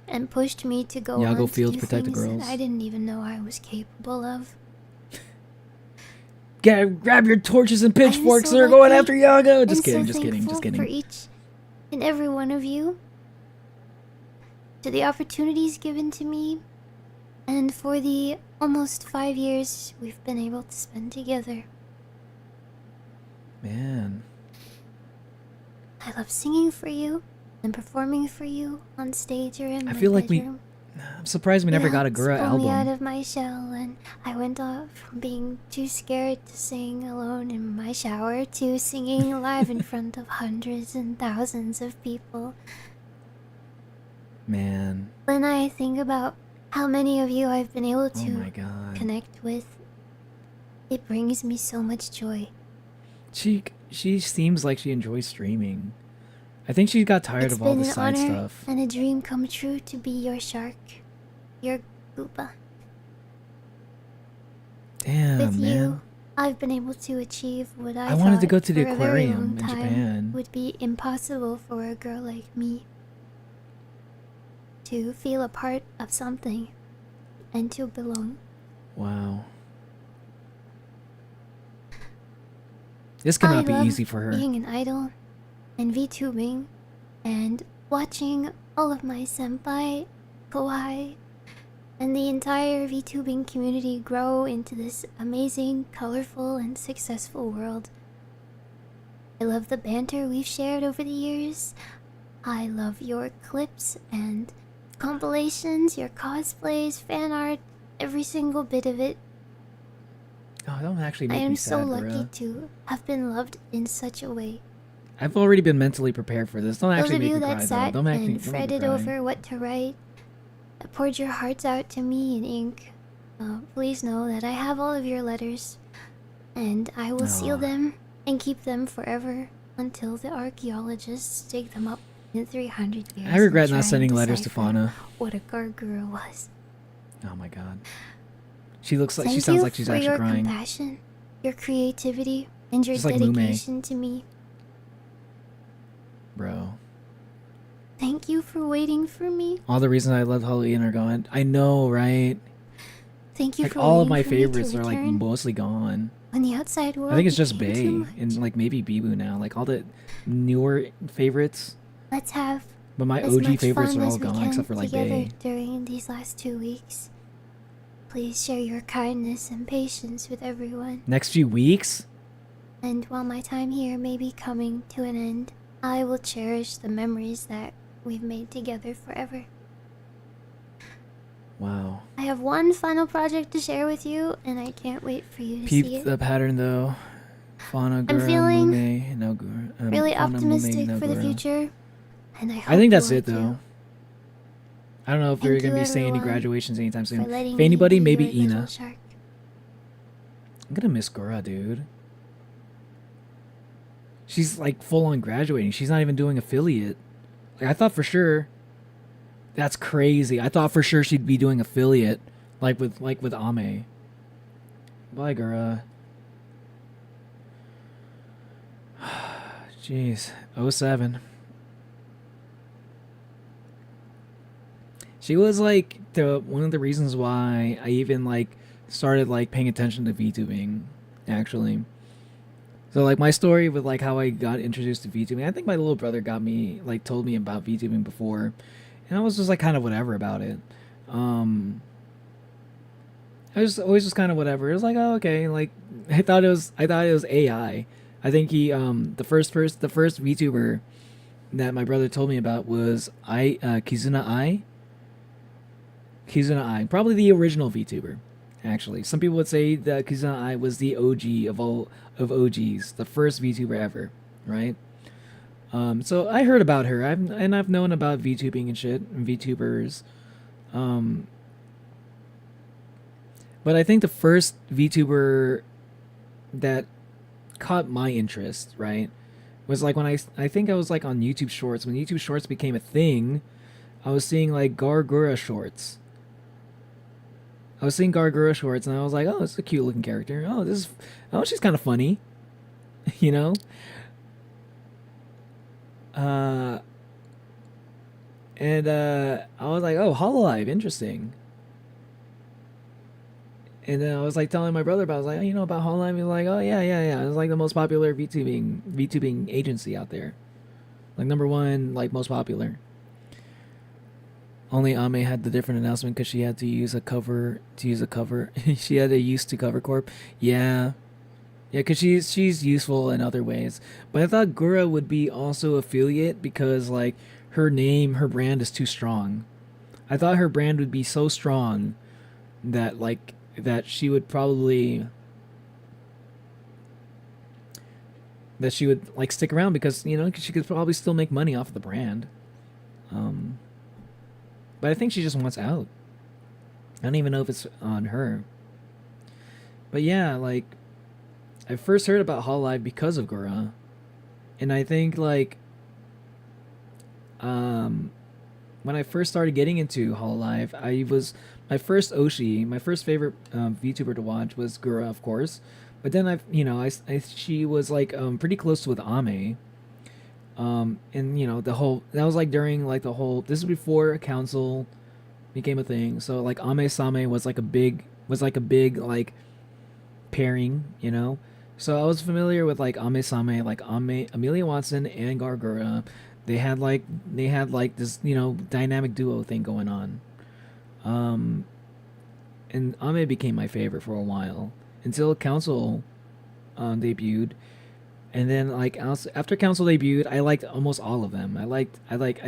and pushed me to go Yago on to Fields do protect the things girls. that I didn't even know I was capable of. Grab your torches and pitchforks, so they're going lucky after Yago. and Just kidding, so just kidding, just thankful for kidding. each and every one of you, to the opportunities given to me, and for the almost 5 years we've been able to spend together. Man. I love singing for you and performing for you on stage or in I my feel like bedroom. I'm surprised we never got a It Gura helped pull me out album. of my shell, and I went off from being too scared to sing alone in my shower to singing live in front of hundreds and thousands of people. Man. When I think about how many of you I've been able Oh my to god. connect with, it brings me so much joy. She seems like she enjoys streaming. I think she got tired It's of all been the an side honor stuff. and a dream come true to be your shark, your Goopa. Damn, With man. you, I've been able to achieve what I wanted to thought go to the for a very aquarium long in time Japan. would be impossible for a girl like me. To feel a part of something and to belong. Wow. This cannot be love easy for her. being an idol and VTubing and watching all of my senpai, Kawhi, and the entire VTubing community grow into this amazing, colorful, and successful world. I love the banter we've shared over the years. I love your clips and compilations, your cosplays, fan art, every single bit of it. Oh, don't actually I make am me so sad, lucky Gura. to have been loved in such a way. I've already been mentally prepared for this. Don't Those actually of make you me that cry, though. sat Don't make me and fretted cry. over what to write, poured your hearts out to me in ink, please know that I have all of your letters, and I will seal Aw. them and keep them forever until the archaeologists dig them up in 300 years. I regret and not try and sending letters to decipher Fauna. what a gargoyle was. Oh my god. She looks like she Thank sounds you like she's for actually your crying. compassion, your creativity, and your Just like Mume. dedication to me. Bro. Thank you for waiting for me. All the reasons I love Halloween are gone. I know, right? Thank you Like for all of waiting my for me to favorites are like return mostly gone. when the outside world I think it's just became Bay too much. and like maybe Bibu now. Like all the newer favorites. Let's have But my as OG much favorites fun are as all we gone can except for like together Bay. during these last 2 weeks. Please share your kindness and patience with everyone. Next few weeks? And while my time here may be coming to an end, I will cherish the memories that we've made together forever. Wow. I have one final project to share with you, and I can't wait for you to see Peep it. the pattern though. Fauna, Gura, feeling Mume, no Gura. Really Fauna, optimistic Mume, no for the Gura. future, and I hope I think you that's are it too. though. I don't know if we're Thank gonna you, be seeing any everyone, graduations anytime soon. for letting If me anybody, be maybe your little Ina. shark. I'm gonna miss Gura, dude. She's like full on graduating. She's not even doing affiliate. Like I thought for sure. That's crazy. I thought for sure she'd be doing affiliate, like with Ame. Bye, Gura. Jeez, 07. She was like one of the reasons why I even like started like paying attention to VTubing, actually. So like my story with like how I got introduced to VTubing, I think my little brother told me about VTubing before, and I was just like kind of whatever about it. I was always just kind of whatever. It was like, oh okay, like I thought it was AI. I think he the first VTuber that my brother told me about was Kizuna I, probably the original VTuber. Actually, some people would say that Kizuna I was the OG of all of OGs, the first VTuber ever, right? So I heard about her. I've known about VTubing and shit, and VTubers. But I think the first VTuber that caught my interest, right, was like when I think I was like on YouTube Shorts. When YouTube Shorts became a thing, I was seeing like Gargura shorts. I was seeing Gargura shorts, and I was like, oh, it's a cute looking character. Oh, she's kind of funny, you know. And I was like, oh, Hololive, interesting. And then I was like telling my brother about it. I was like, oh, you know about Hololive? He was like, oh, yeah. It was like the most popular VTubing agency out there. Like number one, like most popular. Only Ame had the different announcement because she had to use a cover. She had to use to cover corp. Yeah, because she's useful in other ways. But I thought Gura would be also affiliate because like her brand is too strong. I thought her brand would be so strong that she would probably like stick around because she could probably still make money off of the brand. But I think she just wants out. I don't even know if it's on her. But yeah, like I first heard about Hololive because of Gura. And I think like when I first started getting into Hololive, my first favorite VTuber to watch was Gura, of course. But then she was like pretty close with Ame. And that was like during like this is before council became a thing. So like Ame Same was like a big like pairing, So I was familiar with like Ame Same, like Amelia Watson and Gargura. They had like this, dynamic duo thing going on. And Ame became my favorite for a while until council debuted. And then like after council debuted, I liked almost all of them. I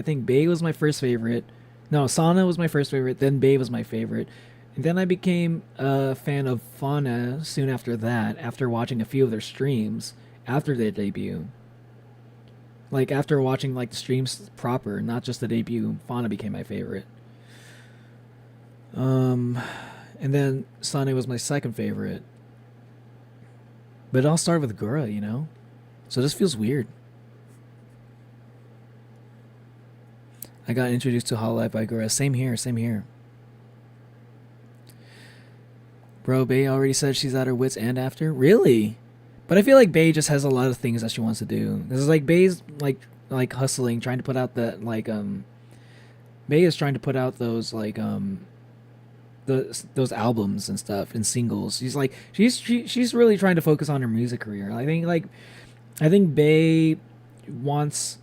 think Bae was my first favorite. No, Sana was my first favorite, then Bae was my favorite. And then I became a fan of Fauna soon after that, after watching a few of their streams after their debut. Like after watching like the streams proper, not just the debut, Fauna became my favorite. And then Sane was my second favorite. But it all started with Gura, So this feels weird. I got introduced to Hololive by Gura. Same here. Bro, Bae already said she's at her wits' end after? Really? But I feel like Bae just has a lot of things that she wants to do. This is like Bae's like hustling, trying to put out that Bae is trying to put out those like those albums and stuff and singles. She's really trying to focus on her music career. I think Bae wants.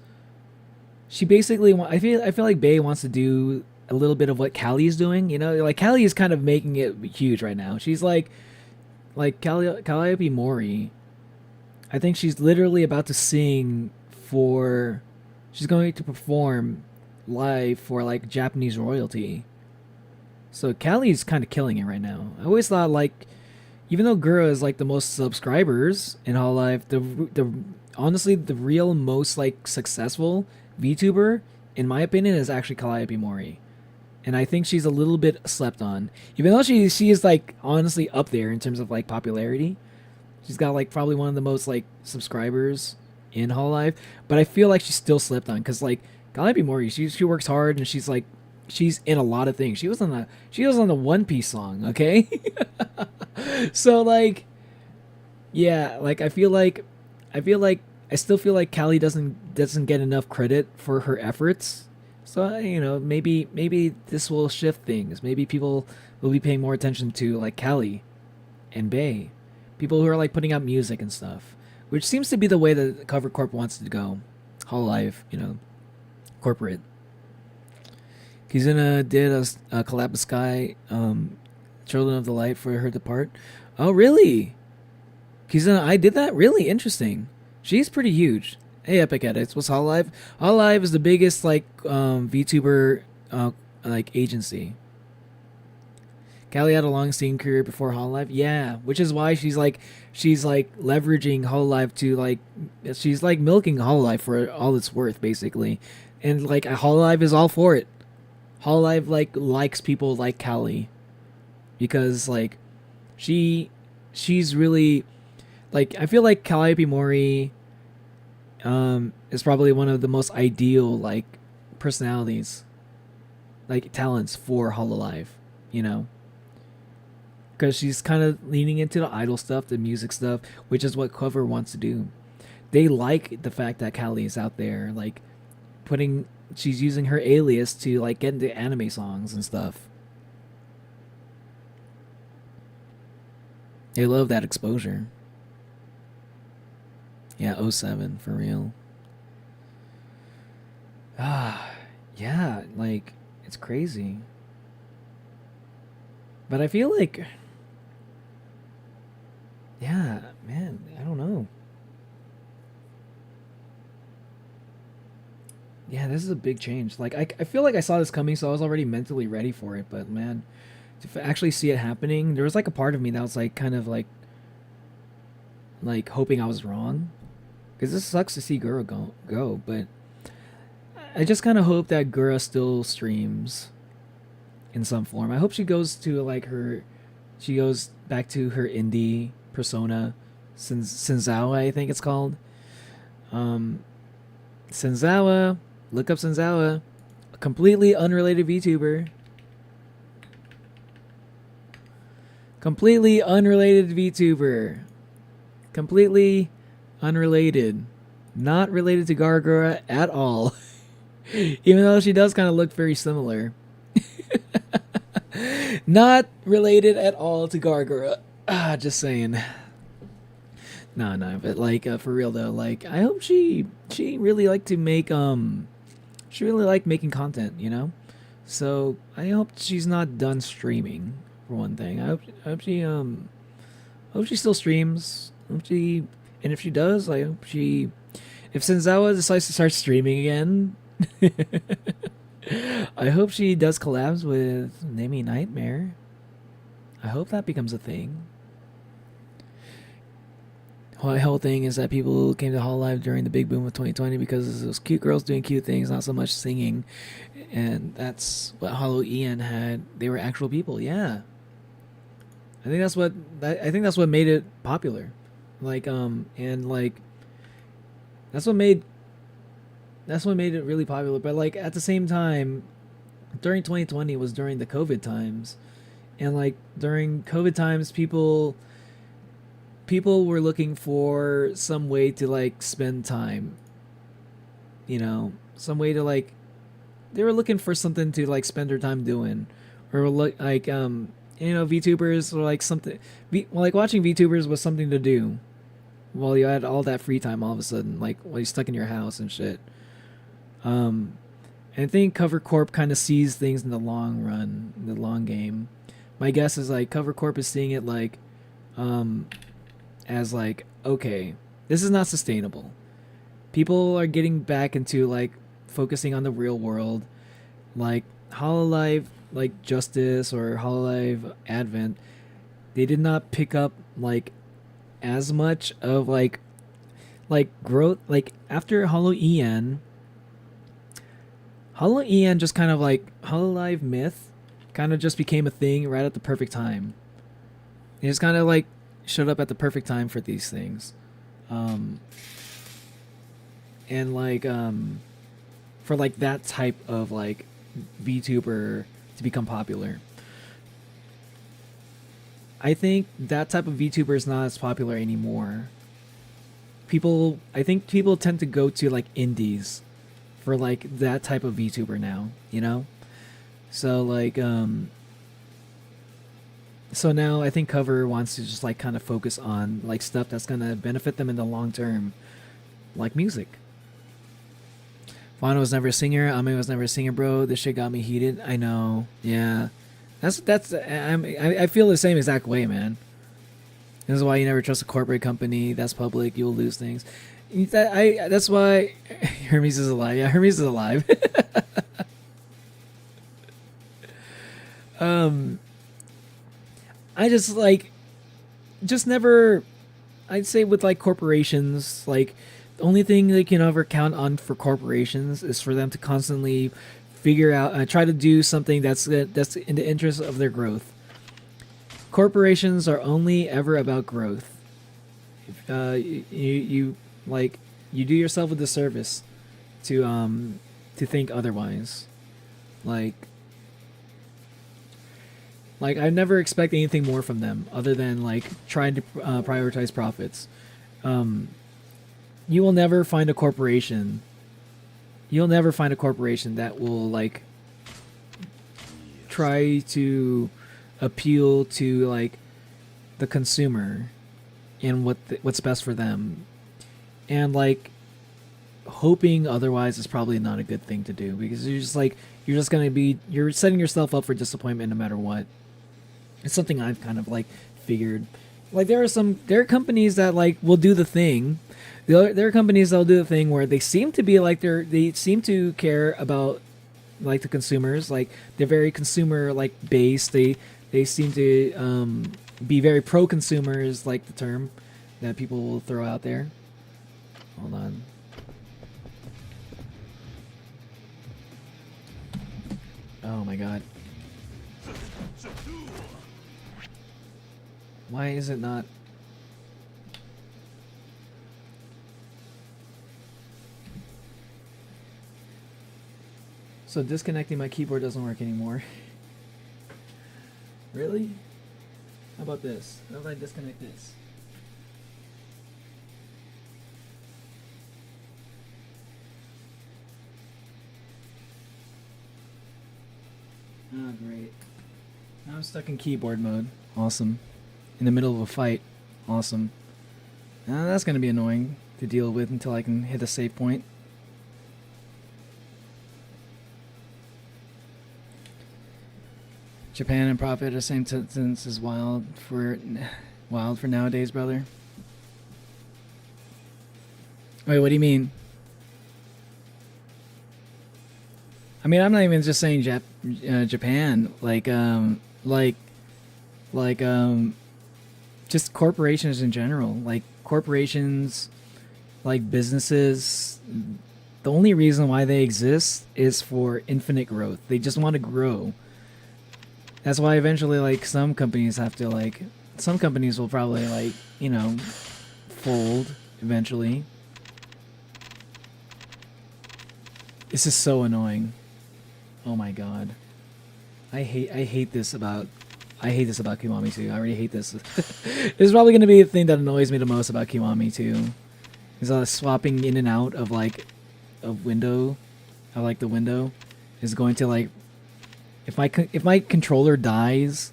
She basically I feel like Bae wants to do a little bit of what Callie's doing. Like Callie is kind of making it huge right now. She's like Calliope Mori. I think she's literally about to sing for. She's going to perform live for like Japanese royalty. So Callie's kind of killing it right now. I always thought like, even though Gura is like the most subscribers in Hololive, the honestly the real most like successful VTuber, in my opinion, is actually Calliope Mori. And I think she's a little bit slept on. Even though she is like honestly up there in terms of like popularity. She's got like probably one of the most like subscribers in Hololive. But I feel like she's still slept on because like Calliope Mori, she works hard and she's in a lot of things. She was on the One Piece song, okay? So like, yeah, like I still feel like Callie doesn't get enough credit for her efforts. So maybe this will shift things. Maybe people will be paying more attention to like Callie and Bae, people who are like putting out music and stuff, which seems to be the way that Cover Corp wants to go. Hololive, corporate. Kizuna did a collab with Sky, Children of the Light for her to part. Oh, really? Kizuna, I did that? Really? Interesting. She's pretty huge. Hey, Epic Edits, what's Hololive? Hololive is the biggest like VTuber like agency. Callie had a long singing career before Hololive. Yeah, which is why she's like leveraging Hololive to like, she's like milking Hololive for all it's worth basically, and like Hololive is all for it. Hololive like likes people like Callie because like she's really like, I feel like Calliope Mori is probably one of the most ideal like personalities, like talents for Hololive, you know, because she's kind of leaning into the idol stuff, the music stuff, which is what Clover wants to do. They like the fact that Callie is out there, like she's using her alias to like get into anime songs and stuff. They love that exposure. Yeah, 07 for real. Yeah, like it's crazy. But I feel like, yeah, man, I don't know. Yeah, this is a big change. Like, I feel like I saw this coming, so I was already mentally ready for it. But man, to actually see it happening, there was like a part of me that was like kind of like hoping I was wrong, because this sucks to see Gura go. But I just kind of hope that Gura still streams in some form. I hope she goes to like she goes back to her indie persona, Senzawa, I think it's called. Senzawa, look up Senzawa, a completely unrelated VTuber. Completely unrelated VTuber. Completely unrelated. Not related to Gargura at all. Even though she does kind of look very similar. Not related at all to Gargura. Just saying. No, but like for real though, like I hope she really liked to make she really liked making content, you know? So I hope she's not done streaming, for one thing. I hope she still streams. And if she does, I hope if Senzawa decides to start streaming again, I hope she does collabs with Nami Nightmare. I hope that becomes a thing. My whole thing is that people came to Hololive during the big boom of 2020 because those cute girls doing cute things, not so much singing. And that's what Hollow Ian had. They were actual people, yeah. I think that's what made it popular. Like and like that's what made it really popular. But like at the same time, during 2020 was during the COVID times, and like during COVID times, people were looking for some way to like spend time, you know, some way to like, they were looking for something to like spend their time doing, or like you know, VTubers were like something, like watching VTubers was something to do while you had all that free time all of a sudden, like while you're stuck in your house and shit. And I think Cover Corp kind of sees things in the long run, in the long game. My guess is like Cover Corp is seeing it like as like, okay, this is not sustainable. People are getting back into like focusing on the real world, like Hololive, like Justice or Hololive Advent. They did not pick up like as much of like growth. Like after Hollow EN just kind of like Hololive Myth kind of just became a thing right at the perfect time. It just kind of like showed up at the perfect time for these things, and like for like that type of like VTuber to become popular. I think that type of VTuber is not as popular anymore. I think people tend to go to like indies for like that type of VTuber now, you know? So like so now I think Cover wants to just like kind of focus on like stuff that's gonna benefit them in the long term, like music. Fana was never a singer. Ame was never a singer, bro. This shit got me heated. I know. Yeah, I feel the same exact way, man. This is why you never trust a corporate company that's public. You'll lose things. That's why Hermes is alive. Yeah, Hermes is alive. I just never. I'd say with like corporations, like the only thing they can ever count on for corporations is for them to constantly figure out, try to do something that's in the interest of their growth. Corporations are only ever about growth. You do yourself a disservice to think otherwise. Like I never expect anything more from them other than like trying to prioritize profits. You will never find a corporation. You'll never find a corporation that will like try to appeal to like the consumer and what's best for them, and like hoping otherwise is probably not a good thing to do, because you're setting yourself up for disappointment no matter what. It's something I've kind of like figured. Like there are companies that like will do the thing. There are companies that'll do the thing where they seem to be like they seem to care about like the consumers. Like they're very consumer like based. They seem to be very pro consumer is like the term that people will throw out there. Hold on. Oh my god. Why is it not? So disconnecting my keyboard doesn't work anymore. Really? How about this? How about I disconnect this? Oh, great. Now I'm stuck in keyboard mode. Awesome. In the middle of a fight. Awesome. That's going to be annoying to deal with until I can hit a save point. Japan and profit are the same sentence as wild for nowadays, brother. Wait, what do you mean? I mean, I'm not even just saying Japan. Just corporations in general. Like corporations, like businesses. The only reason why they exist is for infinite growth. They just want to grow. That's why eventually, like, some companies will probably, like, you know, fold eventually. This is so annoying. Oh my god. I hate this about Kiwami 2. I already hate this. This is probably going to be the thing that annoys me the most about Kiwami 2. Is swapping in and out of, like, the window is going to, like, if my controller dies,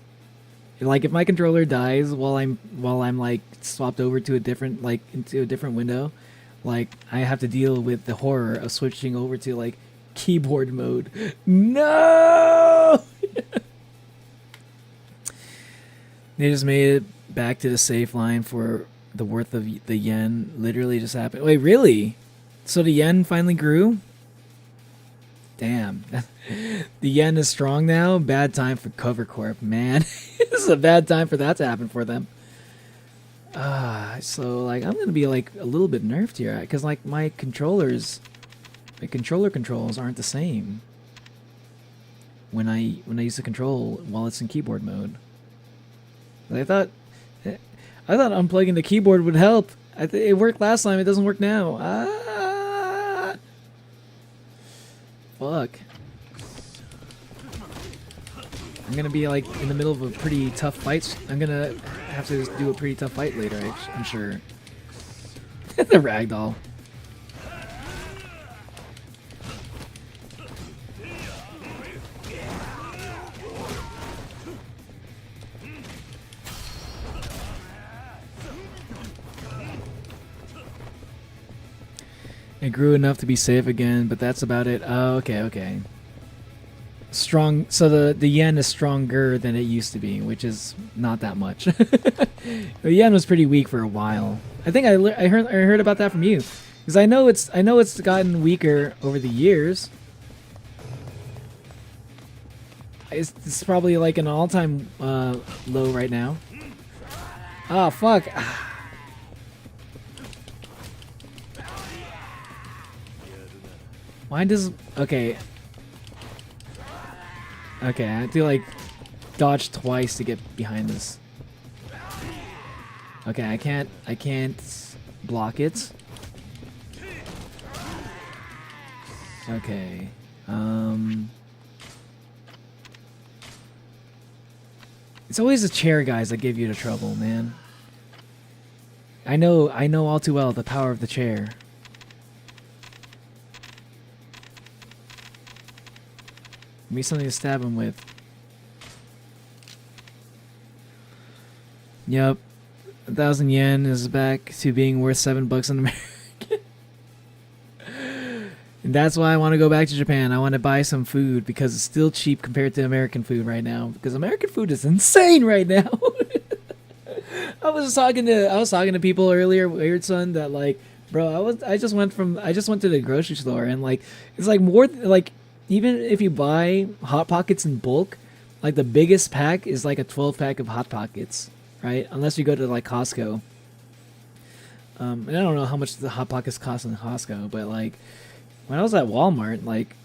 while I'm like swapped over to a different window, like I have to deal with the horror of switching over to like keyboard mode. No. They just made it back to the safe line for the worth of the yen. Literally just happened. Wait, really? So the yen finally grew? Damn. The yen is strong now. Bad time for Cover Corp, man. This is a bad time for that to happen for them. So like I'm gonna be like a little bit nerfed here because like my controller controls aren't the same when I use the control while it's in keyboard mode. I thought unplugging the keyboard would help. It worked last time. It doesn't work now. Fuck. I'm gonna be like in the middle of a pretty tough fight. I'm gonna have to do a pretty tough fight later, I'm sure. The ragdoll. It grew enough to be safe again, but that's about it. Oh, okay. Strong. So the yen is stronger than it used to be, which is not that much. The yen was pretty weak for a while. I think I heard about that from you. Because I know it's gotten weaker over the years. It's probably like an all-time low right now. Oh fuck. Why does okay? Okay, I have to like dodge twice to get behind this. Okay, I can't block it. Okay. It's always the chair guys that give you the trouble, man. I know all too well the power of the chair. Give me something to stab him with. Yep. 1,000 yen is back to being worth $7 in America. And that's why I want to go back to Japan. I want to buy some food because it's still cheap compared to American food right now. Because American food is insane right now. I was talking to people earlier, Weird Son, that like, bro, I just went to the grocery store and like it's like more like even if you buy Hot Pockets in bulk, like the biggest pack is like a 12-pack of Hot Pockets, right? Unless you go to like Costco. And I don't know how much the Hot Pockets cost in Costco, but like when I was at Walmart, like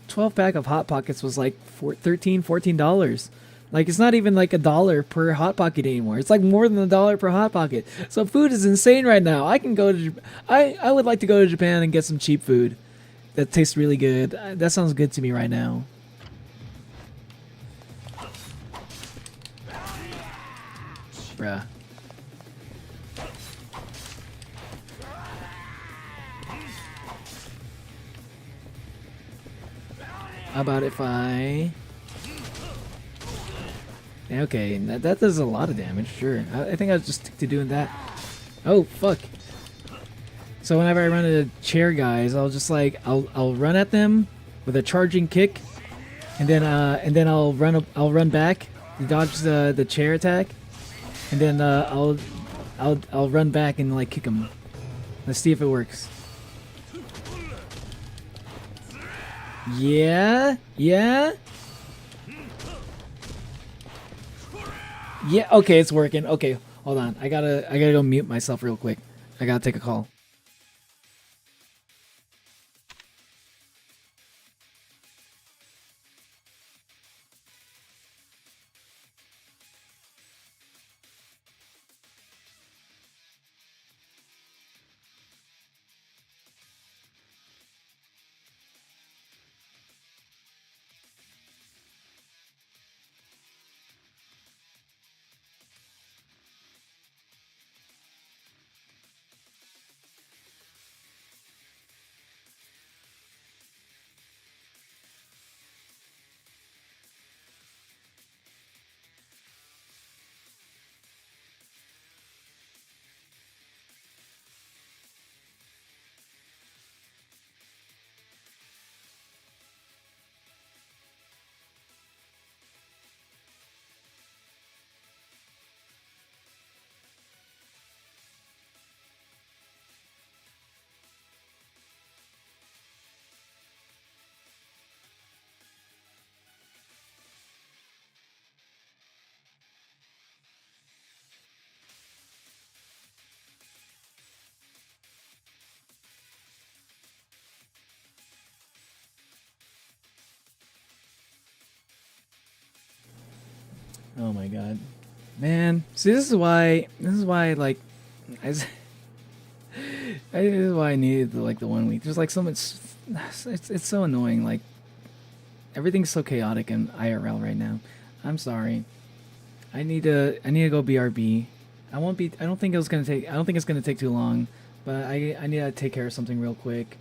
12-pack of Hot Pockets was like $14. Like it's not even like $1 per Hot Pocket anymore. It's like more than $1 per Hot Pocket. So food is insane right now. I can go to I would like to go to Japan and get some cheap food that tastes really good. That sounds good to me right now. Bruh. How about if I... Okay, that does a lot of damage, sure. I think I'll just stick to doing that. Oh, fuck. So whenever I run into chair guys, I'll just like, I'll run at them with a charging kick, and then I'll run back, dodge the chair attack, and then I'll run back and like kick them. Let's see if it works. Yeah. Okay, it's working. Okay, hold on. I gotta go mute myself real quick. I gotta take a call. Oh my god, man! See, this is why like this is why I needed the 1 week. There's like so much. It's so annoying. Like everything's so chaotic in IRL right now. I'm sorry. I need to go BRB. I don't think it's gonna take too long. But I need to take care of something real quick.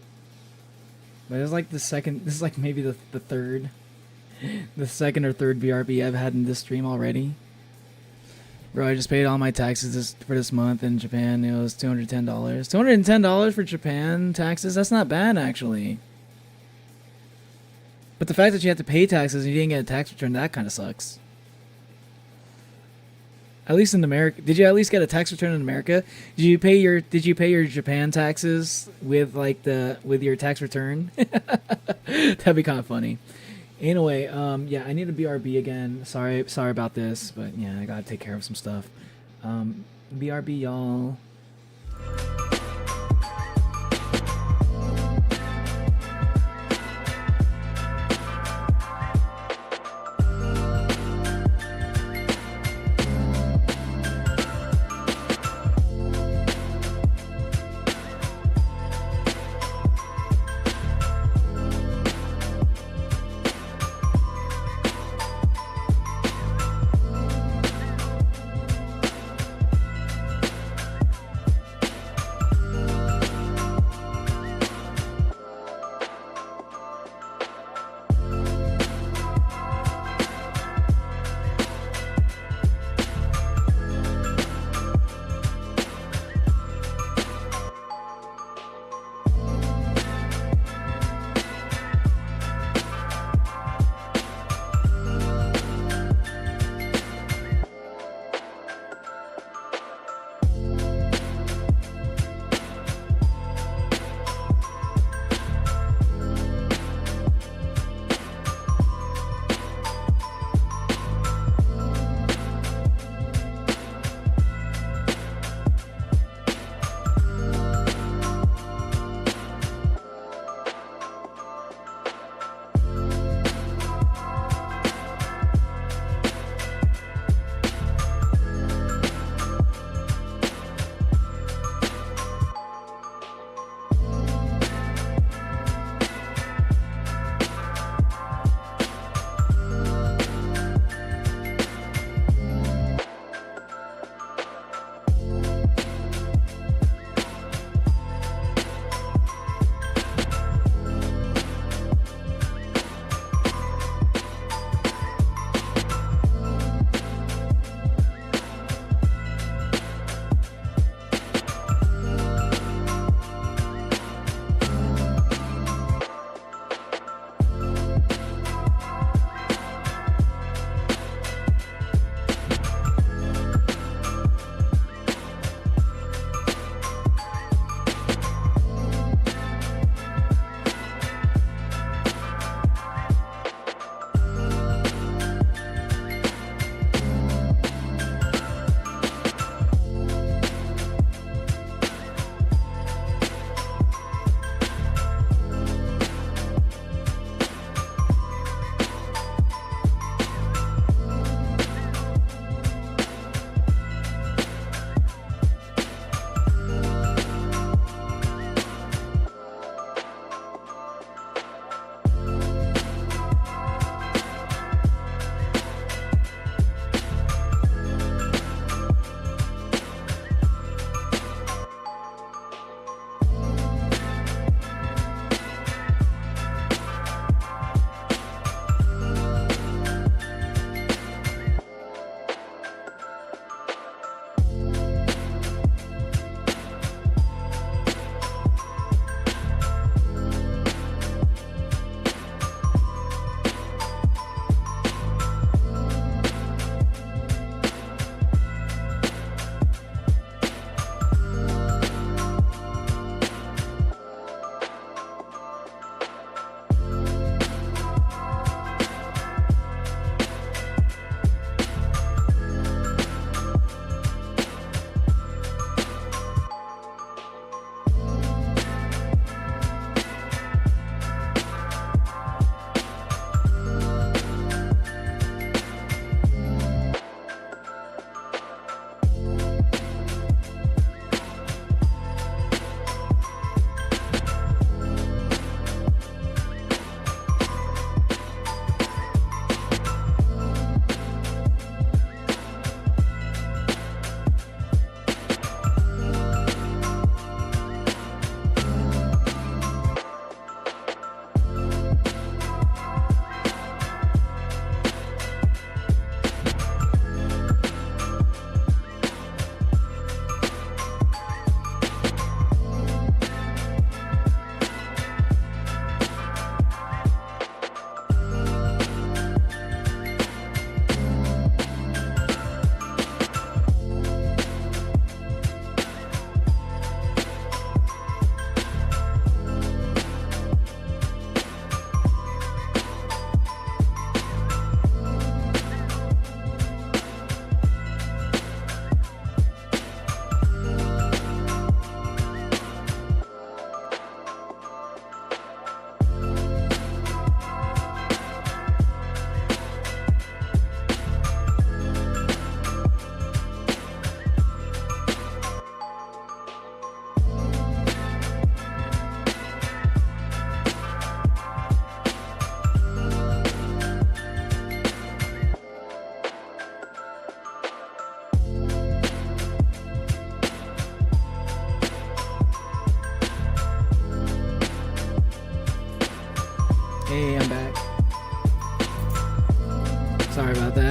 But it's like this is like maybe the third. The second or third BRB I've had in this stream already. Bro, I just paid all my taxes for this month in Japan. It was $210. $210 for Japan taxes? That's not bad, actually. But the fact that you have to pay taxes and you didn't get a tax return, that kind of sucks. At least in America, did you at least get a tax return in America? Did you pay your Japan taxes with with your tax return? That'd be kind of funny. Anyway, yeah, I need a BRB again. Sorry about this, but yeah, I gotta take care of some stuff. BRB, y'all.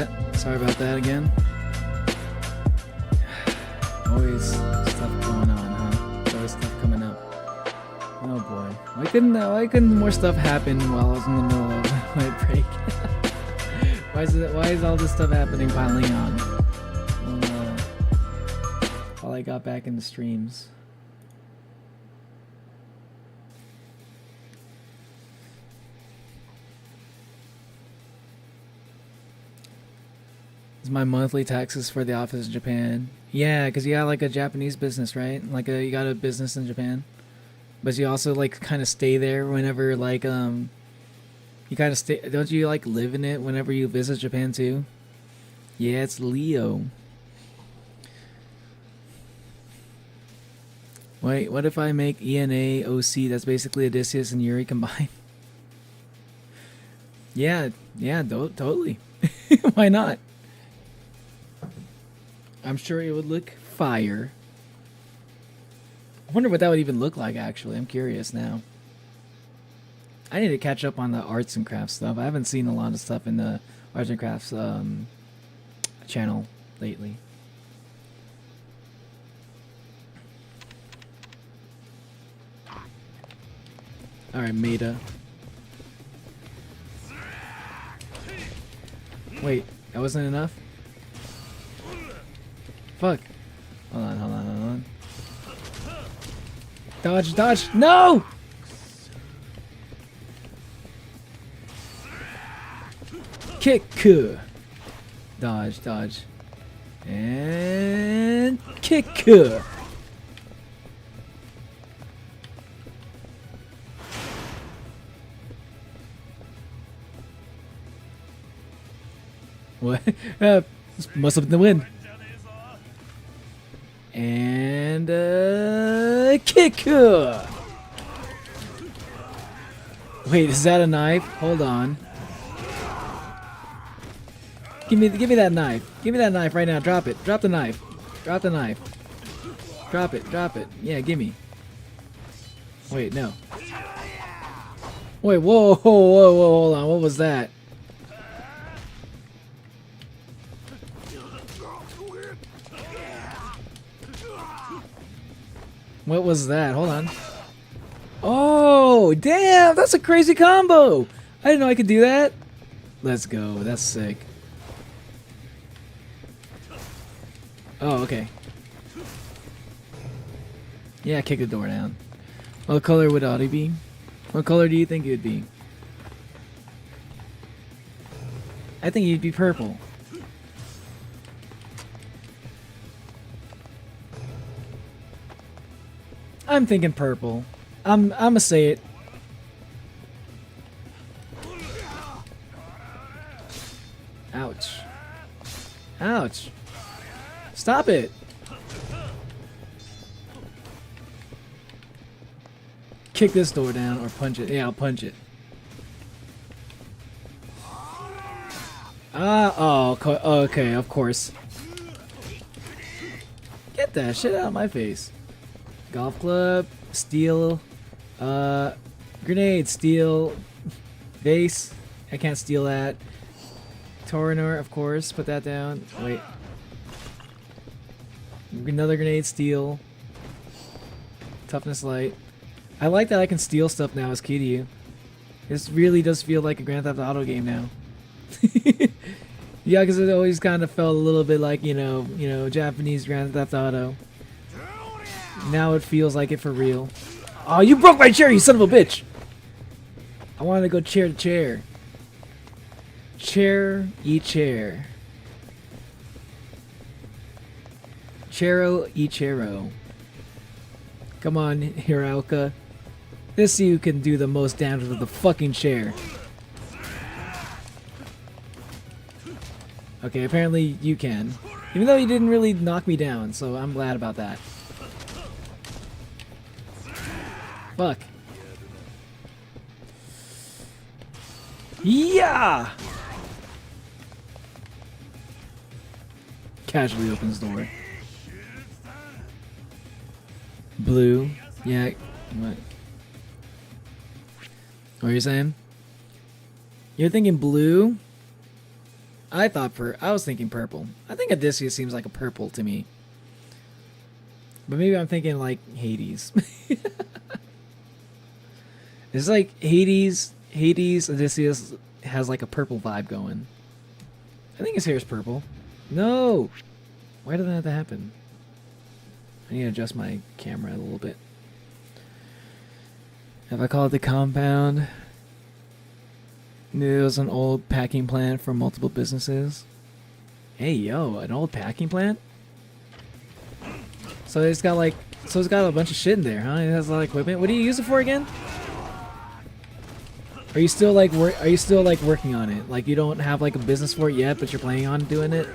that. Sorry about that again. Always stuff going on, huh? Always stuff coming up. Oh boy. Why couldn't more stuff happen while I was in the middle of my break? Why is all this stuff happening piling on? While I got back into streams. It's my monthly taxes for the office in Japan. Yeah, because you got like a Japanese business, right? Like you got a business in Japan. But you also like kind of stay there whenever like you kind of stay. Don't you like live in it whenever you visit Japan too? Yeah, it's Leo. Wait, what if I make ENA OC? That's basically Odysseus and Yuri combined. Yeah, totally. Why not? I'm sure it would look fire. I wonder what that would even look like, actually. I'm curious now. I need to catch up on the arts and crafts stuff. I haven't seen a lot of stuff in the arts and crafts channel lately. Alright, Maida. Wait, that wasn't enough? Fuck. Hold on. Dodge. No! Kick. Dodge. And kick. What? Must have been the wind. And kick. Wait, is that a knife? Hold on. Give me that knife. Give me that knife right now. Drop it. Drop the knife. Drop the knife. Drop it. Yeah, give me. Wait, no. Wait, whoa, hold on. What was that? What was that? Hold on. Oh, damn! That's a crazy combo! I didn't know I could do that. Let's go. That's sick. Oh, okay. Yeah, kick the door down. What color would Audie be? What color do you think it would be? I think you'd be purple. I'm thinking purple. I'ma say it. Ouch. Stop it. Kick this door down or punch it. Yeah, I'll punch it. Okay, of course. Get that shit out of my face. Golf club, steel, grenade, steel, base. I can't steal that. Torinor, of course. Put that down. Wait. Another grenade, steel. Toughness light. I like that I can steal stuff now as Kiryu. This really does feel like a Grand Theft Auto game now. Yeah, because it always kind of felt a little bit like, you know, Japanese Grand Theft Auto. Now it feels like it for real. Oh, you broke my chair, you son of a bitch! I wanted to go chair to chair. Chair, chair. Chero, chero. Come on, Hiraoka. This you can do the most damage with the fucking chair. Okay, apparently you can. Even though you didn't really knock me down, so I'm glad about that. Fuck. Yeah! Casually opens door. Blue. Yeah. What? What are you saying? You're thinking blue? I was thinking purple. I think Odysseus seems like a purple to me. But maybe I'm thinking like Hades. It's like Hades, Odysseus has like a purple vibe going. I think his hair is purple. No! Why did that have to happen? I need to adjust my camera a little bit. If I call it the compound, it was an old packing plant for multiple businesses. Hey yo, an old packing plant? So it's got a bunch of shit in there, huh? It has a lot of equipment. What do you use it for again? Are you still like working on it? Like you don't have like a business for it yet, but you're planning on doing it?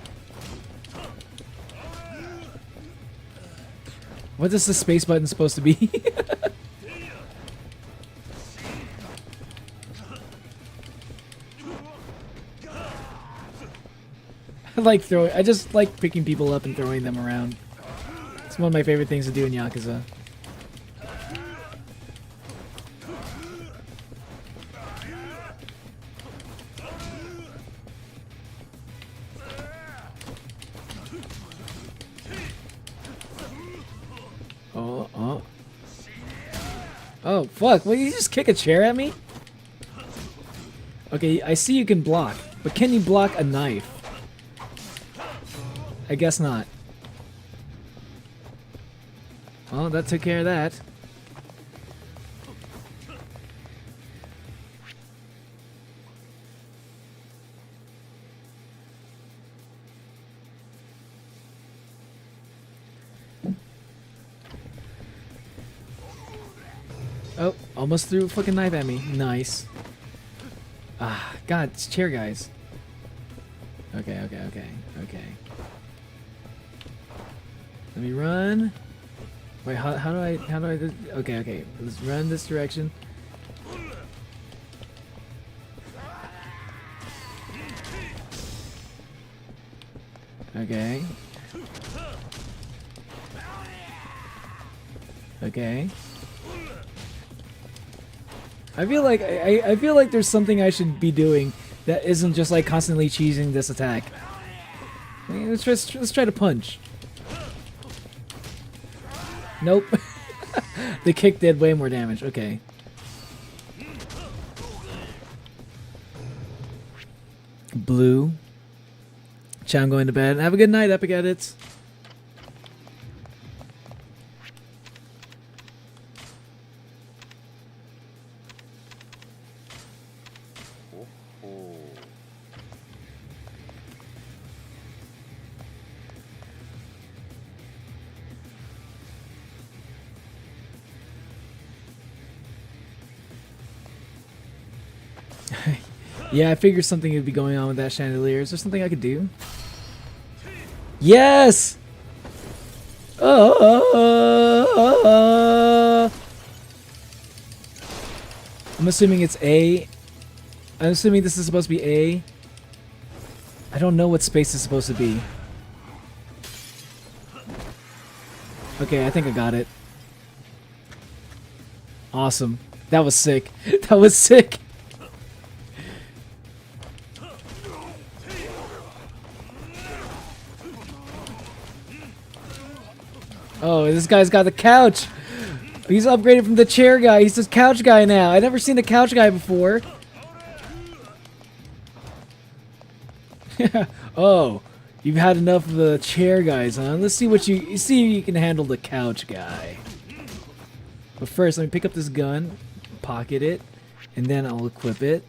What is the space button supposed to be? I just like picking people up and throwing them around. It's one of my favorite things to do in Yakuza. Oh, fuck. Will you just kick a chair at me? Okay, I see you can block, but can you block a knife? I guess not. Well, that took care of that. Oh, almost threw a fucking knife at me. Nice. Ah, God, it's chair guys. Okay. Let me run. Wait, how do I okay. Let's run this direction. Okay. I feel like there's something I should be doing that isn't just like constantly cheesing this attack. Let's try to punch. Nope. The kick did way more damage. Okay. Blue. Chan going to bed. Have a good night, Epic Edits. Yeah, I figured something would be going on with that chandelier. Is there something I could do? Yes! I'm assuming it's A. I'm assuming this is supposed to be A. I don't know what space is supposed to be. Okay, I think I got it. Awesome. That was sick. That was sick. Oh, this guy's got the couch. He's upgraded from the chair guy. He's this couch guy now. I've never seen the couch guy before. Oh, you've had enough of the chair guys, huh? Let's see what you see if you can handle the couch guy. But first, let me pick up this gun, pocket it, and then I'll equip it.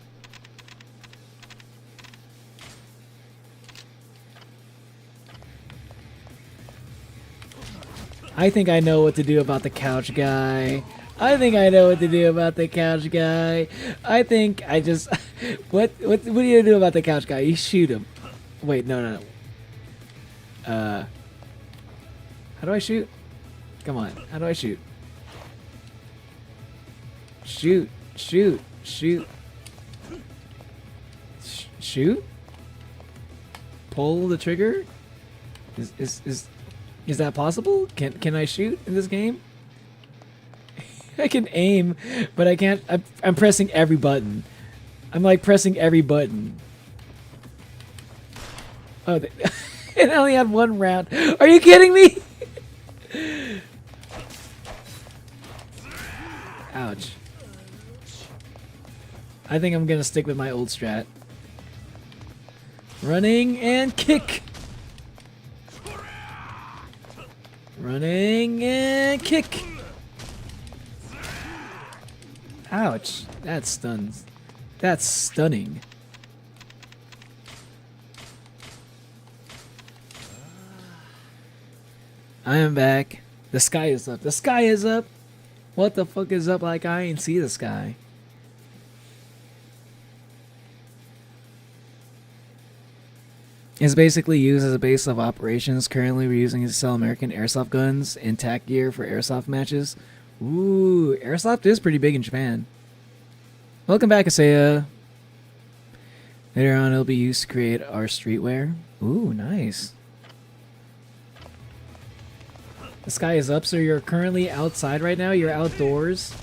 I think I know what to do about the couch guy. I think I know what to do about the couch guy. I think I just... What do you do about the couch guy? You shoot him. Wait, no. How do I shoot? Come on. How do I shoot? Shoot. Shoot? Pull the trigger? Is that possible? Can I shoot in this game? I can aim, but I can't. I'm pressing every button. I'm like pressing every button. Oh, it only had one round. Are you kidding me? Ouch. I think I'm gonna stick with my old strat. Running and kick. Running and kick. Ouch. That stuns. That's stunning. I am back. The sky is up. The sky is up. What the fuck is up? Like I ain't see the sky. It's basically used as a base of operations. Currently, we're using it to sell American airsoft guns and tack gear for airsoft matches. Ooh, airsoft is pretty big in Japan. Welcome back, Asaya. Later on, it'll be used to create our streetwear. Ooh, nice. The sky is up, so you're currently outside right now. You're outdoors,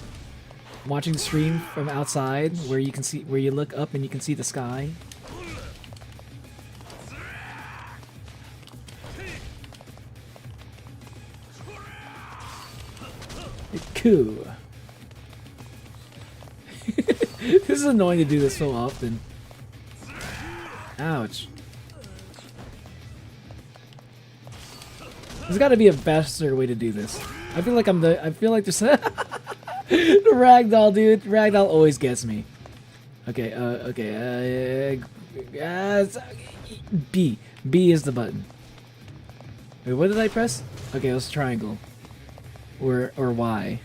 watching the stream from outside, where you can see, where you look up and you can see the sky. Cool. This is annoying to do this so often. Ouch. There's got to be a faster way to do this. I feel like I feel like there's the ragdoll, dude. Ragdoll always gets me. Okay. B. B is the button. Wait, what did I press? Okay, it was triangle. Or Y.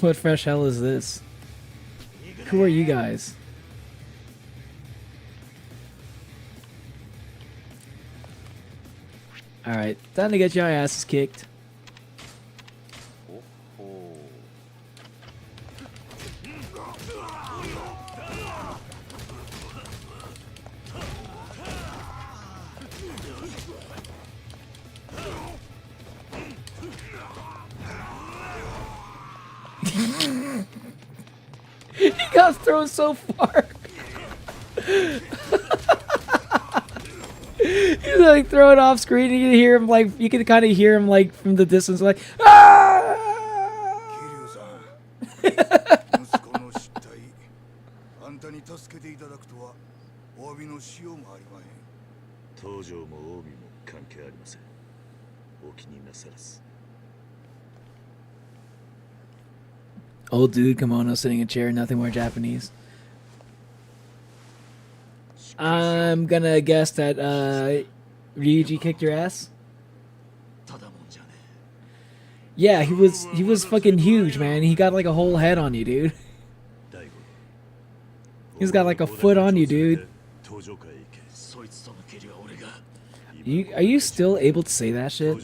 What fresh hell is this? Who are you guys? Alright, time to get your asses kicked. He got thrown so far. He's like throwing off screen. You can hear him like, you can kind of hear him like from the distance, like, ah! Old dude, kimono, sitting in a chair, nothing more Japanese. I'm gonna guess that Ryuji kicked your ass. Yeah, he was fucking huge, man. He got like a whole head on you, dude. He's got like a foot on you, dude. Are you still able to say that shit?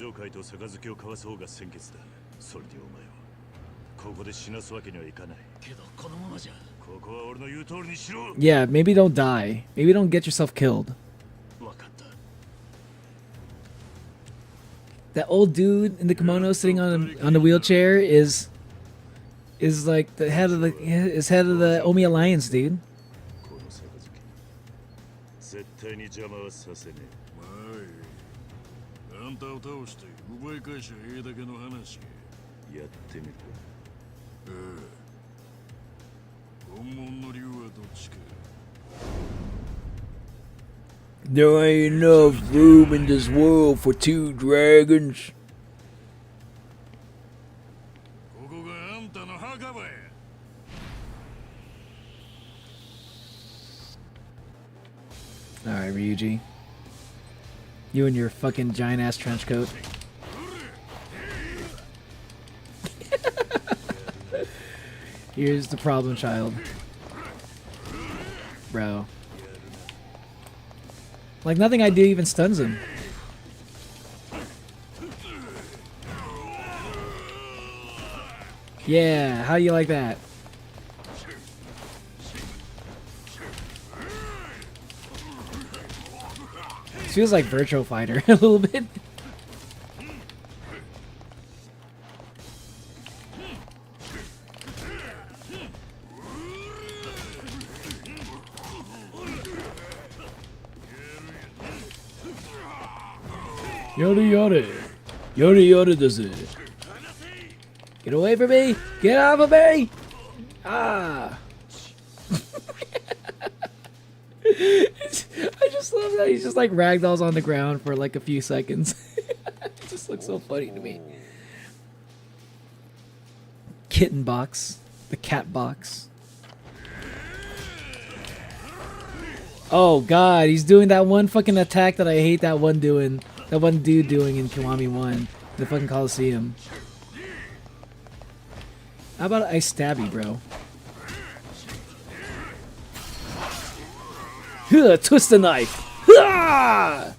Yeah, maybe don't die. Maybe don't get yourself killed. That old dude in the kimono sitting on the wheelchair is like the head of the Omi Alliance, dude. There ain't enough room in this world for two dragons. Alright, Ryuji. You and your fucking giant ass trench coat. Here's the problem child. Bro. Like nothing I do even stuns him. Yeah, how do you like that? Feels like Virtual Fighter a little bit. Yada yada. Yada yada does it. Get away from me! Get off of me! Ah! I just love that he's just like ragdolls on the ground for like a few seconds. It just looks so funny to me. Kitten box. The cat box. Oh god, he's doing that one fucking attack that I hate that one doing. That one dude doing in Kiwami 1. The fucking Coliseum. How about I stab you, bro? Twist the knife. I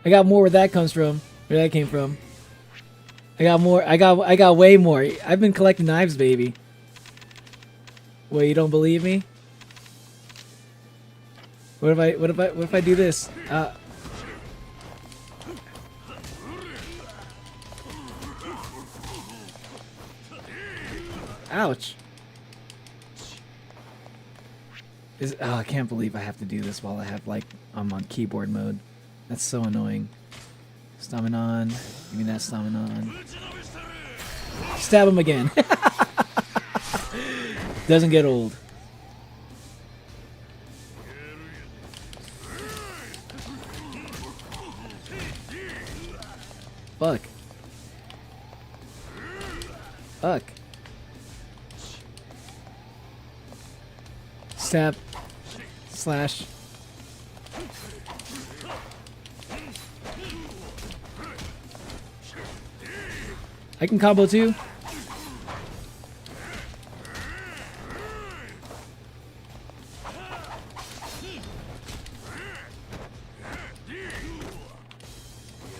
got more where that comes from. Where that came from. I got more. I got way more. I've been collecting knives, baby. Wait, you don't believe me? What if I do this? Ouch. I can't believe I have to do this while I have like I'm on keyboard mode. That's so annoying. Staminon. Give me that Staminon. Stab him again. Doesn't get old. Fuck. Fuck. Stab. Slash. I can combo too.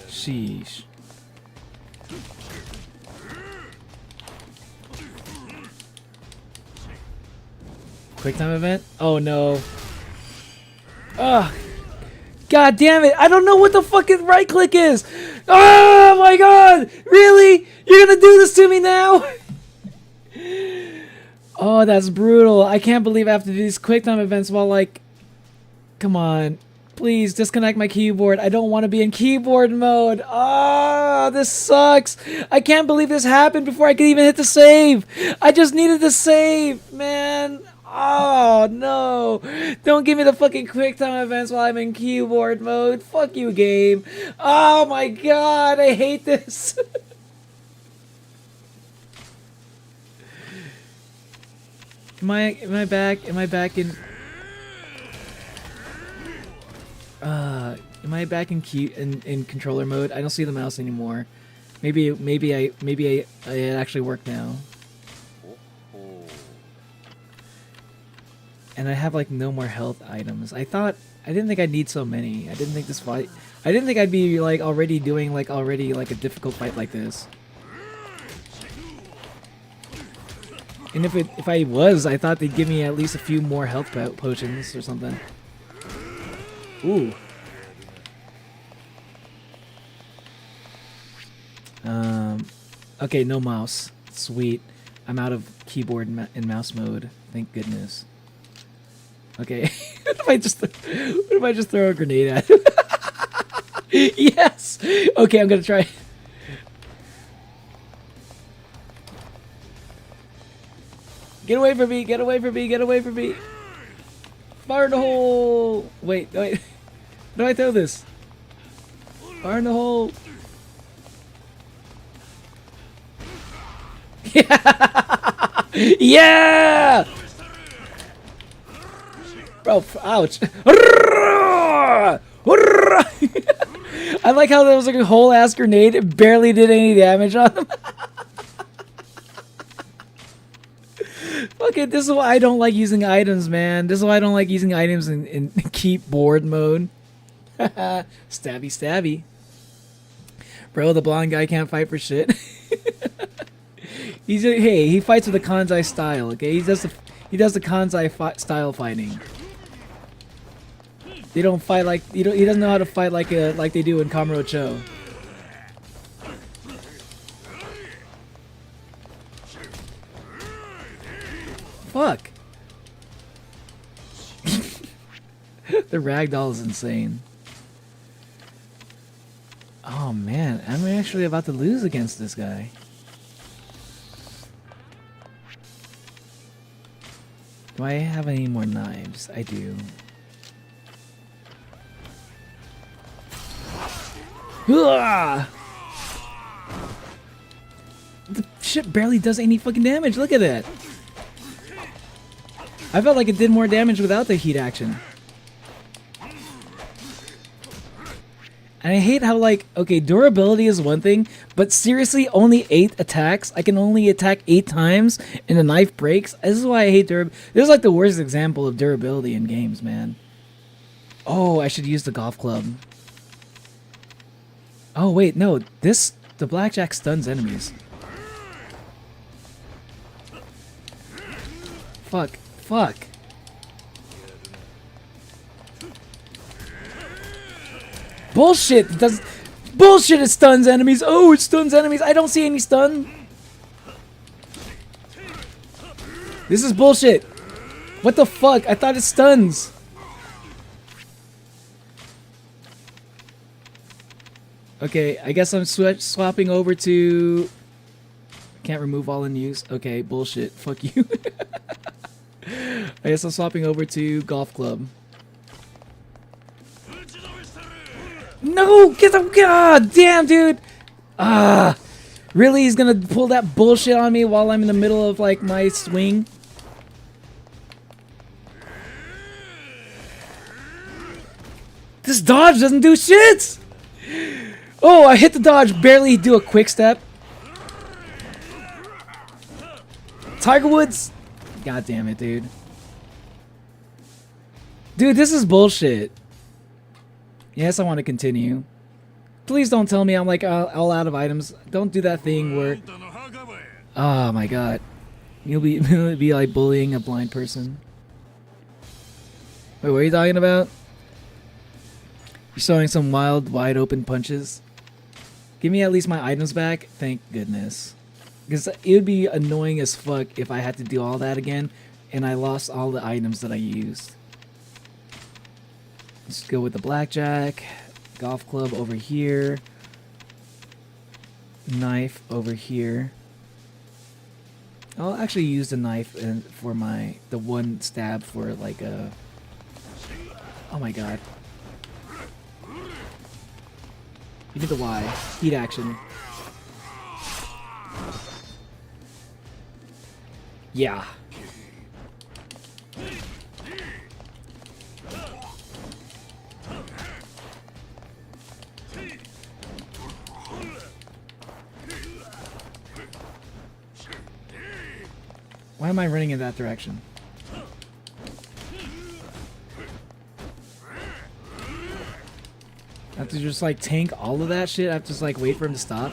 Sheesh. Quick time event? Oh no. Ugh. God damn it. I don't know what the fucking right click is. Oh my god. Really? You're gonna do this to me now? Oh, that's brutal. I can't believe I have to do these quick time events while like... Come on. Please disconnect my keyboard. I don't want to be in keyboard mode. Ah, this sucks. I can't believe this happened before I could even hit the save. I just needed to save, man. Oh, no. Don't give me the fucking quick time events while I'm in keyboard mode. Fuck you, game. Oh my god, I hate this. Am I back? Am I back in... am I back in in controller mode? I don't see the mouse anymore. Maybe it actually worked now. And I have like no more health items. I didn't think I'd need so many. I didn't think I'd be like already doing like a difficult fight like this. And if I was, I thought they'd give me at least a few more health potions or something. Ooh. Okay, no mouse. Sweet. I'm out of keyboard and mouse mode. Thank goodness. Okay. What if I just throw a grenade at him? Yes! Okay, I'm gonna try. Get away from me! Get away from me! Get away from me! Fire in the hole! Wait. How do I throw this? Fire in the hole! Yeah! Bro, ouch. I like how that was like a whole ass grenade. It barely did any damage on him. Fuck it, this is why I don't like using items, man. This is why I don't like using items in keyboard mode. Stabby stabby. Bro, the blonde guy can't fight for shit. He fights with the Kanzai style, okay? He does the Kanzai style fighting. They don't fight like he doesn't know how to fight like they do in KAMUROCHO. Fuck. The ragdoll is insane. Oh man, I'm actually about to lose against this guy. Do I have any more knives? I do. Ugh! The shit barely does any fucking damage. Look at that. I felt like it did more damage without the heat action. And I hate how, like, okay, durability is one thing, but seriously, only 8 attacks? I can only attack 8 times and the knife breaks? This is why I hate durability. This is like the worst example of durability in games, man. Oh, I should use the golf club. Oh, wait, no. The blackjack stuns enemies. Fuck. Fuck. Bullshit! It does bullshit! It stuns enemies. Oh, it stuns enemies. I don't see any stun. This is bullshit. What the fuck? I thought it stuns. Okay, I guess I'm swapping over to. Can't remove all in use. Okay, bullshit. Fuck you. I guess I'm swapping over to golf club. No! Get the god damn, dude! Ah! Really? He's gonna pull that bullshit on me while I'm in the middle of, like, my swing? This dodge doesn't do shit! Oh, I hit the dodge, barely do a quick step. Tiger Woods! God damn it, dude. Dude, this is bullshit. Yes, I want to continue. Please don't tell me I'm like all out of items. Don't do that thing where... Oh my god. You'll be like bullying a blind person. Wait, what are you talking about? You're showing some wild, wide open punches. Give me at least my items back. Thank goodness. Because it would be annoying as fuck if I had to do all that again and I lost all the items that I used. Let's go with the blackjack, golf club over here, knife over here. I'll actually use the knife for the one stab for like a. Oh my god! You did the Y heat action. Yeah. Why am I running in that direction? I have to just like tank all of that shit? I have to just like wait for him to stop?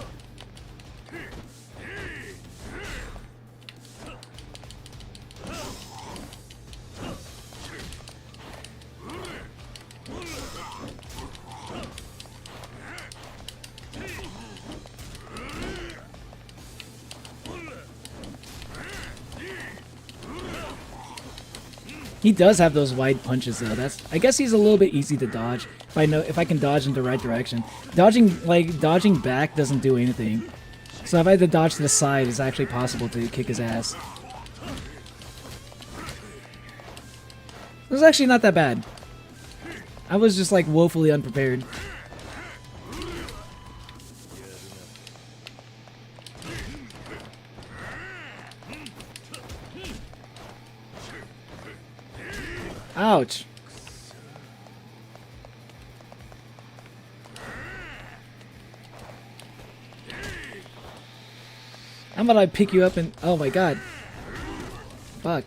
He does have those wide punches though. I guess he's a little bit easy to dodge if I can dodge in the right direction. Dodging back doesn't do anything. So if I had to dodge to the side, it's actually possible to kick his ass. It was actually not that bad. I was just like woefully unprepared. Ouch. How about I pick you up and... Oh my god. Fuck.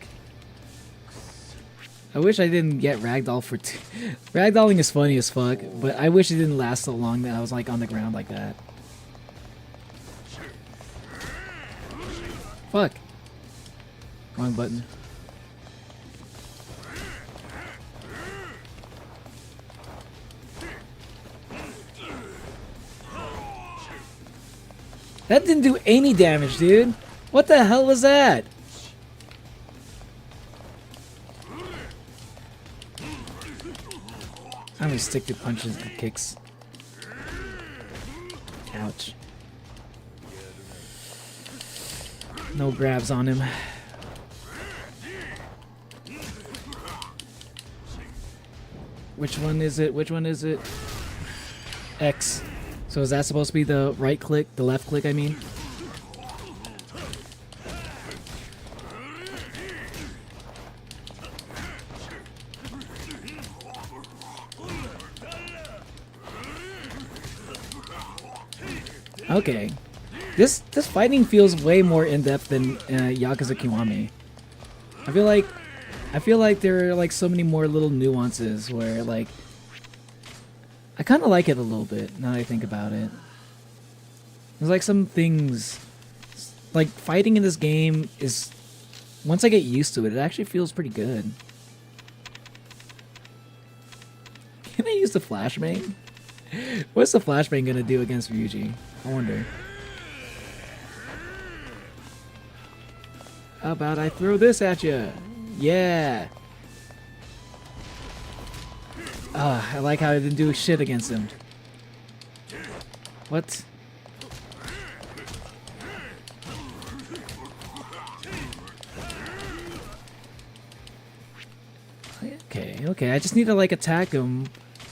I wish I didn't get ragdoll for two. Ragdolling is funny as fuck, but I wish it didn't last so long that I was like on the ground like that. Fuck. Wrong button. That didn't do any damage, dude. What the hell was that? I'm gonna stick to punches and kicks. Ouch. No grabs on him. Which one is it? Which one is it? X. So is that supposed to be the right click? The left click, I mean? Okay. This fighting feels way more in-depth than Yakuza Kiwami. I feel like there are like so many more little nuances where like I kind of like it a little bit now that I think about it. There's like some things like fighting in this game is once I get used to it, it actually feels pretty good. Can I use the flashbang? What's the flashbang gonna do against Ryuji? I wonder. How about I throw this at you? Yeah. I like how I didn't do shit against him. What? Okay. I just need to like attack him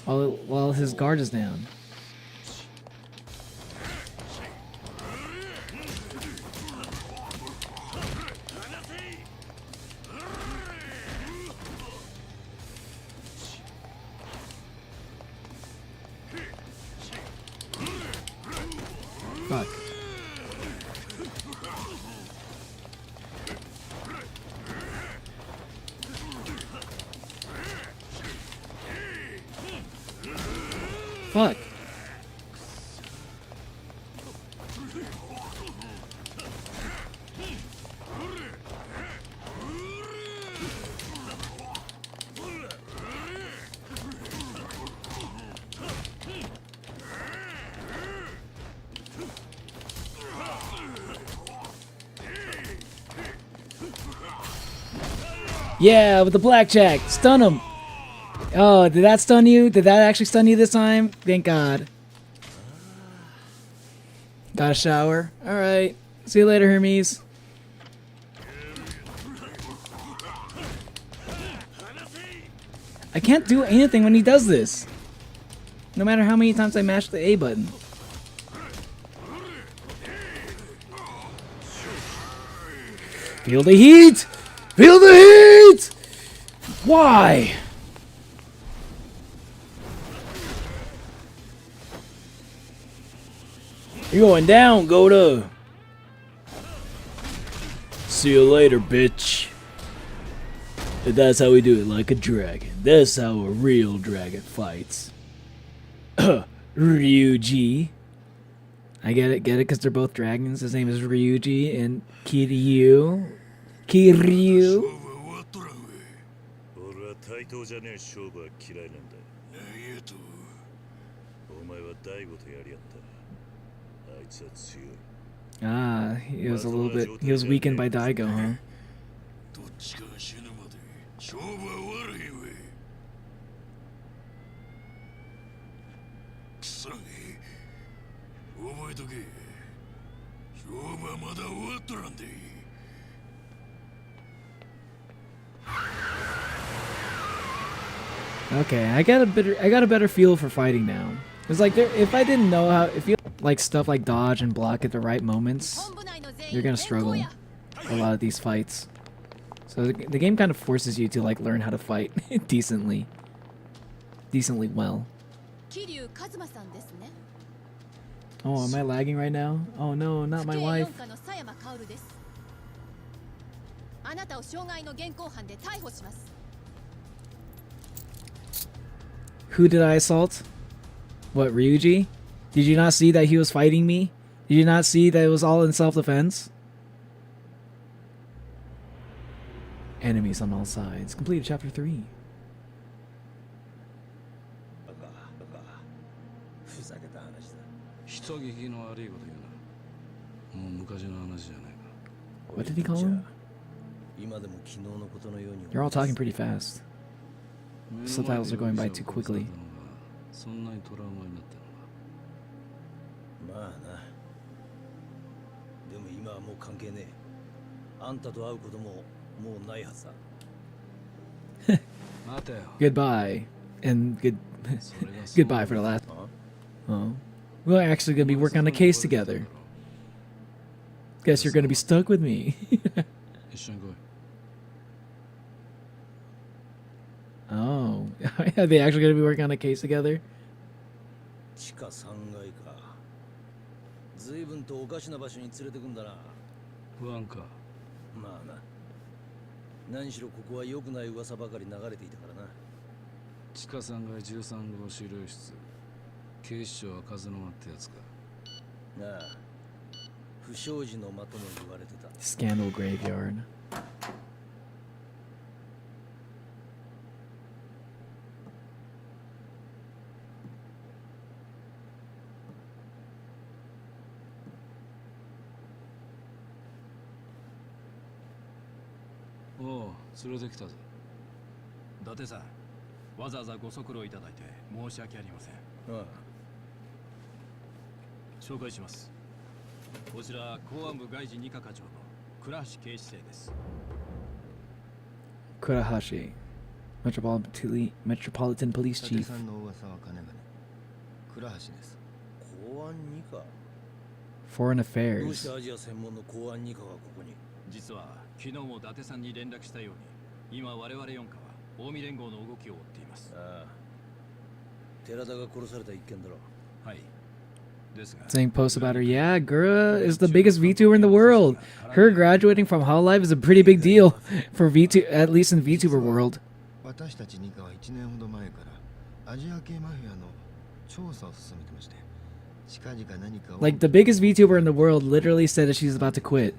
while his guard is down. Fuck. Fuck. Yeah, with the blackjack. Stun him. Oh, did that stun you? Did that actually stun you this time? Thank God. Got a shower. Alright. See you later, Hermes. I can't do anything when he does this. No matter how many times I mash the A button. Feel the heat! Feel the heat! Why? You're going down, Goda. See you later, bitch. And that's how we do it, like a dragon. That's how a real dragon fights. Ryuji. I get it, because they're both dragons. His name is Ryuji and Kiryu. Kiryu. 俺は対等じゃねえ勝負は嫌いなんだ。お前は大悟とやり合った。あいつは強い。Ah, he was a little bit. He was weakened by Daigo, huh? どっちかが死ぬまで勝負は終わらへんわ。くそげ。覚えとけ。勝負はまだ終わっとらんで。 Okay, I got a better feel for fighting now. It's like if I didn't know how, if you like stuff like dodge and block at the right moments, you're gonna struggle a lot of these fights. So the game kind of forces you to like learn how to fight decently well. Oh, am I lagging right now? Oh no, not my wife. Who did I assault? What, Ryuji? Did you not see that he was fighting me? Did you not see that it was all in self-defense? Enemies on all sides. Completed chapter 3. What did he call him? You're all talking pretty fast. The subtitles are going by too quickly. まあな。でも今はもう関係ねえ。あんたと会うことももうないはずだ。待てよ。 Goodbye. And goodbye for the last. Oh. We're actually gonna be working on a case together. Guess you're gonna be stuck with me. 一緒に来い。 Oh. Are they actually gonna be working on a case together? 地下3階か。随分とおかしな場所に連れてくんだな。不安か。まあな。何しろここは良くない噂ばかり流れていたからな。地下3階13号資料室。警視庁は風の間ってやつか。なあ。不祥事の的も言われてた。Scandal graveyard. Oh, 連れてきたぜ。伊達さん、わざわざご足労いただいて申し訳ありません。ああ。紹介します。こちら公安部外事2課課長の倉橋警視正です。Kurahashi. Metropolitan Police 伊達 Chief. さんの噂は金々。倉橋です。公安2課。 Foreign どうして Affairs. アジア専門の公安2課がここに。実は昨日も伊達さんに連絡したように、今我々4課は近江連合の動きを追っています。ああ。寺田が殺された一件だろ。はい。ですが、 Saying posts about her. Yeah, Gura is the biggest VTuber in the world. Her graduating from Hololive is a pretty big deal for VTuber, at least in VTuber world. 私たち2課は1年ほど前からアジア系マフィアの調査を進めてまして、近々何かを Like the biggest VTuber in the world literally said that she's about to quit.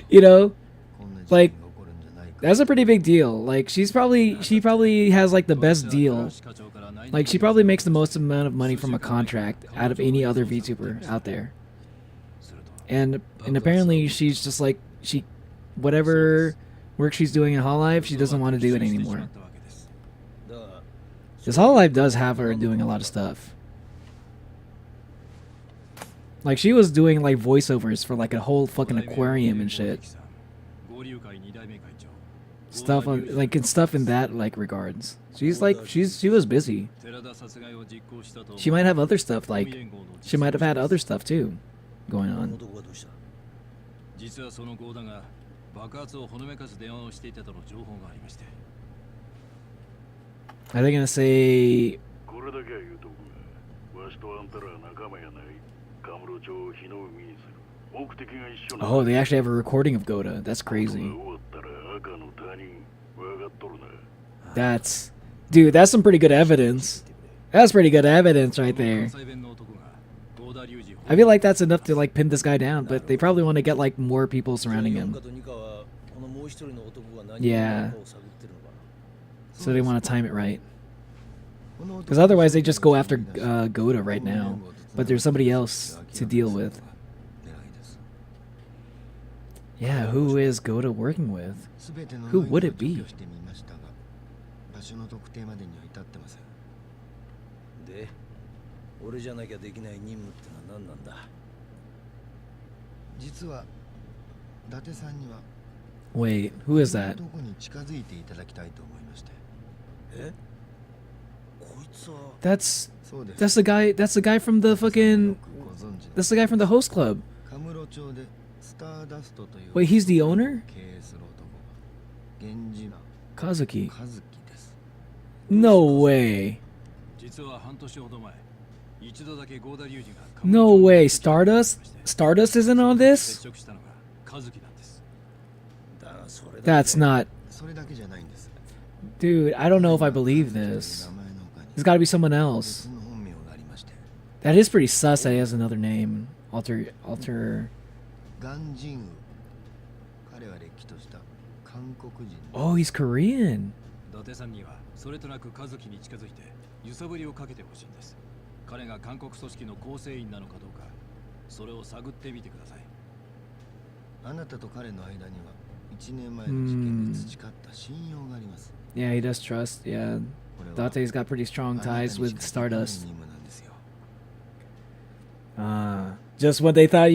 You know, like that's a pretty big deal. Like she probably has like the best deal. Like she probably makes the most amount of money from a contract out of any other VTuber out there. And apparently she's just like whatever work she's doing in Hololive, she doesn't want to do it anymore. Because Hololive does have her doing a lot of stuff. Like she was doing like voiceovers for like a whole fucking aquarium and shit. Stuff on, like and stuff in that like regards. She was busy. She might have other stuff like she might have had other stuff too going on. 実はその合田が爆発をほのめかす電話をしていたとの情報がありまして。 Are they gonna say? これだけは言うとくが、わしとあんたらは仲間やない。カムロ町を火の海にする。目的が一緒な。 Oh, they actually have a recording of Goda. That's crazy. 終わったら赤の他人、わかっとるな。 That's, dude, that's some pretty good evidence. That's pretty good evidence right there. I feel like that's enough to like pin this guy down, but they probably want to get like more people surrounding him. Yeah. So they want to time it right. Because otherwise they just go after Goda right now. But there's somebody else to deal with. Yeah, who is Goda working with? Who would it be? で、俺じゃなきゃできない任務ってのは何なんだ。実は伊達さんには Wait, who is that? 男に近づいていただきたいと思いまして。え？こいつは That's the guy from the fucking that's the guy from the host club. カムロ町でスターダストという Wait, he's the owner? 経営する男。源氏名 Kazuki. 和樹です。 No way. 実は半年ほど前、一度だけ合田隆二が No way. Stardust? Stardust isn't on this? 接触したのが和樹なんです。 That's not. それだけじゃないんです。 Dude, I don't know if I believe this. There's got to be someone else. That is pretty sus that he has another name. Alter. ガンジンウ。彼はれっきとした韓国人。 Oh, he's Korean. 伊達さんにはそれとなく和樹に近づいて揺さぶりをかけてほしいんです。彼が韓国組織の構成員なのかどうか、それを探ってみてください。あなたと彼の間には1年前の事件で培った信用があります。 Yeah, he does trust. Yeah. Date's got pretty strong ties with Stardust. Just when you thought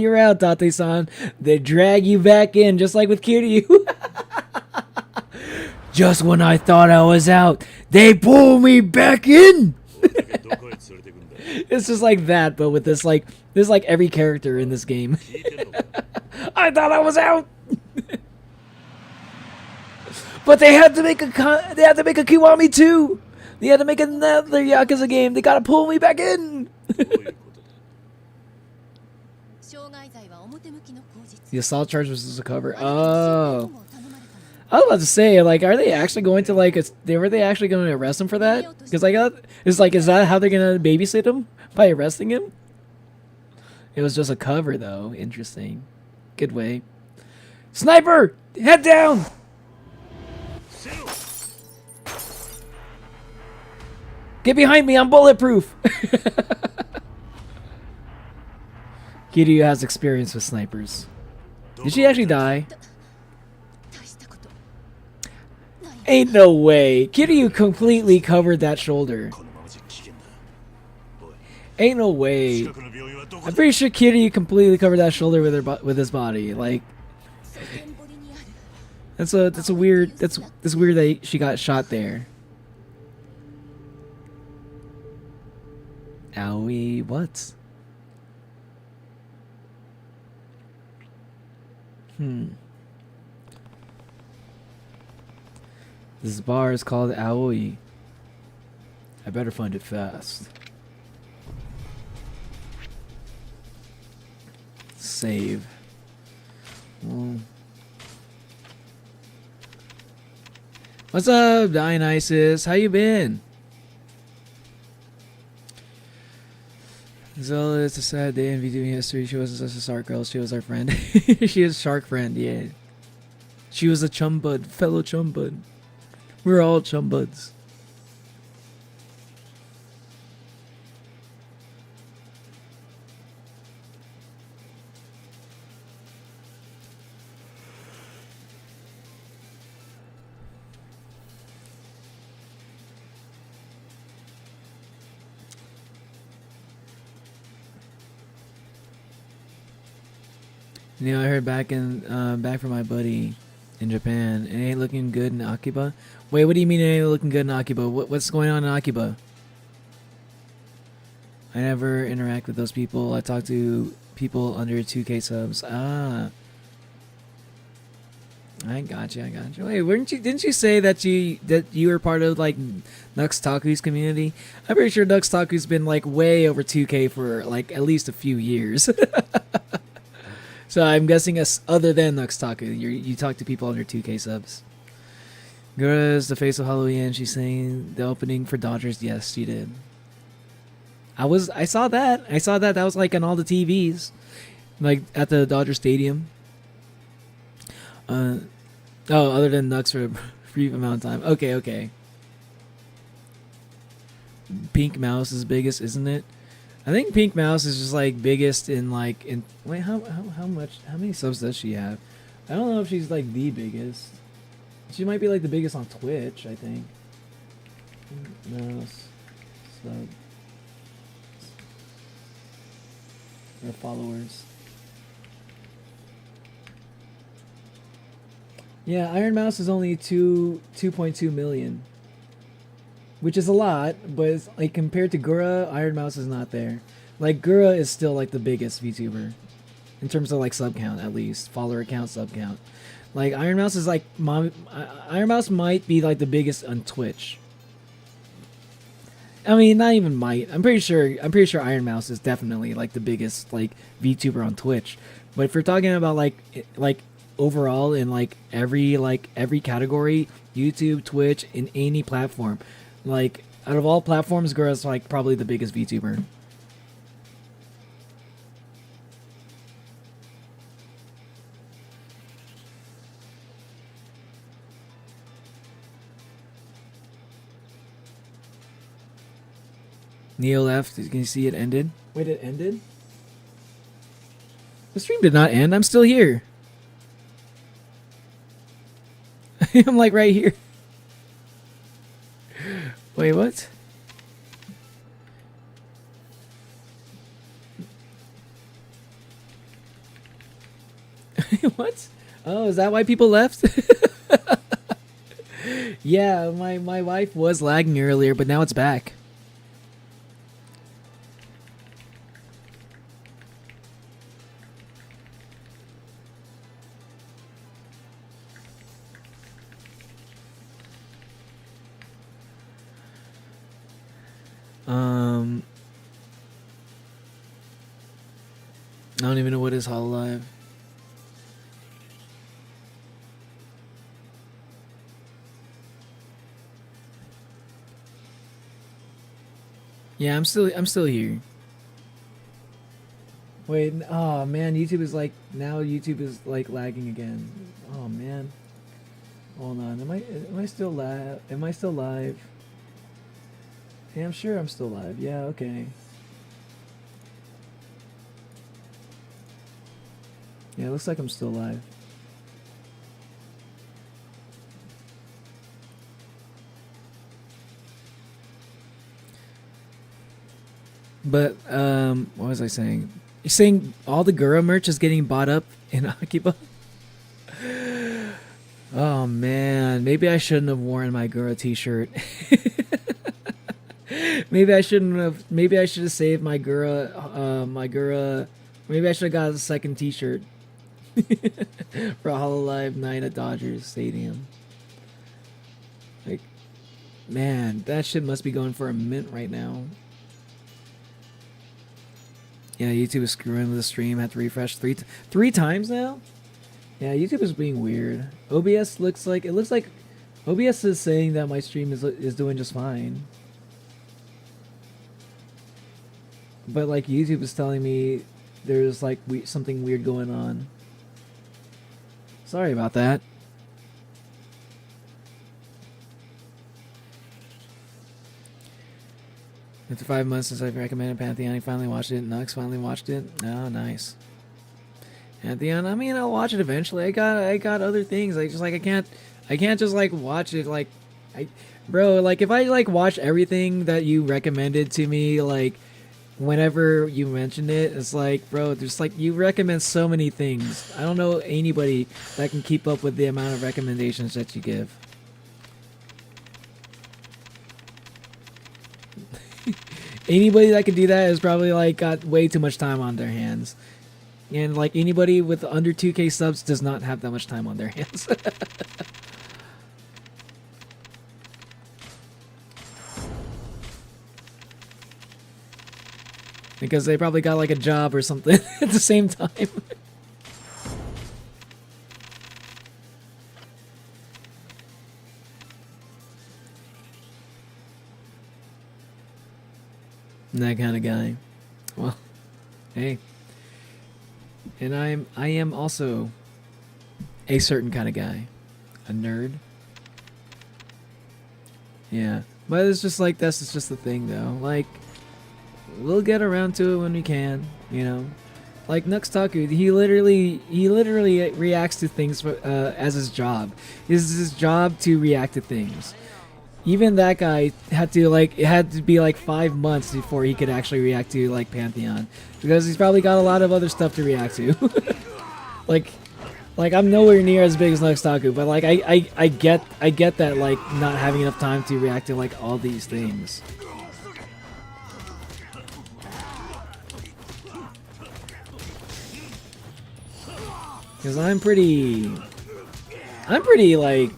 you were out, Tate-san, they drag you back in, just like with Kiryu. Just when I thought I was out, they pull me back in. It's just like that, but with this like every character in this game. I thought I was out. But they had to make a Kiwami too. They had to make another Yakuza game. They gotta pull me back in. The assault charge was a cover. Oh, I was about to say, like, are they actually going to were they actually going to arrest him for that? Because is that how they're gonna babysit him, by arresting him? It was just a cover, though. Interesting. Good way. Sniper, head down. Get behind me, I'm bulletproof! Kiryu has experience with snipers. Did she actually die? Ain't no way. Kiryu completely covered that shoulder. Ain't no way. I'm pretty sure Kiryu completely covered that shoulder with his body. Like, that's weird that she got shot there. Owie, what? This bar is called Aoi. I better find it fast. Save. What's up, Dionysus? How you been? Zola, it's a sad day in VTubing history. She wasn't such a Sark girl. She was our friend. She is Shark friend, yeah. She was a chum bud, fellow chum bud. We're all chum buds. You know, I heard back from my buddy in Japan. It ain't looking good in Akiba. Wait, what do you mean it ain't looking good in Akiba? What's going on in Akiba? I never interact with those people. I talk to people under 2K subs. Ah, I got you. Wait, didn't you say that you were part of like Nux Taku's community? I'm pretty sure Nux Taku's been like way over 2K for like at least a few years. So I'm guessing other than Nux Taku, you talk to people under 2K subs. Gura is the face of Halloween. She's saying the opening for Dodgers. Yes, she did. I saw that. That was like on all the TVs, like at the Dodger Stadium. Other than Nux for a brief amount of time. Okay. Pink Mouse is biggest, isn't it? I think Pink Mouse is just like biggest in wait, how many subs does she have? I don't know if she's like the biggest. She might be like the biggest on Twitch, I think. Mouse sub or followers. Yeah, Iron Mouse is only 2.2 million. Which is a lot, but it's, like, compared to Gura, Iron Mouse is not there. Like, Gura is still like the biggest VTuber in terms of like sub count, at least follower count, sub count. Like Iron Mouse is like Iron Mouse might be like the biggest on Twitch. I mean, not even might. I'm pretty sure Iron Mouse is definitely like the biggest like VTuber on Twitch. But if you're talking about like overall in like every category, YouTube, Twitch, in any platform, like out of all platforms, Gura's like probably the biggest VTuber. Neo left. Can you see it ended? Wait, it ended? The stream did not end. I'm still here. I'm like right here. Wait, what? What? Oh, is that why people left? Yeah, my wife was lagging earlier, but now it's back. I don't even know what is Hololive. Yeah, I'm still here. Wait, oh man, YouTube is like YouTube is like lagging again. Oh man. Hold on. Am I still live? Am I still live? Yeah, I'm sure I'm still live. Yeah, okay. Yeah, it looks like I'm still live. But what was I saying? You're saying all the Gura merch is getting bought up in Akiba? Oh man, maybe I shouldn't have worn my Gura t-shirt. Maybe I shouldn't have. Maybe I should have saved my Gura. Maybe I should have got a second t-shirt for a Hololive night at Dodgers Stadium. Like, man, that shit must be going for a mint right now. Yeah, YouTube is screwing with the stream. Had to refresh three times now. Yeah, YouTube is being weird. OBS looks like OBS is saying that my stream is doing just fine. But like YouTube is telling me there's like something weird going on. Sorry about that. After 5 months since I've recommended Pantheon, I finally watched it. Nux finally watched it. Oh, nice. Pantheon, I mean, I'll watch it eventually. I got other things. I can't just like watch it like, bro. Like if I like watch everything that you recommended to me, like whenever you mentioned it, it's like, bro, there's like you recommend so many things. I don't know anybody that can keep up with the amount of recommendations that you give. Anybody that can do that is probably like got way too much time on their hands. And like anybody with under 2K subs does not have that much time on their hands. Because they probably got like a job or something at the same time. That kind of guy. Well, hey. And I am also a certain kind of guy. A nerd. Yeah. But it's just like that's just the thing though. Like we'll get around to it when we can, you know. Like Nuxtaku, he literally reacts to things as his job. It's his job to react to things. Even that guy had to be like 5 months before he could actually react to like Pantheon, because he's probably got a lot of other stuff to react to. like I'm nowhere near as big as Nuxtaku, but like I get that like not having enough time to react to like all these things. Because I'm pretty like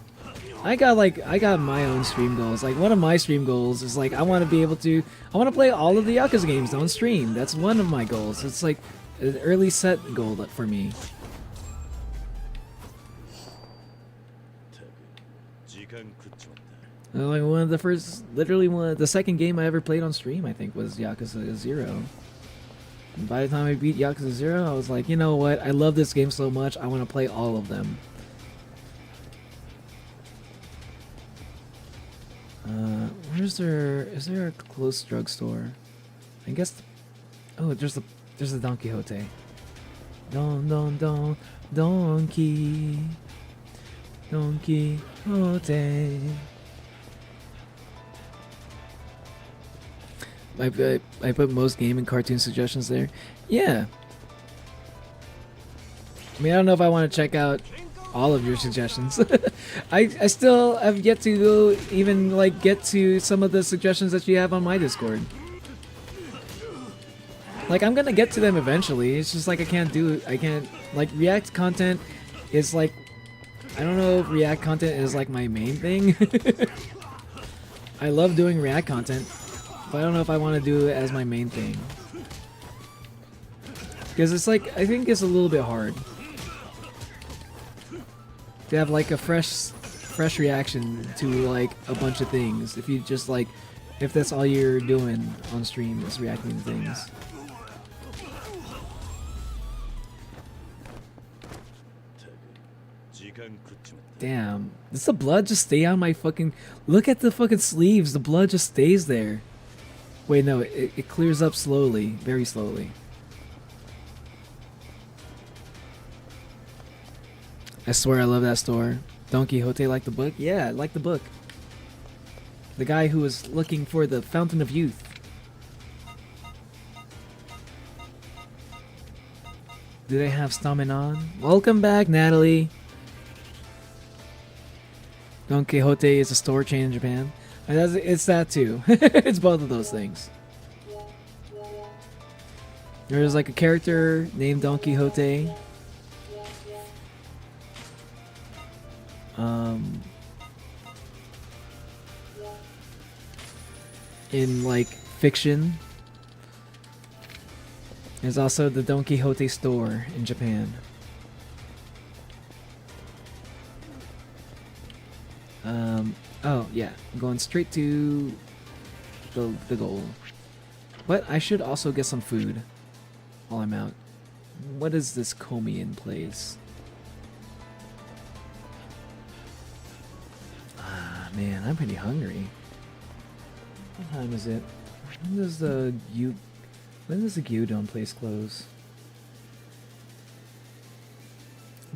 I got my own stream goals. Like one of my stream goals is like I want to play all of the Yakuza games on stream. That's one of my goals. It's like an early set goal for me. Like one of the second game I ever played on stream I think was Yakuza 0. And by the time I beat Yakuza 0, I was like, you know what? I love this game so much. I want to play all of them. Is there a close drugstore? I guess. Oh, there's the Don Quixote. Don Quixote. I put most game and cartoon suggestions there. Yeah. I mean, I don't know if I want to check out all of your suggestions. I still have yet to go even like get to some of the suggestions that you have on my Discord. Like, I'm gonna get to them eventually. It's just like I can't like React content is like, I don't know if React content is like my main thing. I love doing React content, but I don't know if I want to do it as my main thing. Because it's like, I think it's a little bit hard to have like a fresh reaction to like a bunch of things. If you just like, if that's all you're doing on stream is reacting to things. Damn, does the blood just stay on my fucking... Look at the fucking sleeves, the blood just stays there. Wait, no, it clears up slowly, very slowly. I swear I love that store. Don Quixote liked the book? Yeah, I like the book. The guy who was looking for the Fountain of Youth. Do they have stamina? Welcome back, Natalie. Don Quixote is a store chain in Japan. It's that too. It's both of those things. There's like a character named Don Quixote. In like fiction. There's also the Don Quixote store in Japan. Oh yeah, I'm going straight to the goal. But I should also get some food while I'm out. What is this Komian place? Ah man, I'm pretty hungry. What time is it? When does the gyudon place close?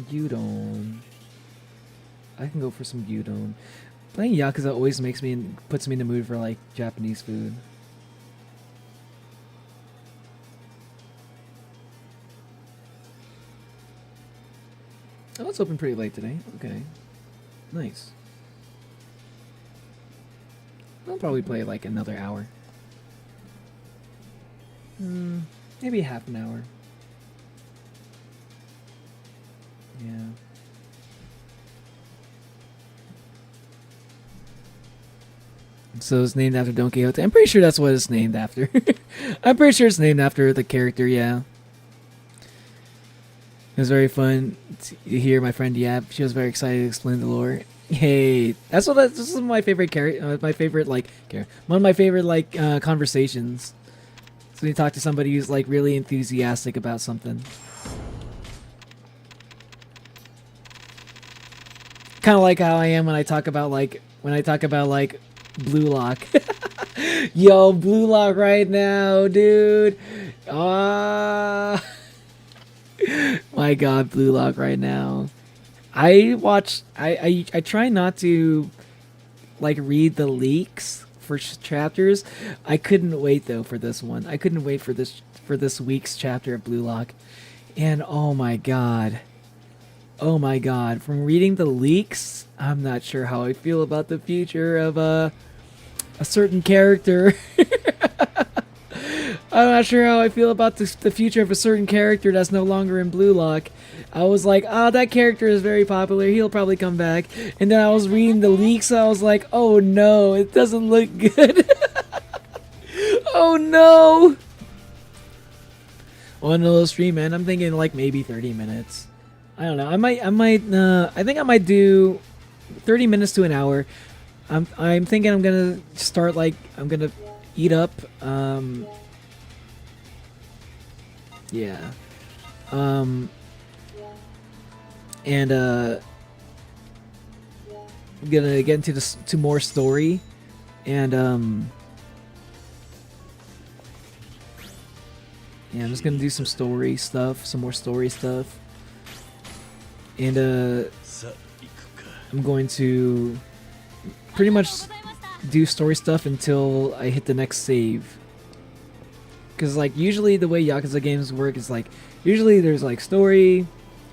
Gyudon. I can go for some gyudon. Playing Yakuza always puts me in the mood for like Japanese food. Oh, it's open pretty late today. Okay. Nice. I'll probably play like another hour. Maybe half an hour. Yeah. So it's named after Don Quixote. I'm pretty sure that's what it's named after. I'm pretty sure it's named after the character, yeah. It was very fun to hear my friend Yap. She was very excited to explain the lore. Hey, this is my favorite character. My favorite one of my favorite conversations. So you talk to somebody who's like really enthusiastic about something. Kind of like how I am when I talk about Blue Lock. Yo, Blue Lock right now, dude. My god, Blue Lock right now. I try not to like read the leaks for chapters. I couldn't wait though for this one. I couldn't wait for this week's chapter of Blue Lock. And oh my god. From reading the leaks, I'm not sure how I feel about the future of a certain character. I'm not sure how I feel about the future of a certain character that's no longer in Blue Lock. I was like, oh, that character is very popular. He'll probably come back. And then I was reading the leaks. I was like, oh no, it doesn't look good. Oh no. On a little stream, man. I'm thinking like maybe 30 minutes. I don't know. I think I might do 30 minutes to an hour. I'm thinking I'm gonna start I'm gonna eat up. Yeah. And I'm gonna get into more story, and yeah, I'm just gonna do some story stuff, some more story stuff. And I'm going to pretty much do story stuff until I hit the next save. Because like usually the way Yakuza games work is like usually there's like story,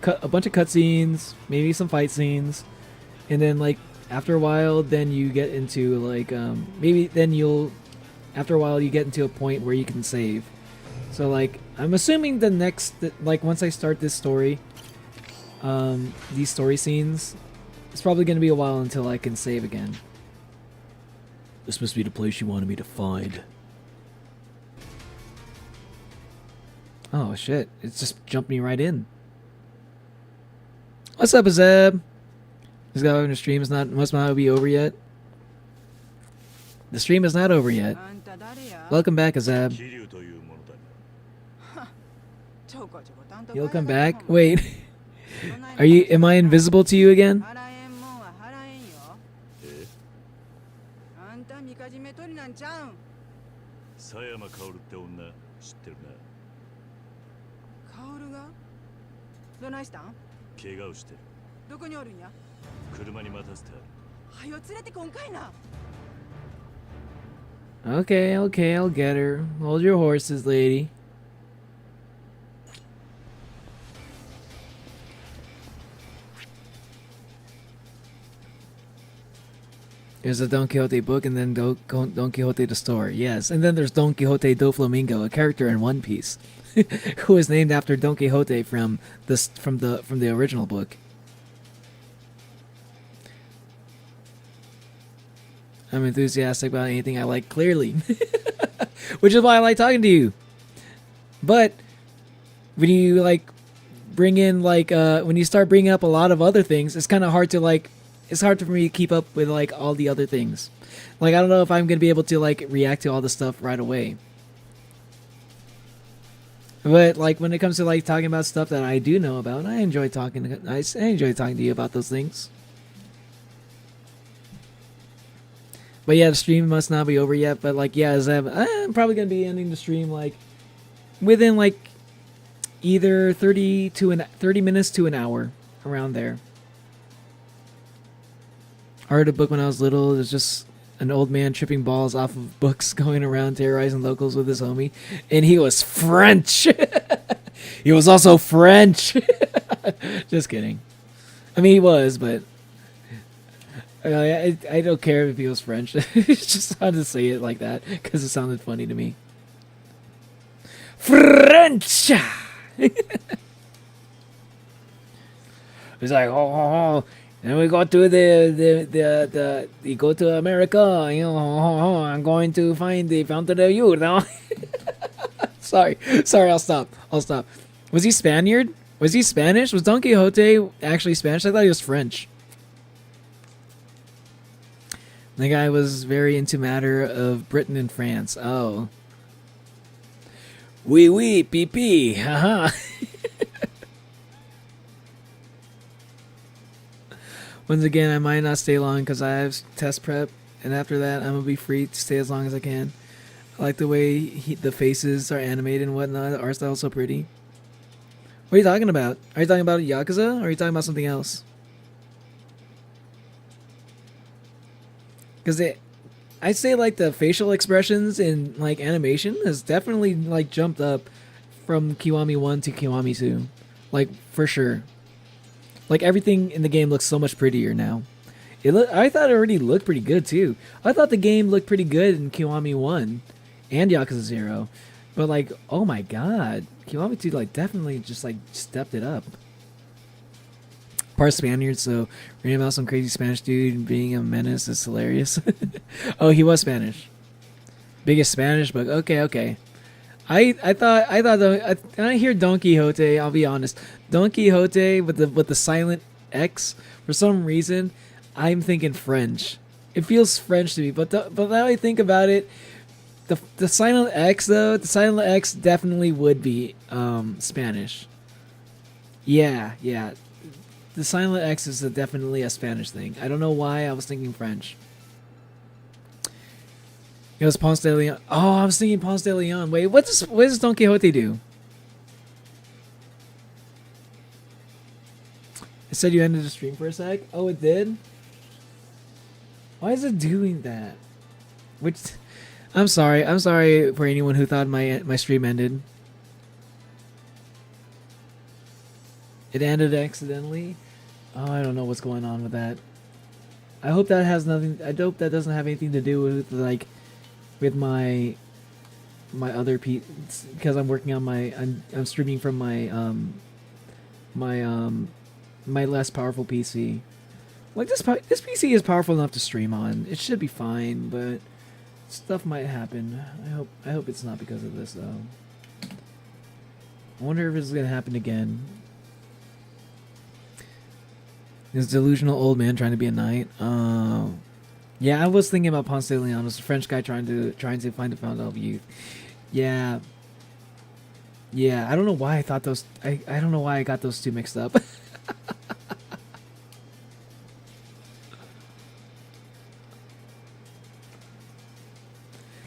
a bunch of cutscenes, maybe some fight scenes, and then like after a while, then you get into like maybe then after a while you get into a point where you can save. So like I'm assuming the next like once I start this story, these story scenes, it's probably gonna be a while until I can save again. This must be the place you wanted me to find. Oh shit! It's just jumped me right in. What's up, Zeb? This guy on the stream must not be over yet. The stream is not over yet. Welcome back, Azab. You'll come back? Wait. Am I invisible to you again? Okay, I'll get her. Hold your horses, lady. There's a Don Quixote book and then Don Quixote the store. Yes, and then there's Don Quixote do Flamingo, a character in One Piece, who is named after Don Quixote from the original book. I'm enthusiastic about anything I like, clearly. Which is why I like talking to you. But when you like bring in like when you start bringing up a lot of other things, it's kind of hard to like it's hard for me to keep up with like all the other things. Like I don't know if I'm going to be able to like react to all the stuff right away. But like when it comes to like talking about stuff that I do know about, I enjoy talking to you about those things. But yeah, the stream must not be over yet. But like, yeah, I'm probably gonna be ending the stream like within like either 30 minutes to an hour, around there. I read a book when I was little. It was just an old man tripping balls off of books, going around terrorizing locals with his homie, and he was French. He was also French. Just kidding. I mean, he was, but. I don't care if he was French. It's just hard to say it like that because it sounded funny to me. French. It's like oh, and we go to we go to America. You know, I'm going to find the fountain of youth. Sorry, I'll stop. Was he Spaniard? Was he Spanish? Was Don Quixote actually Spanish? I thought he was French. The guy was very into matter of Britain and France. Oh. Oui, pee, haha. Once again, I might not stay long because I have test prep, and after that, I'm going to be free to stay as long as I can. I like the way the faces are animated and whatnot. The art style is so pretty. What are you talking about? Are you talking about Yakuza, or are you talking about something else? Because I'd say like the facial expressions in like animation has definitely like jumped up from Kiwami 1 to Kiwami 2. Like for sure. Like everything in the game looks so much prettier now. I thought it already looked pretty good too. I thought the game looked pretty good in Kiwami 1 and Yakuza 0. But like, oh my god. Kiwami 2 like definitely just like stepped it up. Part Spaniard, so reading about some crazy Spanish dude being a menace is hilarious. Oh, he was Spanish. Biggest Spanish book. Okay. I thought when I hear Don Quixote, I'll be honest. Don Quixote with the silent X, for some reason, I'm thinking French. It feels French to me, but now I think about it, the silent X though, the silent X definitely would be Spanish. Yeah. The silent X is definitely a Spanish thing. I don't know why I was thinking French. It was Ponce de Leon. Oh, I was thinking Ponce de Leon. Wait, what does Don Quixote do? It said you ended the stream for a sec. Oh, it did? Why is it doing that? Which, I'm sorry for anyone who thought my stream ended. It ended accidentally. Oh, I don't know what's going on with that. I hope that has nothing. I hope that doesn't have anything to do with like, with my other because I'm working on my. I'm streaming from my my less powerful PC. Like this PC is powerful enough to stream on. It should be fine, but stuff might happen. I hope it's not because of this though. I wonder if it's gonna happen again. This delusional old man trying to be a knight. Yeah, I was thinking about Ponce de Leon. It's a French guy trying to find the fountain of youth. Yeah. Yeah, I don't know why I thought those. I don't know why I got those two mixed up.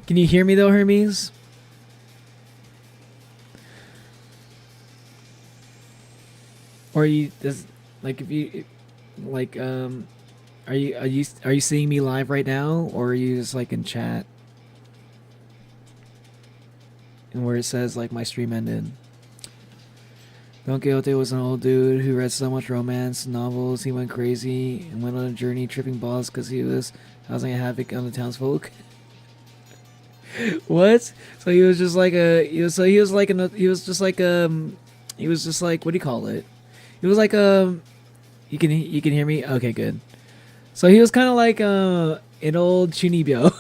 Can you hear me though, Hermes? Or you does like if you like are you seeing me live right now, or are you just like in chat? And where it says like my stream ended. Don Quixote was an old dude who read so much romance novels he went crazy and went on a journey tripping balls because he was causing a havoc on the townsfolk. What? So he was just like he was just like what do you call it? He was like you can hear me? Okay, good. So he was kind of like an old chunibyo.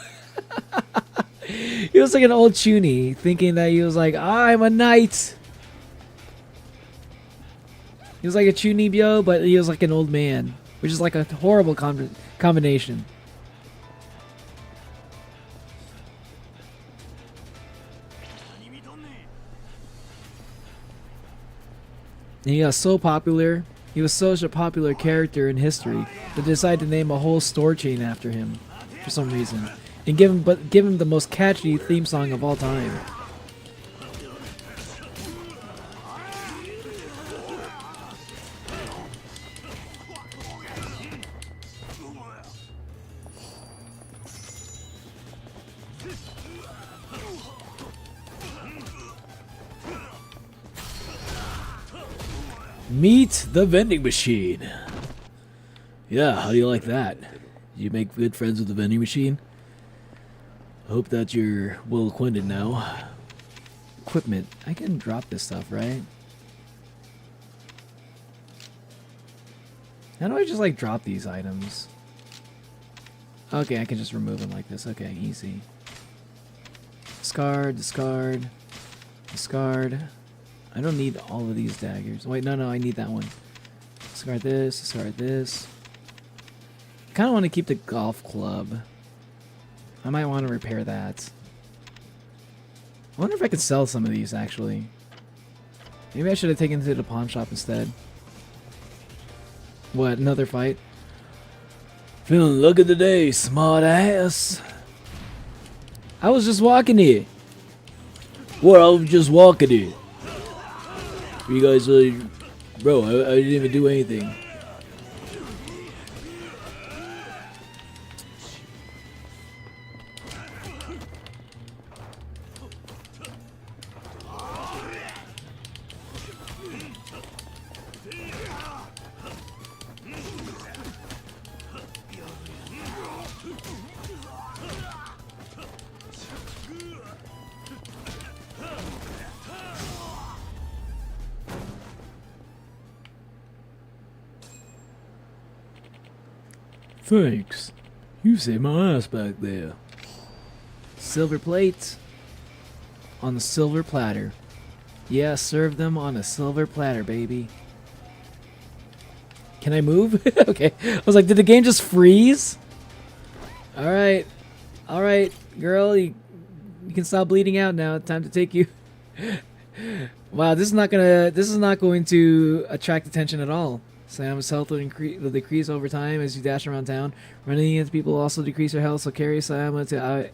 He was like an old chuny, thinking that he was like, I'm a knight. He was like a chunibyo, but he was like an old man, which is like a horrible combination. And he got so popular. He was such a popular character in history that they decided to name a whole store chain after him for some reason, and give him the most catchy theme song of all time. Meet the vending machine. Yeah, how do you like that? You make good friends with the vending machine? I hope that you're well acquainted now. Equipment. I can drop this stuff, right? How do I just like drop these items? Okay, I can just remove them like this. Okay, easy. Discard, discard, discard. I don't need all of these daggers. Wait, no, I need that one. Discard this, discard this. I kind of want to keep the golf club. I might want to repair that. I wonder if I could sell some of these, actually. Maybe I should have taken it to the pawn shop instead. What, another fight? Feeling lucky today, smart ass. I was just walking here. What, I was just walking here. You guys, bro, I didn't even do anything. Thanks. You saved my ass back there. Silver plates on the silver platter. Yeah, serve them on a silver platter, baby. Can I move? Okay. I was like, did the game just freeze? Alright. Alright, girl. You can stop bleeding out now. Time to take you. Wow, this is not going to attract attention at all. Sam's health will decrease over time as you dash around town. Running against people will also decrease her health, so carry Sayama to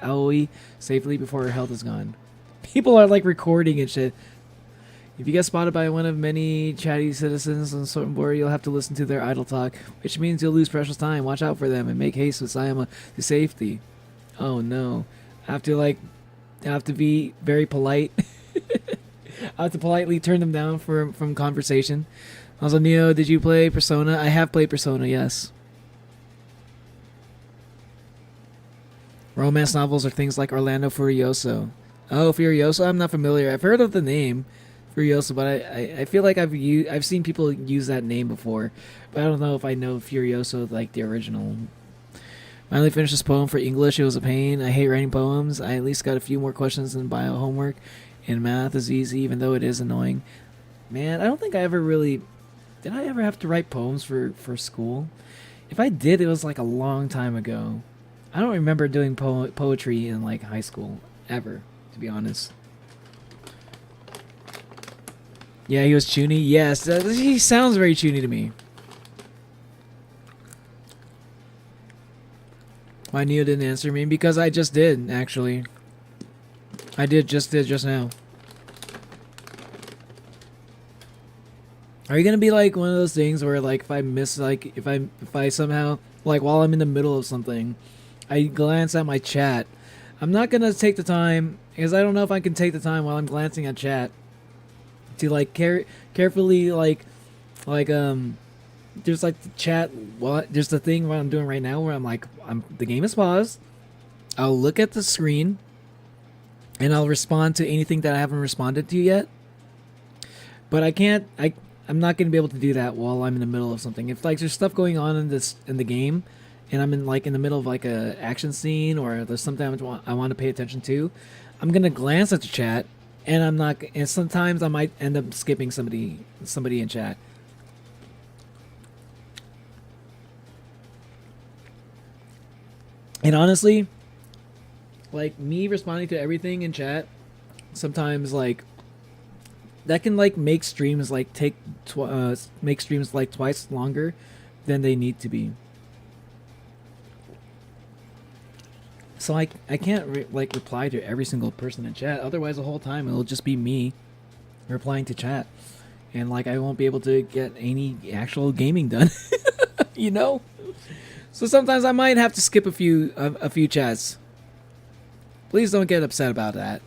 Aoi safely before her health is gone. People are like recording and shit. If you get spotted by one of many chatty citizens on certain board, you'll have to listen to their idle talk, which means you'll lose precious time. Watch out for them and make haste with Sayama to safety. Oh no. I have to be very polite. I have to politely turn them down from conversation. Also, Neo, did you play Persona? I have played Persona, yes. Romance novels are things like Orlando Furioso. Oh, Furioso? I'm not familiar. I've heard of the name Furioso, but I feel like I've seen people use that name before, but I don't know if I know Furioso like the original. Finally finished this poem for English. It was a pain. I hate writing poems. I at least got a few more questions than bio homework, and math is easy, even though it is annoying. Man, I don't think I ever really... Did I ever have to write poems for school? If I did, it was like a long time ago. I don't remember doing poetry in like high school, ever, to be honest. Yeah, he was Chuny. Yes, he sounds very Chuny to me. Why Neo didn't answer me? Because I just did, actually. I just did just now. Are you gonna be like one of those things where like if I miss like if I somehow like while I'm in the middle of something, I glance at my chat? I'm not gonna take the time because I don't know if I can take the time while I'm glancing at chat to like carefully like there's like the chat. What there's the thing what I'm doing right now where I'm like the game is paused. I'll look at the screen and I'll respond to anything that I haven't responded to yet. But I'm not gonna be able to do that while I'm in the middle of something. If like there's stuff going on in the game, and I'm in the middle of like a action scene or there's something I want to pay attention to, I'm gonna glance at the chat, and I'm not. And sometimes I might end up skipping somebody in chat. And honestly, like me responding to everything in chat, sometimes like. That can like make streams like make streams like twice longer than they need to be. So I can't reply to every single person in chat. Otherwise, the whole time it'll just be me replying to chat, and like I won't be able to get any actual gaming done. You know. So sometimes I might have to skip a few chats. Please don't get upset about that.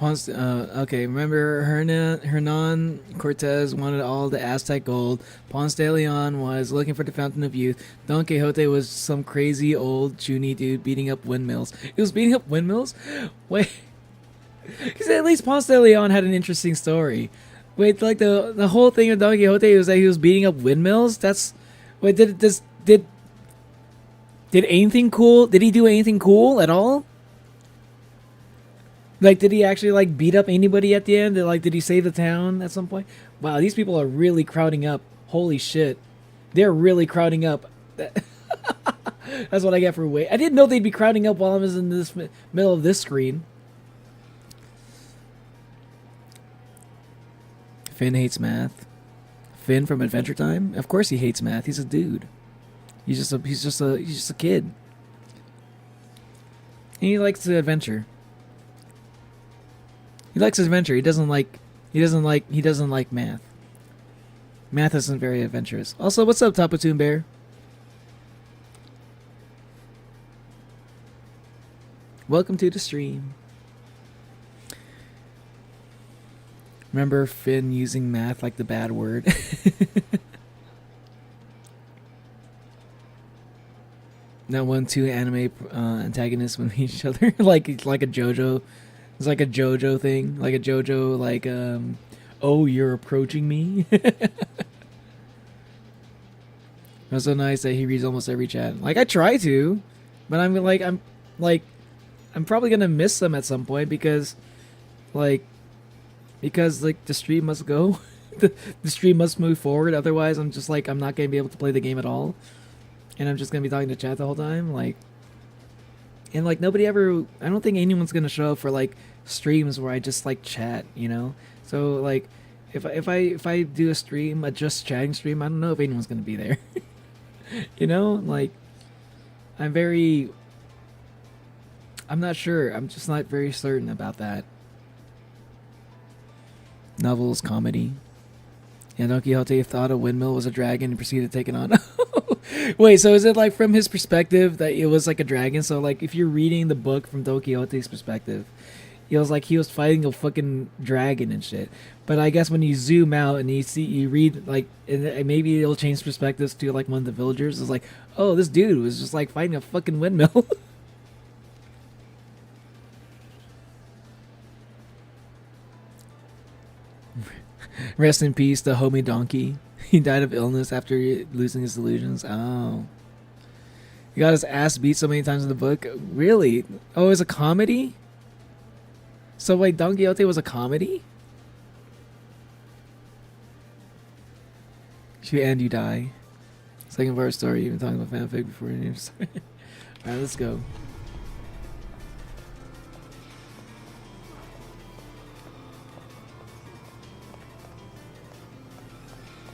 Okay, remember Hernan Cortez wanted all the Aztec gold. Ponce de Leon was looking for the Fountain of Youth. Don Quixote was some crazy old Chuny dude beating up windmills. He was beating up windmills? Wait. Because at least Ponce de Leon had an interesting story. Wait, like the whole thing of Don Quixote was that he was beating up windmills? That's... Wait, did anything cool... Did he do anything cool at all? Like, did he actually, like, beat up anybody at the end? Did he save the town at some point? Wow, these people are really crowding up. Holy shit. They're really crowding up. That's what I get for wait. I didn't know they'd be crowding up while I was in this middle of this screen. Finn hates math. Finn from Adventure Time? Of course he hates math. He's a dude. He's just a kid. And he likes to adventure. He likes adventure. He doesn't like math. Math isn't very adventurous. Also, what's up, Tapatoon Bear? Welcome to the stream. Remember Finn using math like the bad word? Not one, two anime antagonists with each other like a JoJo. It's like a JoJo thing, like a JoJo, like oh, you're approaching me. It was so nice that he reads almost every chat. Like I try to, but I'm probably gonna miss them at some point because the stream must go, the stream must move forward. Otherwise, I'm not gonna be able to play the game at all, and I'm just gonna be talking to chat the whole time, And nobody ever, I don't think anyone's gonna show up for streams where I just chat, you know. So if I do a stream, a just chatting stream, I don't know if anyone's gonna be there. You know, I'm not sure. I'm just not very certain about that. Novels, comedy. Yeah, Don Quixote thought a windmill was a dragon and proceeded to take it on. Wait, so is it like from his perspective that it was like a dragon? So like if you're reading the book from Don Quixote's perspective, it was like he was fighting a fucking dragon and shit. But I guess when you zoom out and you read like, and maybe it'll change perspectives to like one of the villagers. It's like, oh, this dude was just like fighting a fucking windmill. Rest in peace, the homie donkey. He died of illness after losing his illusions. Oh. He got his ass beat so many times in the book. Really? Oh, it was a comedy? So, wait, Don Quixote was a comedy? You end, you die. Second part of story. You've been talking about fanfic before your name started. Alright, let's go.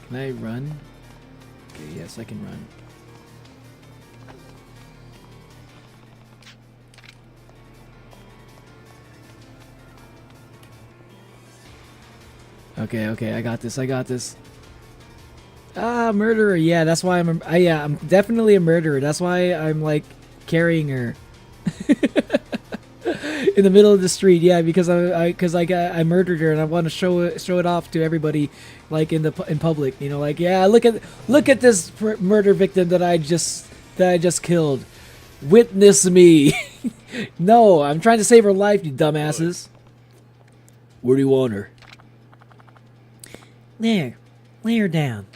Can I run? Okay, yes, I can run. Okay, I got this. Ah, murderer. Yeah, that's why I'm definitely a murderer. That's why I'm like carrying her in the middle of the street. Yeah, because I murdered her and I want to show it off to everybody, like in public. You know, like, yeah, look at this murder victim that I just killed. Witness me. No, I'm trying to save her life, you dumbasses. Where do you want her? There, lay her down.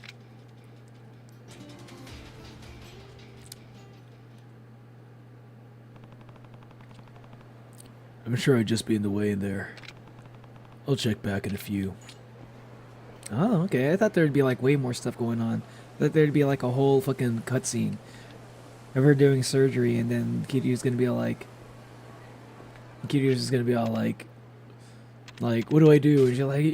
I'm sure I'd just be in the way in there. I'll check back in a few. Oh, okay. I thought there'd be like way more stuff going on. I thought there'd be like a whole fucking cutscene of her doing surgery, and then Kiryu's gonna be all like, what do I do? And she's like,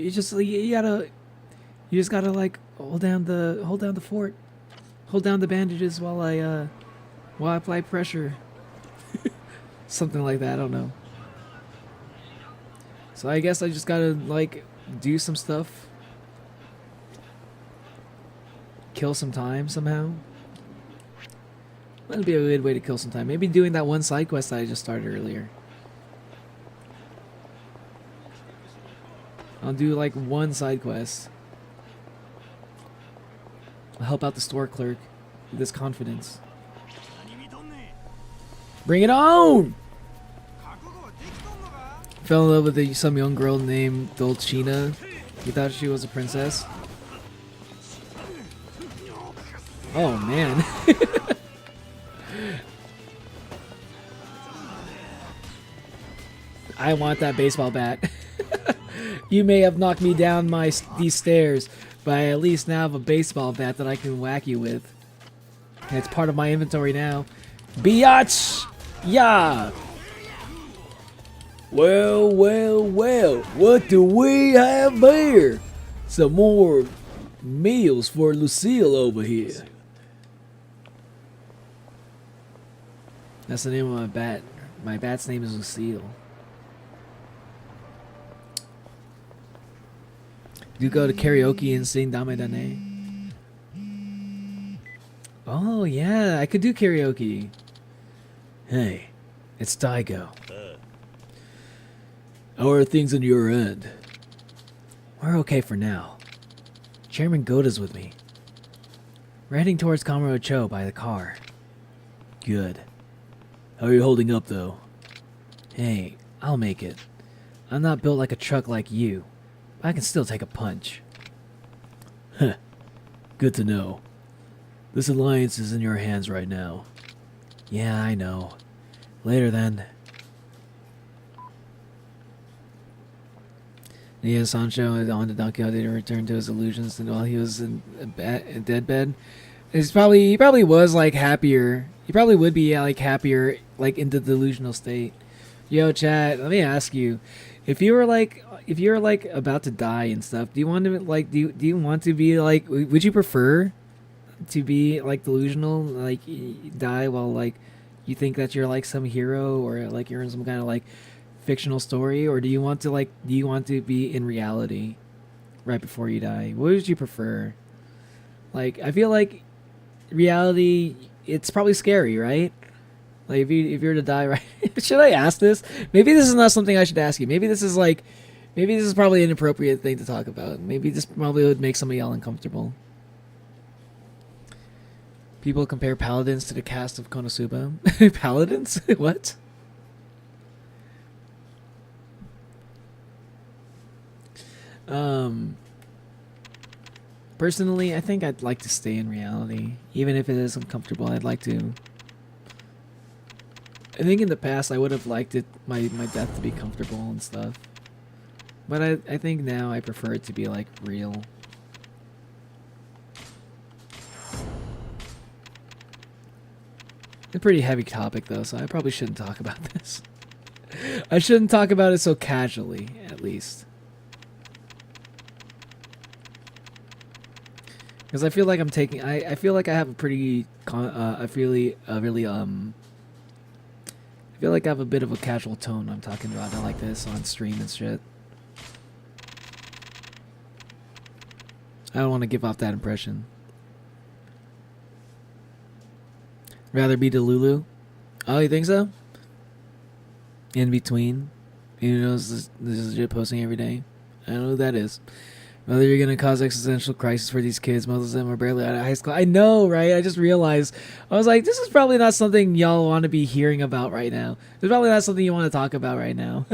you just gotta like hold down the fort, hold down the bandages while I apply pressure, something like that. I don't know. So I guess I just gotta like do some stuff, kill some time somehow. That'd be a good way to kill some time. Maybe doing that one side quest that I just started earlier. I'll do like one side quest. I'll help out the store clerk with this confidence. Bring it on! Fell in love with some young girl named Dulcina. He thought she was a princess. Oh man. I want that baseball bat. You may have knocked me down these stairs, but I at least now have a baseball bat that I can whack you with. And it's part of my inventory now. Biatch! Yeah! Well, what do we have here? Some more meals for Lucille over here. That's the name of my bat. My bat's name is Lucille. You go to karaoke and sing Dame Dane. Oh yeah, I could do karaoke. Hey, it's Daigo. How are things on your end? We're okay for now. Chairman Goda's with me. We're heading towards KAMUROCHO by the car. Good. How are you holding up, though? Hey, I'll make it. I'm not built like a truck like you, but I can still take a punch. Huh. Good to know. This alliance is in your hands right now. Yeah, I know. Later then. Yeah, Sancho on to Don Quixote to return to his illusions, and while he was in a deadbed, he probably was like happier. He probably would be like happier, like in the delusional state. Yo, chat. Let me ask you, if you were like about to die and stuff, do you want to like do you want to be like? Would you prefer to be like delusional, like die while like you think that you're like some hero or like you're in some kind of like fictional story, or do you want to be in reality right before you die? What would you prefer? Like, I feel like reality, it's probably scary, right? Like if you're to die, right? Should I ask this? Maybe this is not something I should ask you. Maybe this is probably an inappropriate thing to talk about. Maybe this probably would make some of y'all uncomfortable. People compare Paladins to the cast of Konosuba. Paladins? What? Personally, I think I'd like to stay in reality. Even if it is uncomfortable, I'd like to. I think in the past I would have liked it my death to be comfortable and stuff. But I think now I prefer it to be like real. A pretty heavy topic though, so I probably shouldn't talk about this. I shouldn't talk about it so casually, at least. Because I feel like I'm taking I feel like I have a pretty I feel like I have a bit of a casual tone when I'm talking about it like this on stream and shit. I don't want to give off that impression. Rather be Delulu? Oh, you think so? In between? You know, this is legit posting every day. I don't know who that is. Whether you're going to cause existential crisis for these kids, most of them are barely out of high school. I know, right? I just realized. I was like, this is probably not something y'all want to be hearing about right now. It's probably not something you want to talk about right now.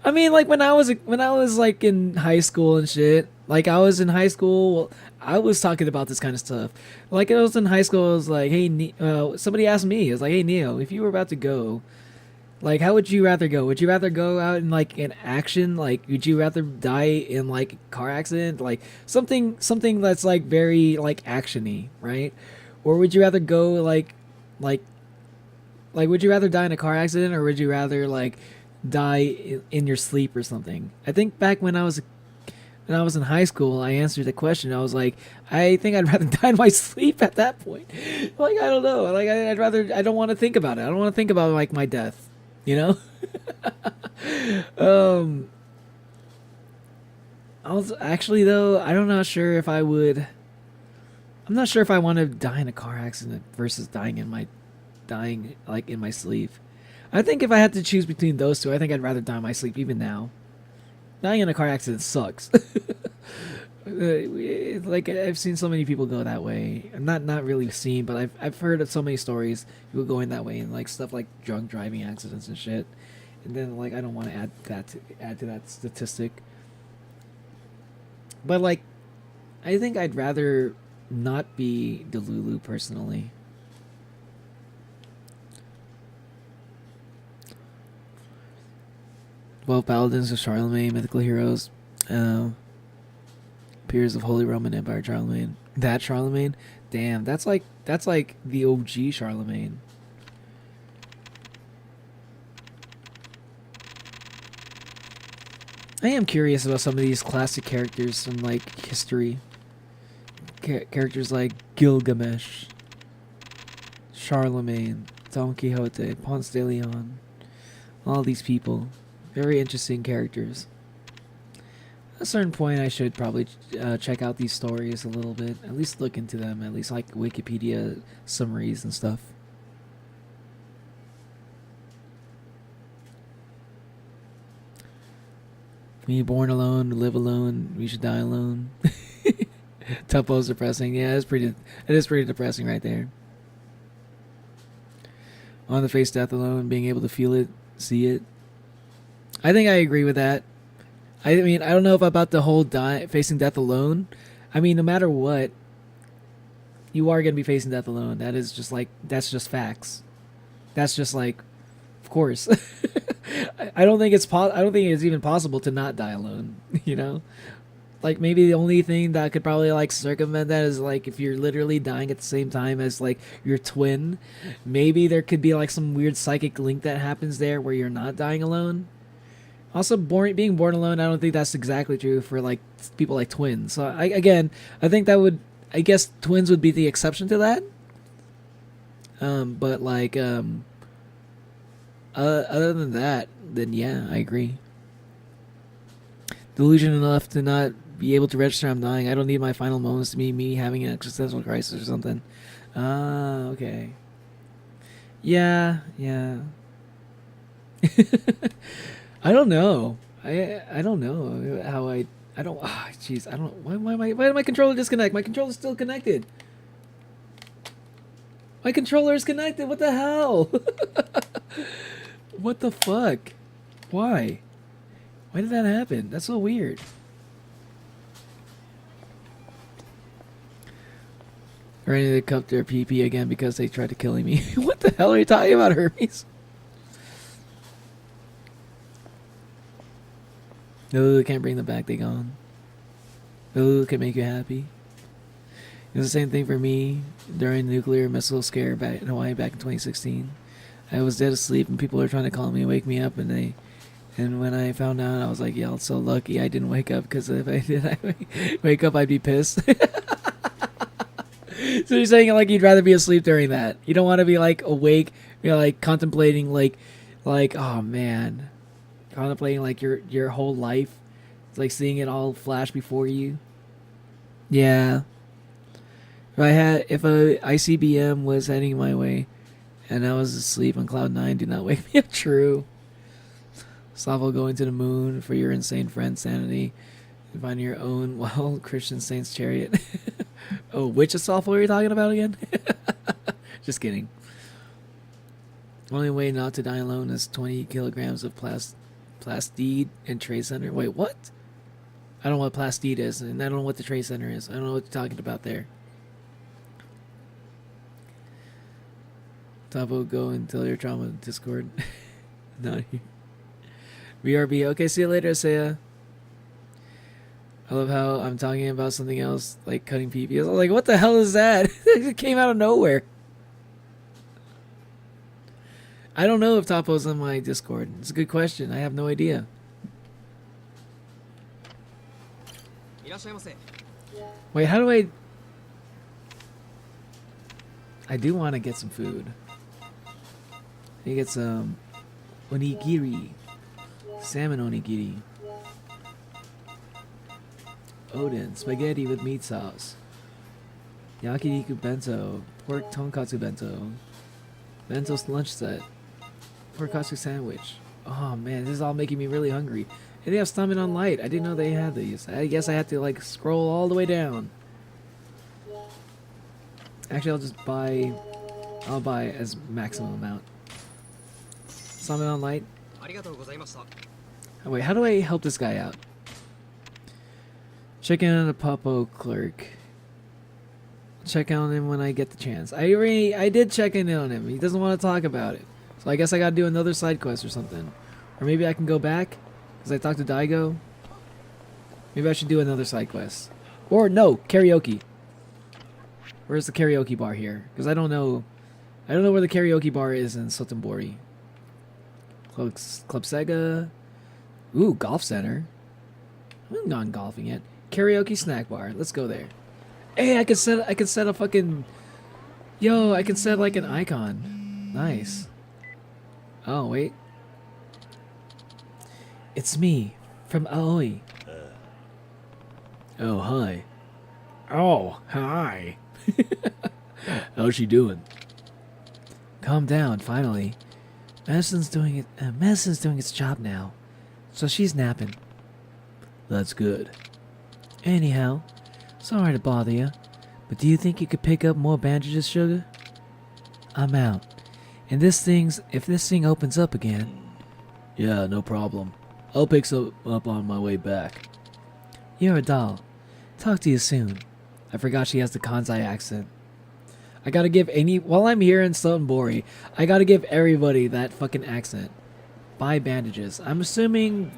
I mean, like when I was like in high school and shit, like I was in high school, I was talking about this kind of stuff. Like I was in high school, I was like, hey, somebody asked me, it was like, hey Neo, if you were about to go, like, how would you rather go? Would you rather go out in like an action? Like, would you rather die in like a car accident? Like something that's like very like actiony, right? Or would you rather go like would you rather die in a car accident or would you rather like die in your sleep or something? I think back when I was in high school, I answered the question. I was like, I think I'd rather die in my sleep at that point. Like, I don't know. Like, I don't want to think about it. I don't want to think about like my death. You know? I was actually though, I'm not sure if I want to die in a car accident versus dying like in my sleep. I think if I had to choose between those two, I think I'd rather die in my sleep even now. Dying in a car accident sucks. Like I've seen so many people go that way. Not really seen, but I've heard of so many stories people going that way and like stuff like drunk driving accidents and shit. And then like I don't want to add to that statistic. But like I think I'd rather not be Delulu personally. Well, Paladins of Charlemagne, mythical heroes. Peers of Holy Roman Empire Charlemagne. That Charlemagne? Damn, that's like the OG Charlemagne. I am curious about some of these classic characters from like history. Characters like Gilgamesh, Charlemagne, Don Quixote, Ponce de Leon. All these people. Very interesting characters. At a certain point, I should probably check out these stories a little bit. At least look into them. At least like Wikipedia summaries and stuff. We born alone, live alone. We should die alone. Tuppo's depressing. Yeah, it is pretty depressing right there. On the face death alone, being able to feel it, see it. I think I agree with that. I mean, I don't know if about the whole facing death alone. I mean, no matter what, you are going to be facing death alone. That's just facts. That's just like, of course. I don't think it's even possible to not die alone, you know? Like maybe the only thing that could probably like circumvent that is like if you're literally dying at the same time as like your twin, maybe there could be like some weird psychic link that happens there where you're not dying alone. Also, being born alone, I don't think that's exactly true for like people like twins. So I guess twins would be the exception to that. But like other than that, then yeah, I agree. Delusion enough to not be able to register I'm dying. I don't need my final moments to be me having an existential crisis or something. Ah, okay. Yeah. I don't know. I don't know how I don't. Ah, jeez. I don't. Why did my controller disconnect? My controller's still connected. My controller is connected. What the hell? What the fuck? Why? Why did that happen? That's so weird. Ready to cup their PP again because they tried to kill me. What the hell are you talking about, Hermes? No, can't bring them back. They gone. No, can make you happy. It was the same thing for me during the nuclear missile scare back in Hawaii back in 2016. I was dead asleep and people were trying to call me and wake me up, and when I found out, I was like, yeah, I'm so lucky I didn't wake up, because if I did wake up, I'd be pissed. So you're saying like you'd rather be asleep during that? You don't want to be like awake, you know, like contemplating like oh man, contemplating like your whole life, it's like seeing it all flash before you. Yeah. If a ICBM was heading my way and I was asleep on cloud 9, do not wake me up. True. Slavo going to the moon for your insane friend sanity. Find your own wild Christian saint's chariot. Oh, which Asafo are you talking about again? Just kidding. Only way not to die alone is 20 kilograms of plastide and Trade Center. Wait, what? I don't know what plastide is, and I don't know what the Trade Center is. I don't know what you're talking about there. Tabo, go and tell your trauma in Discord. Not here. BRB. Okay, see you later, Saya. I love how I'm talking about something else, like cutting PPs. I was like, what the hell is that? It came out of nowhere. I don't know if Topo's on my Discord. It's a good question. I have no idea. Wait, how do I do want to get some food. I get some onigiri. Salmon onigiri. Odin, spaghetti with meat sauce. Yakiniku bento, pork tonkatsu bento. Bento lunch set. Pork katsu sandwich. Oh man, this is all making me really hungry. And they have Stomach on Light. I didn't know they had these. I guess I have to like scroll all the way down. Actually, I'll buy as maximum amount. Stomach on Light. Oh, wait, how do I help this guy out? Check in on the Popo clerk. Check on him when I get the chance. I did check in on him. He doesn't want to talk about it. So I guess I gotta do another side quest or something. Or maybe I can go back, because I talked to Daigo. Maybe I should do another side quest. Or no, karaoke. Where's the karaoke bar here? Because I don't know where the karaoke bar is in Sotenbori. Club Sega. Ooh, golf center. I haven't gone golfing yet. Karaoke snack bar. Let's go there. Hey, I can set a fucking... Yo, I can set like an icon. Nice. Oh, wait. It's me, from Aoi. Oh, hi. Oh, hi. How's she doing? Calm down, finally. Medicine's doing its job now. So she's napping. That's good. Anyhow, sorry to bother you, but do you think you could pick up more bandages, Sugar? I'm out. And if this thing opens up again... Yeah, no problem. I'll pick some up on my way back. You're a doll. Talk to you soon. I forgot she has the Kansai accent. I gotta give while I'm here in Sotenbori, I gotta give everybody that fucking accent. Buy bandages. I'm assuming...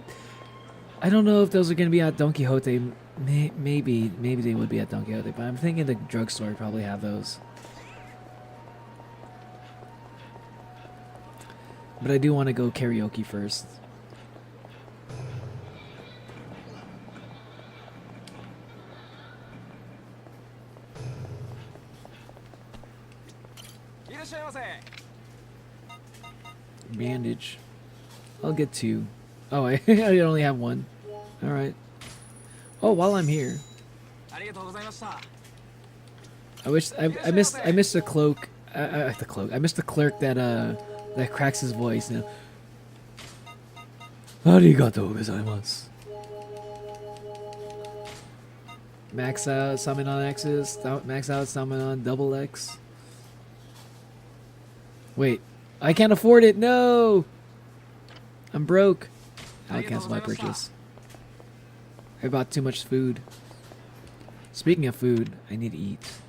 I don't know if those are gonna be at Don Quixote. Maybe they would be at Don Quixote, but I'm thinking the drugstore probably have those. But I do want to go karaoke first. Bandage. I'll get 2. Oh, I only have 1. Alright. Oh, while I'm here, I wish I missed the cloak. The cloak. I missed the clerk that cracks his voice. You know. Arigatou gozaimasu. Max out summon on X's. Max out summon on double X. Wait, I can't afford it. No, I'm broke. I'll cancel my purchase. I bought too much food. Speaking of food, I need to eat.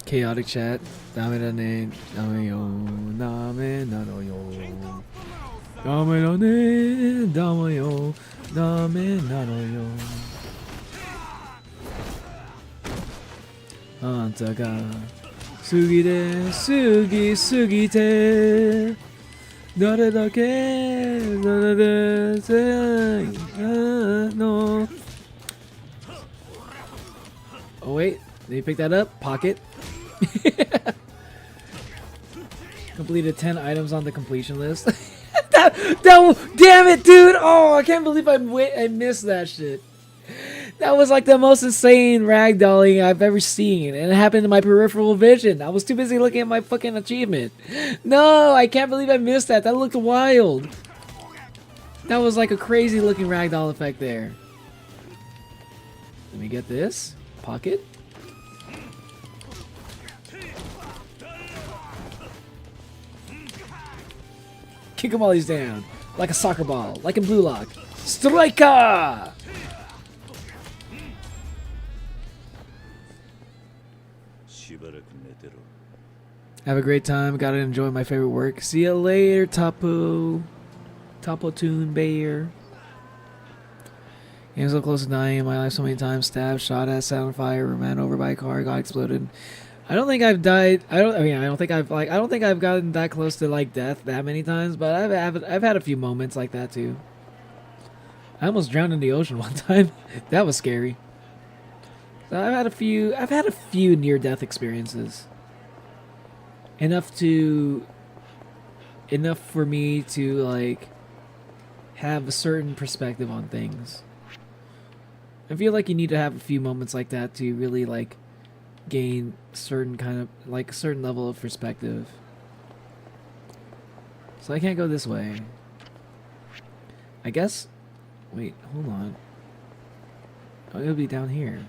Chaotic chat. Dame da ne, dame yo, dame nano yo. Dame da ne, dame yo, dame nano yo. Anta ga sugi sugite. Dare dake, dare no. Oh wait, did you pick that up? Pocket. Completed 10 items on the completion list. Damn it, dude! Oh, I can't believe I missed that shit. That was like the most insane ragdolling I've ever seen, and it happened in my peripheral vision. I was too busy looking at my fucking achievement. No, I can't believe I missed that. That looked wild. That was like a crazy looking ragdoll effect there. Let me get this. Pocket. Kick him while he's down. Like a soccer ball. Like in Blue Lock. Striker! Have a great time. Gotta enjoy my favorite work. See you later, Tapu. Tapu Toon Bayer. Game so close to dying in my life so many times. Stabbed, shot at, set on fire, ran over by a car, got exploded. I don't think I've died. I don't think I've gotten that close to like death that many times, but I've had a few moments like that too. I almost drowned in the ocean one time. That was scary. So I've had a few near death experiences. Enough for me to like have a certain perspective on things. I feel like you need to have a few moments like that to really like gain certain kind of like a certain level of perspective. So I can't go this way. I guess. Wait, hold on. Oh, it'll be down here.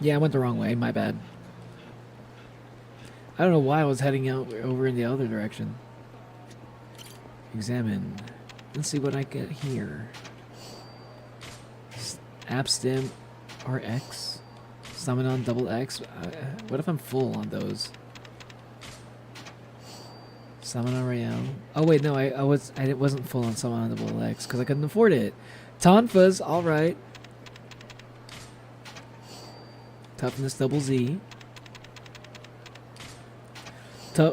Yeah, I went the wrong way. My bad. I don't know why I was heading out over in the other direction. Examine. Let's see what I get here. Abstim RX. Summon on double X. What if I'm full on those? Summon on Royale. Oh wait, no, I wasn't full on Summon on double X because I couldn't afford it. Tonfas, all right. Toughness double Z.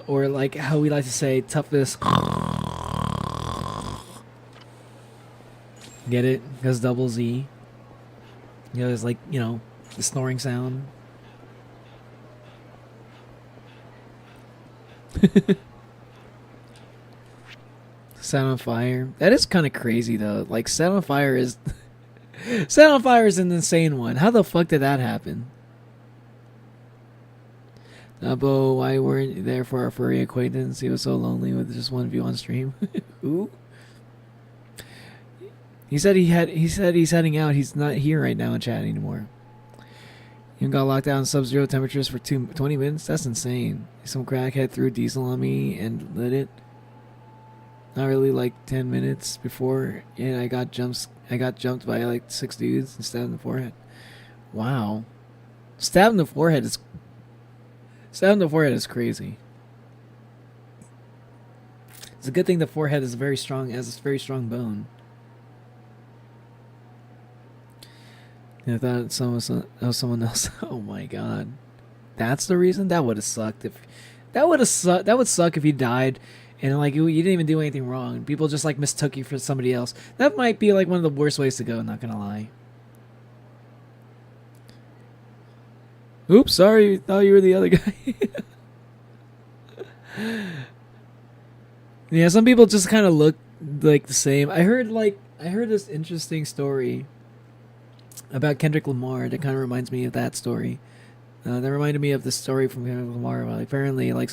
Or like how we like to say, toughness. Get it? Because double Z. You know, it's like, you know, the snoring sound. Set on Fire. That is kind of crazy though. Like Set on Fire is Set on Fire is an insane one. How the fuck did that happen? Nabo, why weren't you there for our furry acquaintance? He was so lonely with just one view on stream. Who? He said he's heading out. He's not here right now in chat anymore. You got locked down in sub-zero temperatures for 20 minutes? That's insane. Some crackhead threw diesel on me and lit it. Not really, like 10 minutes before, and I got jumped by like 6 dudes and stabbed in the forehead. Wow. Stabbed in the forehead is crazy. It's a good thing the forehead is very strong, has a very strong bone. I thought it was someone else. Oh my god, that's the reason. That would have sucked if that would suck if he died and like you didn't even do anything wrong. People just like mistook you for somebody else. That might be like one of the worst ways to go. Not gonna lie. Oops, sorry. Thought you were the other guy. Yeah, some people just kind of look like the same. I heard this interesting story about Kendrick Lamar that kind of reminds me of that story. That reminded me of the story from Kendrick Lamar. Like, apparently, like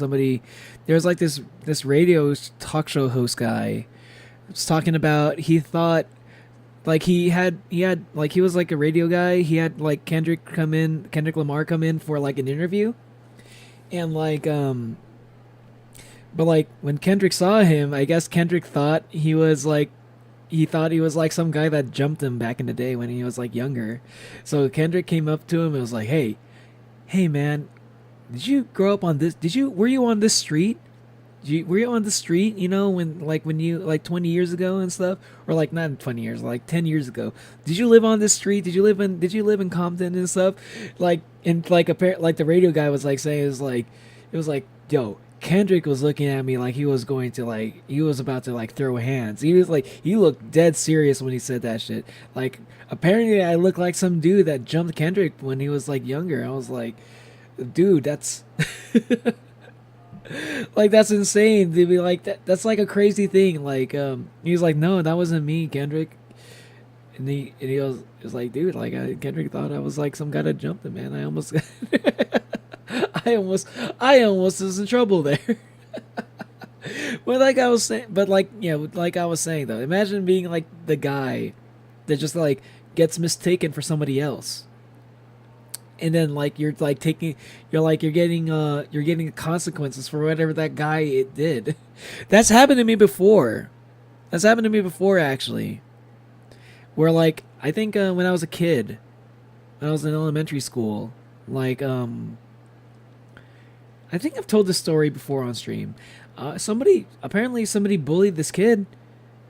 there's like this radio talk show host guy was talking about, he thought like he had like, he was like a radio guy. He had like Kendrick Lamar come in for like an interview, and like but like when Kendrick saw him, I guess Kendrick thought he was like some guy that jumped him back in the day when he was like younger. So Kendrick came up to him and was like, hey man, did you grow up on this? Were you on this street? Were you on the street, you know, when you like 20 years ago and stuff, or like not 20 years, like 10 years ago? Did you live on this street? Did you live in Compton and stuff? Like, and like like the radio guy was like saying, it was like, yo, Kendrick was looking at me like he was about to like throw hands. He looked dead serious when he said that shit. Like, apparently I look like some dude that jumped Kendrick when he was like younger. I was like, dude, that's like, that's insane to be like that. That's like a crazy thing. Like, he was like, no, that wasn't me, Kendrick. And he was like, dude, like, Kendrick thought I was like some guy that jumped him, man. I almost was in trouble there. Well, like I was saying, but like, yeah, like I was saying though, imagine being like the guy that just like gets mistaken for somebody else, and then like you're getting consequences for whatever that guy did. That's happened to me before. Actually, where like I think when I was a kid, when I was in elementary school, like I think I've told this story before on stream. Somebody bullied this kid,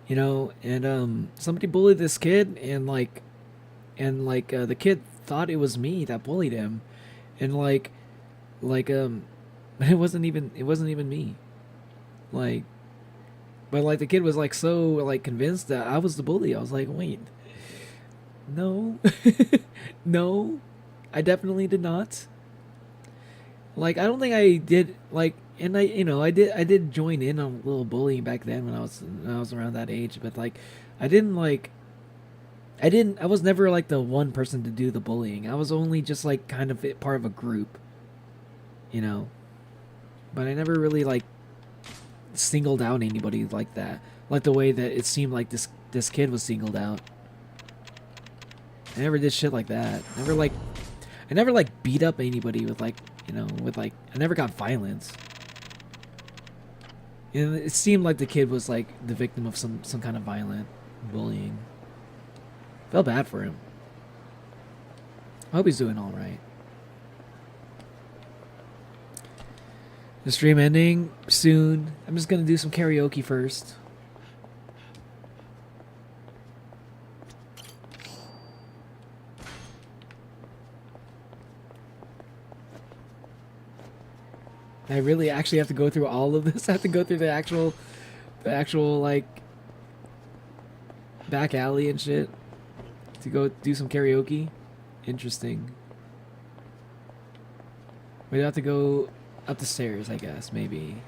you know, and somebody bullied this kid, and the kid thought it was me that bullied him, and but it wasn't even me, like, but like the kid was like so like convinced that I was the bully. I was like, wait, no, no, I definitely did not. Like, I don't think I did, like, and I did join in on a little bullying back then when I was around that age, but like, I was never like the one person to do the bullying. I was only just like kind of part of a group, you know, but I never really like singled out anybody like that, like the way that it seemed like this kid was singled out. I never did shit like that. I never like beat up anybody with like, you know, I never got violence. And it seemed like the kid was like the victim of some kind of violent bullying. Felt bad for him. I hope he's doing all right. The stream ending soon. I'm just gonna do some karaoke first. I really actually have to go through all of this. I have to go through the actual like back alley and shit to go do some karaoke. Interesting. We'd have to go up the stairs, I guess, maybe.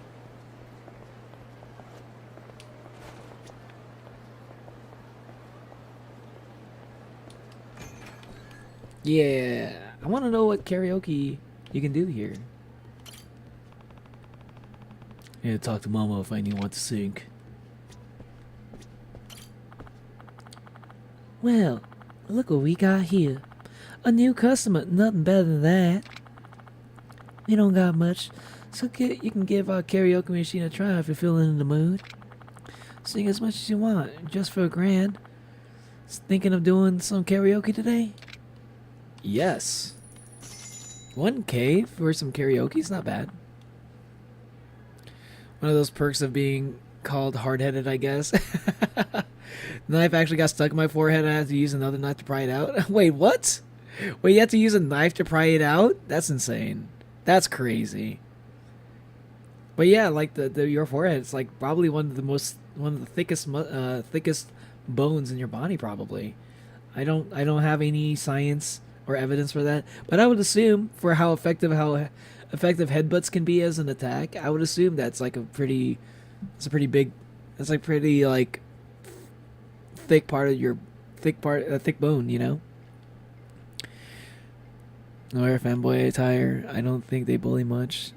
Yeah, I want to know what karaoke you can do here. Yeah, talk to Mama if I want to sing. Well, look what we got here. A new customer, nothing better than that. We don't got much, so you can give our karaoke machine a try if you're feeling in the mood. Sing as much as you want, just for $1,000. Thinking of doing some karaoke today? Yes. 1K for some karaoke is not bad. One of those perks of being called hard-headed, I guess. The knife actually got stuck in my forehead and I had to use another knife to pry it out. Wait, what? Wait, you have to use a knife to pry it out? That's insane. That's crazy. But yeah, like the your forehead, it's like probably one of the thickest bones in your body probably. I don't have any science or evidence for that, but I would assume for how effective headbutts can be as an attack, I would assume that's like a pretty like thick part of your thick bone, you know. Wear fanboy attire. I don't think they bully much.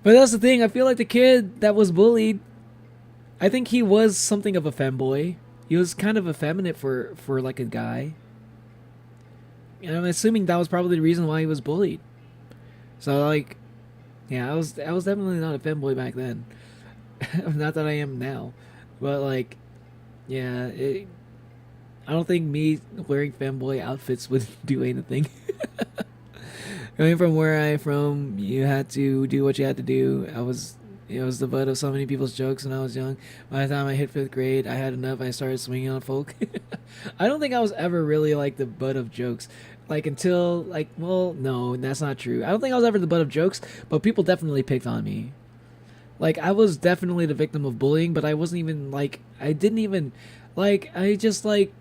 But that's the thing. I feel like the kid that was bullied, I think he was something of a femboy. He was kind of effeminate for like a guy. And I'm assuming that was probably the reason why he was bullied. So like, yeah, I was definitely not a femboy back then. Not that I am now, but like, yeah, I don't think me wearing femboy outfits would do anything. Coming from where I'm from, you had to do what you had to do. It was the butt of so many people's jokes when I was young. By the time I hit 5th grade, I had enough. I started swinging on folk. I don't think I was ever really like the butt of jokes. Like until like, well, no, that's not true. I don't think I was ever the butt of jokes, but people definitely picked on me. Like I was definitely the victim of bullying, but I wasn't even like, I didn't even like, I didn't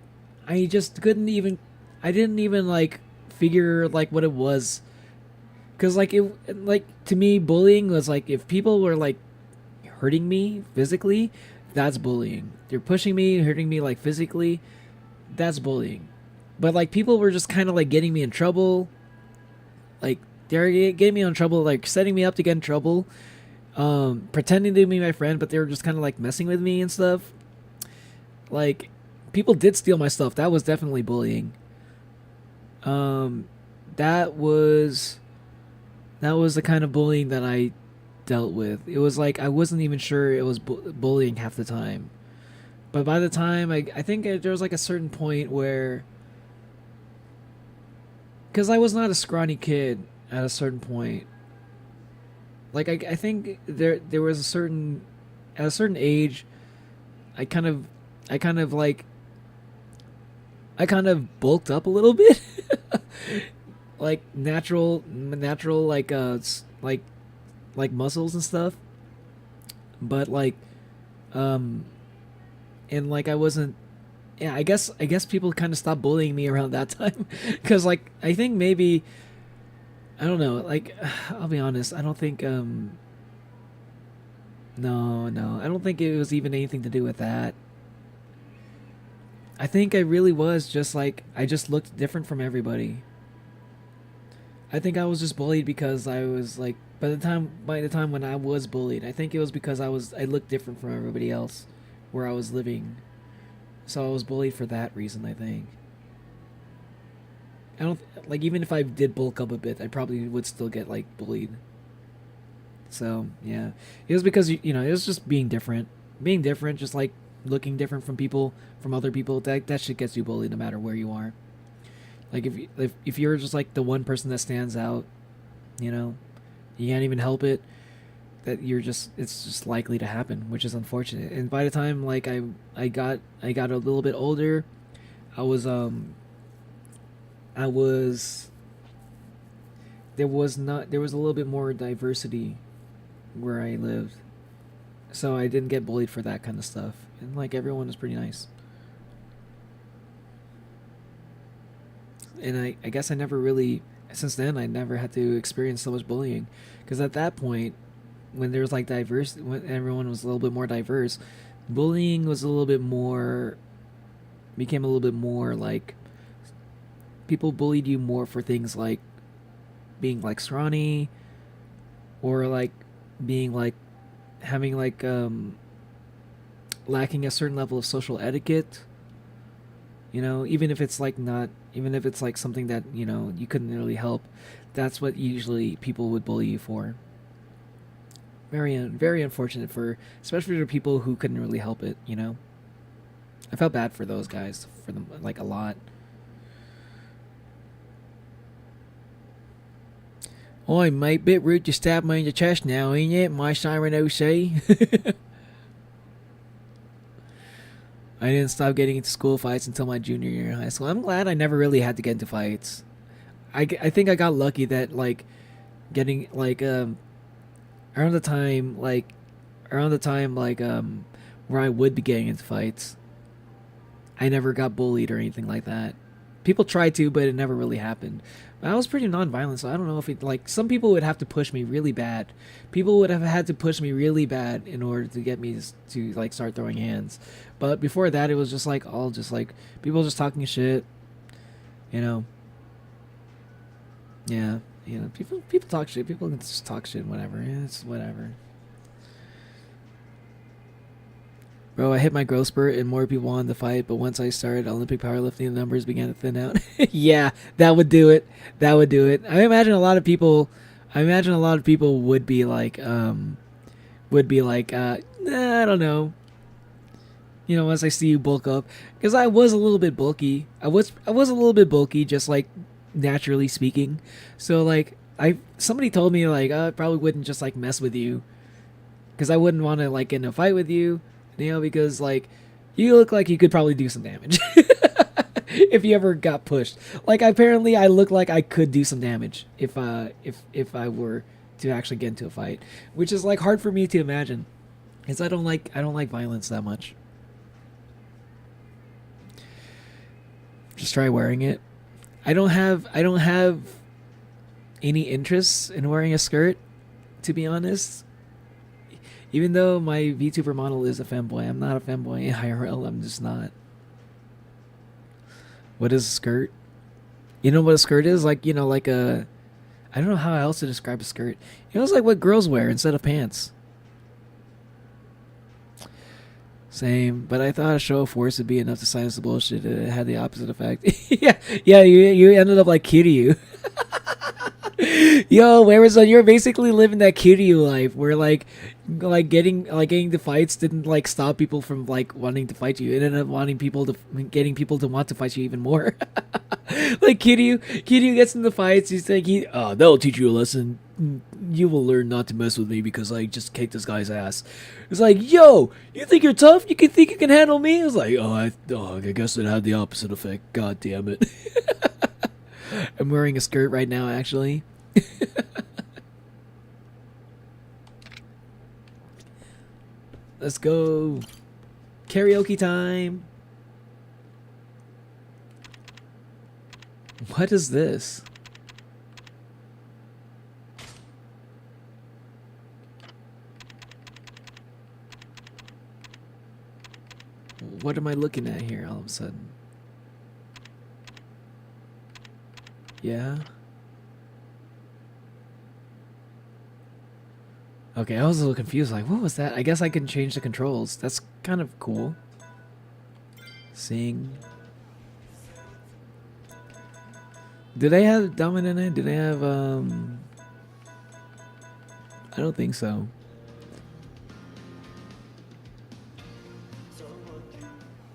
even like figure like what it was. Cause like to me, bullying was like if people were like hurting me physically, that's bullying. They're pushing me, hurting me like physically, that's bullying. But like people were just kind of like getting me in trouble, like they're getting me in trouble, like setting me up to get in trouble, pretending to be my friend, but they were just kind of like messing with me and stuff. Like people did steal my stuff. That was definitely bullying. That was the kind of bullying that I dealt with. It was like I wasn't even sure it was bullying half the time. But by the time, I think there was like a certain point where... Because I was not a scrawny kid at a certain point. Like, I think there was a certain... At a certain age, I kind of bulked up a little bit. Like natural like muscles and stuff, but like and like I wasn't, yeah, I guess people kind of stopped bullying me around that time because like I think maybe, I don't know, like I'll be honest, I don't think no, I don't think it was even anything to do with that. I think I really was just like, I just looked different from everybody. I think I was just bullied because I was like, by the time when I was bullied, I think it was because I looked different from everybody else where I was living. So I was bullied for that reason, I think. I don't, like, even if I did bulk up a bit, I probably would still get like bullied. So, yeah. It was because, you know, it was just being different. Being different, just like looking different from other people, that shit gets you bullied no matter where you are. Like if you're just like the one person that stands out, you know, you can't even help it, that it's just likely to happen, which is unfortunate. And by the time like I got a little bit older, there was a little bit more diversity where I lived. So I didn't get bullied for that kind of stuff. And like everyone was pretty nice. And I guess I never really, since then, I never had to experience so much bullying. Because at that point, when there was like when everyone was a little bit more diverse, bullying was became a little bit more like, people bullied you more for things like being like scrawny, or like being like, having like, lacking a certain level of social etiquette. You know, even if it's like something that, you know, you couldn't really help, that's what usually people would bully you for. Very unfortunate especially for people who couldn't really help it, you know. I felt bad for those guys, for them, like a lot. Oi mate, bit rude to stab me in the chest now, ain't it? My siren OC. I didn't stop getting into school fights until my junior year in high school. I'm glad I never really had to get into fights. I think I got lucky that like getting like around the time like where I would be getting into fights, I never got bullied or anything like that. People tried to, but it never really happened. I was pretty non-violent, so I don't know if it, like, some people would have to push me really bad. People would have had to push me really bad in order to get me to like start throwing hands. But before that, it was just like all just like people just talking shit, you know. Yeah, you know, people talk shit. People can just talk shit, whatever. Yeah, it's whatever. Bro, I hit my growth spurt and more people wanted to fight, but once I started Olympic powerlifting, the numbers began to thin out. Yeah, that would do it. That would do it. I imagine a lot of people would be like, nah, I don't know. You know, once I see you bulk up, because I was a little bit bulky. I was a little bit bulky, just like naturally speaking. So like, somebody told me like, I probably wouldn't just like mess with you, because I wouldn't want to like get in a fight with you. You know, because like you look like you could probably do some damage if you ever got pushed. Like apparently, I look like I could do some damage if I were to actually get into a fight, which is like hard for me to imagine, because I don't like violence that much. Just try wearing it. I don't have any interests in wearing a skirt, to be honest. Even though my VTuber model is a femboy, I'm not a femboy in IRL. I'm just not. What is a skirt? You know what a skirt is? Like, you know, like a... I don't know how else to describe a skirt. You know, it's like what girls wear instead of pants. Same, but I thought a show of force would be enough to silence the bullshit. It had the opposite effect. yeah, you ended up like Kiryu. Yo, Wareson, you're basically living that Kiryu life where like getting the fights didn't like stop people from like wanting to fight you. It ended up getting people to want to fight you even more. Like Kiryu gets in the fights. He's like, that'll teach you a lesson. You will learn not to mess with me because I just kicked this guy's ass. It's like, yo, you think you're tough? You can think you can handle me? It's like, I guess it had the opposite effect. God damn it. I'm wearing a skirt right now, actually. Let's go. Karaoke time. What is this? What am I looking at here all of a sudden? Yeah. Okay, I was a little confused. Like, what was that? I guess I can change the controls. That's kind of cool. Sing. Do they have dominant in it? Do they have, I don't think so.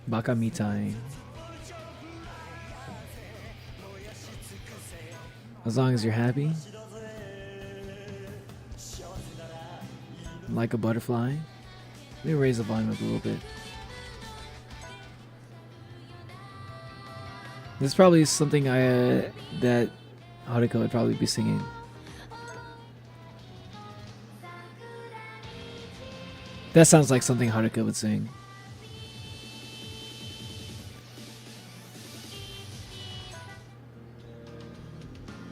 Baka mitai. As long as you're happy. Like a butterfly. Let me raise the volume up a little bit. This is probably something that Haruka would probably be singing. That sounds like something Haruka would sing.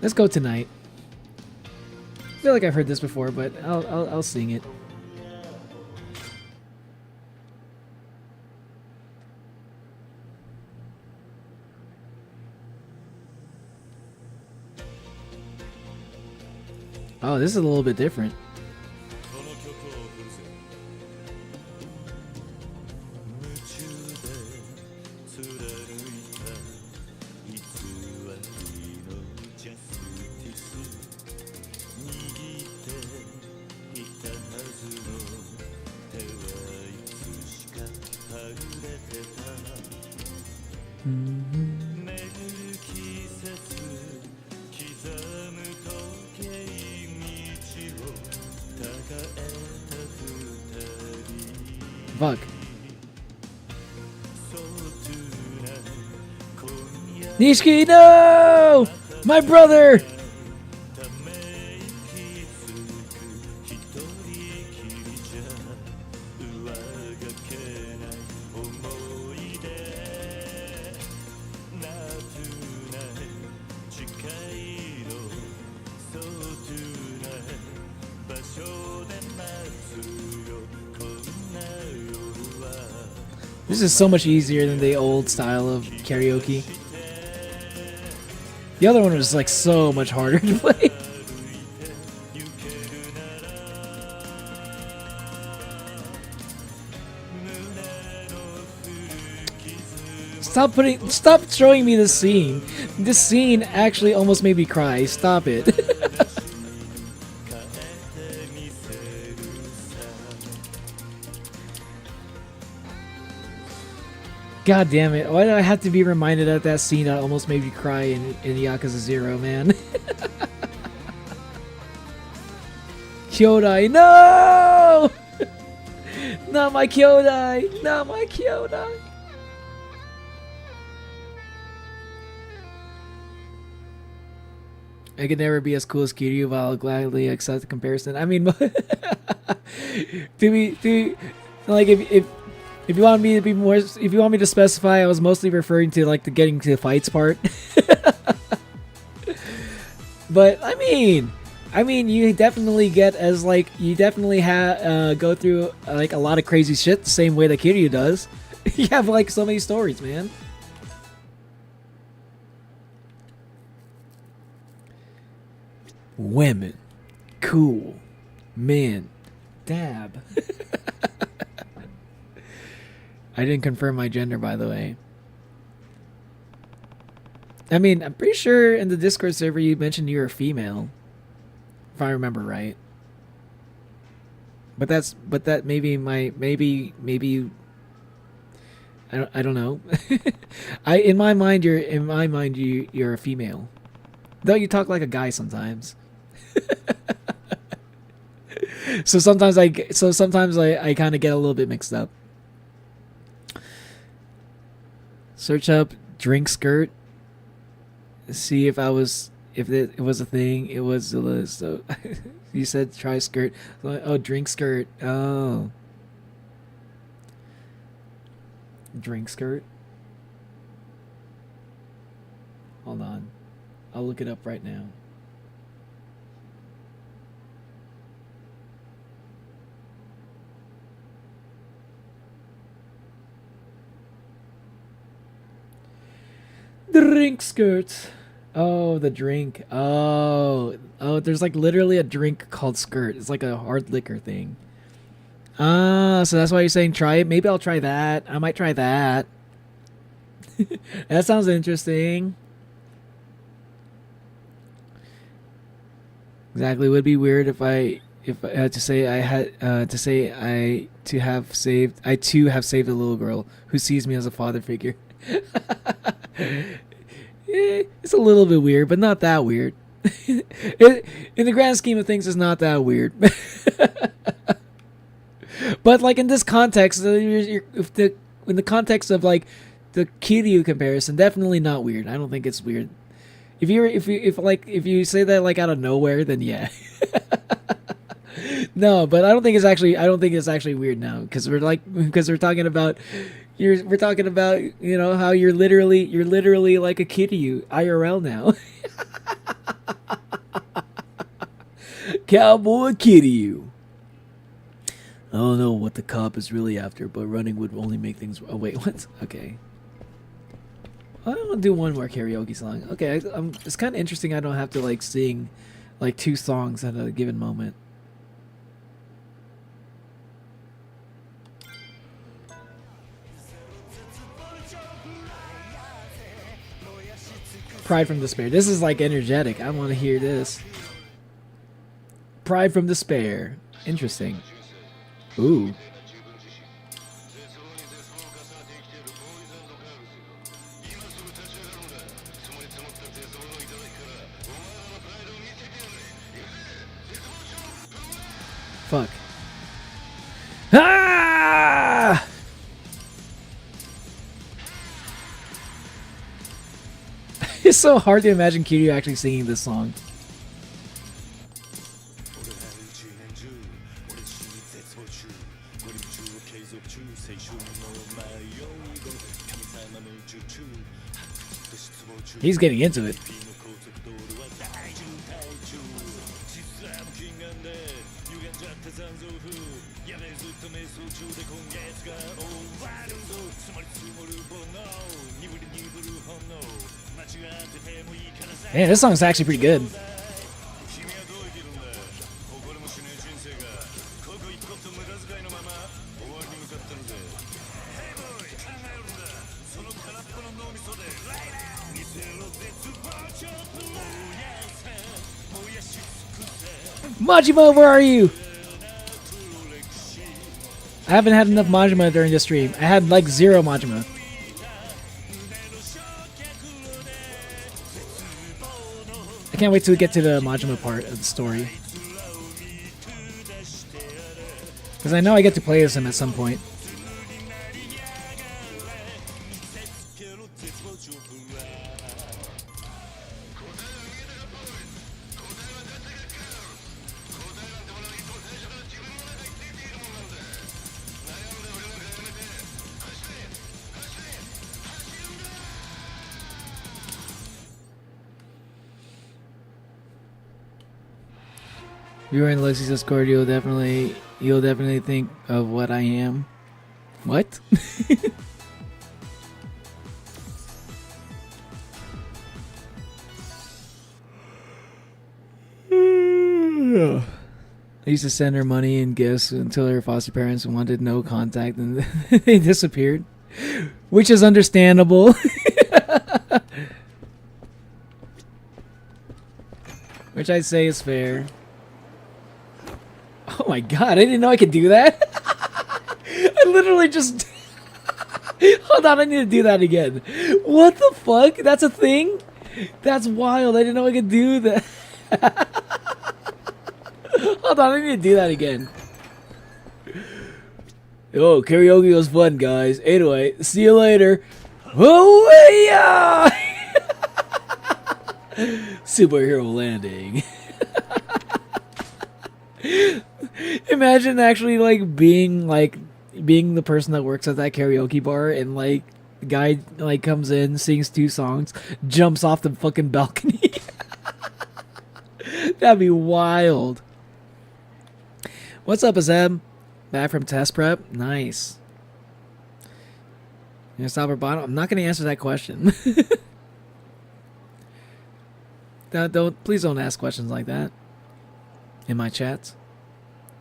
Let's go tonight. I feel like I've heard this before, but I'll sing it. Oh, this is a little bit different. Fuck. Nishiki, no! My brother! This is so much easier than the old style of karaoke. The other one was like so much harder to play. Stop showing me this scene. This scene actually almost made me cry. Stop it. God damn it. Why did I have to be reminded of that scene that almost made me cry in Yakuza 0, man? Kyodai, no! Not my Kyodai! Not my Kyodai! I could never be as cool as Kiryu, but I'll gladly accept the comparison. I mean, like, if you want me to be more, if you want me to specify, I was mostly referring to like the getting to the fights part. But I mean, you definitely get as like you definitely have go through like a lot of crazy shit the same way that Kiryu does. You have like so many stories, man. Women, cool, men, dab. I didn't confirm my gender, by the way. I mean, I'm pretty sure in the Discord server you mentioned you were a female, if I remember right. But that maybe I don't know. In my mind you're a female, though you talk like a guy sometimes. So sometimes I kind of get a little bit mixed up. Search up drink skirt. See if it was a thing. It was so. You said try skirt. Oh, drink skirt. Oh, drink skirt. Hold on, I'll look it up right now. Drink skirt. Oh, the drink. Oh, there's like literally a drink called skirt. It's like a hard liquor thing. So that's why you're saying try it. Maybe I'll try that. I might try that. That sounds interesting. Exactly. It would be weird if I had to say I too have saved a little girl who sees me as a father figure. It's a little bit weird, but not that weird. In the grand scheme of things, it's not that weird. But like in this context, in the context of like the Kiryu comparison, definitely not weird. I don't think it's weird. If you say that like out of nowhere, then yeah. No, but I don't think it's actually weird now because we're talking about how you're literally like a Kiryu IRL now. Cowboy Kiryu. I don't know what the cop is really after, but running would only make things. Oh wait, what? Okay. I want to do one more karaoke song. Okay, it's kind of interesting. I don't have to like sing like 2 songs at a given moment. Pride from Despair. This is like energetic. I want to hear this. Pride from Despair. Interesting. Ooh. Fuck. Ah! It's so hard to imagine Kiryu actually singing this song. He's getting into it. Man, this song's actually pretty good. Majima, where are you? I haven't had enough Majima during this stream. I had like 0 Majima. I can't wait till we get to the Majima part of the story. Because I know I get to play as him at some point. If you were in Lexi's Discord, you'll definitely think of what I am. What? I used to send her money and gifts until her foster parents wanted no contact and they disappeared. Which is understandable. Which I'd say is fair. Oh my god, I didn't know I could do that. I literally just... Hold on, I need to do that again. What the fuck? That's a thing? That's wild, I didn't know I could do that. Hold on, I need to do that again. Oh, karaoke was fun, guys. Anyway, see you later. Oh, yeah! Superhero landing. Imagine actually being the person that works at that karaoke bar and the guy comes in, sings 2 songs, jumps off the fucking balcony. That'd be wild. What's up, Azeb? Back from test prep? Nice. You gonna stop or bottom? I'm not gonna answer that question. Please don't ask questions like that in my chats.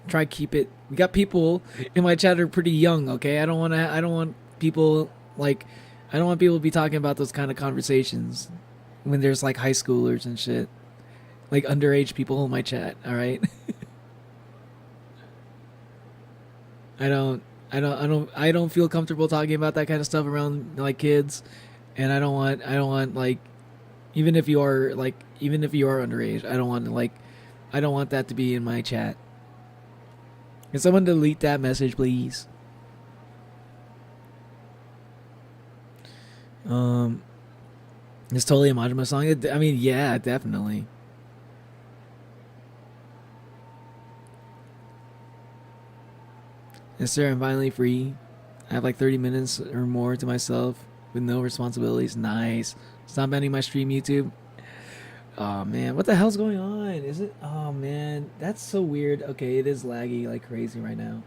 Try keep it. We got people in my chat who are pretty young. Okay, I don't want people to be talking about those kind of conversations when there's high schoolers and shit, underage people in my chat. All right. I don't feel comfortable talking about that kind of stuff around kids, and I don't want even if you are underage, I don't want that to be in my chat. Can someone delete that message, please? It's totally a Majima song. I mean, yeah, definitely. Yes, sir, I'm finally free. I have 30 minutes or more to myself with no responsibilities. Nice. Stop banning my stream, YouTube. Oh, man. What the hell's going on? Is it? Oh, man. That's so weird. Okay, it is laggy like crazy right now.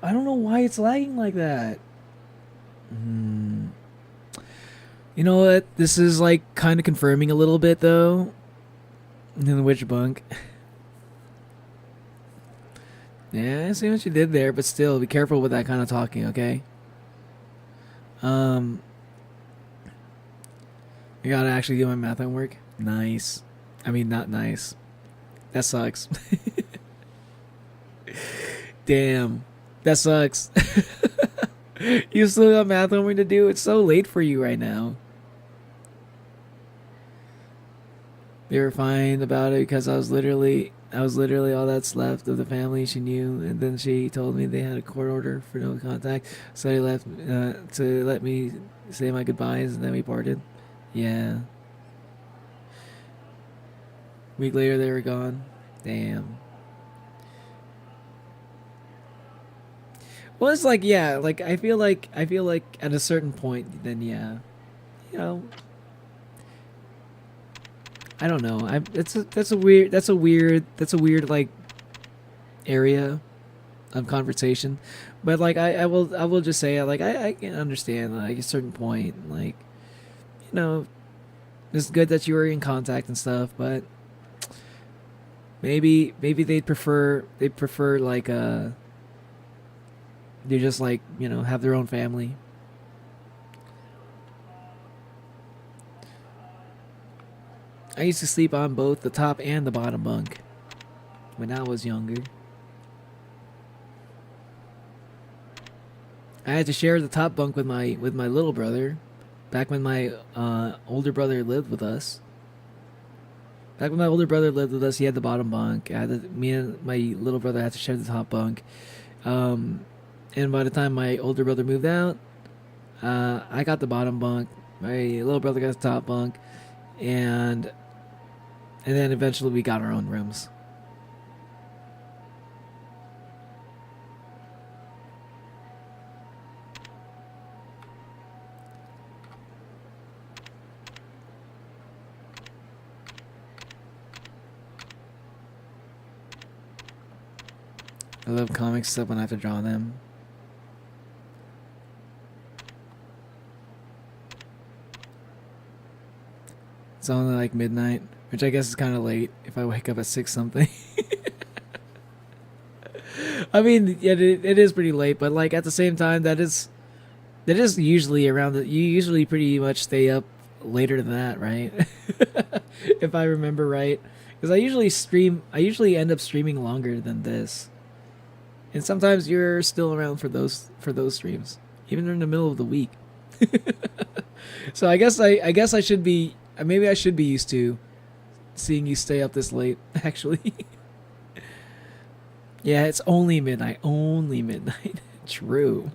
I don't know why it's lagging like that. You know what? This is kind of confirming a little bit, though. In the witch bunk. Yeah, I see what you did there, but still, be careful with that kind of talking, okay? I gotta actually do my math homework. Nice. I mean, not nice. That sucks. Damn. That sucks. You still got math homework to do? It's so late for you right now. They were fine about it because I was literally all that's left of the family she knew, and then she told me they had a court order for no contact, so they left to let me say my goodbyes, and then we parted. Yeah. Week later, they were gone. Damn. Well, it's yeah, I feel like at a certain point, then yeah, you know. I don't know. That's a weird area. conversation. But like I will just say like I can understand like a certain point, like, you know, it's good that you were in contact and stuff, but maybe they'd prefer like they just like, you know, have their own family. I used to sleep on both the top and the bottom bunk when I was younger. I had to share the top bunk with my little brother back when my older brother lived with us. Back when my older brother lived with us, he had the bottom bunk. Me and my little brother had to share the top bunk. And by the time my older brother moved out, I got the bottom bunk. My little brother got the top bunk, and then eventually we got our own rooms. I love comics except when I have to draw them. It's only like midnight, which I guess is kind of late if I wake up at 6 something. I mean, yeah, it is pretty late, but like at the same time, that is usually around you usually pretty much stay up later than that, right? If I remember right, because I usually end up streaming longer than this, and sometimes you're still around for those streams, even in the middle of the week. So I guess I should be. Maybe I should be used to seeing you stay up this late, actually. Yeah, it's only midnight. Only midnight. True.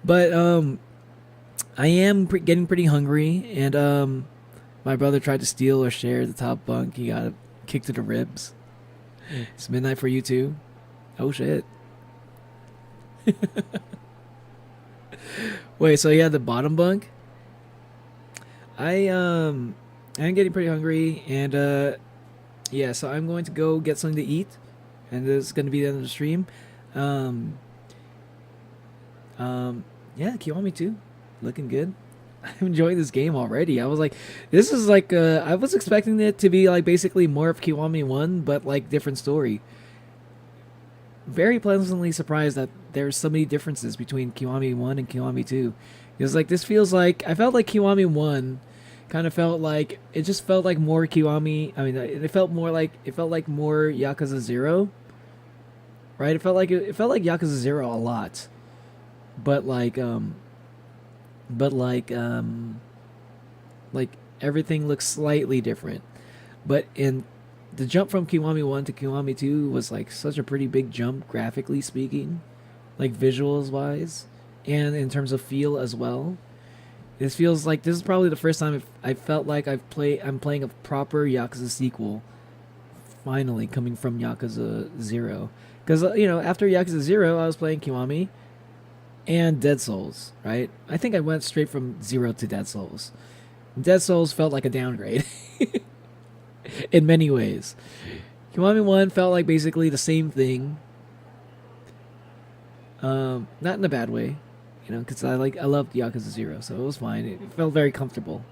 But I am getting pretty hungry, and my brother tried to steal or share the top bunk. He got kicked to the ribs. It's midnight for you too. Oh shit. Wait, so you had the bottom bunk? I'm getting pretty hungry, and yeah, so I'm going to go get something to eat, and this is going to be the end of the stream. Yeah, Kiwami 2, looking good. I'm enjoying this game already. I was like, this is like, I was expecting it to be like basically more of Kiwami 1, but like different story. Very pleasantly surprised that there's so many differences between Kiwami 1 and Kiwami 2. Because like this feels like, I felt like Kiwami 1 kind of felt like, it just felt like more Kiwami. I mean, it felt more like more Yakuza 0. Right? It felt like Yakuza 0 a lot. But like everything looks slightly different. But in the jump from Kiwami 1 to Kiwami 2 was like such a pretty big jump, graphically speaking, like visuals wise, and in terms of feel as well. This feels like this is probably the first time I felt like I'm playing a proper Yakuza sequel, finally coming from Yakuza 0. Because you know, after Yakuza 0, I was playing Kiwami and Dead Souls, right? I think I went straight from 0 to Dead Souls. Dead Souls felt like a downgrade in many ways. Kiwami 1 felt like basically the same thing. Not in a bad way, you know, because I loved Yakuza 0, so it was fine. It felt very comfortable.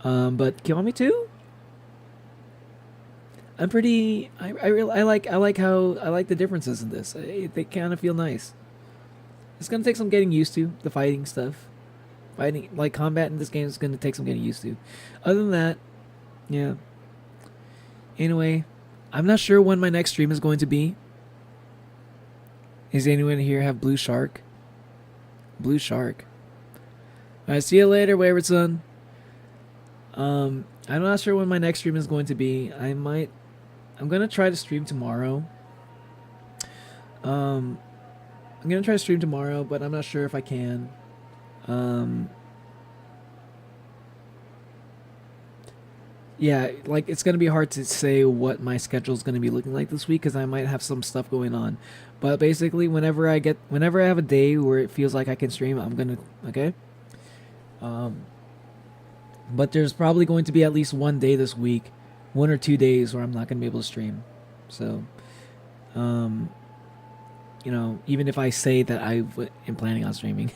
But Kiwami 2, I like the differences in this. They kind of feel nice. It's gonna take some getting used to the fighting stuff. Like combat in this game is gonna take some getting used to. Other than that, yeah. Anyway, I'm not sure when my next stream is going to be. Does anyone here have Blue Shark? Blue Shark. Alright, see you later, Wayward Son. I'm not sure when my next stream is going to be. I'm gonna try to stream tomorrow. I'm gonna try to stream tomorrow, but I'm not sure if I can. Yeah, like it's gonna be hard to say what my schedule is gonna be looking like this week because I might have some stuff going on. But basically, whenever I have a day where it feels like I can stream, I'm gonna okay. But there's probably going to be at least one day this week, 1 or 2 days where I'm not gonna be able to stream. So, you know, even if I say that am planning on streaming.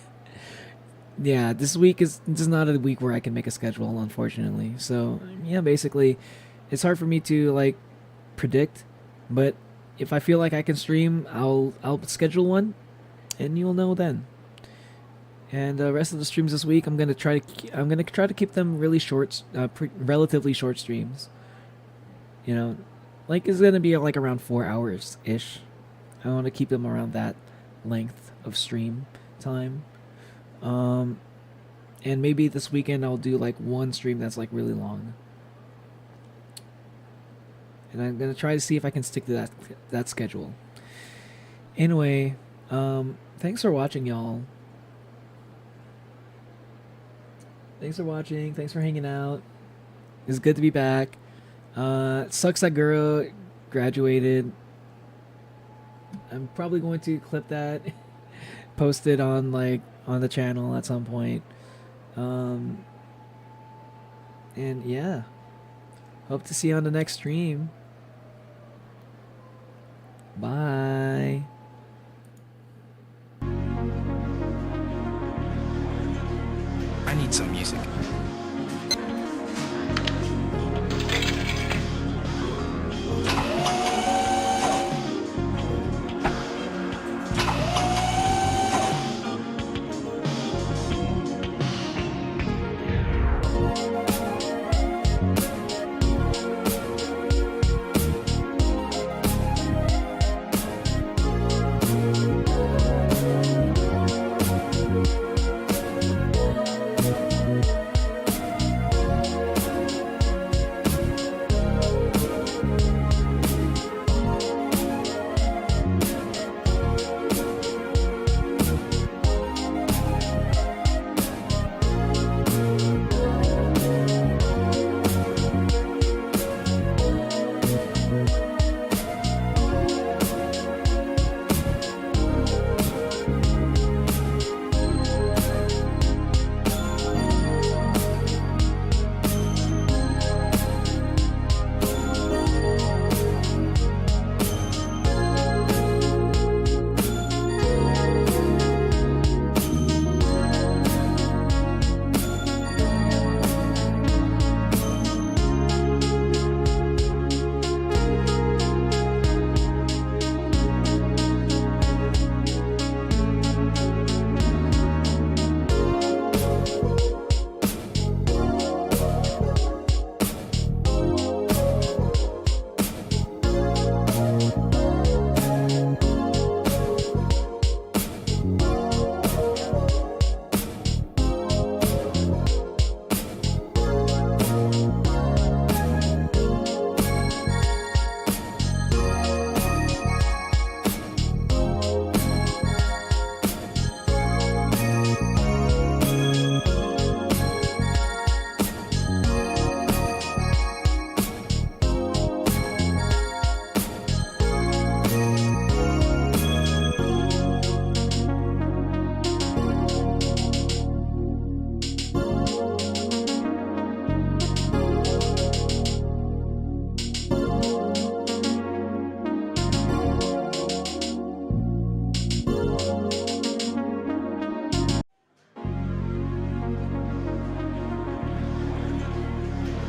Yeah, this week is not a week where I can make a schedule, unfortunately. So yeah, basically, it's hard for me to like predict, but if I feel like I can stream, I'll schedule one, and you'll know then. And the rest of the streams this week, I'm gonna try to keep them really short, relatively short streams. You know, like it's gonna be like around 4 hours ish. I want to keep them around that length of stream time. And maybe this weekend I'll do like one stream that's like really long. And I'm gonna try to see if I can stick to that schedule. Anyway, thanks for watching, y'all. Thanks for watching. Thanks for hanging out. It's good to be back. It sucks that Guro graduated. I'm probably going to clip that, post it on the channel at some point. And yeah, hope to see you on the next stream. Bye. I need some music.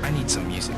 I need some music.